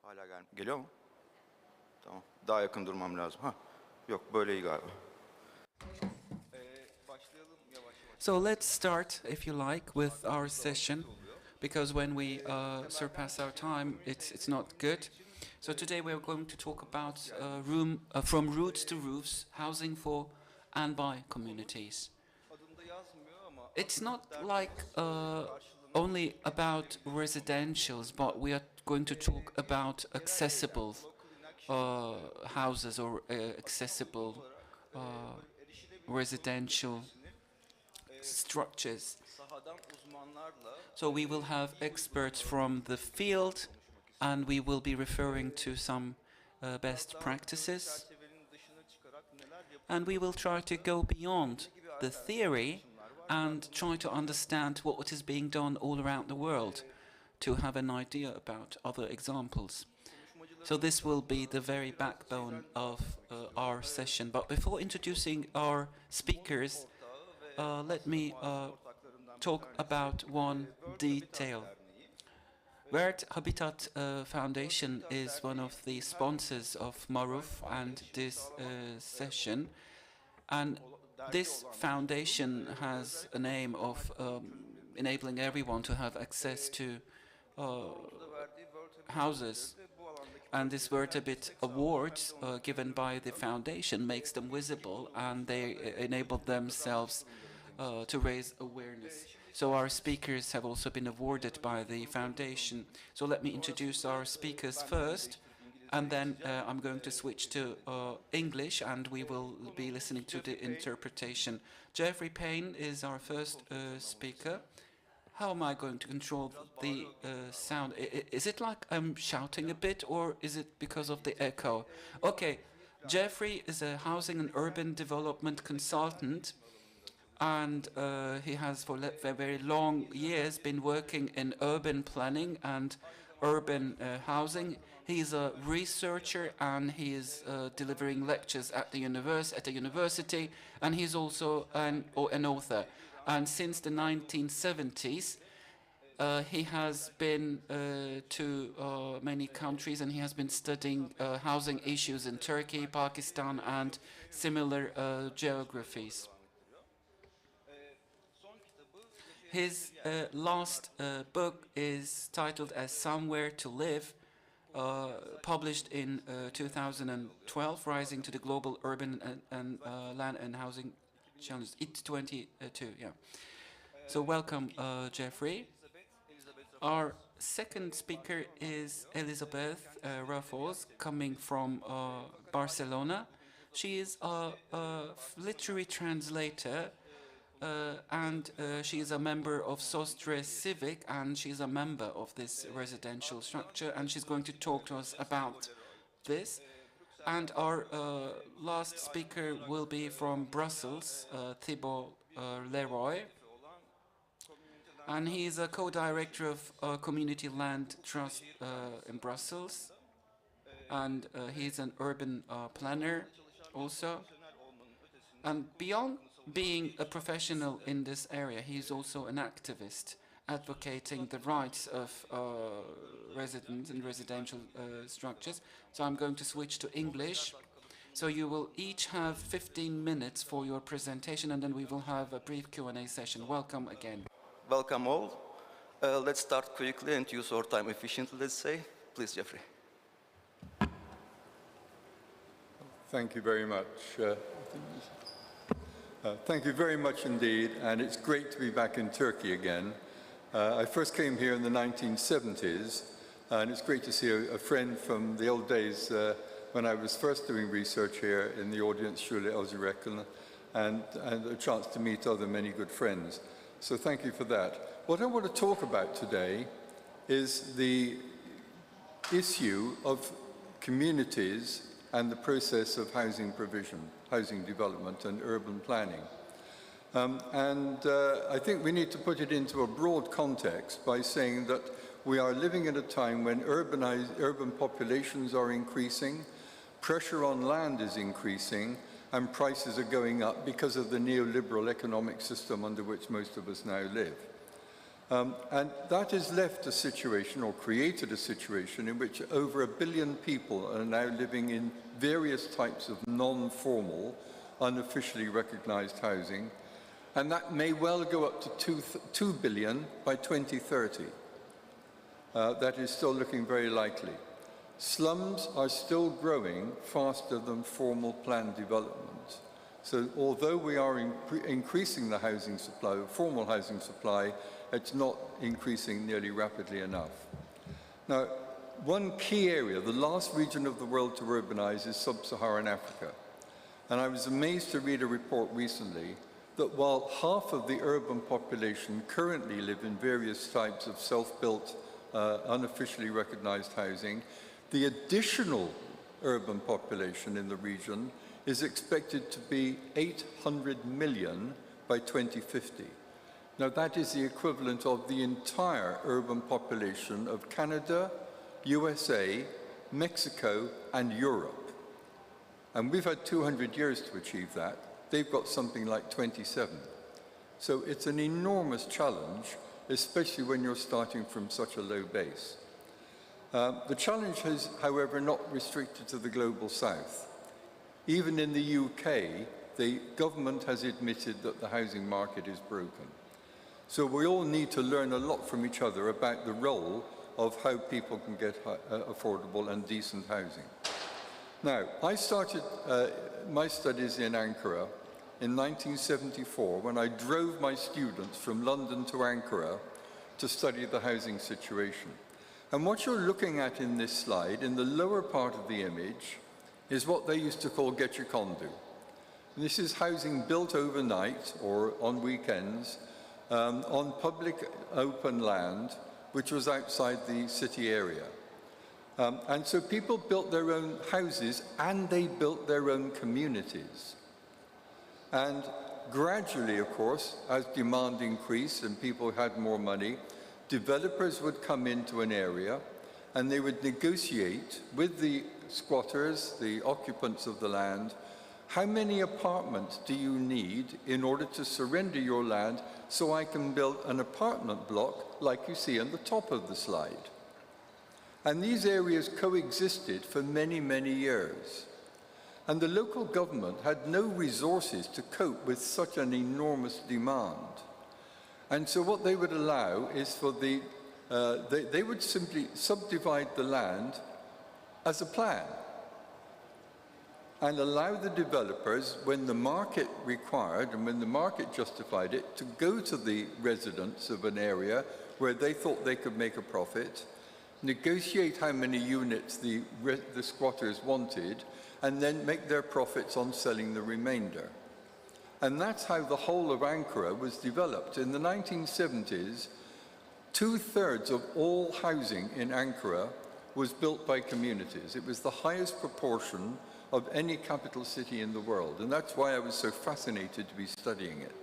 Hala geliyor mu? Tamam. Daha yakın durmam lazım. Yok, böyle iyi galiba. So let's start, if you like, with our session, because when we surpass our time, it's not good. So today we're going to talk about from roots to roofs, housing for and by communities. It's not like only about residentials, but we are going to talk about accessible houses or accessible residential structures. So we will have experts from the field, and we will be referring to some best practices, and we will try to go beyond the theory and try to understand what is being done all around the world to have an idea about other examples. So this will be the very backbone of our session. But before introducing our speakers, let me talk about one detail. World Habitat Foundation is one of the sponsors of Maruf and this session, and this foundation has an aim of enabling everyone to have access to houses, and this World Habitat Awards given by the foundation makes them visible, and they enable themselves to raise awareness. So our speakers have also been awarded by the foundation. So let me introduce our speakers first, and then I'm going to switch to English, and we will be listening to the interpretation. Jeffrey Payne is our first speaker. How am I going to control the sound? Is it like I'm shouting a bit, or is it because of the echo? Okay, Jeffrey is a housing and urban development consultant, and he has for very long years been working in urban planning and urban housing. He's a researcher, and he is delivering lectures at the university, and he's also an author. And since the 1970s, he has been to many countries, and he has been studying housing issues in Turkey, Pakistan, and similar geographies. His last book is titled as Somewhere to Live, published in 2012, Rising to the Global Urban and Land and Housing Challenge. It's 22, yeah. So welcome, Jeffrey. Our second speaker is Elizabeth Raffles, coming from Barcelona. She is a literary translator, and she is a member of Sostre Civic, and she's a member of this residential structure, and she's going to talk to us about this. And our last speaker will be from Brussels, Thibault Leroy, and he is a co-director of Community Land Trust in Brussels, and he's an urban planner also. And beyond being a professional in this area, he's also an activist advocating the rights of residents in residential structures. So I'm going to switch to English. So you will each have 15 minutes for your presentation, and then we will have a brief Q&A session. Welcome again. Welcome all. Let's start quickly and use our time efficiently, let's say. Please, Jeffrey. Thank you very much. Thank you very much indeed, and it's great to be back in Turkey again. I first came here in the 1970s, and it's great to see a friend from the old days when I was first doing research here in the audience, Schule Elserecken, and a chance to meet other many good friends. So thank you for that. What I want to talk about today is the issue of communities and the process of housing provision, housing development and urban planning. I think we need to put it into a broad context by saying that we are living at a time when urban populations are increasing, pressure on land is increasing, and prices are going up because of the neoliberal economic system under which most of us now live. And that has left a situation, or created a situation, in which over 1 billion people are now living in various types of non-formal, unofficially recognized housing, and that may well go up to 2 billion by 2030. That is still looking very likely. Slums are still growing faster than formal planned development. So although we are increasing the housing supply, formal housing supply, it's not increasing nearly rapidly enough. Now, one key area, the last region of the world to urbanize, is sub-Saharan Africa. And I was amazed to read a report recently that while half of the urban population currently live in various types of self-built, unofficially recognized housing, the additional urban population in the region is expected to be 800 million by 2050. Now, that is the equivalent of the entire urban population of Canada, USA, Mexico, and Europe. And we've had 200 years to achieve that. They've got something like 27. So it's an enormous challenge, especially when you're starting from such a low base. The challenge has, however, not restricted to the global south. Even in the UK, the government has admitted that the housing market is broken. So we all need to learn a lot from each other about the role of how people can get affordable and decent housing. Now, I started my studies in Ankara in 1974 when I drove my students from London to Ankara to study the housing situation. And what you're looking at in this slide, in the lower part of the image, is what they used to call gecekondu. And this is housing built overnight or on weekends on public open land, which was outside the city area. And so people built their own houses and they built their own communities. And gradually, of course, as demand increased and people had more money, developers would come into an area and they would negotiate with the squatters, the occupants of the land, how many apartments do you need in order to surrender your land so I can build an apartment block like you see on the top of the slide. And these areas coexisted for many, many years. And the local government had no resources to cope with such an enormous demand. And so what they would allow is for the, they would simply subdivide the land as a plan and allow the developers, when the market required and when the market justified it, to go to the residents of an area where they thought they could make a profit, negotiate how many units the squatters wanted, and then make their profits on selling the remainder. And that's how the whole of Ankara was developed. In the 1970s, 2/3 of all housing in Ankara was built by communities. It was the highest proportion of any capital city in the world. And that's why I was so fascinated to be studying it.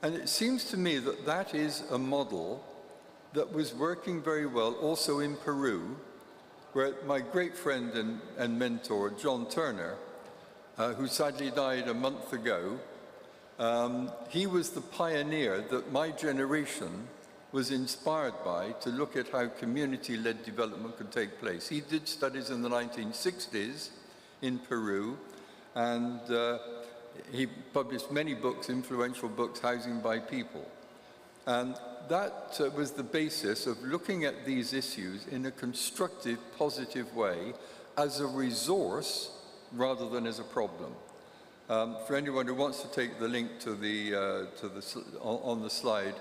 And it seems to me that that is a model that was working very well also in Peru, where my great friend and mentor, John Turner, who sadly died a month ago, he was the pioneer that my generation was inspired by to look at how community-led development could take place. He did studies in the 1960s in Peru, and he published many books, influential books, Housing by People. And that was the basis of looking at these issues in a constructive, positive way as a resource rather than as a problem. For anyone who wants to take the link to on the slide,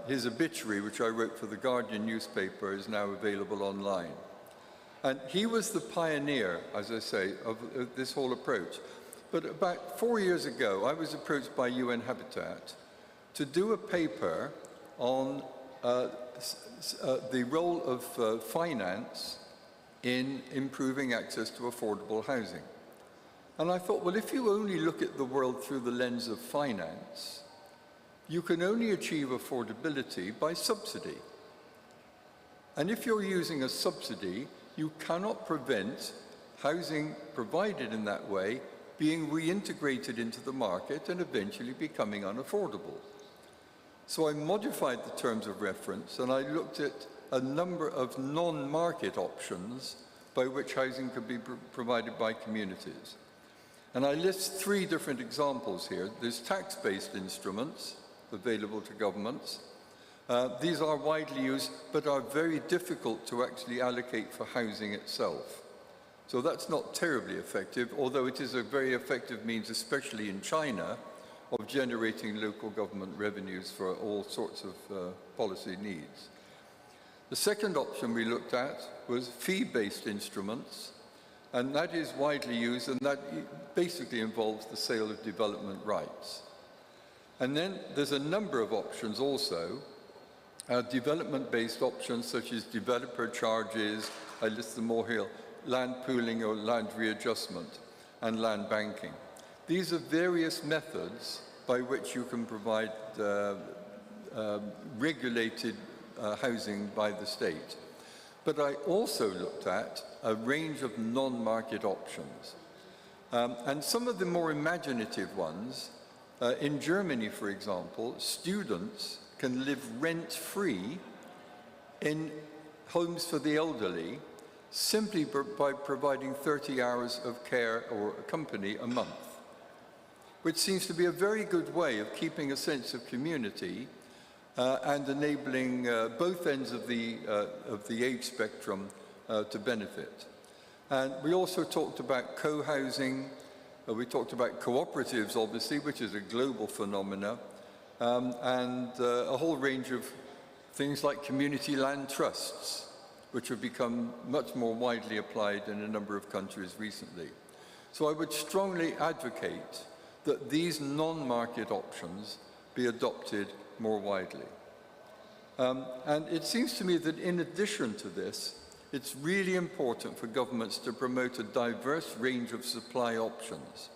his obituary, which I wrote for the Guardian newspaper, is now available online. And he was the pioneer, as I say, of this whole approach. But about 4 years ago, I was approached by UN Habitat to do a paper on the role of finance in improving access to affordable housing. And I thought, well, if you only look at the world through the lens of finance, you can only achieve affordability by subsidy. And if you're using a subsidy, you cannot prevent housing provided in that way being reintegrated into the market and eventually becoming unaffordable. So I modified the terms of reference and I looked at a number of non-market options by which housing could be provided by communities. And I list 3 different examples here. There's tax-based instruments available to governments. These are widely used, but are very difficult to actually allocate for housing itself. So that's not terribly effective, although it is a very effective means, especially in China, of generating local government revenues for all sorts of policy needs. The second option we looked at was fee-based instruments, and that is widely used, and that basically involves the sale of development rights. And then there's a number of options also, development-based options such as developer charges, I list them all here, land pooling or land readjustment, and land banking. These are various methods by which you can provide regulated housing by the state. But I also looked at a range of non-market options. And some of the more imaginative ones, in Germany, for example, students can live rent-free in homes for the elderly simply by providing 30 hours of care or company a month, which seems to be a very good way of keeping a sense of community and enabling both ends of the age spectrum to benefit. And we also talked about co-housing, we talked about cooperatives, obviously, which is a global phenomena, and a whole range of things like community land trusts, which have become much more widely applied in a number of countries recently. So I would strongly advocate that these non-market options be adopted more widely. And it seems to me that in addition to this, it's really important for governments to promote a diverse range of supply options,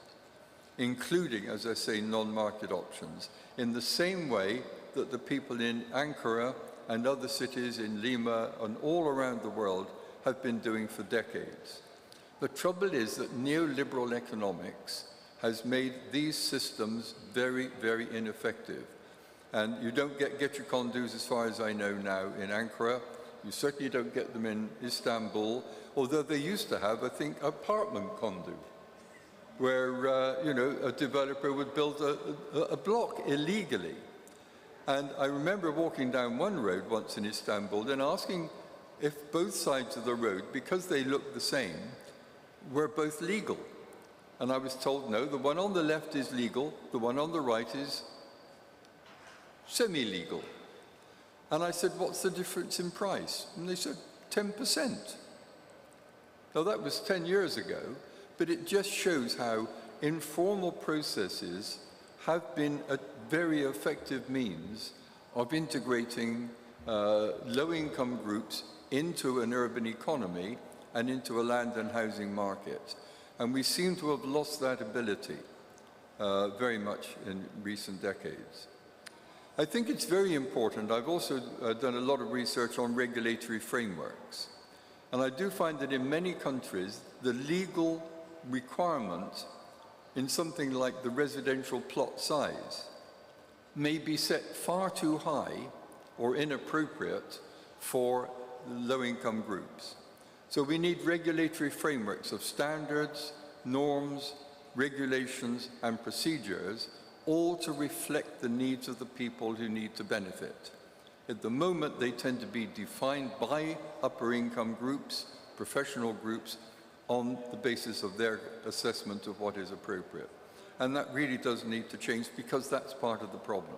including, as I say, non-market options, in the same way that the people in Ankara and other cities in Lima and all around the world have been doing for decades. The trouble is that neoliberal economics has made these systems very, very ineffective. And you don't get gecekondu's, as far as I know now, in Ankara. You certainly don't get them in Istanbul, although they used to have, I think, apartment kondu, where a developer would build a block illegally. And I remember walking down one road once in Istanbul and asking if both sides of the road, because they looked the same, were both legal. And I was told, no, the one on the left is legal, the one on the right is semi-legal. And I said, what's the difference in price? And they said, 10%. Now that was 10 years ago, but it just shows how informal processes have been a very effective means of integrating low-income groups into an urban economy and into a land and housing market. And we seem to have lost that ability very much in recent decades. I think it's very important. I've also done a lot of research on regulatory frameworks. And I do find that in many countries, the legal requirement in something like the residential plot size may be set far too high or inappropriate for low-income groups. So we need regulatory frameworks of standards, norms, regulations, and procedures, all to reflect the needs of the people who need to benefit. At the moment, they tend to be defined by upper-income groups, professional groups, on the basis of their assessment of what is appropriate. And that really does need to change because that's part of the problem.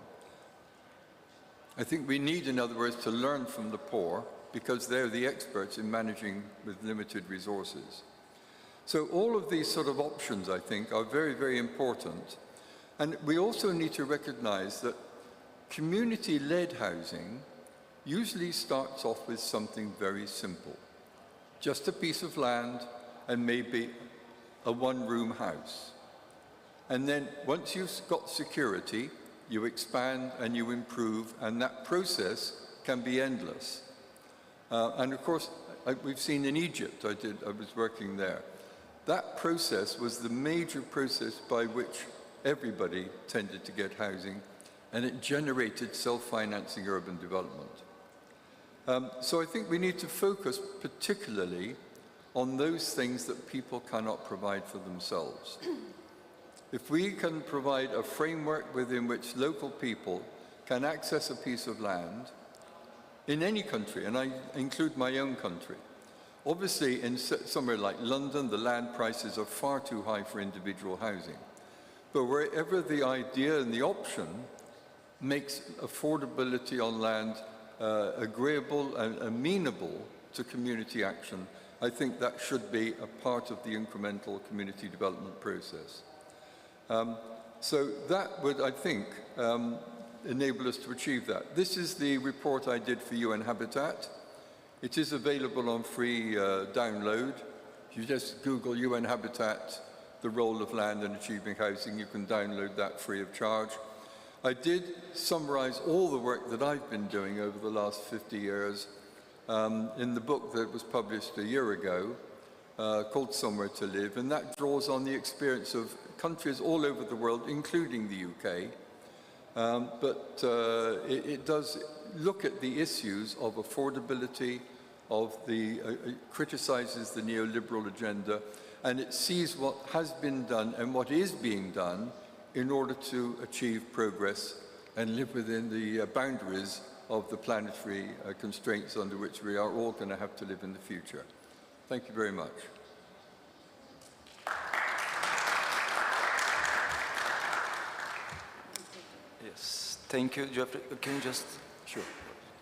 I think we need, in other words, to learn from the poor because they're the experts in managing with limited resources. So all of these sort of options, I think, are very, very important. And we also need to recognize that community-led housing usually starts off with something very simple. Just a piece of land and maybe a one-room house. And then once you've got security, you expand and you improve, and that process can be endless. And of course, we've seen in Egypt, I was working there. That process was the major process by which everybody tended to get housing, and it generated self-financing urban development. So I think we need to focus particularly on those things that people cannot provide for themselves. If we can provide a framework within which local people can access a piece of land in any country, and I include my own country. Obviously, in somewhere like London, the land prices are far too high for individual housing. But wherever the idea and the option makes affordability on land agreeable and amenable to community action, I think that should be a part of the incremental community development process. So that would, I think, enable us to achieve that. This is the report I did for UN Habitat. It is available on free download. If you just Google UN Habitat, the role of land in achieving housing, you can download that free of charge. I did summarize all the work that I've been doing over the last 50 years in the book that was published a year ago called Somewhere to Live, and that draws on the experience of countries all over the world, including the UK. But it does look at the issues of affordability, criticizes the neoliberal agenda, and it sees what has been done and what is being done in order to achieve progress and live within the boundaries of the planetary constraints under which we are all going to have to live in the future. Thank you very much. Yes, thank you, Jeffrey. Can you just... Sure.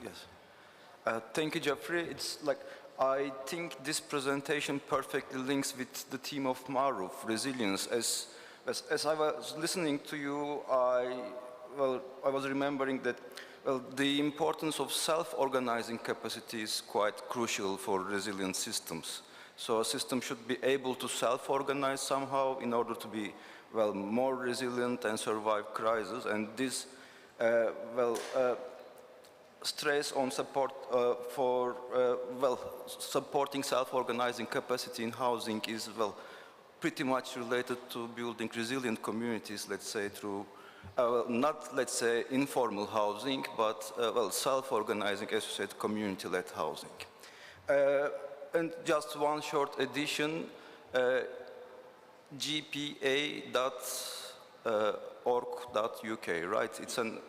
Yes. Thank you, Jeffrey. It's like, I think this presentation perfectly links with the theme of Maruf, resilience. As I was listening to you, I was remembering that the importance of self-organizing capacity is quite crucial for resilient systems. So a system should be able to self-organize somehow in order to be, more resilient and survive crises. And this, stress on support for, supporting self-organizing capacity in housing is, pretty much related to building resilient communities, let's say, through, not, let's say, informal housing, but, self-organizing, as you said, community-led housing. And just one short addition, gpa.org.uk, right? It's an,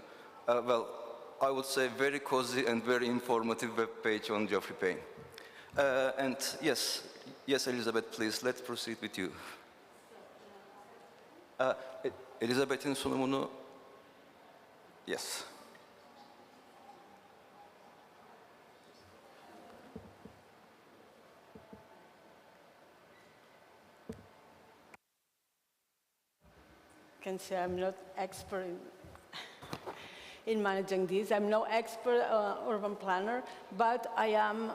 I would say very cozy and very informative web page on Geoffrey Payne. And yes, Elizabeth, please, let's proceed with you. Elizabeth'in sunumunu, yes. Can say I'm not expert in managing this. I'm no expert urban planner, but I am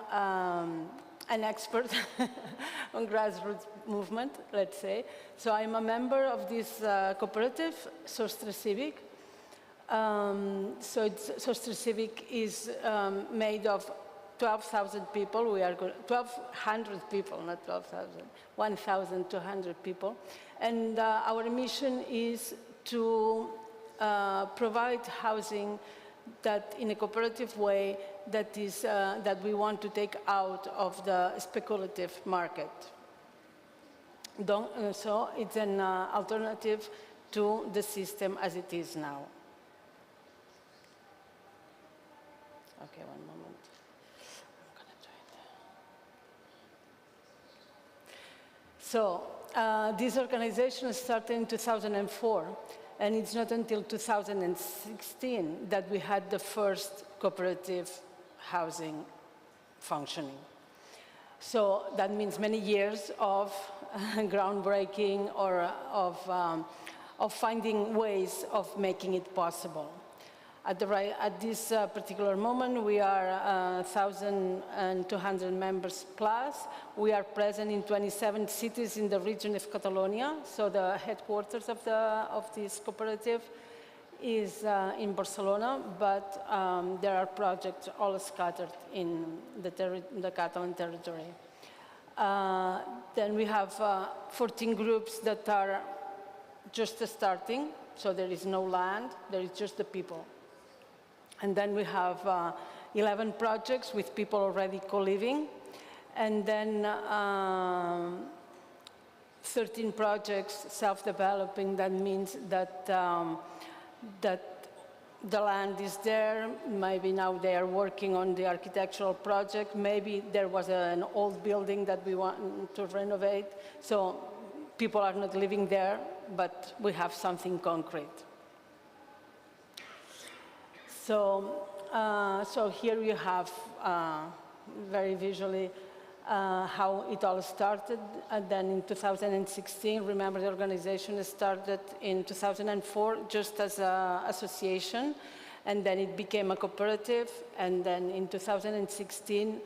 an expert on grassroots movement, let's say. So I'm a member of this cooperative, Sostre Civic. Sostre Civic is made of 12,000 people. We are 1,200 people, not 12,000, 1,200 people. And our mission is to provide housing that in a cooperative way that is that we want to take out of the speculative market. So it's an alternative to the system as it is now. Okay, one moment. I'm gonna try it. So this organization started in 2004. And it's not until 2016 that we had the first cooperative housing functioning. So that means many years of groundbreaking or of finding ways of making it possible. At this particular moment, we are 1,200 members plus. We are present in 27 cities in the region of Catalonia. So the headquarters of this cooperative is in Barcelona, but there are projects all scattered in the Catalan territory. Then we have 14 groups that are just starting. So there is no land, there is just the people. And then we have 11 projects with people already co-living. And then 13 projects self-developing. That means that, that the land is there. Maybe now they are working on the architectural project. Maybe there was an old building that we want to renovate. So people are not living there, but we have something concrete. So, so here you have very visually how it all started. And then in 2016, remember the organization started in 2004 just as an association, and then it became a cooperative. And then in 2016,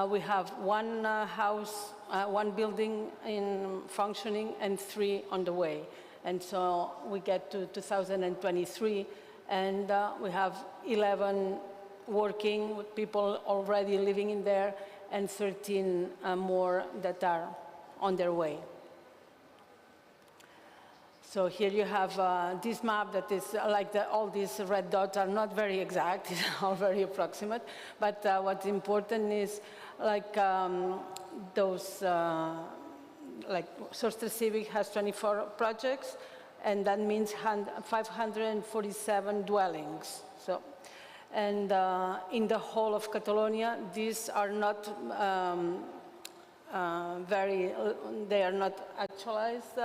we have one house, one building in functioning, and 3 on the way. And so we get to 2023, and we have 11 working with people already living in there, and 13 more that are on their way. So here you have this map that is like all these red dots are not very exact, it's all very approximate, but what's important is like those, like Soster Civic has 24 projects, and that means 547 dwellings. So. And in the whole of Catalonia, these are not they are not actualized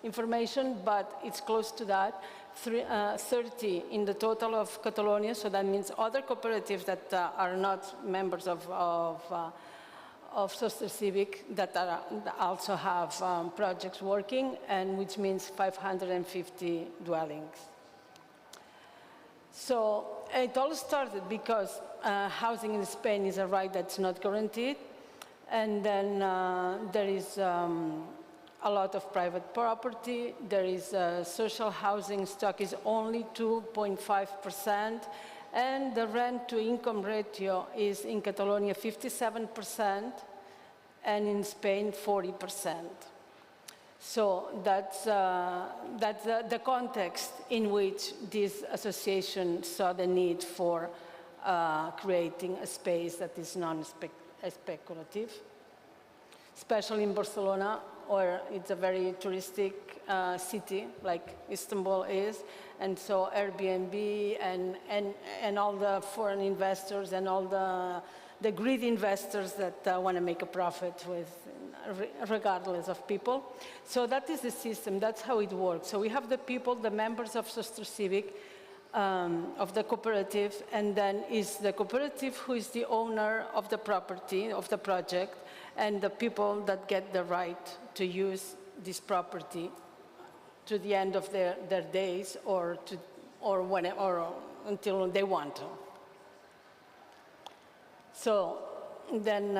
information, but it's close to that. 30 in the total of Catalonia, so that means other cooperatives that are not members of Soster Civic that also have projects working, and which means 550 dwellings. So it all started because housing in Spain is a right that's not guaranteed, and then there is a lot of private property. There is social housing stock is only 2.5%, and the rent-to-income ratio is in Catalonia 57%, and in Spain 40%. So that's the context in which this association saw the need for creating a space that is non-speculative, especially in Barcelona, or it's a very touristic city like Istanbul is, and so Airbnb and all the foreign investors and all the greedy investors that want to make a profit with, regardless of people. So that is the system, that's how it works. So we have the people, the members of Soster Civic, of the cooperative, and then is the cooperative who is the owner of the property, of the project, and the people that get the right to use this property to the end of their days, or until they want to. So then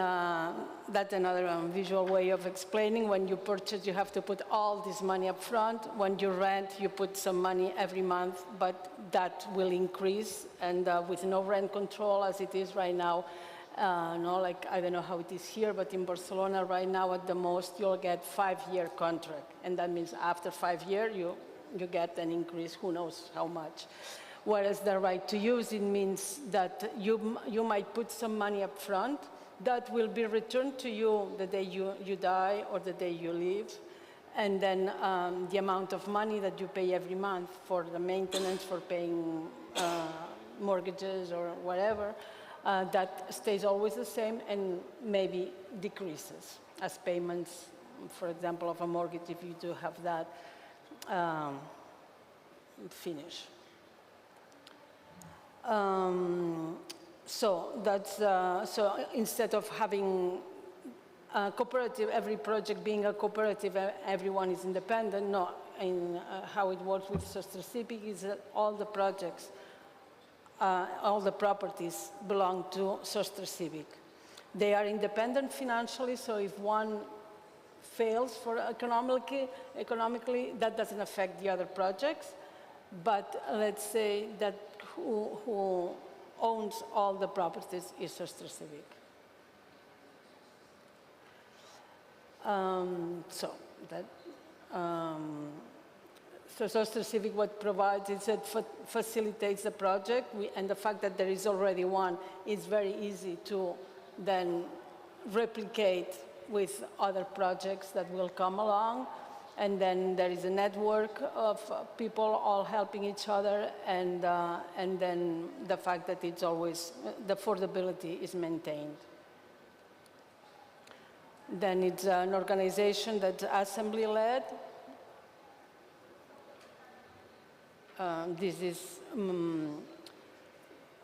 that's another visual way of explaining. When you purchase, you have to put all this money up front. When you rent, you put some money every month, but that will increase. And with no rent control as it is right now, like I don't know how it is here, but in Barcelona right now at the most you'll get 5-year contract. And that means after 5 years you get an increase, who knows how much. Whereas the right to use, it means that you might put some money up front that will be returned to you the day you die or the day you leave. And then the amount of money that you pay every month for the maintenance, for paying mortgages or whatever, that stays always the same and maybe decreases as payments, for example, of a mortgage, if you do have that, finish. So that's so instead of having a cooperative, every project being a cooperative, everyone is independent. No, in how it works with Soster Civic is that all the projects, all the properties belong to Soster Civic. They are independent financially, so if one fails for economically, that doesn't affect the other projects. But let's say that who owns all the properties is Soster Civic. So Civic what provides is it facilitates the project, and the fact that there is already one, it's very easy to then replicate with other projects that will come along. And then there is a network of people all helping each other, and then the fact that it's always, the affordability is maintained. Then it's an organization that's assembly-led. This is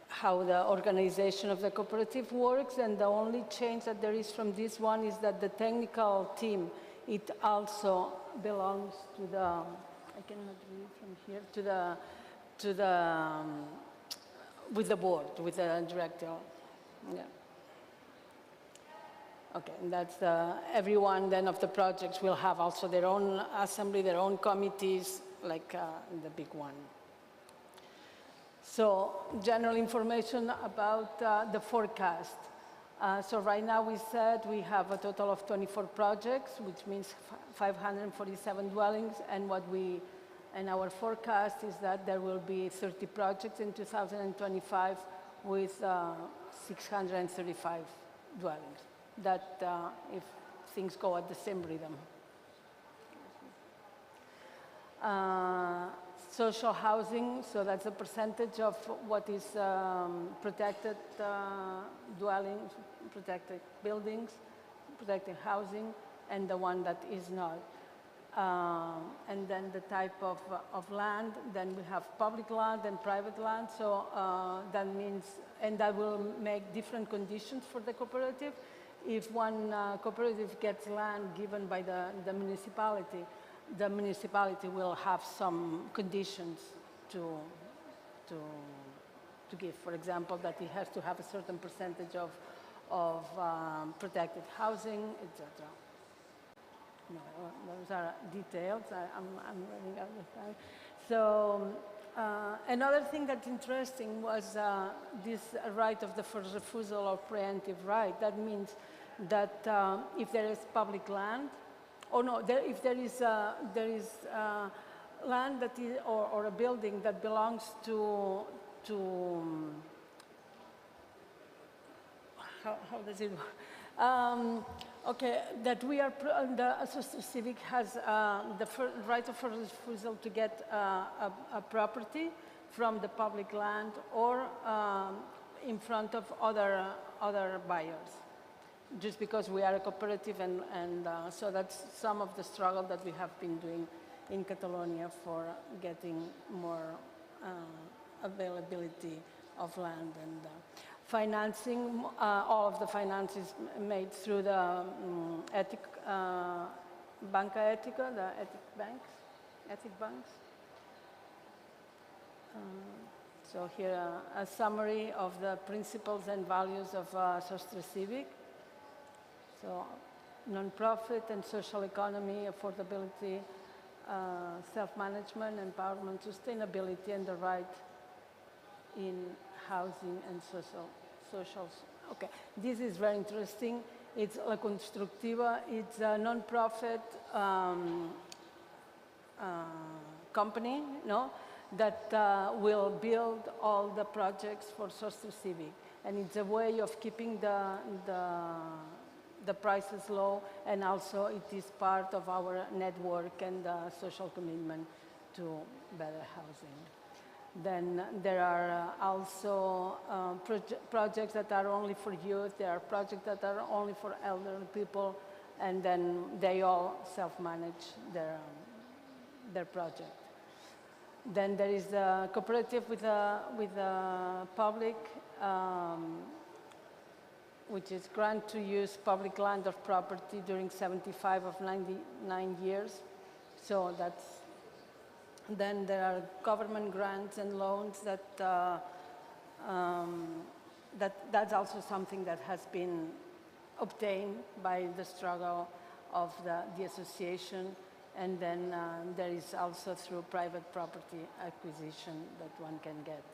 how the organization of the cooperative works, and the only change that there is from this one is that the technical team, it also belongs to the, I cannot read from here, with the board, with the director. Yeah. Okay, and that's everyone then of the projects will have also their own assembly, their own committees, like the big one. So general information about the forecast. So right now we said we have a total of 24 projects, which means 547 dwellings, and our forecast is that there will be 30 projects in 2025 with 635 dwellings. That if things go at the same rhythm. Social housing, so that's a percentage of what is protected dwellings, protected buildings, protected housing, and the one that is not. And then the type of land, then we have public land and private land, so that means, and that will make different conditions for the cooperative. If one cooperative gets land given by the municipality will have some conditions to give. For example, that it has to have a certain percentage of protected housing, etc. No, those are details. I'm running out of time. So another thing that's interesting was this right of the first refusal or preemptive right. That means that if there is public land, if there is land that is, or a building that belongs to how does it work? Okay, that we are, the Civic has the right of first refusal to get a property from the public land or in front of other buyers, just because we are a cooperative, and so that's some of the struggle that we have been doing in Catalonia for getting more availability of land and financing. All of the finance is made through the Banca Etica, the ethic banks. So here a summary of the principles and values of Sostre Civic. So non-profit and social economy, affordability, self-management, empowerment, sustainability, and the right in housing and social. Okay, this is very interesting. It's La Constructiva. It's a non-profit company, that will build all the projects for Sostre Civic, and it's a way of keeping the prices low, and also it is part of our network and social commitment to better housing. Then there are also projects that are only for youth, there are projects that are only for elderly people, and then they all self-manage their project. Then there is a cooperative with a public, which is grant to use public land or property during 75 of 99 years. So then there are government grants and loans that's also something that has been obtained by the struggle of the association. And then there is also through private property acquisition that one can get.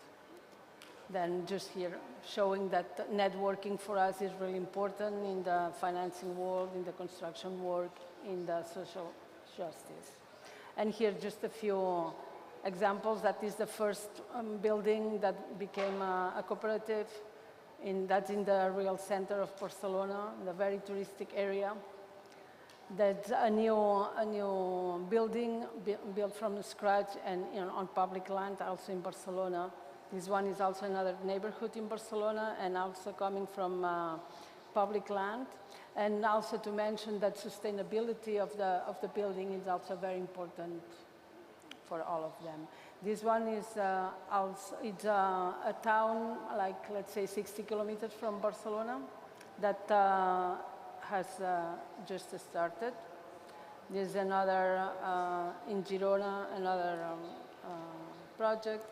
Then just here showing that networking for us is really important in the financing world, in the construction work, in the social justice. And here just a few examples. That is the first building that became a cooperative. That's in the real center of Barcelona, the very touristic area. That's a new building built from scratch and on public land, also in Barcelona. This one is also another neighborhood in Barcelona and also coming from public land. And also to mention that sustainability of the building is also very important for all of them. This one is it's a town, like let's say 60 kilometers from Barcelona, that has just started. There's another in Girona, another project.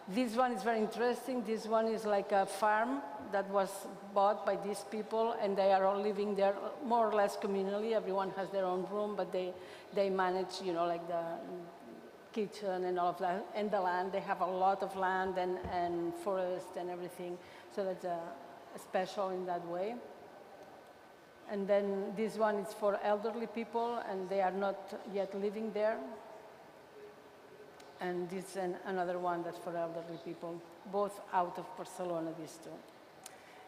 This one is very interesting. This one is like a farm that was bought by these people, and they are all living there more or less communally. Everyone has their own room, but they manage, like the kitchen and all of that, and the land. They have a lot of land and forest and everything, so that's special in that way. And then this one is for elderly people, and they are not yet living there. And this is another one that's for elderly people, both out of Barcelona, these two.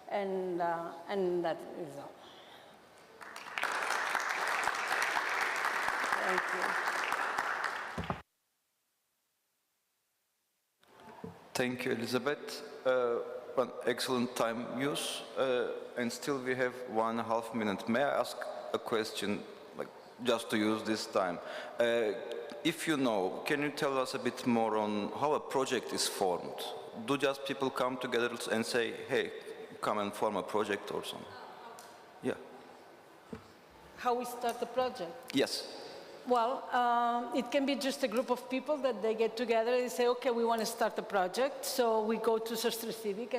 And that is all. Thank you. Thank you, Elizabeth. An excellent time use, and still we have 1.5 minutes. May I ask a question, just to use this time? If you know, can you tell us a bit more on how a project is formed? Do just people come together and say, hey, come and form a project or something? Yeah. How we start the project? Yes. Well, it can be just a group of people that they get together and say, okay, we want to start a project. So we go to Sostre Civic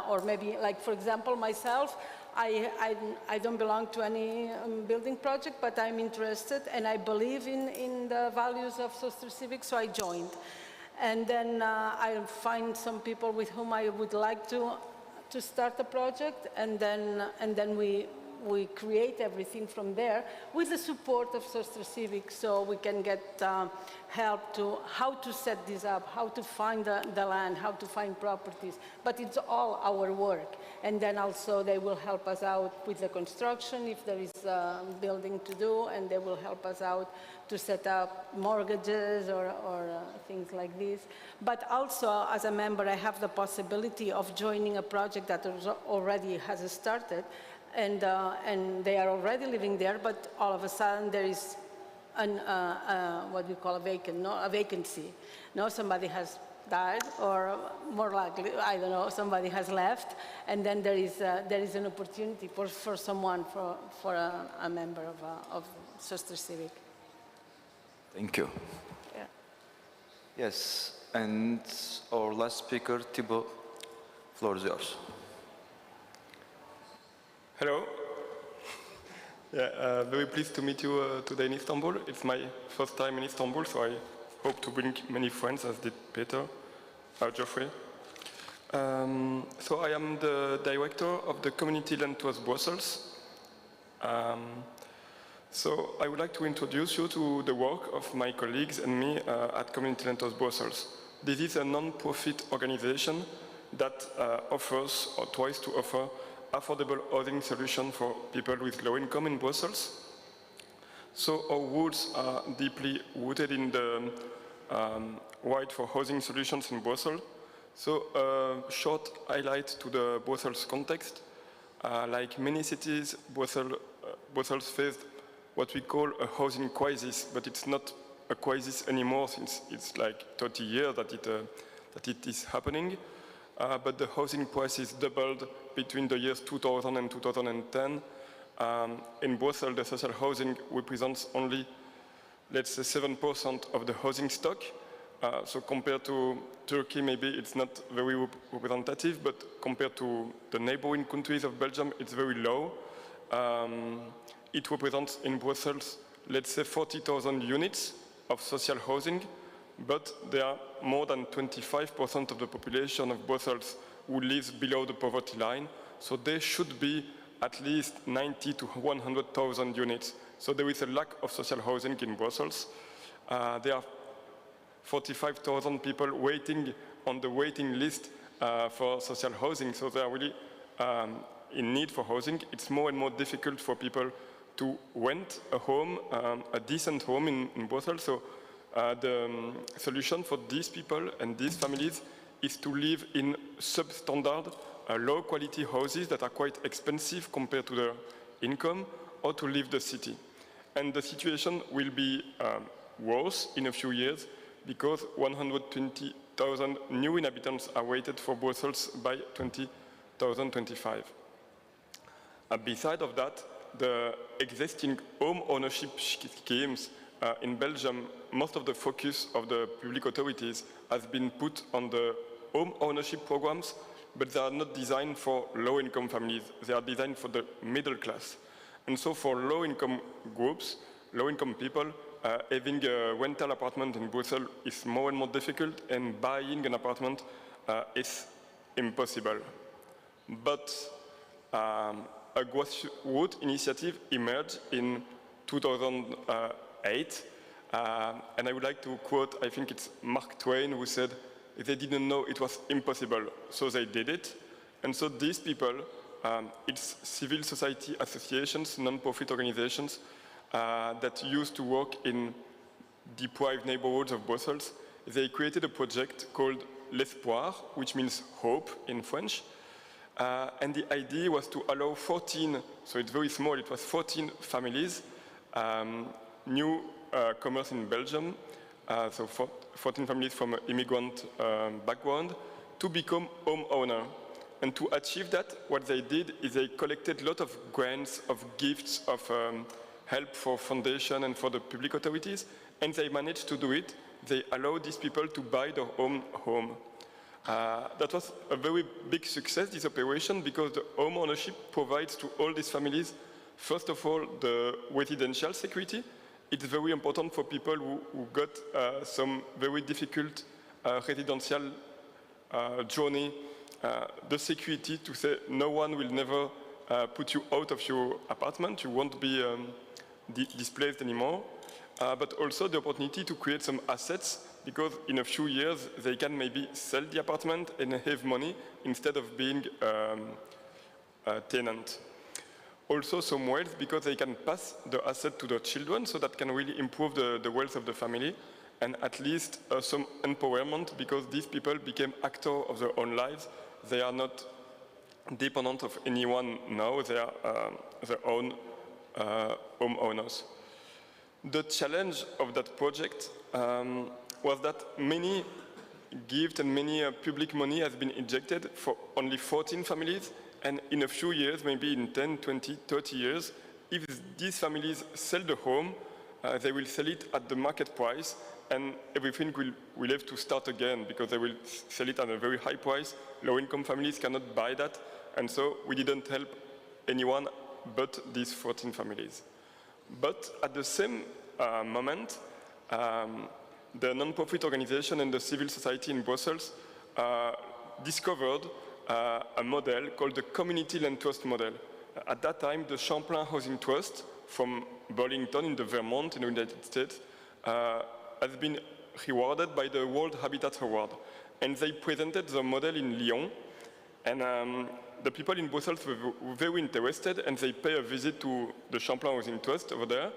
or maybe, like, for example, myself, I don't belong to any building project, but I'm interested and I believe in the values of Sostre Civic, so I joined. And then I find some people with whom I would like to start a project, and then we create everything from there with the support of Sostre Civic, so we can get help to how to set this up, how to find the land, how to find properties. But it's all our work. And then also they will help us out with the construction if there is a building to do, and they will help us out to set up mortgages or things like this. But also, as a member, I have the possibility of joining a project that already has started, and they are already living there, but all of a sudden there is what we call a vacancy. Somebody has died, or more likely, I don't know, somebody has left, and then there is an opportunity for someone, for a member of Sostre Civic. Thank you. Yeah. Yes, and our last speaker, Thibaut, floor is yours. Hello. Yeah, very pleased to meet you today in Istanbul. It's my first time in Istanbul, so I hope to bring many friends, as did Peter, Geoffrey. So I am the director of the Community Land Trust Brussels. So I would like to introduce you to the work of my colleagues and me at Community Land Trust Brussels. This is a non-profit organization that offers, or tries to offer, affordable housing solution for people with low income in Brussels. So our roots are deeply rooted in the right for housing solutions in Brussels. So a short highlight to the Brussels context. Like many cities, Brussels faced what we call a housing crisis, but it's not a crisis anymore since it's like 30 years that it is happening. But the housing prices doubled between the years 2000 and 2010. In Brussels, the social housing represents only, let's say, 7% of the housing stock. So compared to Turkey, maybe it's not very representative, but compared to the neighboring countries of Belgium, it's very low. It represents in Brussels, let's say, 40,000 units of social housing, but there are more than 25% of the population of Brussels who lives below the poverty line. So there should be at least 90 to 100,000 units So there is a lack of social housing in Brussels. There are 45,000 people waiting on the waiting list for social housing, so they are really in need for housing. It's more and more difficult for people to rent a home, a decent home in Brussels. So the solution for these people and these families is to live in substandard, low-quality houses that are quite expensive compared to their income, or to leave the city. And the situation will be worse in a few years because 120,000 new inhabitants are waited for Brussels by 2025. Beside of that, the existing home ownership schemes in Belgium, most of the focus of the public authorities has been put on the home ownership programs, but they are not designed for low-income families. They are designed for the middle class. And so for low-income groups, low-income people, having a rental apartment in Brussels is more and more difficult, and buying an apartment is impossible. But a grassroots initiative emerged in 2008, and I would like to quote, I think it's Mark Twain, who said, they didn't know it was impossible, so they did it. And so these people, it's civil society associations, non-profit organizations that used to work in deprived neighborhoods of Brussels. They created a project called L'Espoir, which means hope in French. And the idea was to allow 14, so it's very small, it was 14 families, new commerce in Belgium, so 14 families from an immigrant background, to become homeowner. And to achieve that, what they did is they collected a lot of grants, of gifts, of help for foundation and for the public authorities, and they managed to do it. They allowed these people to buy their own home. That was a very big success, this operation, because the home ownership provides to all these families, first of all, the residential security. It's very important for people who got some very difficult residential journey, the security to say no one will never put you out of your apartment, you won't be displaced anymore, but also the opportunity to create some assets, because in a few years they can maybe sell the apartment and have money instead of being a tenant. Also some wealth, because they can pass the asset to their children, so that can really improve the wealth of the family, and at least some empowerment, because these people became actors of their own lives. They are not dependent of anyone now, they are their own homeowners. The challenge of that project was that many gifts and many public money has been injected for only 14 families, and in a few years, maybe in 10, 20, 30 years, if these families sell the home, they will sell it at the market price, and everything will have to start again, because they will sell it at a very high price. Low-income families cannot buy that, and so we didn't help anyone but these 14 families. But at the same moment, the non-profit organization and the civil society in Brussels discovered a model called the Community Land Trust model. At that time, the Champlain Housing Trust from Burlington in the Vermont in the United States has been rewarded by the World Habitat Award. And they presented the model in Lyon, and the people in Brussels were very interested, and they pay a visit to the Champlain Housing Trust over there,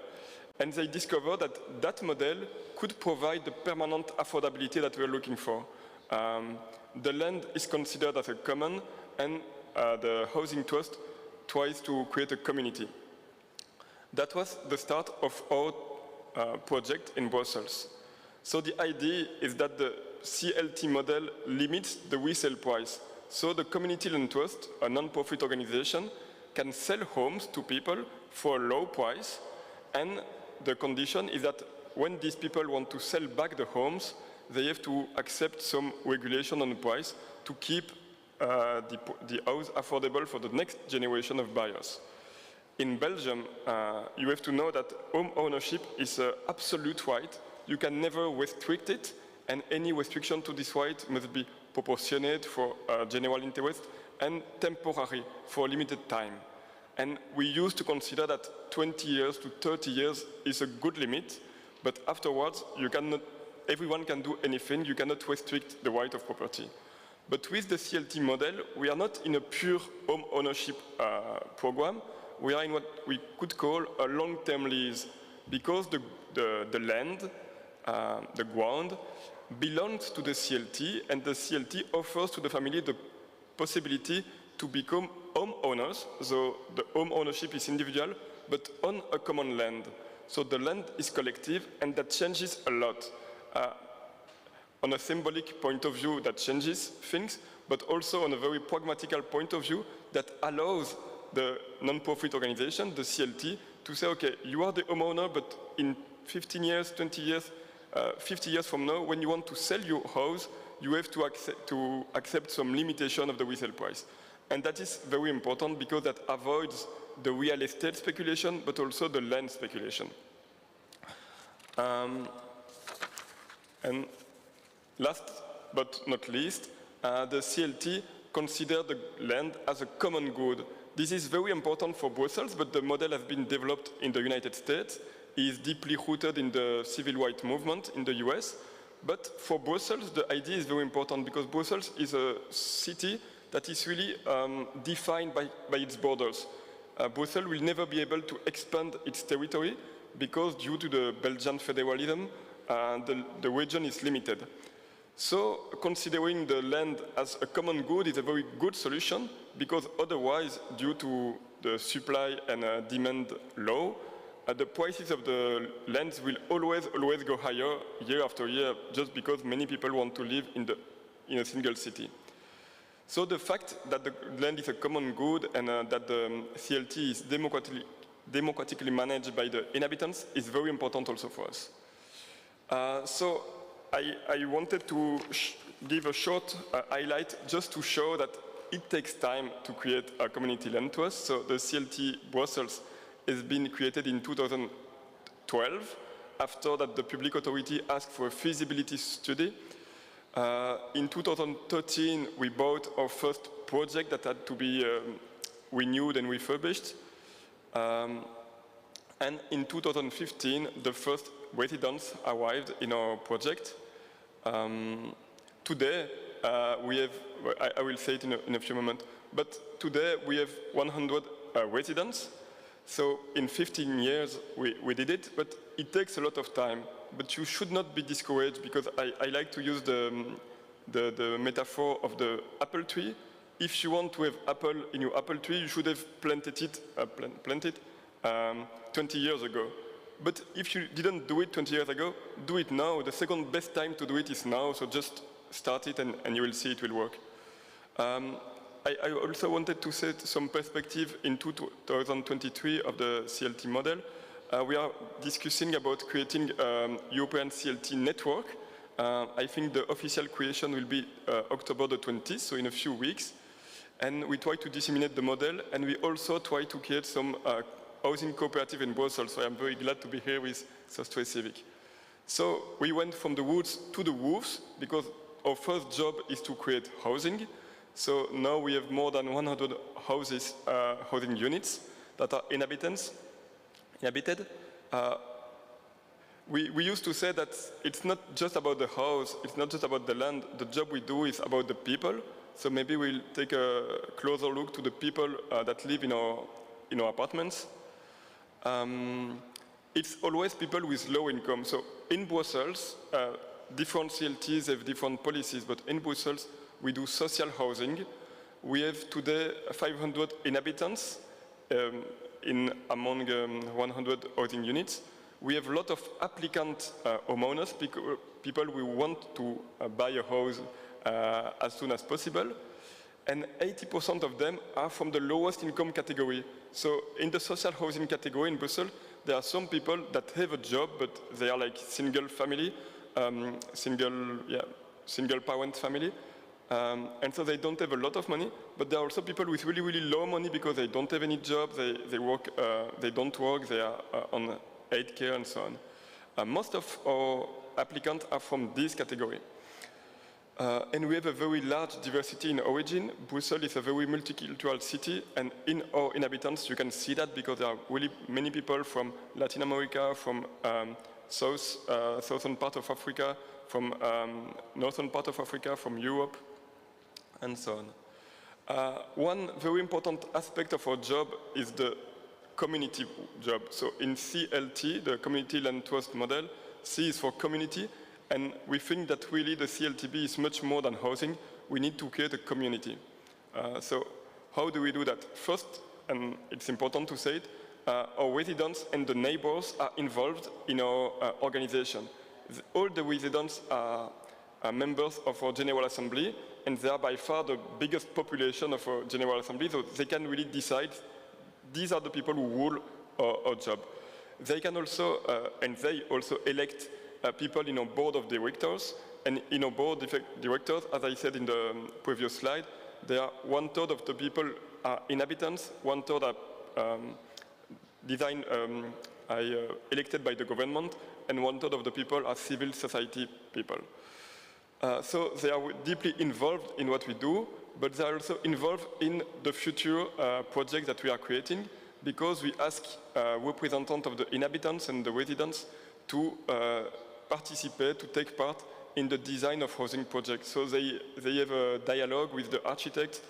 and they discovered that that model could provide the permanent affordability that we're looking for. The land is considered as a common, and the housing trust tries to create a community. That was the start of our project in Brussels. So the idea is that the CLT model limits the resale price. So the Community Land Trust, a non-profit organization, can sell homes to people for a low price, and the condition is that when these people want to sell back the homes, they have to accept some regulation on the price to keep the house affordable for the next generation of buyers. In Belgium, you have to know that home ownership is an absolute right. You can never restrict it, and any restriction to this right must be proportionate for general interest and temporary for a limited time. And we used to consider that 20 years to 30 years is a good limit, but afterwards, everyone can do anything, you cannot restrict the right of property. But with the CLT model, we are not in a pure home ownership program, we are in what we could call a long-term lease, because the land, the ground, belongs to the CLT, and the CLT offers to the family the possibility to become homeowners, so the home ownership is individual, but on a common land. So the land is collective, and that changes a lot. On a symbolic point of view, that changes things, but also on a very pragmatical point of view, that allows the non-profit organization, the CLT, to say, okay, you are the homeowner, but in 15 years, 20 years, 50 years from now, when you want to sell your house, you have to accept some limitation of the resale price. And that is very important because that avoids the real estate speculation, but also the land speculation. And last but not least, the CLT considers the land as a common good. This is very important for Brussels, but the model has been developed in the United States, is deeply rooted in the civil rights movement in the US. But for Brussels, the idea is very important because Brussels is a city that is really defined by its borders. Brussels will never be able to expand its territory because due to the Belgian federalism, the region is limited. So considering the land as a common good is a very good solution because otherwise, due to the supply and demand law, the prices of the lands will always go higher year after year just because many people want to live in a single city. So the fact that the land is a common good and that the CLT is democratically managed by the inhabitants is very important also for us. So I wanted to give a short highlight just to show that it takes time to create a community land trust. So the CLT Brussels has been created in 2012 after that the public authority asked for a feasibility study. In 2013, we bought our first project that had to be renewed and refurbished. And in 2015, the first residents arrived in our project. Today, we have, I will say it in a few moments, but today we have 100 residents. So in 15 years, we did it, but it takes a lot of time. But you should not be discouraged because I like to use the metaphor of the apple tree. If you want to have apple in your apple tree, you should have planted it 20 years ago. But if you didn't do it 20 years ago, do it now. The second best time to do it is now, so just start it and you will see it will work. I also wanted to set some perspective in 2023 of the CLT model. We are discussing about creating a European CLT network. I think the official creation will be October the 20th, so in a few weeks. And we try to disseminate the model, and we also try to create some housing cooperative in Brussels, so I'm very glad to be here with Sostre Civic. So we went from the woods to the roofs, because our first job is to create housing. So now we have more than 100 houses, housing units that are inhabited. We used to say that it's not just about the house, it's not just about the land, the job we do is about the people. So maybe we'll take a closer look to the people that live in our apartments. It's always people with low income. So in Brussels, different CLTs have different policies, but in Brussels, we do social housing. We have today 500 inhabitants among 100 housing units. We have a lot of applicant homeowners, people who want to buy a house as soon as possible. And 80% of them are from the lowest income category. So in the social housing category in Brussels, there are some people that have a job, but they are like single family, single parent family. And so they don't have a lot of money, but there are also people with really, really low money because they don't have any job, they don't work, they are on aid care and so on. Most of our applicants are from this category. And we have a very large diversity in origin. Brussels is a very multicultural city, and in our inhabitants you can see that because there are really many people from Latin America, from southern part of Africa, from northern part of Africa, from Europe, and so on. One very important aspect of our job is the community job. So in CLT, the Community Land Trust model, C is for community, and we think that really the CLTB is much more than housing. We need to create a community. So how do we do that? First, and it's important to say it, our residents and the neighbors are involved in our organization. All the residents are members of our General Assembly, and they are by far the biggest population of our General Assembly, so they can really decide these are the people who rule our job. They can also, and they also elect people in our board of directors, and in our board of directors, as I said in the previous slide, there are 1/3 of the people are inhabitants, 1/3 are elected by the government, and 1/3 of the people are civil society people. So they are deeply involved in what we do, but they are also involved in the future project that we are creating, because we ask representatives of the inhabitants and the residents to participate, to take part in the design of housing projects. So they have a dialogue with the architects,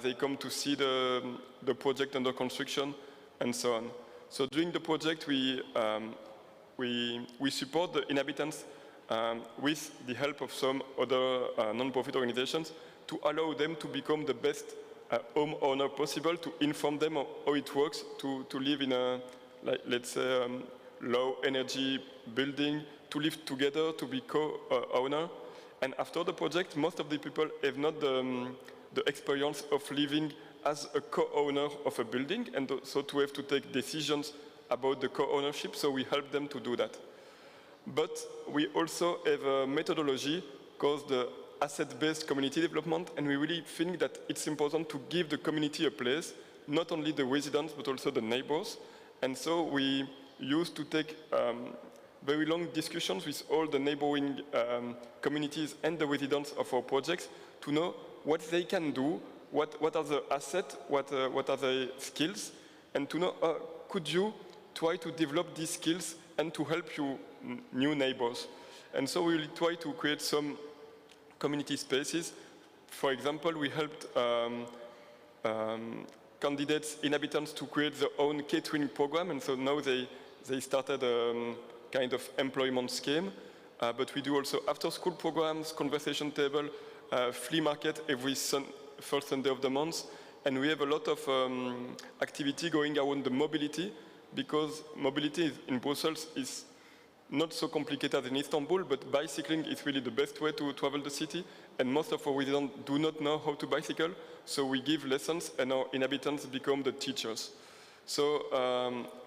they come to see the project under construction, and so on. So during the project, we support the inhabitants with the help of some other non-profit organizations to allow them to become the best homeowner possible, to inform them of how it works, to live in a, like, let's say, low energy building, to live together, to be co-owner. And after the project, most of the people have not the experience of living as a co-owner of a building, and so to have to take decisions about the co-ownership, so we help them to do that. But we also have a methodology called the asset-based community development, and we really think that it's important to give the community a place, not only the residents, but also the neighbors. And so we used to take very long discussions with all the neighboring communities and the residents of our projects to know what they can do, what are the assets, what are the skills, and to know, could you try to develop these skills and to help you new neighbors. And so we will try to create some community spaces. For example, we helped candidates, inhabitants to create their own catering program, and so now they started a kind of employment scheme. But we do also after-school programs, conversation table, flea market every first Sunday of the month, and we have a lot of activity going around the mobility, because mobility in Brussels is not so complicated as in Istanbul, but bicycling is really the best way to travel the city, and most of our residents do not know how to bicycle, so we give lessons and our inhabitants become the teachers. So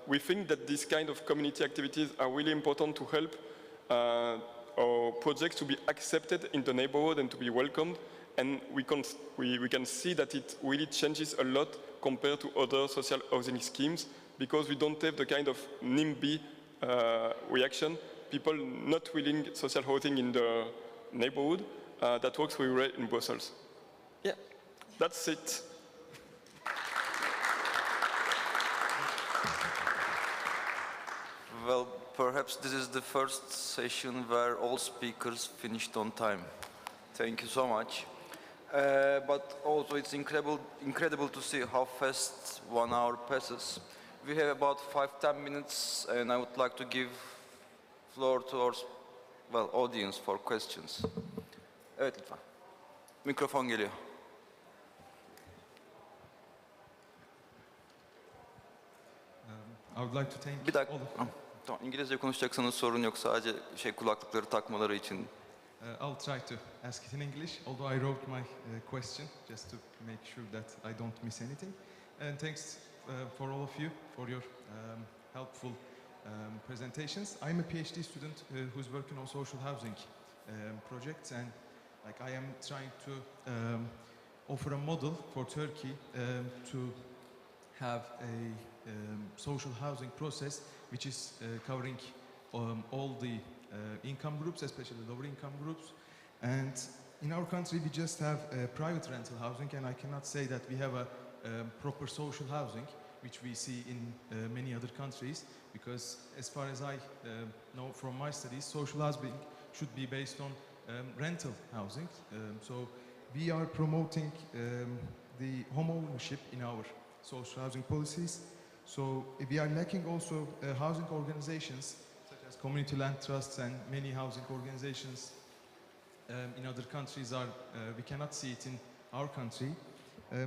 we think that these kind of community activities are really important to help our projects to be accepted in the neighborhood and to be welcomed, and we can see that it really changes a lot compared to other social housing schemes, because we don't have the kind of NIMBY reaction, people not willing social housing in the neighborhood that works very well in Brussels. Yeah, that's it. Well, perhaps this is the first session where all speakers finished on time. Thank you so much. But also it's incredible to see how fast 1 hour passes. We have about 5-10 minutes, and I would like to give floor to our audience for questions. Evet lütfen. Mikrofon geliyor. I would like to thank Bir dakika. Tamam, İngilizce konuşacaksanız sorun yok. Sadece kulaklıkları takmaları için. I'll try to ask it in English, although I wrote my question just to make sure that I don't miss anything. And thanks for all of you for your helpful presentations. I'm a PhD student who's working on social housing projects, and I am trying to offer a model for Turkey to have a social housing process which is covering all the income groups, especially lower income groups. And in our country we just have private rental housing, and I cannot say that we have a proper social housing, which we see in many other countries, because as far as I know from my studies, social housing should be based on rental housing. So we are promoting the home ownership in our social housing policies. So we are lacking also housing organizations such as community land trusts, and many housing organizations in other countries are, we cannot see it in our country.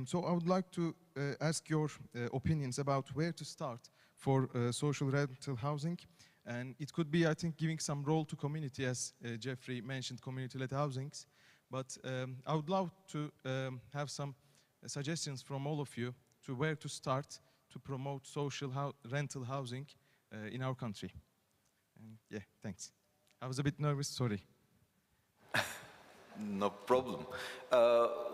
So I would like to ask your opinions about where to start for social rental housing. And it could be, I think, giving some role to community, as Jeffrey mentioned, community-led housings. But I would love to have some suggestions from all of you to where to start to promote social rental housing in our country. And yeah, thanks. I was a bit nervous, sorry. No problem.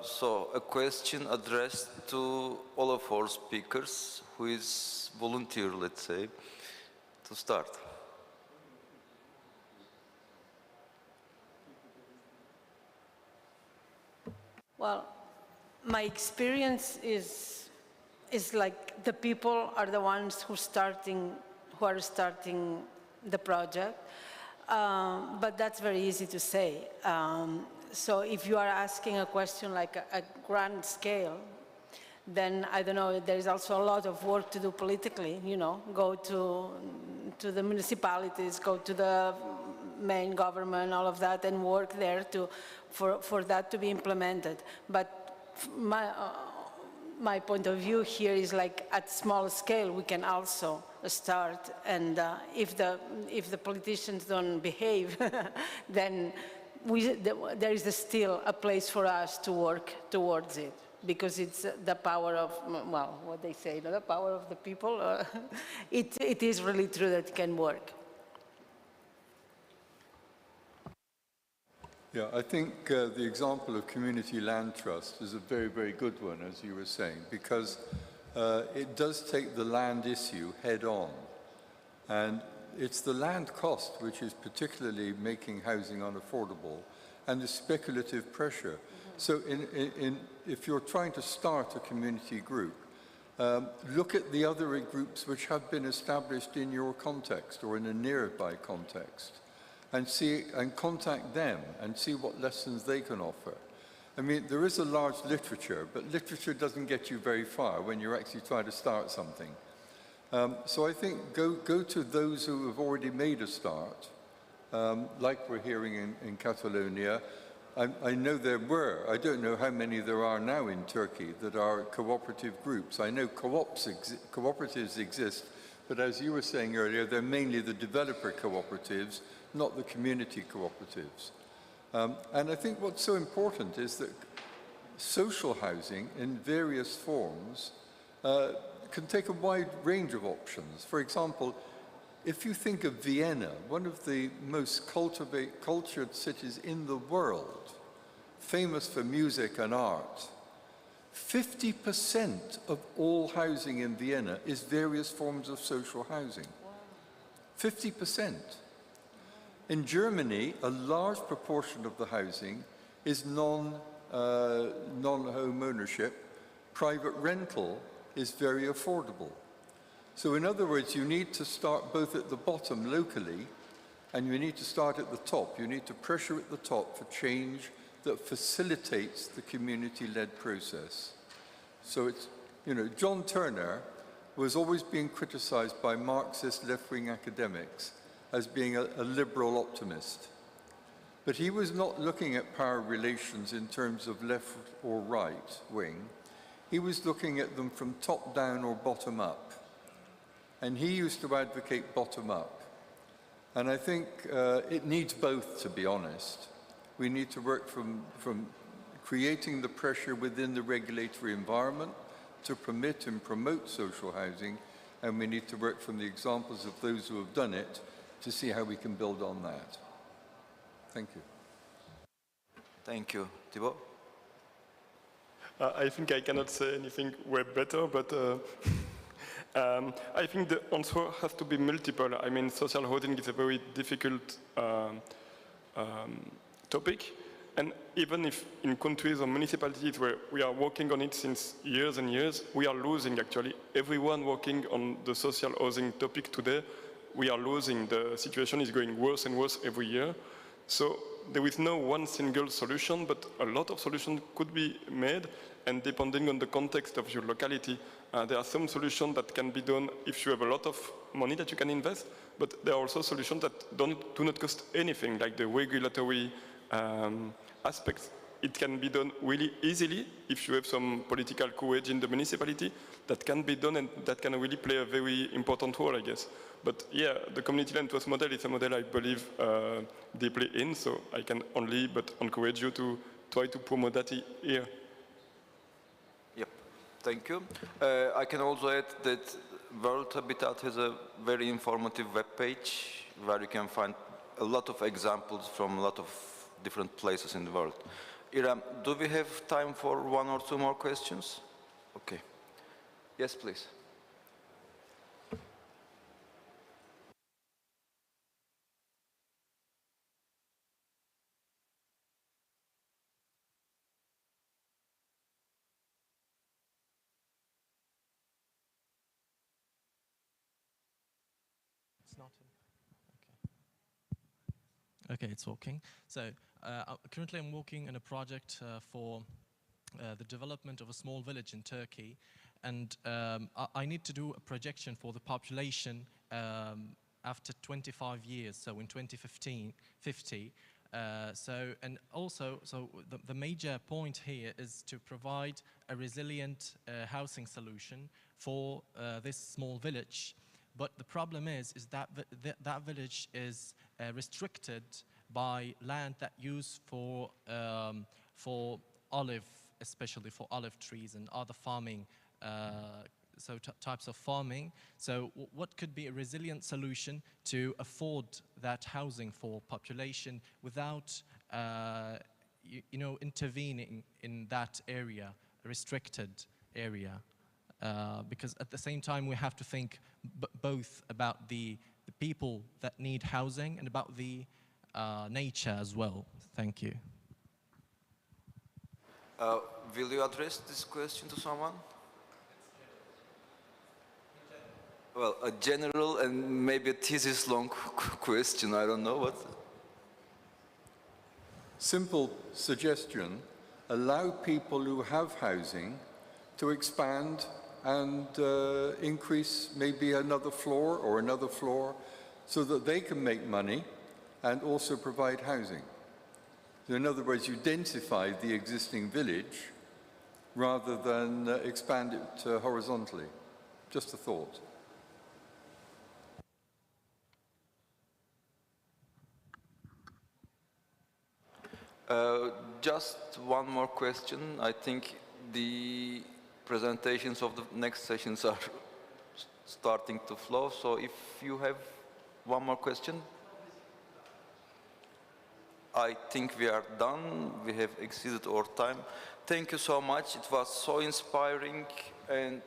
So a question addressed to all of our speakers, who is volunteer, let's say, to start. Well, my experience is like the people are the ones who are starting the project, but that's very easy to say. So if you are asking a question like a grand scale, then I don't know, there is also a lot of work to do politically, you know, go to the municipalities, go to the main government, all of that, and work there for that to be implemented. But my point of view here is like at small scale we can also start, and if the politicians don't behave, then there is still a place for us to work towards it, because it's the power of, well, what they say, the power of the people. It is really true that it can work. Yeah, I think the example of community land trust is a very, very good one, as you were saying, because it does take the land issue head on. And it's the land cost which is particularly making housing unaffordable, and the speculative pressure. So if you're trying to start a community group, look at the other groups which have been established in your context or in a nearby context, and contact them and see what lessons they can offer. I mean, there is a large literature, but literature doesn't get you very far when you're actually trying to start something. So I think go to those who have already made a start, like we're hearing in Catalonia. I know there were, I don't know how many there are now in Turkey that are cooperative groups. I know cooperatives exist, but as you were saying earlier, they're mainly the developer cooperatives, not the community cooperatives. And I think what's so important is that social housing in various forms can take a wide range of options. For example, if you think of Vienna, one of the most cultured cities in the world, famous for music and art, 50% of all housing in Vienna is various forms of social housing. 50%. In Germany, a large proportion of the housing is non-home ownership. Private rental is very affordable. So in other words, you need to start both at the bottom locally, and you need to start at the top. You need to pressure at the top for change that facilitates the community-led process. So it's, you know, John Turner was always being criticized by Marxist left-wing academics as being a liberal optimist. But he was not looking at power relations in terms of left or right wing. He was looking at them from top down or bottom up. And he used to advocate bottom up. And I think it needs both, to be honest. We need to work from creating the pressure within the regulatory environment to permit and promote social housing, and we need to work from the examples of those who have done it to see how we can build on that. Thank you. Thank you. Thibaut? I think I cannot say anything way better, but I think the answer has to be multiple. I mean, social housing is a very difficult topic, And even if in countries or municipalities where we are working on it since years and years, we are losing actually. Everyone working on the social housing topic today, we are losing. The situation is going worse and worse every year. So there is no one single solution, but a lot of solutions could be made, and depending on the context of your locality, there are some solutions that can be done if you have a lot of money that you can invest, but there are also solutions that do not cost anything, like the regulatory aspects. It can be done really easily if you have some political courage in the municipality. That can be done, and that can really play a very important role, I guess. But yeah, the community land trust model is a model I believe deeply in, so I can only but encourage you to try to promote that here. Yep, thank you. I can also add that World Habitat has a very informative webpage where you can find a lot of examples from a lot of different places in the world. Iram, do we have time for one or two more questions? Okay. Yes, please. It's not in. Okay, it's working. So currently I'm working on a project for the development of a small village in Turkey, and I need to do a projection for the population after 25 years, so in 2050. And also, the major point here is to provide a resilient housing solution for this small village. But the problem is that that village is restricted by land that used for olive, especially for olive trees and other farming, types of farming. So what could be a resilient solution to afford that housing for population without, intervening in that area, restricted area? Because at the same time we have to think both about the people that need housing and about the nature as well. Thank you. Will you address this question to someone? Well, a general and maybe a thesis long question, I don't know what. Simple suggestion, allow people who have housing to expand and increase maybe another floor or another floor so that they can make money and also provide housing. So in other words, you densify the existing village rather than expand it horizontally. Just a thought. Just one more question. I think the presentations of the next sessions are starting to flow. So if you have one more question. I think we are done. We have exceeded our time. Thank you so much. It was so inspiring. And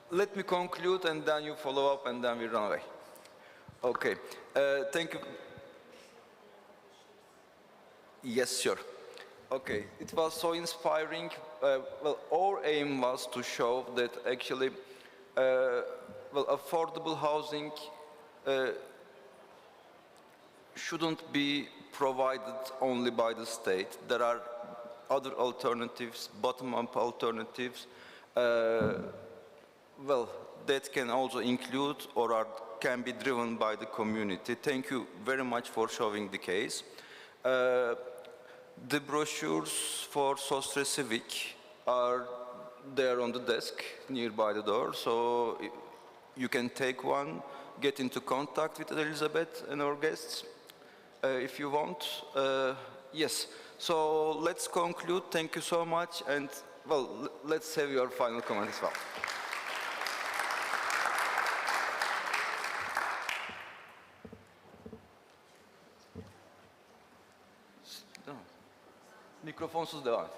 let me conclude, and then you follow up, and then we run away. Okay. Thank you. Yes, sure. Okay. It was so inspiring. Well, our aim was to show that actually, affordable housing shouldn't be provided only by the state. There are other alternatives, bottom-up alternatives, that can also include or can be driven by the community. Thank you very much for showing the case. The brochures for Sostre Civic are there on the desk nearby the door, so you can take one, get into contact with Elizabeth and our guests. If you want. Yes, so let's conclude. Thank you so much, and well, let's have your final comment as well. Mikrofonsuz devam et.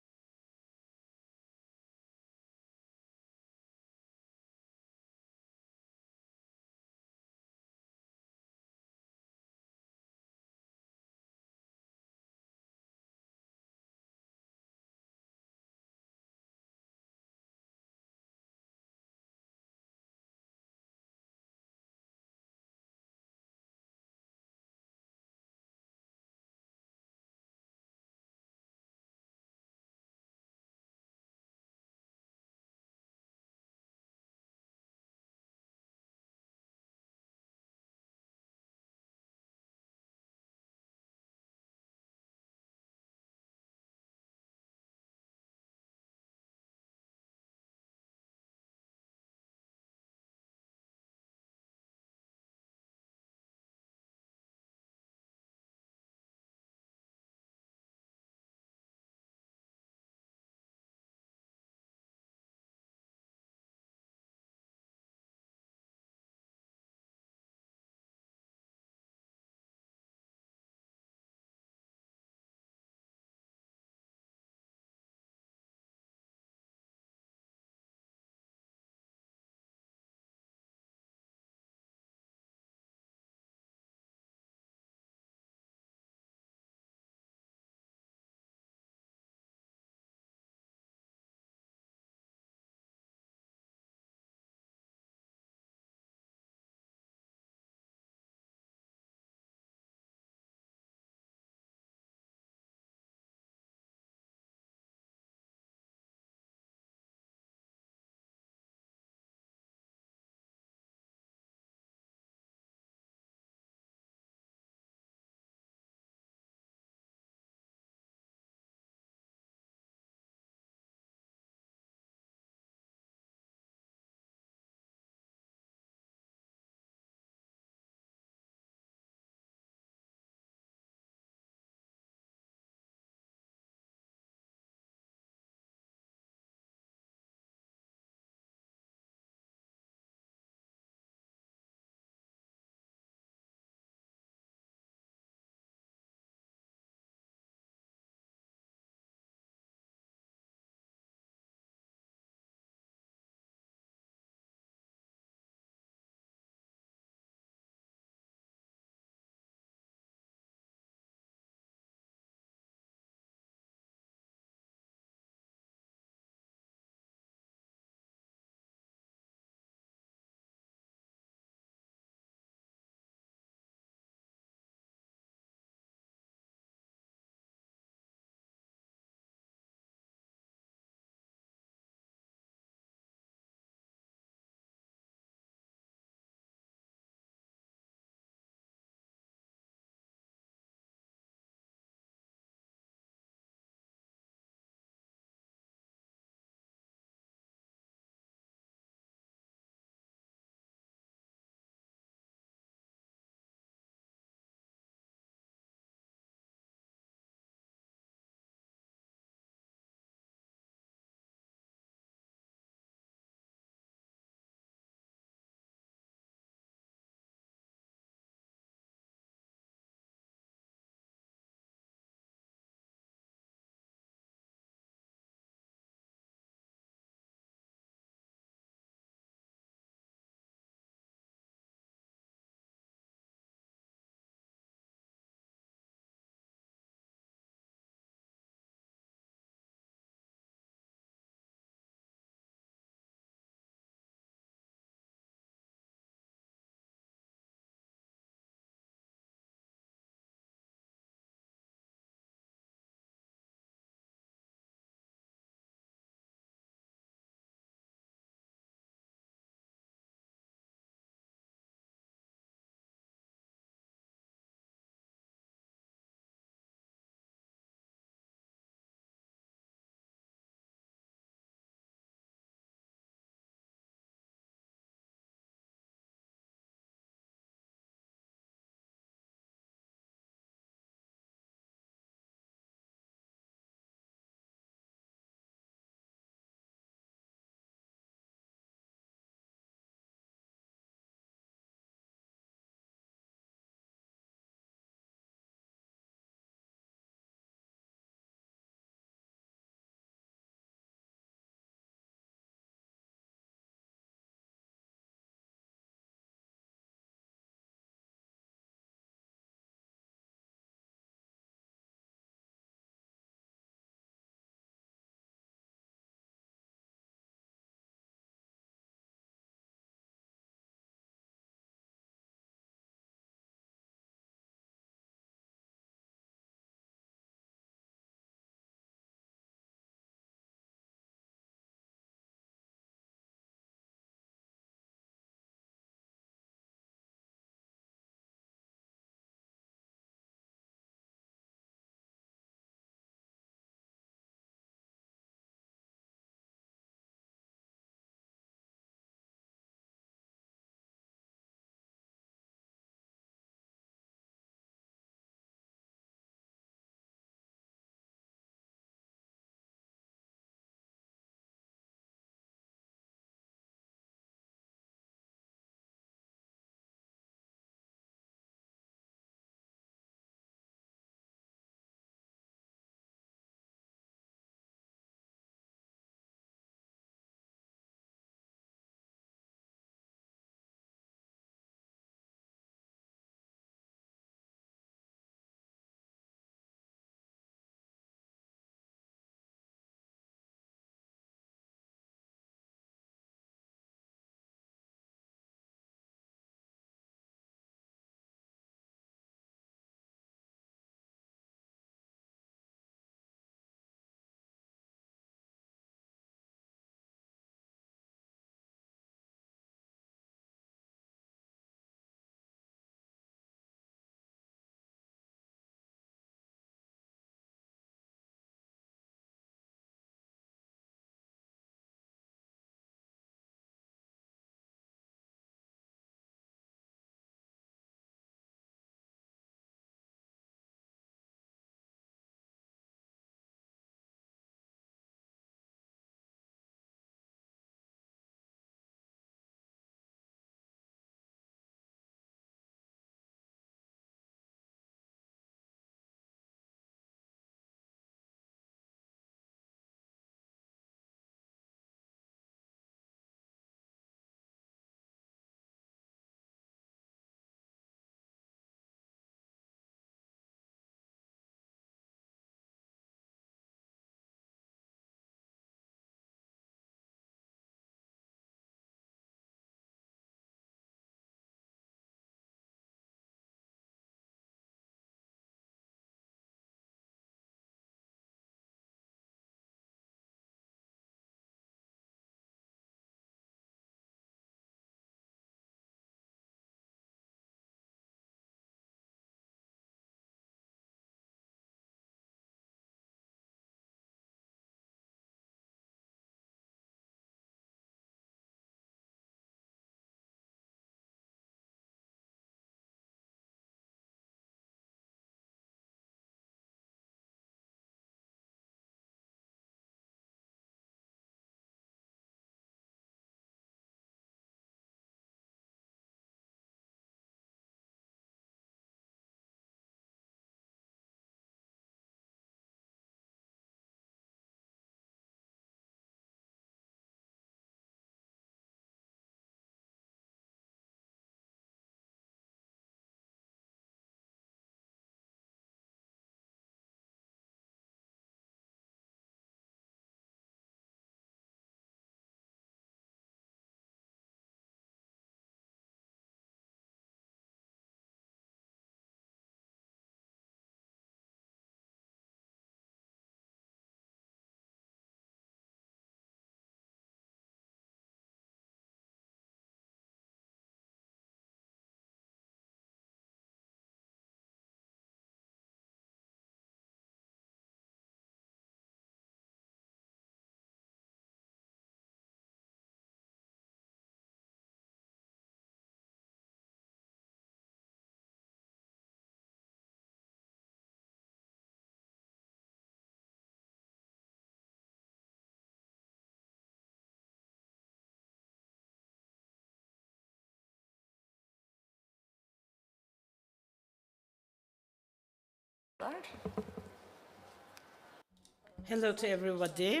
Hello to everybody.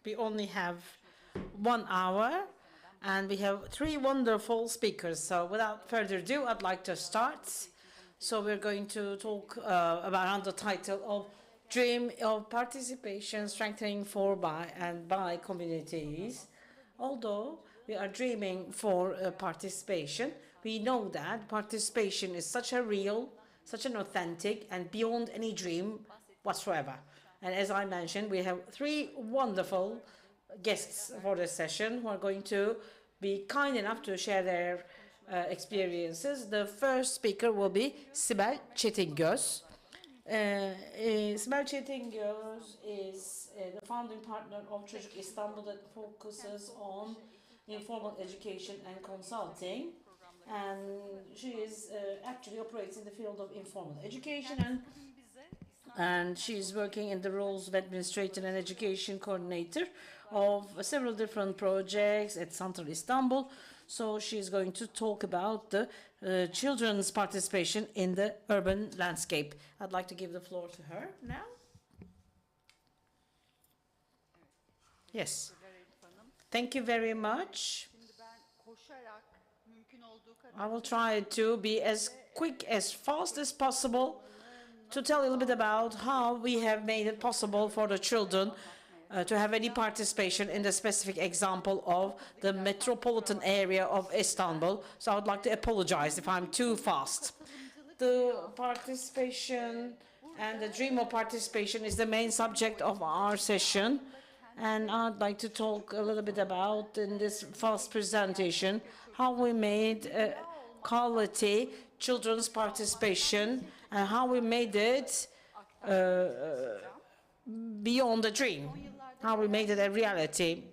We only have 1 hour and we have 3 wonderful speakers. So without further ado, I'd like to start. So we're going to talk about the title of Dream of Participation, Strengthening for, by, and by Communities. Although we are dreaming for participation, we know that participation is such a real, such an authentic, and beyond any dream whatsoever. And as I mentioned, we have 3 wonderful guests for this session who are going to be kind enough to share their experiences. The first speaker will be Sibel Çetingöz. Sibel Çetingöz is the founding partner of Çocuk Istanbul that focuses on informal education and consulting. And she is actually operates in the field of informal education and she's working in the roles of administrator and education coordinator of several different projects at Central Istanbul. So she's going to talk about the children's participation in the urban landscape. I'd like to give the floor to her now. Yes. Thank you very much. I will try to be as quick, as fast as possible to tell a little bit about how we have made it possible for the children to have any participation in the specific example of the metropolitan area of Istanbul. So I would like to apologize if I'm too fast. The participation and the dream of participation is the main subject of our session. And I'd like to talk a little bit about, in this first presentation, how we made quality children's participation and how we made it beyond the dream, how we made it a reality.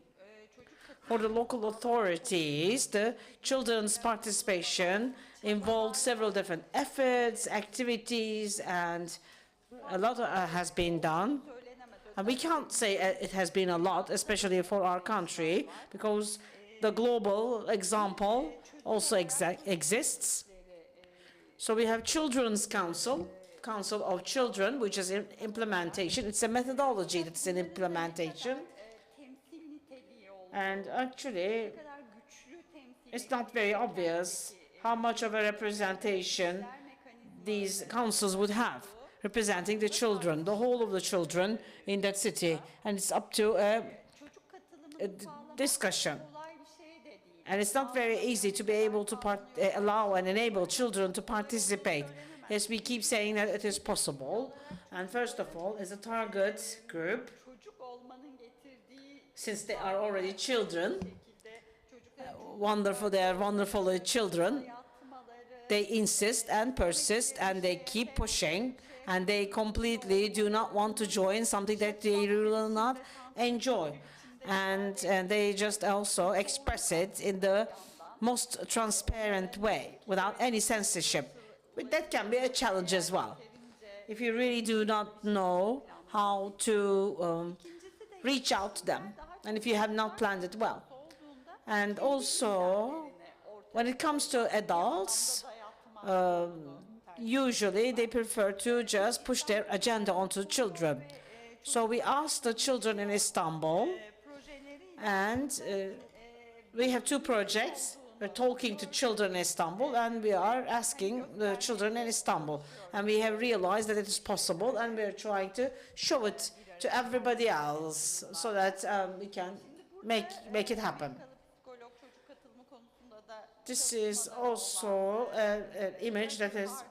For the local authorities, the children's participation involved several different efforts, activities, and a lot has been done. And we can't say it has been a lot, especially for our country, because the global example also exists. So we have Children's Council, Council of Children, which is in implementation. It's a methodology that's in implementation. And actually, it's not very obvious how much of a representation these councils would have, representing the children, the whole of the children in that city. And it's up to a discussion. And it's not very easy to be able to allow and enable children to participate. Yes, we keep saying that it is possible. And first of all, as a target group, since they are already children, they are wonderful children, they insist and persist and they keep pushing and they completely do not want to join something that they will not enjoy. And they just also express it in the most transparent way, without any censorship. But that can be a challenge as well. If you really do not know how to reach out to them, and if you have not planned it well. And also, when it comes to adults, usually they prefer to just push their agenda onto children. So we asked the children in Istanbul, and we have 2 projects. We're talking to children in Istanbul, and we are asking the children in Istanbul. And we have realized that it is possible, and we're trying to show it to everybody else so that we can make it happen. This is also an image that is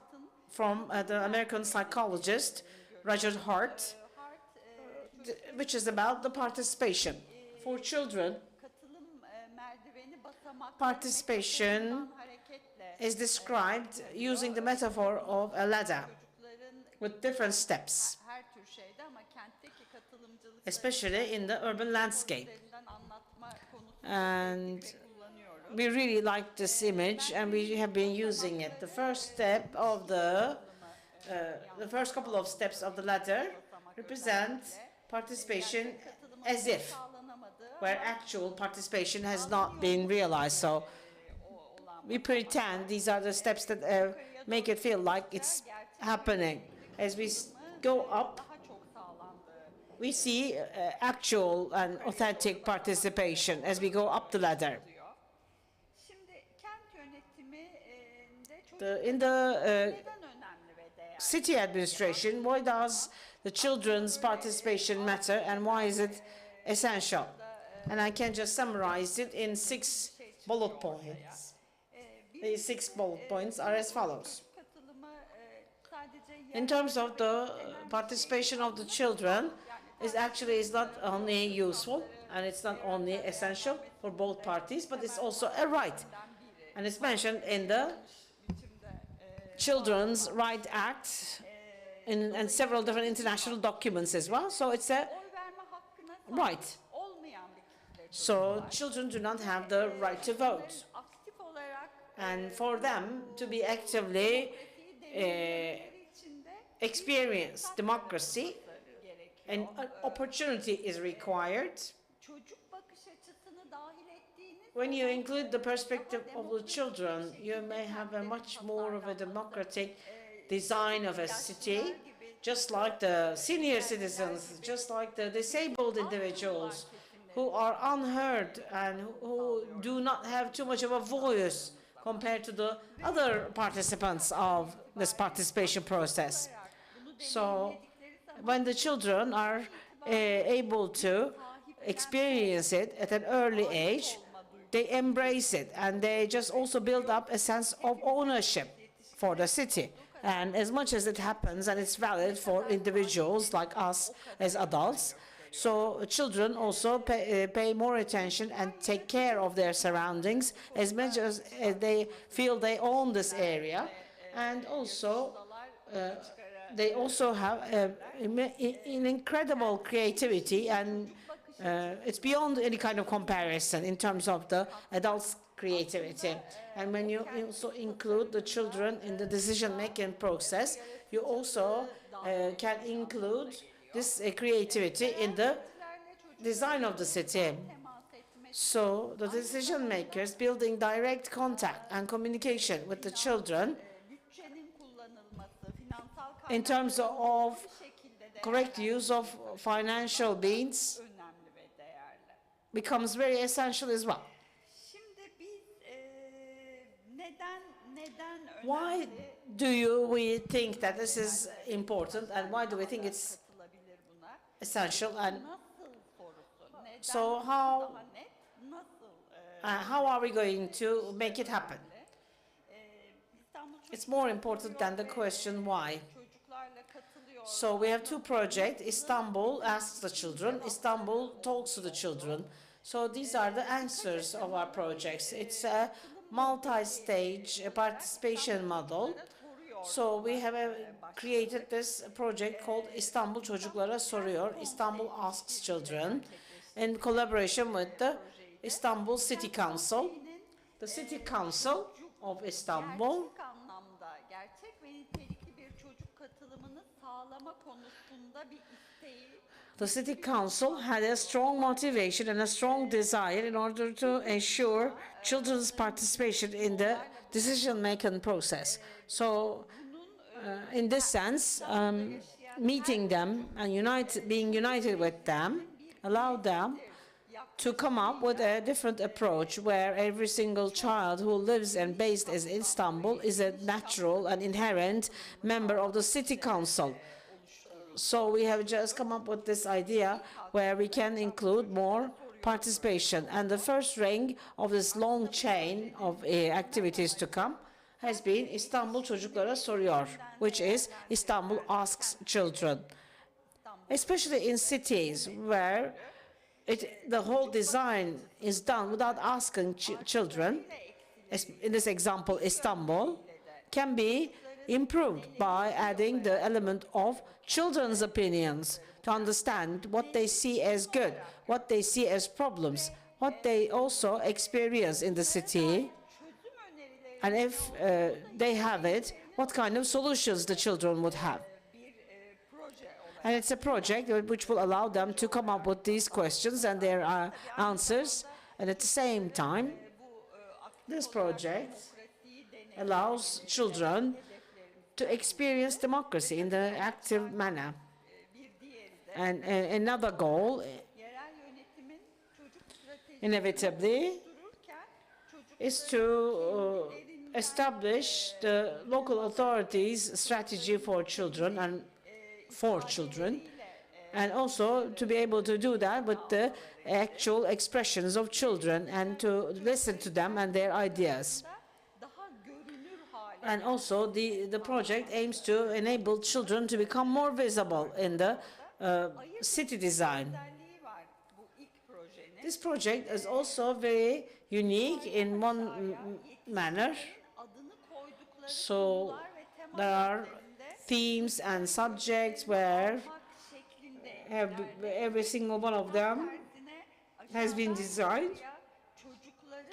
from the American psychologist Roger Hart, which is about the participation. For children, participation is described using the metaphor of a ladder with different steps, especially in the urban landscape. And we really like this image, and we have been using it. The first step of the first couple of steps of the ladder represent participation as if, where actual participation has not been realized. So we pretend these are the steps that make it feel like it's happening. As we go up, we see actual and authentic participation as we go up the ladder. In the city administration, why does the children's participation matter and why is it essential? And I can just summarize it in 6 bullet points. These 6 bullet points are as follows. In terms of the participation of the children, is not only useful and it's not only essential for both parties, but it's also a right. And it's mentioned in the Children's Right Act and several different international documents as well. So it's a right. So children do not have the right to vote. And for them to be actively experience democracy, an opportunity is required. When you include the perspective of the children, you may have a much more of a democratic design of a city, just like the senior citizens, just like the disabled individuals who are unheard and who do not have too much of a voice compared to the other participants of this participation process. So when the children are able to experience it at an early age, they embrace it and they just also build up a sense of ownership for the city. And as much as it happens, and it's valid for individuals like us as adults, so children also pay more attention and take care of their surroundings as much as they feel they own this area. And also, they also have an incredible creativity, and it's beyond any kind of comparison in terms of the adults' creativity. And when you also include the children in the decision-making process, you also can include this creativity in the design of the city. So the decision makers building direct contact and communication with the children in terms of correct use of financial means becomes very essential as well. Why do we think that this is important, and why do we think it's essential? And so how are we going to make it happen? It's more important than the question why. So we have 2 projects. Istanbul asks the children, Istanbul talks to the children. So these are the answers of our projects. It's a multi-stage participation model. So we have created this project called İstanbul Çocuklara Soruyor, Istanbul Asks Children, in collaboration with the Istanbul City Council. The City Council of Istanbul had a strong motivation and a strong desire in order to ensure children's participation in the decision-making process. So, in this sense, meeting them and being united with them allowed them to come up with a different approach where every single child who lives and based in Istanbul is a natural and inherent member of the city council. So we have just come up with this idea where we can include more participation. And the first ring of this long chain of activities to come has been İstanbul Çocuklara Soruyor, which is Istanbul Asks Children. Especially in cities where the whole design is done without asking children, in this example, Istanbul, can be improved by adding the element of children's opinions to understand what they see as good, what they see as problems, what they also experience in the city, and if they have it, what kind of solutions the children would have. And it's a project which will allow them to come up with these questions and their answers. And at the same time, this project allows children to experience democracy in the active manner. And another goal, inevitably, is to establish the local authorities' strategy for children and for children, and also to be able to do that with the actual expressions of children and to listen to them and their ideas. And also the project aims to enable children to become more visible in the city design. This project is also very unique in one manner. So there are themes and subjects where every single one of them has been designed.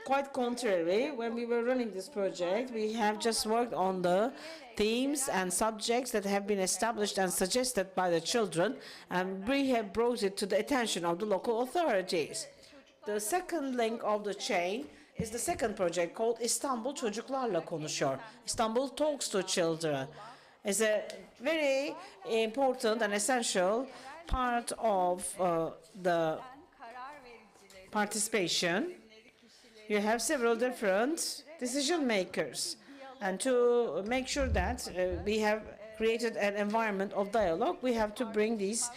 Quite contrary, when we were running this project, we have just worked on the themes and subjects that have been established and suggested by the children, and we have brought it to the attention of the local authorities. The second link of the chain is the second project called İstanbul Çocuklarla Konuşuyor. Istanbul Talks to Children. It's a very important and essential part of the participation. You have several different decision makers, and to make sure that we have created an environment of dialogue, we have to bring these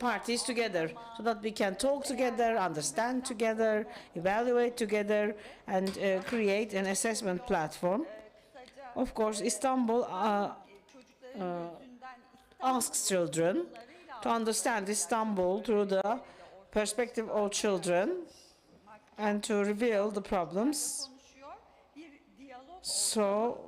parties together so that we can talk together, understand together, evaluate together, and create an assessment platform. Of course, Istanbul asks children to understand Istanbul through the perspective of children and to reveal the problems. So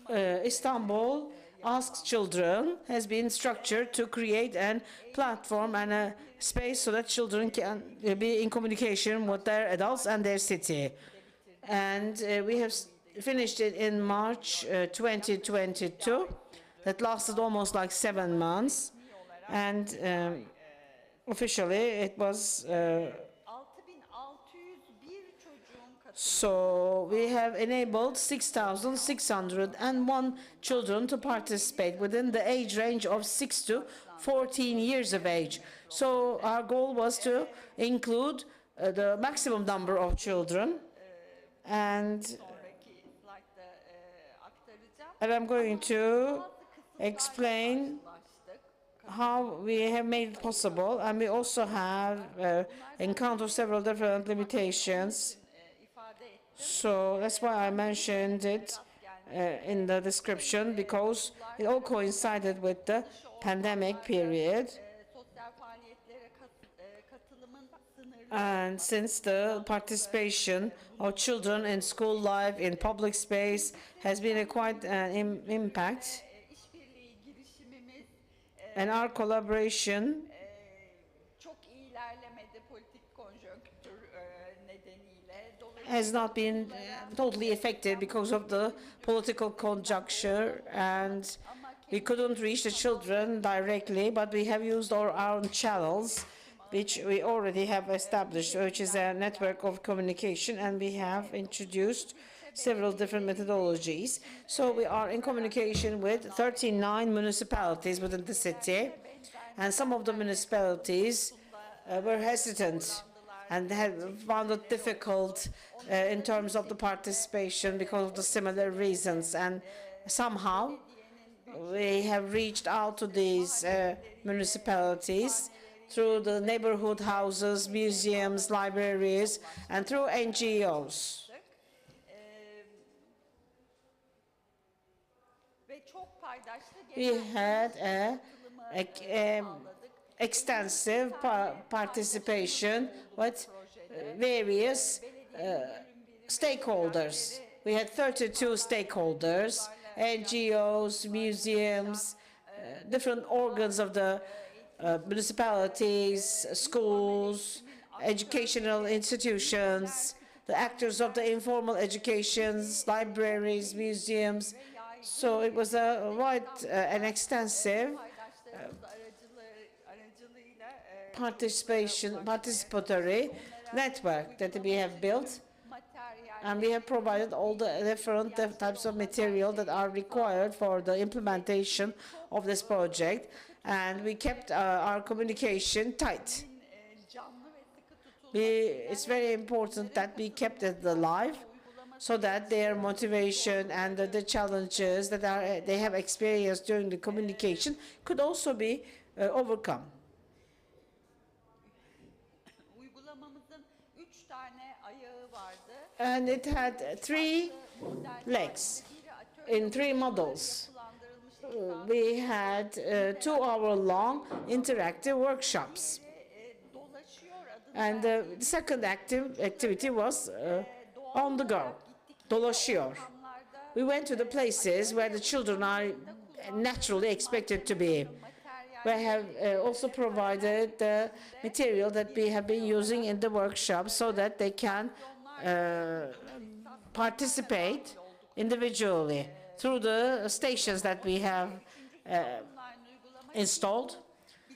Istanbul Asks Children has been structured to create a platform and a space so that children can be in communication with their adults and their city. And we have finished it in March 2022. That lasted almost like 7 months. And officially it was so we have enabled 6,601 children to participate within the age range of 6 to 14 years of age. So our goal was to include the maximum number of children, and I'm going to explain how we have made it possible, and we also have encountered several different limitations. So that's why I mentioned it in the description, because it all coincided with the pandemic period. And since the participation of children in school life, in public space, has been quite an impact, and our collaboration has not been totally effective because of the political conjuncture, and we couldn't reach the children directly, but we have used our own channels, which we already have established, which is a network of communication, and we have introduced several different methodologies. So we are in communication with 39 municipalities within the city, and some of the municipalities were hesitant and had found it difficult in terms of the participation because of the similar reasons. And somehow we have reached out to these municipalities through the neighborhood houses, museums, libraries, and through NGOs. We had extensive participation with various stakeholders. We had 32 stakeholders, NGOs, museums, different organs of the municipalities, schools, educational institutions, the actors of the informal educations, libraries, museums. So it was a wide and extensive participatory network that we have built, And we have provided all the different types of material that are required for the implementation of this project. And we kept our communication tight. It's very important that we kept it alive so that their motivation and the challenges that they have experienced during the communication could also be overcome. And it had 3 legs in 3 models. We had 2-hour-long interactive workshops. And the second activity was on the go, dolaşıyor. We went to the places where the children are naturally expected to be. We have also provided the material that we have been using in the workshop so that they can participate individually through the stations that we have installed.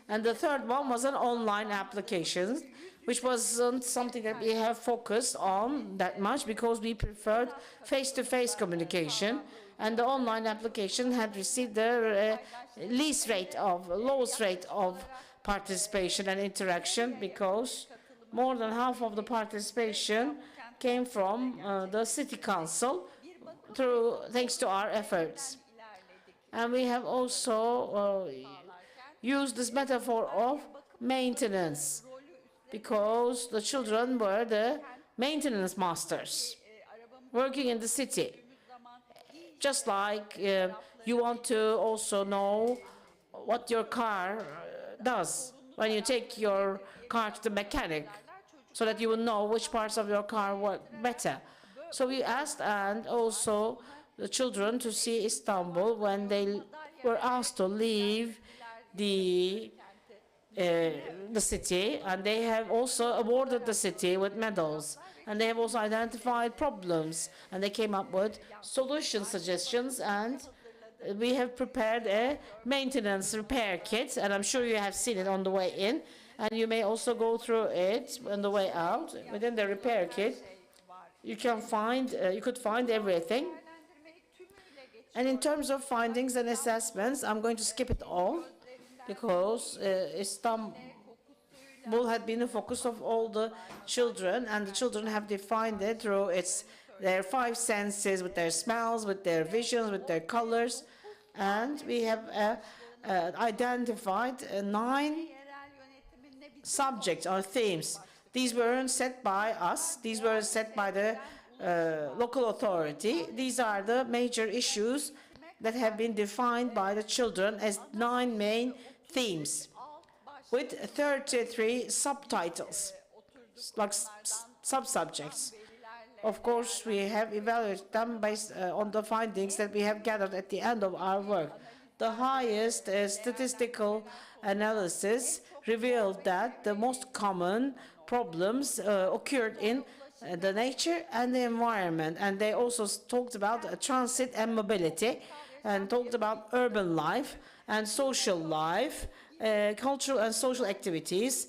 And the third one was an online application, which wasn't something that we have focused on that much because we preferred face-to-face communication. And the online application had received the lowest rate of participation and interaction because more than half of the participation came from the city council thanks to our efforts. And we have also used this metaphor of maintenance because the children were the maintenance masters working in the city. Just like you want to also know what your car does when you take your car to the mechanic so that you will know which parts of your car work better. So we asked and also the children to see Istanbul when they were asked to leave the city, and they have also awarded the city with medals, and they have also identified problems, and they came up with solution suggestions, and we have prepared a maintenance repair kit, and I'm sure you have seen it on the way in, and you may also go through it on the way out. Within the repair kit, you could find everything. And in terms of findings and assessments, I'm going to skip it all because Istanbul had been the focus of all the children, and the children have defined it through their 5 senses, with their smells, with their visions, with their colors, and we have identified 9 subjects or themes. These weren't set by us, these were set by the local authority. These are the major issues that have been defined by the children as 9 main themes with 33 subtitles, like sub-subjects. Of course, we have evaluated them based on the findings that we have gathered at the end of our work. The highest statistical analysis revealed that the most common problems occurred in the nature and the environment, and they also talked about transit and mobility, and talked about urban life and social life, cultural and social activities,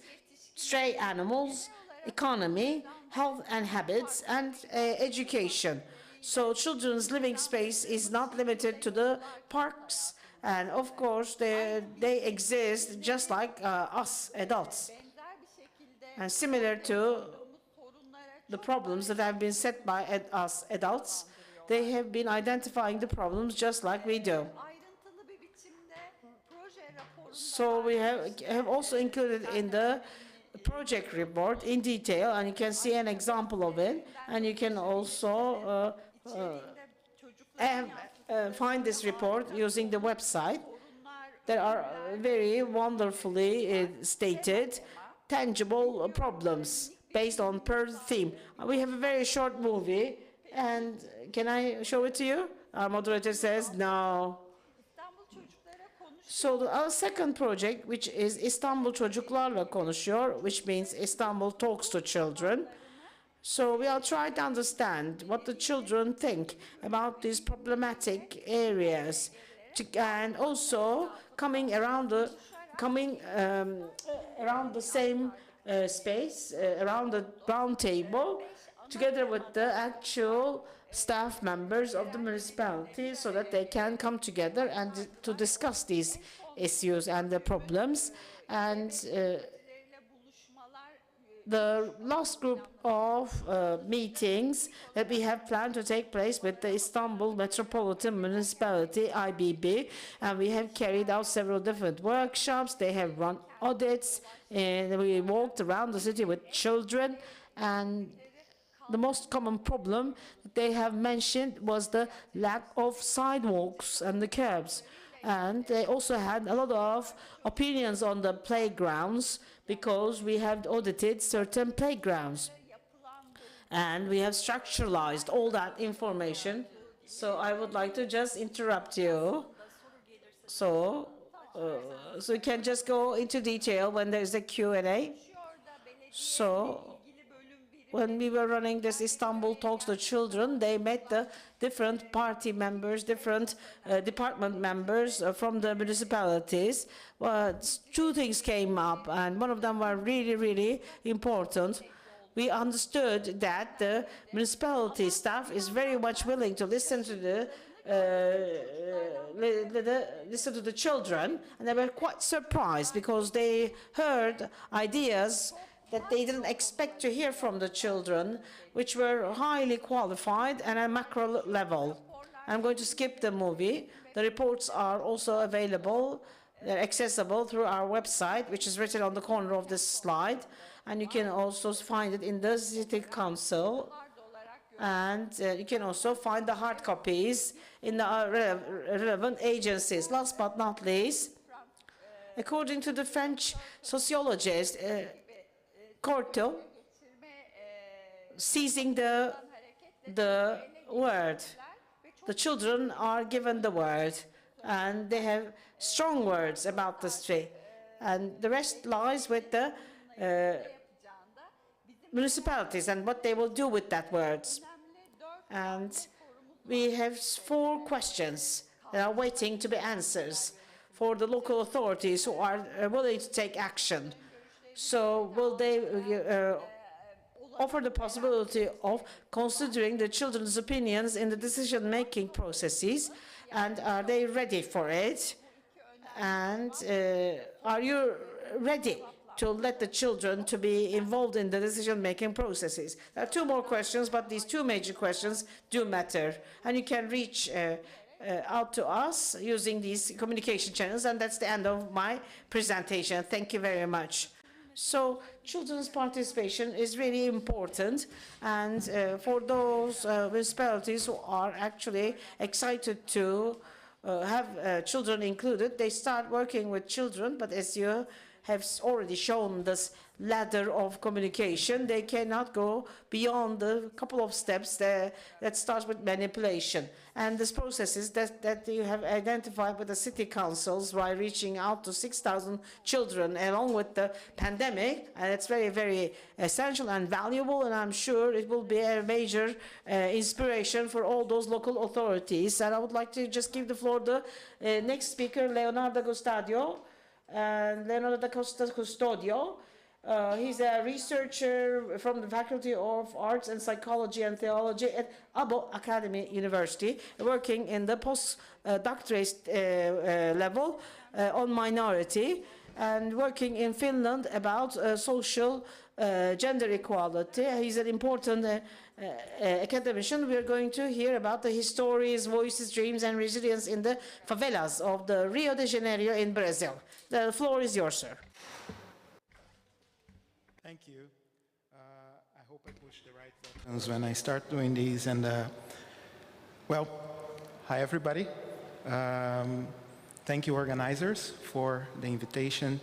stray animals, economy, health and habits, and education. So children's living space is not limited to the parks, and of course they exist just like us adults. And similar to the problems that have been set by us adults, they have been identifying the problems just like we do. So we have also included in the project report in detail, and you can see an example of it, and you can also find this report using the website. There are very wonderfully stated tangible problems based on per theme. We have a very short movie, and can I show it to you? Our moderator says no. So our second project, which is İstanbul Çocuklarla Konuşuyor, which means Istanbul talks to children. So we are trying to understand what the children think about these problematic areas, and also coming around the same space, around the round table, together with the actual staff members of the municipality so that they can come together and to discuss these issues and the problems. And the last group of meetings that we have planned to take place with the Istanbul Metropolitan Municipality, IBB, and we have carried out several different workshops. They have run audits, and we walked around the city with children, and the most common problem that they have mentioned was the lack of sidewalks and the curbs. And they also had a lot of opinions on the playgrounds because we have audited certain playgrounds. And we have structuralized all that information. So I would like to just interrupt you. So you can just go into detail when there's a Q&A. So when we were running this Istanbul Talks to Children, they met the different party members, different department members from the municipalities. Two things came up, and one of them were really, really important. We understood that the municipality staff is very much willing to listen to the children, and they were quite surprised because they heard ideas that they didn't expect to hear from the children, which were highly qualified and at macro level. I'm going to skip the movie. The reports are also available. They're accessible through our website, which is written on the corner of this slide. And you can also find it in the City Council. And you can also find the hard copies in the relevant agencies. Last but not least, according to the French sociologist, Corto, seizing the word. The children are given the word, and they have strong words about the street. And the rest lies with the municipalities and what they will do with that words. And we have 4 questions that are waiting to be answers for the local authorities who are willing to take action. So will they offer the possibility of considering the children's opinions in the decision-making processes, and are they ready for it? And are you ready to let the children to be involved in the decision-making processes? There are 2 more questions, but these 2 major questions do matter, and you can reach out to us using these communication channels, and that's the end of my presentation. Thank you very much. So children's participation is really important, and for those municipalities who are actually excited to have children included, they start working with children, but as you have already shown this ladder of communication, they cannot go beyond the couple of steps that starts with manipulation. And these processes that you have identified with the city councils by reaching out to 6,000 children along with the pandemic, and it's very, very essential and valuable, and I'm sure it will be a major inspiration for all those local authorities. And I would like to just give the floor to the next speaker, Leonardo Custodio. He's a researcher from the Faculty of Arts and Psychology and Theology at Abo Academy University, working in the postdoctorate level on minority, and working in Finland about social gender equality. He's an important academician. We are going to hear about the histories, voices, dreams, and resilience in the favelas of the Rio de Janeiro in Brazil. The floor is yours, sir. Thank you. I hope I push the right buttons when I start doing these. And well, hi everybody. Thank you, organizers, for the invitation.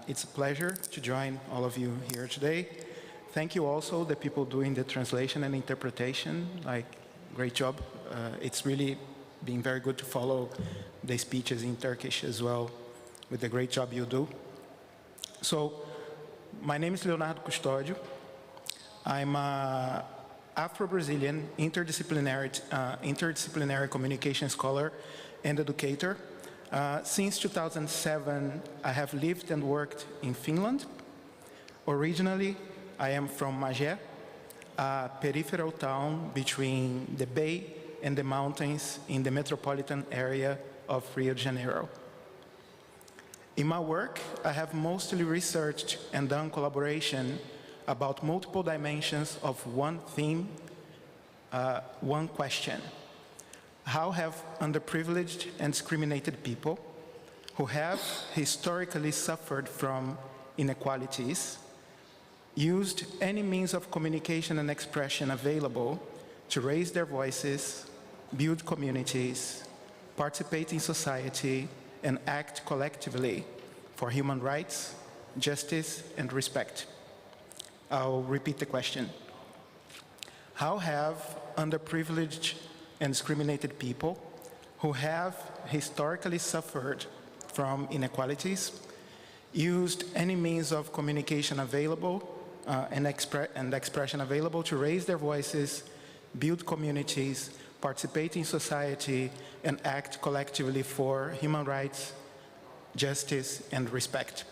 It's a pleasure to join all of you here today. Thank you also the people doing the translation and interpretation. Great job. It's really been very good to follow the speeches in Turkish as well, with the great job you do. So, my name is Leonardo Custodio. I'm an Afro-Brazilian interdisciplinary communication scholar and educator. Since 2007, I have lived and worked in Finland. Originally, I am from Magé. a peripheral town between the bay and the mountains in the metropolitan area of Rio de Janeiro. In my work, I have mostly researched and done collaboration about multiple dimensions of one theme, one question. How have underprivileged and discriminated people who have historically suffered from inequalities used any means of communication and expression available to raise their voices, build communities, participate in society, and act collectively for human rights, justice, and respect? I'll repeat the question. How have underprivileged and discriminated people who have historically suffered from inequalities used any means of communication available and expression available to raise their voices, build communities, participate in society, and act collectively for human rights, justice, and respect?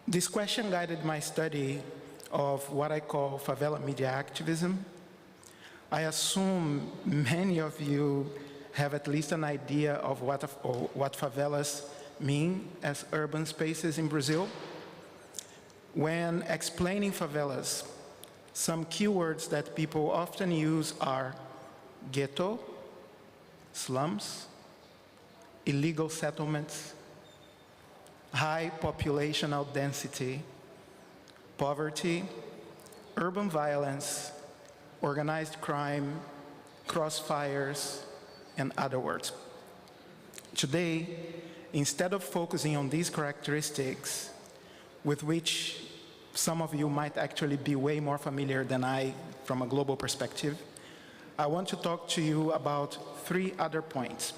This question guided my study of what I call favela media activism. I assume many of you have at least an idea of what favelas mean as urban spaces in Brazil. When explaining favelas, some keywords that people often use are ghetto, slums, illegal settlements, high populational density, poverty, urban violence, organized crime, crossfires, and other words. Today, instead of focusing on these characteristics, with which some of you might actually be way more familiar than I from a global perspective, I want to talk to you about 3 other points.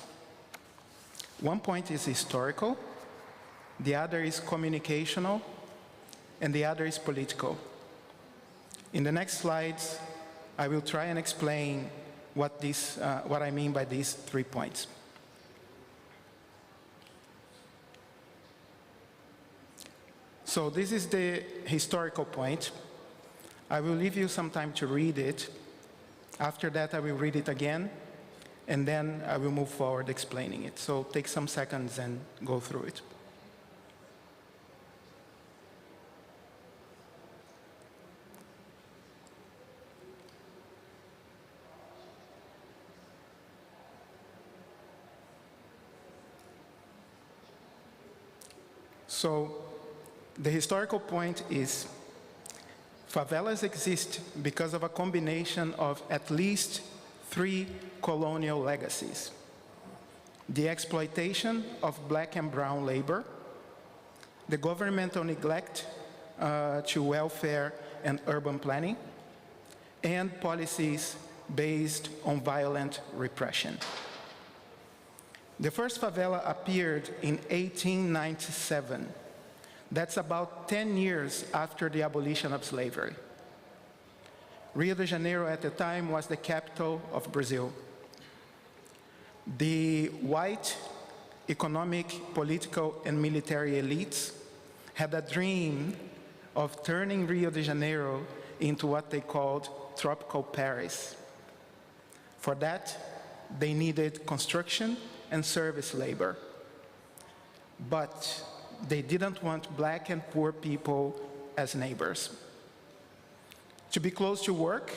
One point is historical, the other is communicational, and the other is political. In the next slides, I will try and explain what I mean by these 3 points. So this is the historical point. I will leave you some time to read it. After that, I will read it again, and then I will move forward explaining it. So take some seconds and go through it. So the historical point is favelas exist because of a combination of at least 3 colonial legacies: the exploitation of black and brown labor, the governmental neglect to welfare and urban planning, and policies based on violent repression. The first favela appeared in 1897. That's about 10 years after the abolition of slavery. Rio de Janeiro at the time was the capital of Brazil. The white economic, political, and military elites had a dream of turning Rio de Janeiro into what they called tropical Paris. For that, they needed construction and service labor. But they didn't want black and poor people as neighbors. To be close to work,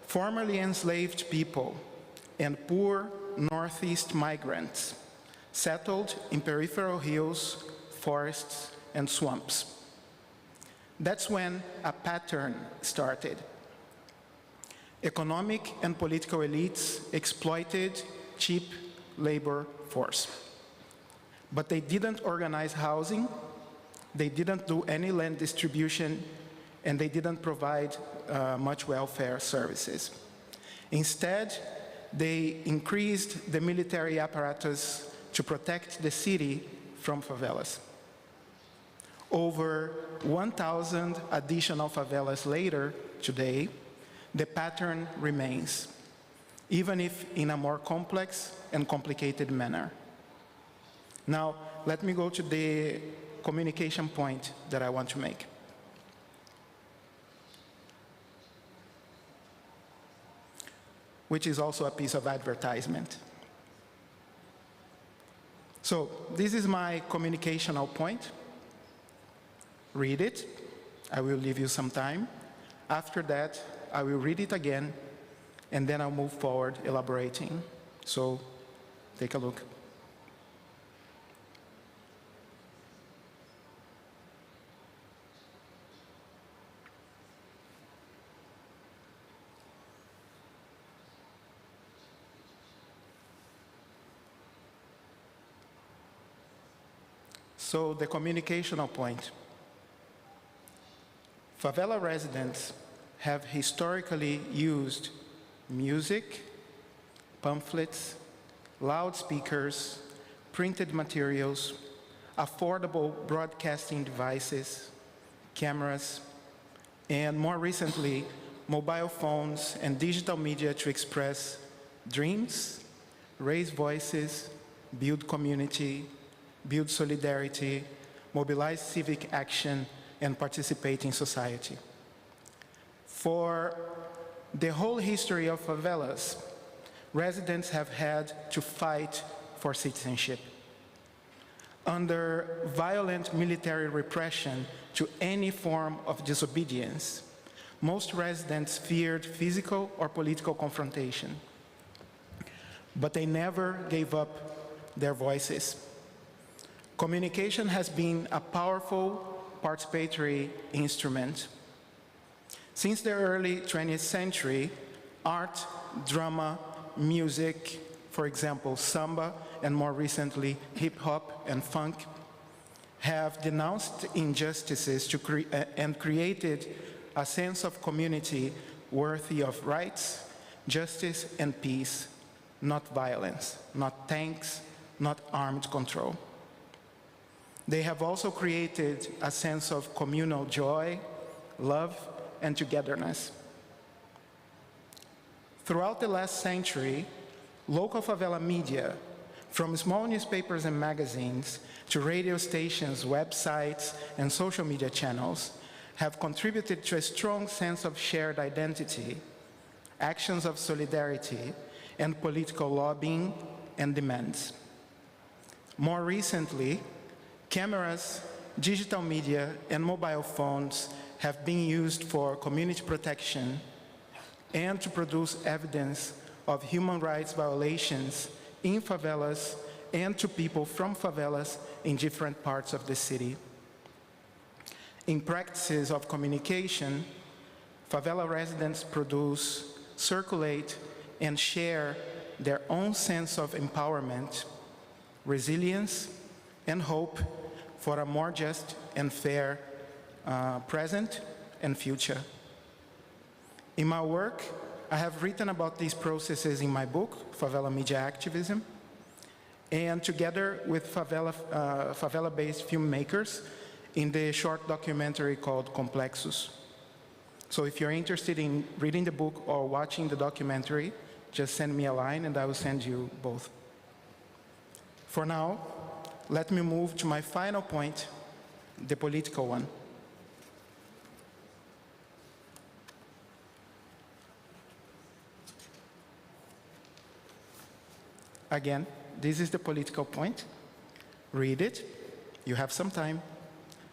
formerly enslaved people and poor Northeast migrants settled in peripheral hills, forests, and swamps. That's when a pattern started. Economic and political elites exploited cheap labor force. But they didn't organize housing, they didn't do any land distribution, and they didn't provide much welfare services. Instead, they increased the military apparatus to protect the city from favelas. Over 1,000 additional favelas later, today, the pattern remains, even if in a more complex and complicated manner. Now, let me go to the communication point that I want to make. which is also a piece of advertisement. So this is my communicational point. Read it. I will leave you some time. After that, I will read it again, and then I'll move forward elaborating. So take a look. So the communicational point. Favela residents have historically used music, pamphlets, loudspeakers, printed materials, affordable broadcasting devices, cameras, and more recently, mobile phones and digital media to express dreams, raise voices, build community, build solidarity, mobilize civic action, and participate in society. For the whole history of favelas, residents have had to fight for citizenship. Under violent military repression to any form of disobedience, most residents feared physical or political confrontation, but they never gave up their voices. Communication has been a powerful participatory instrument. Since the early 20th century, art, drama, music, for example, samba, and more recently, hip-hop and funk, have denounced injustices and created a sense of community worthy of rights, justice, and peace, not violence, not tanks, not armed control. They have also created a sense of communal joy, love, and togetherness. Throughout the last century, local favela media, from small newspapers and magazines to radio stations, websites, and social media channels, have contributed to a strong sense of shared identity, actions of solidarity, and political lobbying and demands. More recently, cameras, digital media, and mobile phones have been used for community protection and to produce evidence of human rights violations in favelas and to people from favelas in different parts of the city. In practices of communication, favela residents produce, circulate, and share their own sense of empowerment, resilience, and hope for a more just and fair present and future. In my work, I have written about these processes in my book, Favela Media Activism, and together with favela-based filmmakers in the short documentary called Complexos. So if you're interested in reading the book or watching the documentary, just send me a line and I will send you both. For now, let me move to my final point, the political one. Again, this is the political point. Read it. You have some time.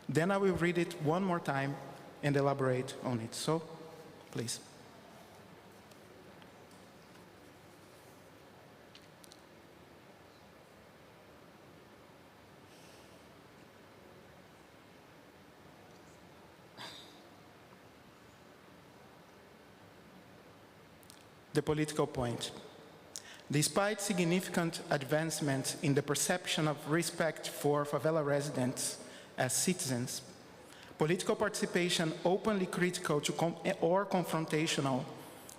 Then I will read it one more time and elaborate on it. So, please. The political point. Despite significant advancements in the perception of respect for favela residents as citizens, political participation openly critical to or confrontational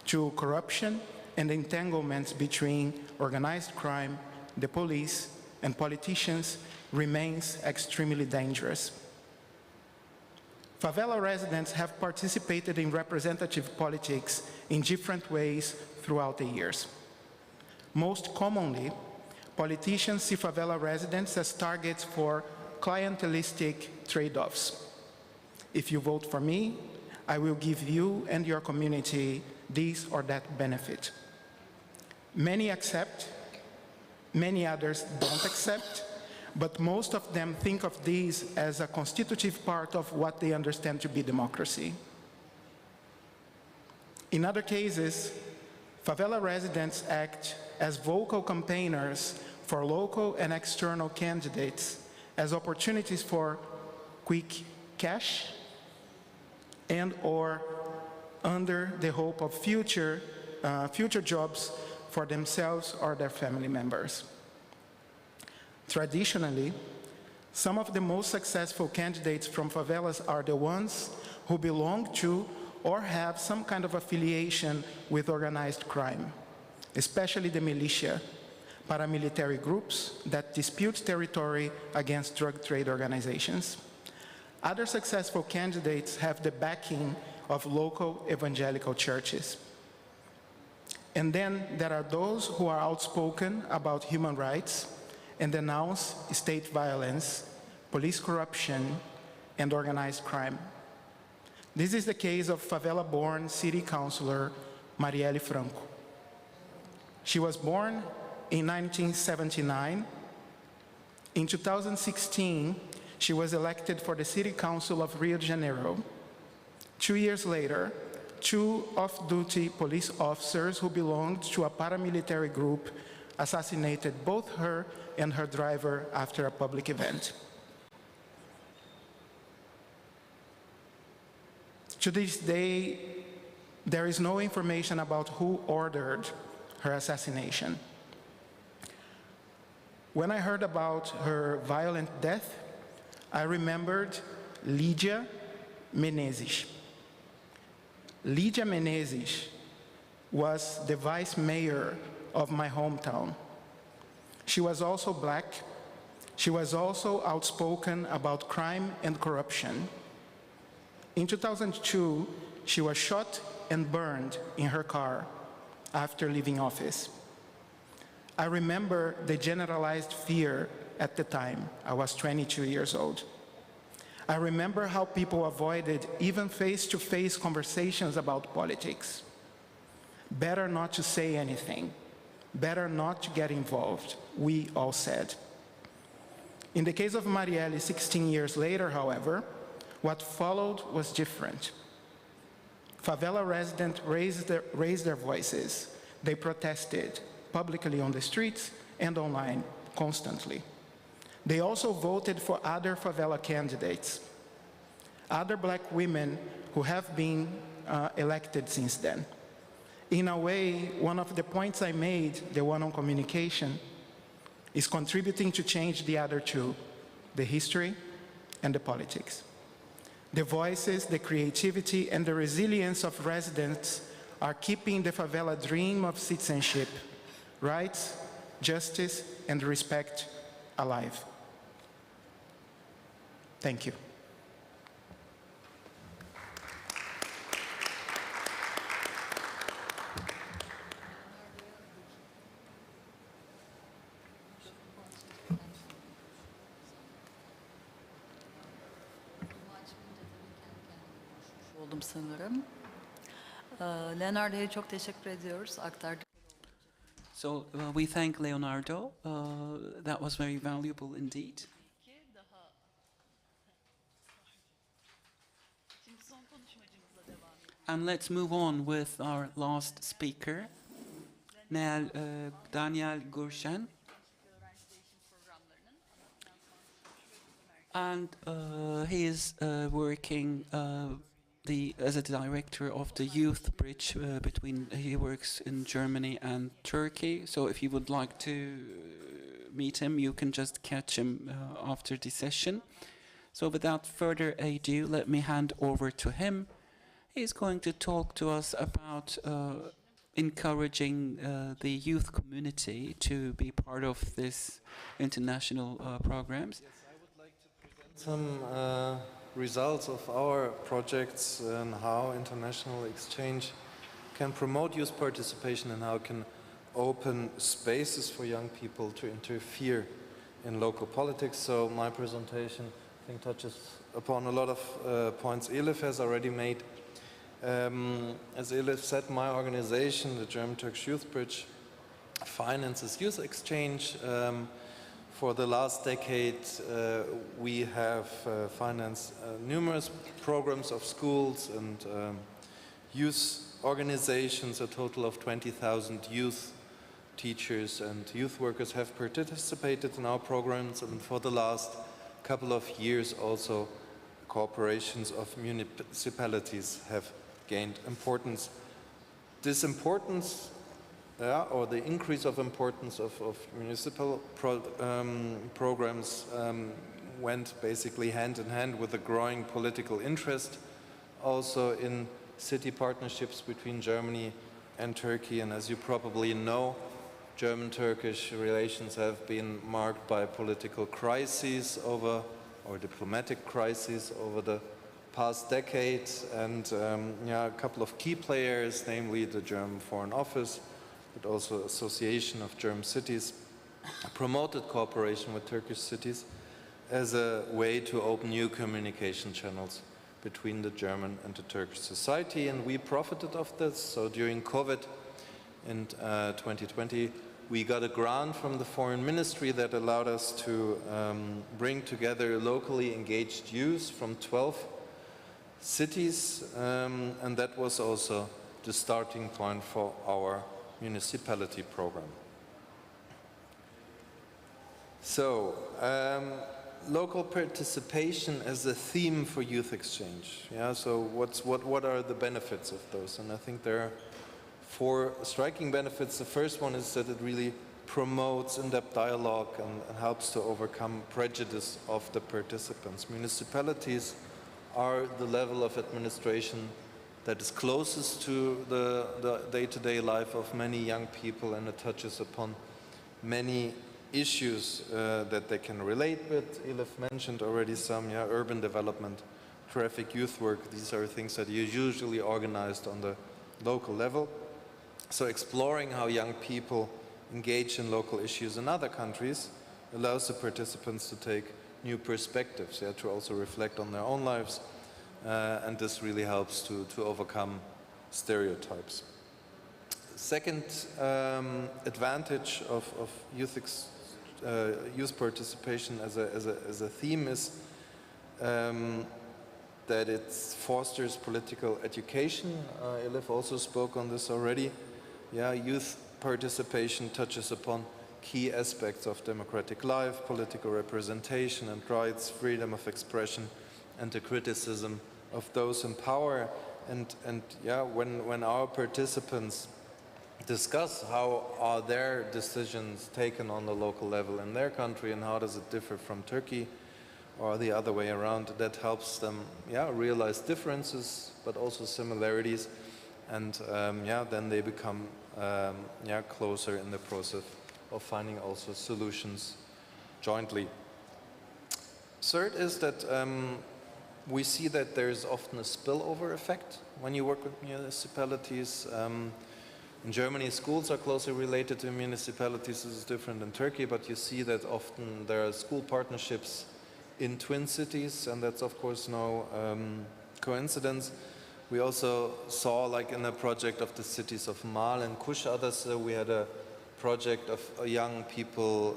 to corruption and entanglements between organized crime, the police, and politicians remains extremely dangerous. Favela residents have participated in representative politics in different ways throughout the years. Most commonly, politicians see favela residents as targets for clientelistic trade-offs. If you vote for me, I will give you and your community this or that benefit. Many accept, many others don't accept, but most of them think of these as a constitutive part of what they understand to be democracy. In other cases, favela residents act as vocal campaigners for local and external candidates as opportunities for quick cash and or under the hope of future jobs for themselves or their family members. Traditionally, some of the most successful candidates from favelas are the ones who belong to or have some kind of affiliation with organized crime, especially the militia, paramilitary groups that dispute territory against drug trade organizations. Other successful candidates have the backing of local evangelical churches. And then there are those who are outspoken about human rights and denounce state violence, police corruption, and organized crime. This is the case of favela-born city councilor Marielle Franco. She was born in 1979. In 2016, she was elected for the City Council of Rio de Janeiro. 2 years later, 2 off-duty police officers who belonged to a paramilitary group assassinated both her and her driver after a public event. To this day, there is no information about who ordered her assassination. When I heard about her violent death, I remembered Lídia Menezes. Lídia Menezes was the vice mayor of my hometown. She was also black. She was also outspoken about crime and corruption. In 2002, she was shot and burned in her car after leaving office. I remember the generalized fear at the time. I was 22 years old. I remember how people avoided even face-to-face conversations about politics. Better not to say anything. Better not to get involved, we all said. In the case of Marielle, 16 years later, however, what followed was different. Favela residents raised their voices. They protested publicly on the streets and online constantly. They also voted for other favela candidates, other black women who have been elected since then. In a way, one of the points I made, the one on communication, is contributing to change the other two, the history and the politics. The voices, the creativity, and the resilience of residents are keeping the favela dream of citizenship, rights, justice, and respect alive. Thank you. Oldum sanırım. Leonardo'ya çok teşekkür ediyoruz aktardık. So we thank Leonardo. That was very valuable indeed. And let's move on with our last speaker, Daniel Gurshen. And he is working as a director of the youth bridge he works in Germany and Turkey. So if you would like to meet him, you can just catch him after the session. So without further ado, let me hand over to him. He's going to talk to us about encouraging the youth community to be part of this international programs. Some results of our projects and how international exchange can promote youth participation and how it can open spaces for young people to interfere in local politics. So my presentation, I think, touches upon a lot of points Elif has already made. As Elif said, my organization, the German-Turkish Youth Bridge, finances youth exchange. For the last decade, we have financed numerous programs of schools and youth organizations. A total of 20,000 youth teachers and youth workers have participated in our programs, and for the last couple of years also corporations of municipalities have gained importance. This importance, or the increase of importance of municipal programs went basically hand in hand with a growing political interest also in city partnerships between Germany and Turkey. And as you probably know, German-Turkish relations have been marked by political crises or diplomatic crises over the past decade, and a couple of key players, namely the German Foreign Office, but also Association of German Cities, promoted cooperation with Turkish cities as a way to open new communication channels between the German and the Turkish society, and we profited of this. So during COVID in 2020, we got a grant from the Foreign Ministry that allowed us to bring together locally engaged youth from 12 cities, and that was also the starting point for our municipality program. So, local participation as a theme for youth exchange. Yeah, so what are the benefits of those? And I think there are 4 striking benefits. The first one is that it really promotes in-depth dialogue and helps to overcome prejudice of the participants. Municipalities are the level of administration that is closest to the day-to-day life of many young people, and it touches upon many issues that they can relate with. Elif mentioned already some, urban development, traffic, youth work. These are things that are usually organized on the local level. So exploring how young people engage in local issues in other countries allows the participants to take new perspectives, to also reflect on their own lives, and this really helps to overcome stereotypes. Second advantage of youth participation as a theme is that it fosters political education. Elif also spoke on this already. Youth participation touches upon key aspects of democratic life, political representation and rights, freedom of expression, and the criticism of those in power. And when our participants discuss how are their decisions taken on the local level in their country and how does it differ from Turkey or the other way around, that helps them realize differences but also similarities, and then they become closer in the process of finding also solutions jointly. Third is that we see that there is often a spillover effect when you work with municipalities. In Germany, schools are closely related to municipalities. This is different in Turkey, but you see that often there are school partnerships in twin cities, and that's of course no coincidence. We also saw, like in a project of the cities of Mal and Kushadası, we had a project of young people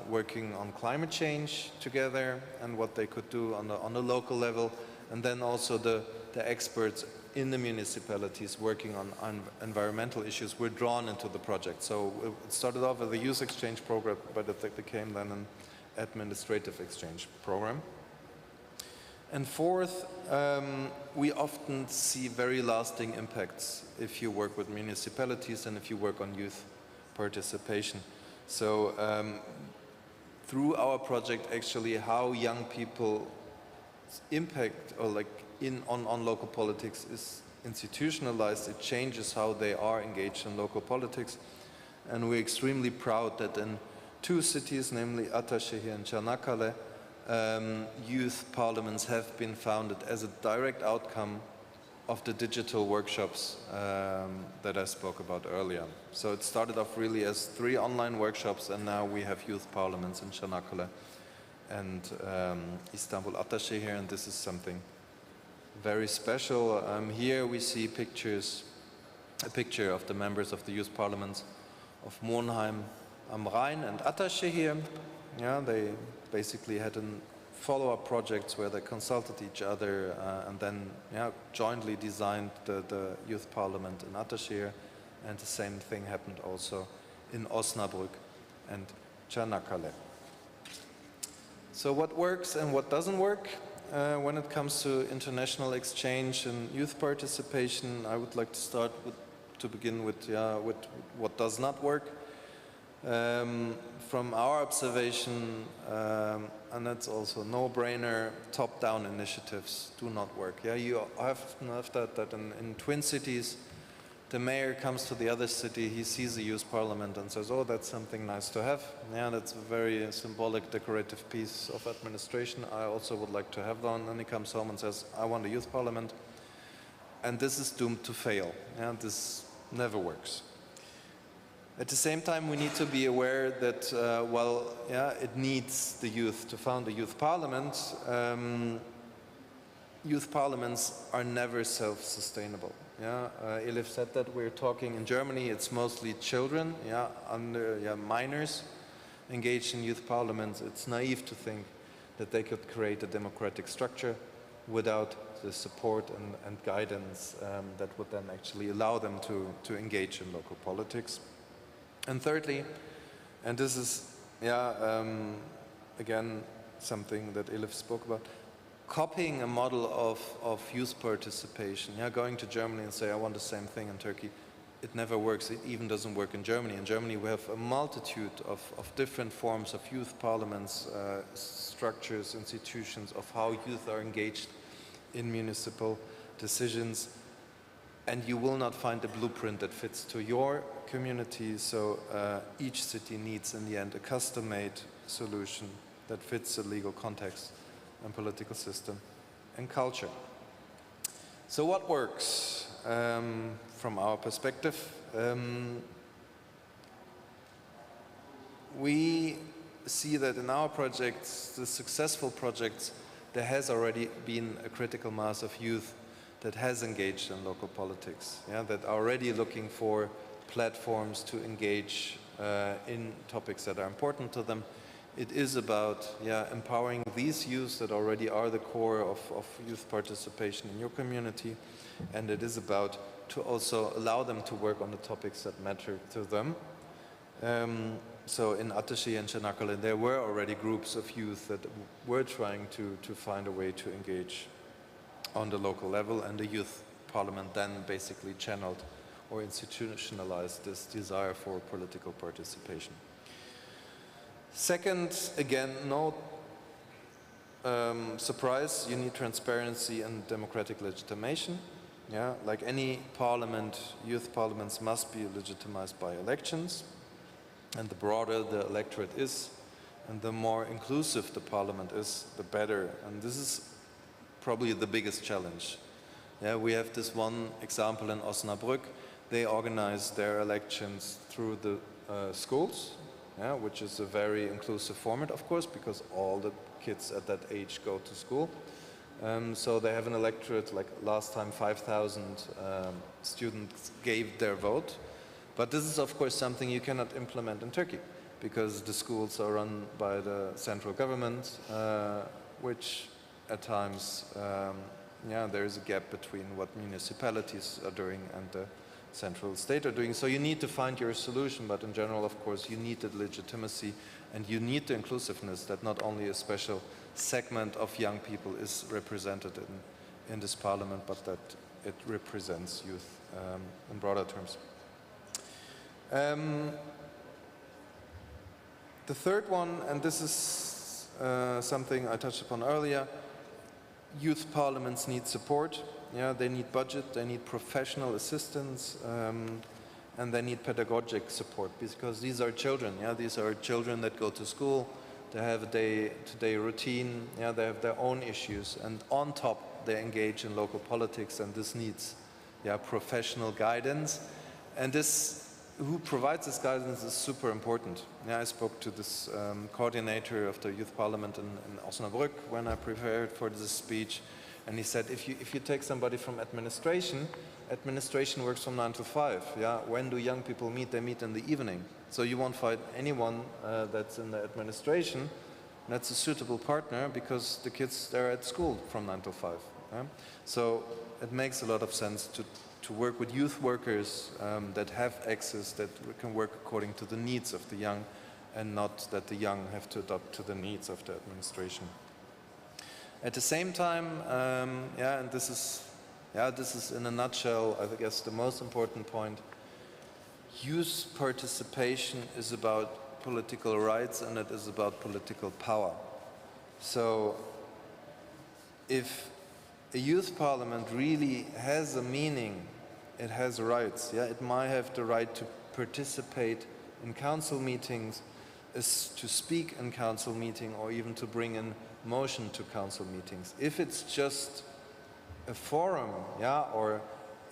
working on climate change together and what they could do on the local level, and then also the experts in the municipalities working on environmental issues were drawn into the project. So it started off as a youth exchange program, but it became then an administrative exchange program. And fourth, we often see very lasting impacts if you work with municipalities and if you work on youth participation. So through our project, actually, how young people impact or on local politics is institutionalized. It changes how they are engaged in local politics, and we're extremely proud that in 2 cities, namely Ataşehir and Çanakkale, youth parliaments have been founded as a direct outcome of the digital workshops that I spoke about earlier. So it started off really as 3 online workshops, and now we have youth parliaments in Çanakkale and Istanbul Ataşehir, and this is something very special. Here we see a picture of the members of the youth parliaments Monheim am Rhein and Attersche here. Yeah, they basically had follow-up projects where they consulted each other and then jointly designed the youth parliament in Attersche, and the same thing happened also in Osnabrück and Çanakkale. So what works and what doesn't work when it comes to international exchange and youth participation? I would like to begin with what does not work. From our observation, and that's also a no-brainer, top-down initiatives do not work. Yeah, you often have that in Twin Cities, the mayor comes to the other city, he sees the youth parliament and says, oh, that's something nice to have. Yeah, that's a very symbolic, decorative piece of administration. I also would like to have that. And then he comes home and says, I want a youth parliament. And this is doomed to fail. Yeah, this never works. At the same time, we need to be aware that, it needs the youth to found a youth parliament. Youth parliaments are never self-sustainable. Yeah, Elif said that we're talking in Germany, it's mostly children, minors engaged in youth parliaments. It's naive to think that they could create a democratic structure without the support and guidance that would then actually allow them to engage in local politics. And thirdly, and this is, again, something that Elif spoke about, copying a model of youth participation, going to Germany and say, I want the same thing in Turkey, it never works. It even doesn't work in Germany. In Germany, we have a multitude of different forms of youth parliaments, structures, institutions, of how youth are engaged in municipal decisions. And you will not find a blueprint that fits to your community. So each city needs, in the end, a custom-made solution that fits the legal context and political system and culture. So what works from our perspective? We see that in our projects, the successful projects, there has already been a critical mass of youth that has engaged in local politics, that are already looking for platforms to engage in topics that are important to them. It is about empowering these youth that already are the core of youth participation in your community, and it is about to also allow them to work on the topics that matter to them. So in Attersche and Çanakkale, there were already groups of youth that were trying to find a way to engage on the local level, and the youth parliament then basically channeled or institutionalized this desire for political participation. Second, again, no surprise, you need transparency and democratic legitimation. Yeah, like any parliament, youth parliaments must be legitimized by elections. And the broader the electorate is, and the more inclusive the parliament is, the better. And this is probably the biggest challenge. Yeah, we have this one example in Osnabrück. They organize their elections through the schools, which is a very inclusive format, of course, because all the kids at that age go to school. So they have an electorate, like last time 5,000 students gave their vote. But this is, of course, something you cannot implement in Turkey, because the schools are run by the central government, which at times, there is a gap between what municipalities are doing and the central state are doing. So you need to find your solution, but in general, of course, you need the legitimacy and you need the inclusiveness that not only a special segment of young people is represented in this parliament, but that it represents youth in broader terms. The third one, and this is something I touched upon earlier, youth parliaments need support. Yeah, they need budget, they need professional assistance, and they need pedagogic support, because these are children. Yeah, these are children that go to school, they have a day-to-day routine, they have their own issues, and on top they engage in local politics, and this needs professional guidance. And this, who provides this guidance is super important. I spoke to this coordinator of the youth parliament in Osnabrück when I prepared for this speech, And he said, if you take somebody from administration, administration works from 9 to 5. Yeah, when do young people meet? They meet in the evening. So you won't find anyone that's in the administration that's a suitable partner because the kids, they're at school from 9 to 5. Yeah? So it makes a lot of sense to work with youth workers that have access, that can work according to the needs of the young, and not that the young have to adapt to the needs of the administration. At the same time, and this is in a nutshell, I guess, the most important point. Youth participation is about political rights and it is about political power. So if a youth parliament really has a meaning, it has rights. Yeah, it might have the right to participate in council meetings, to speak in council meeting, or even to bring in motion to council meetings. If it's just a forum, yeah, or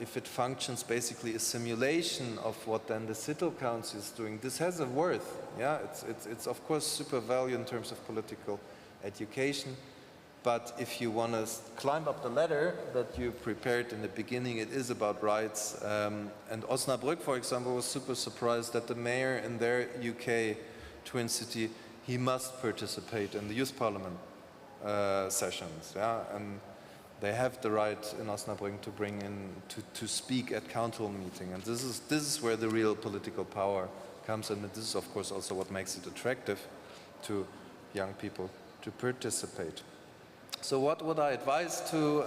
if it functions basically a simulation of what then the city council is doing, this has a worth. Yeah, it's of course super value in terms of political education. But if you want to climb up the ladder that you prepared in the beginning, it is about rights. And Osnabrück, for example, was super surprised that the mayor in their UK twin city, he must participate in the youth parliament sessions. Yeah, and they have the right in Osnabrück to bring in, to speak at council meeting. And this is where the real political power comes in. And this is, of course, also what makes it attractive to young people to participate. So what would I advise to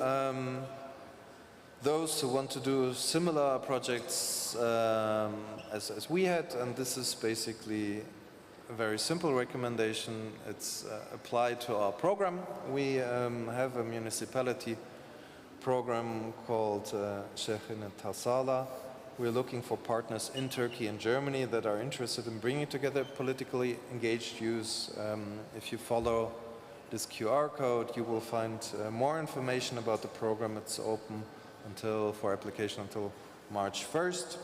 those who want to do similar projects as we had? And this is basically a very simple recommendation. It's applied to our program. We have a municipality program called Shehrin Tasala. We're looking for partners in Turkey and Germany that are interested in bringing together politically engaged youth. If you follow this QR code, you will find more information about the program. It's open for application until March 1st.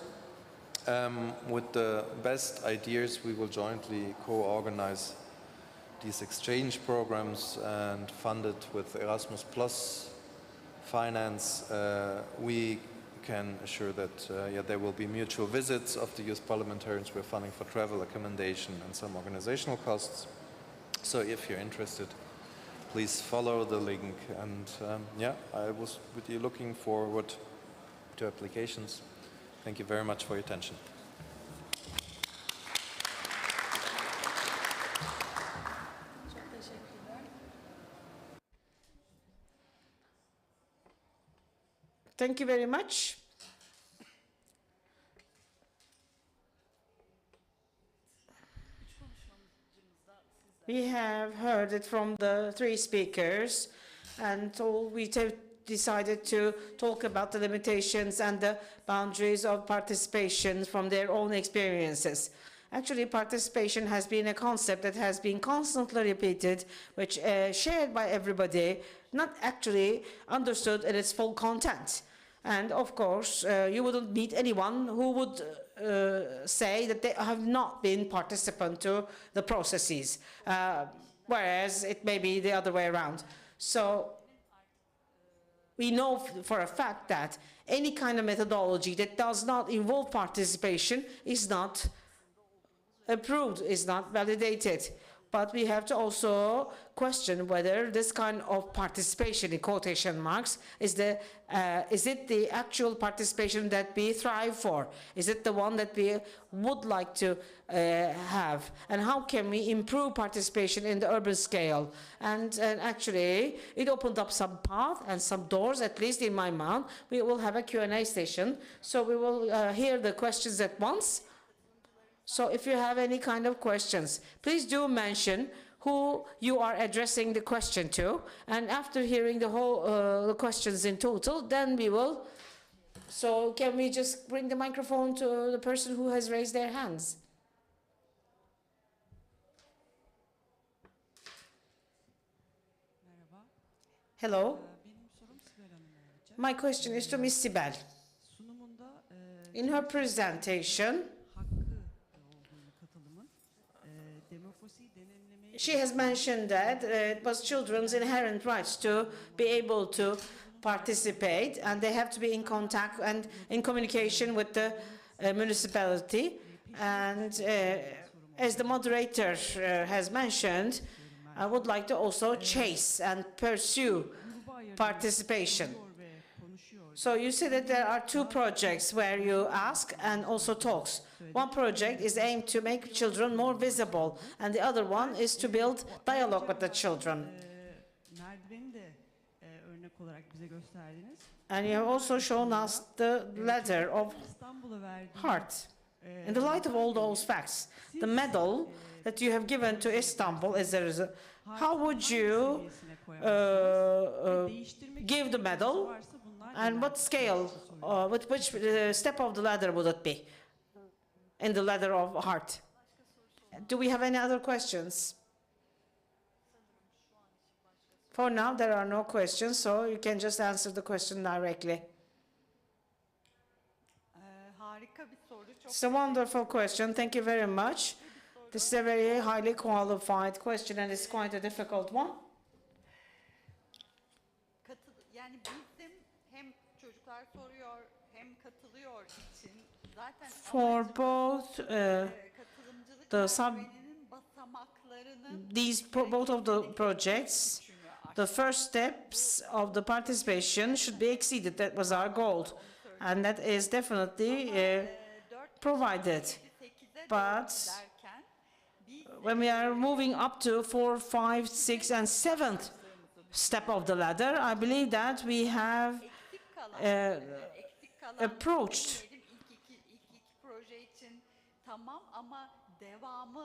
With the best ideas, we will jointly co-organize these exchange programs and fund it with Erasmus Plus finance. We can assure that there will be mutual visits of the youth parliamentarians. We're funding for travel, accommodation, and some organizational costs. So if you're interested, please follow the link. And I was with you looking forward to applications. Thank you very much for your attention. Thank you very much. We have heard it from the three speakers, and we decided to talk about the limitations and the boundaries of participation from their own experiences. Actually, participation has been a concept that has been constantly repeated, which shared by everybody, not actually understood in its full content. And of course, you wouldn't meet anyone who would say that they have not been participant to the processes, whereas it may be the other way around. So we know for a fact that any kind of methodology that does not involve participation is not approved, is not validated. But we have to also question whether this kind of participation, in quotation marks, is it the actual participation that we thrive for? Is it the one that we would like to have? And how can we improve participation in the urban scale? And actually, it opened up some path and some doors, at least in my mind. We will have a Q&A session, so we will hear the questions at once. So if you have any kind of questions, please do mention who you are addressing the question to. And after hearing the whole the questions in total, then we will. So can we just bring the microphone to the person who has raised their hands? Hello. My question is to Ms. Sibel. In her presentation, she has mentioned that it was children's inherent rights to be able to participate, and they have to be in contact and in communication with the municipality. And as the moderator has mentioned, I would like to also chase and pursue participation. So you see that there are two projects where you ask and also talks. One project is aimed to make children more visible, and the other one is to build dialogue with the children. And you have also shown us the ladder of heart. In the light of all those facts, the medal that you have given to Istanbul as a result, how would you give the medal, and what scale, with which step of the ladder would it be in the ladder of heart? Do we have any other questions? For now, there are no questions, so you can just answer the question directly. It's a wonderful question. Thank you very much. This is a very highly qualified question, and it's quite a difficult one. Yani bizim hem çocuklar soruyor hem katılıyor için zaten for both both of the projects, the first steps of the participation should be exceeded. That was our goal, and that is definitely provided. But when we are moving up to 4, 5, 6, and 7th step of the ladder, I believe that we have approached.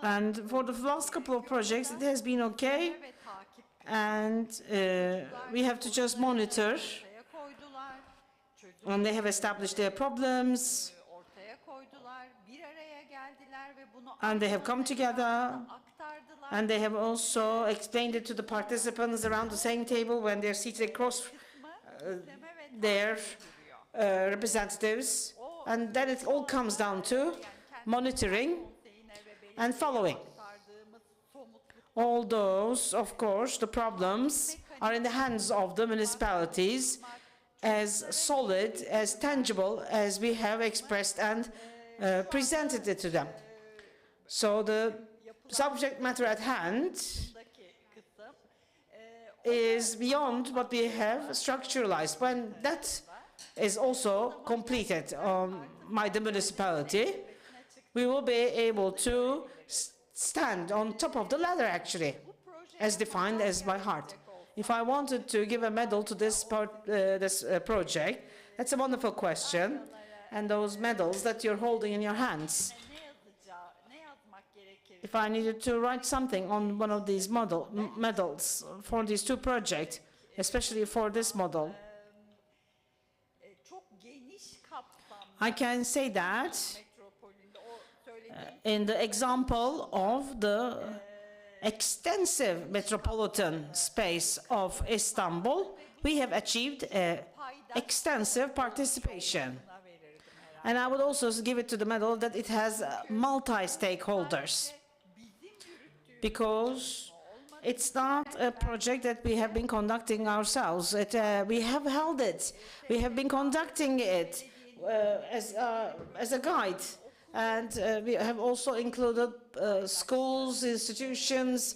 And for the last couple of projects, it has been okay, and we have to just monitor, and they have established their problems, and they have come together, and they have also explained it to the participants around the same table when they're seated across their representatives, and then it all comes down to monitoring and following. All those, of course, the problems are in the hands of the municipalities, as solid, as tangible as we have expressed and presented it to them. So the subject matter at hand is beyond what we have structuralized. When that is also completed by the municipality, we will be able to stand on top of the ladder, actually, as defined as by heart. If I wanted to give a medal to this project, that's a wonderful question. And those medals that you're holding in your hands, if I needed to write something on one of these medals for these two projects, especially for this model, I can say that in the example of the extensive metropolitan space of Istanbul, we have achieved extensive participation. And I would also give it to the medal that it has multi-stakeholders, because it's not a project that we have been conducting ourselves. We have held it. We have been conducting it as a guide. And we have also included schools, institutions,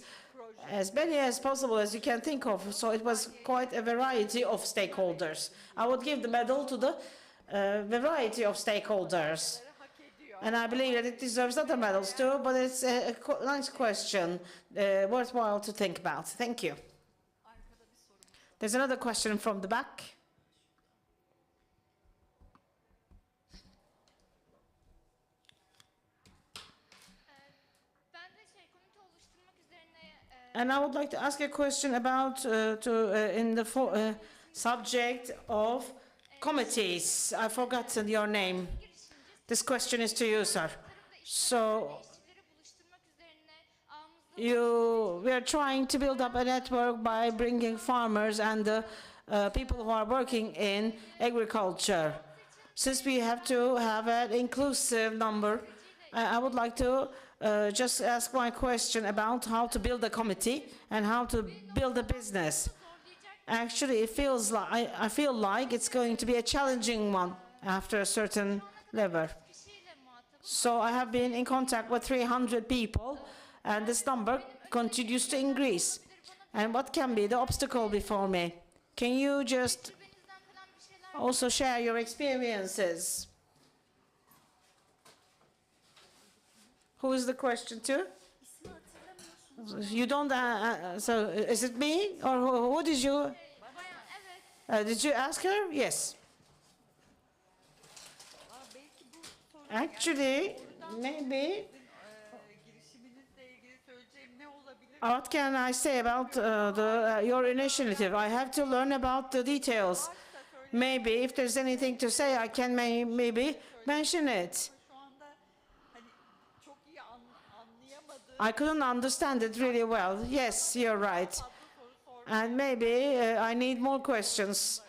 as many as possible as you can think of. So it was quite a variety of stakeholders. I would give the medal to the variety of stakeholders. And I believe that it deserves other medals too, but it's a nice question, worthwhile to think about. Thank you. There's another question from the back. And I would like to ask a question about in the subject of committees. I've forgotten your name. This question is to you, sir. So we are trying to build up a network by bringing farmers and the people who are working in agriculture. Since we have to have an inclusive number, I would like to just ask my question about how to build a committee and how to build a business. Actually, it feels like I feel like it's going to be a challenging one after a certain level. So I have been in contact with 300 people, and this number continues to increase. And what can be the obstacle before me? Can you just also share your experiences? Who is the question to? You don't, so is it me or who did you ask her? Yes. Actually, maybe. What can I say about your initiative? I have to learn about the details. Maybe if there's anything to say, I can maybe mention it. I couldn't understand it really well. Yes, you're right. And maybe I need more questions.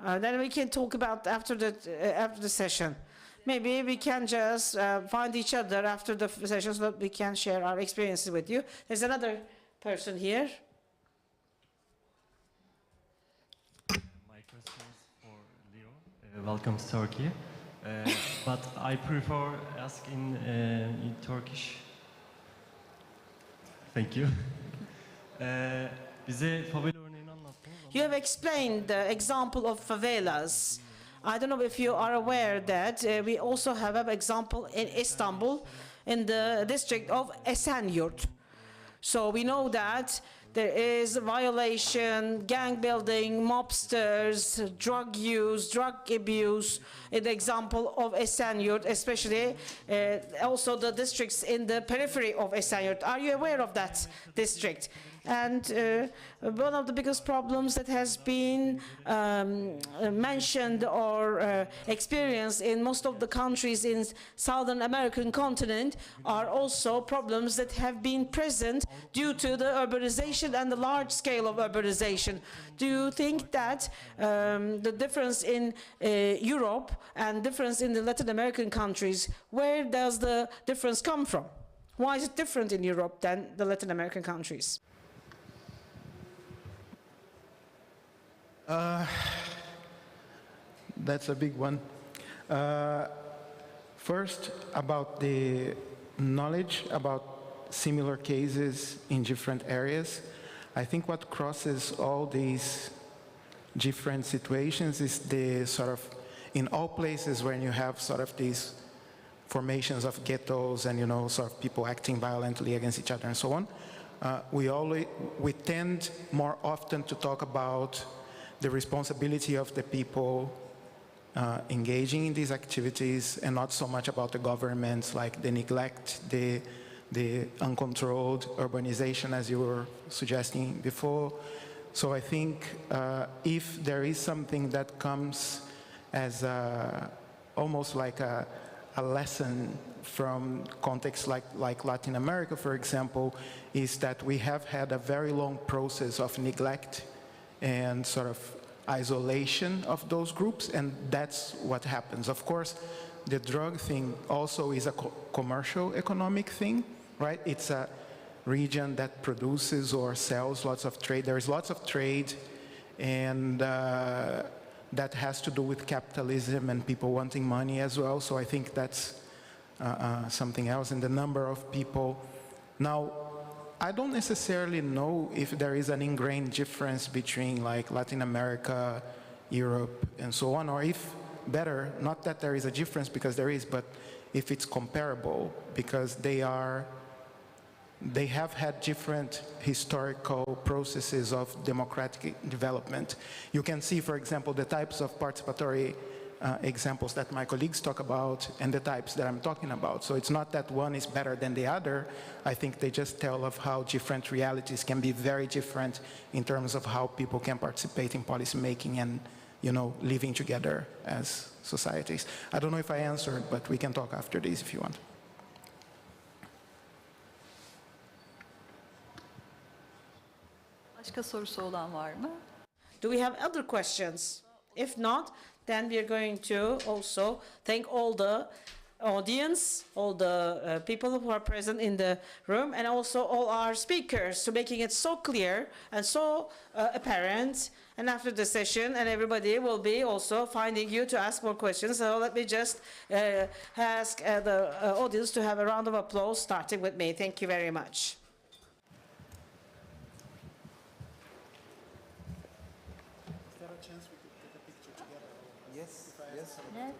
Then we can talk about after the session. Maybe we can just find each other after the session so that we can share our experiences with you. There's another person here. My question is for Leo. Welcome to Turkey. But I prefer asking in Turkish. Thank you. Bize favela örneğini anlattınız. You have explained the example of favelas. I don't know if you are aware that we also have an example in Istanbul, in the district of Esenyurt. So we know that there is violation, gang building, mobsters, drug use, drug abuse, in the example of Esenyurt, especially also the districts in the periphery of Esenyurt. Are you aware of that district? And one of the biggest problems that has been mentioned or experienced in most of the countries in Southern American continent are also problems that have been present due to the urbanization and the large scale of urbanization. Do you think that the difference in Europe and difference in the Latin American countries, where does the difference come from? Why is it different in Europe than the Latin American countries? That's a big one. First, about the knowledge about similar cases in different areas. I think what crosses all these different situations is the sort of, in all places where you have sort of these formations of ghettos and, you know, sort of people acting violently against each other and so on, we tend more often to talk about the responsibility of the people engaging in these activities and not so much about the governments, like the neglect, the uncontrolled urbanization, as you were suggesting before. So I think if there is something that comes as almost like a lesson from contexts like Latin America, for example, is that we have had a very long process of neglect and sort of isolation of those groups, and that's what happens. Of course, the drug thing also is a commercial economic thing, right? It's a region that produces or sells lots of trade. There is lots of trade, and that has to do with capitalism and people wanting money as well. So I think that's something else. And the number of people. Now, I don't necessarily know if there is an ingrained difference between like Latin America, Europe, and so on, or if better, not that there is a difference because there is, but if it's comparable, because they have had different historical processes of democratic development. You can see, for example, the types of participatory examples that my colleagues talk about and the types that I'm talking about. So it's not that one is better than the other. I think they just tell of how different realities can be very different in terms of how people can participate in policy making and, you know, living together as societies. I don't know if I answered, but we can talk after this if you want. Başka sorusu olan var mı? Do we have other questions? If not, then we are going to also thank all the audience, all the people who are present in the room, and also all our speakers, to making it so clear and so apparent. And after the session, and everybody will be also finding you to ask more questions. So let me just ask the audience to have a round of applause, starting with me. Thank you very much. Is there a chance we could take a picture together? Yes, yes. Yeah.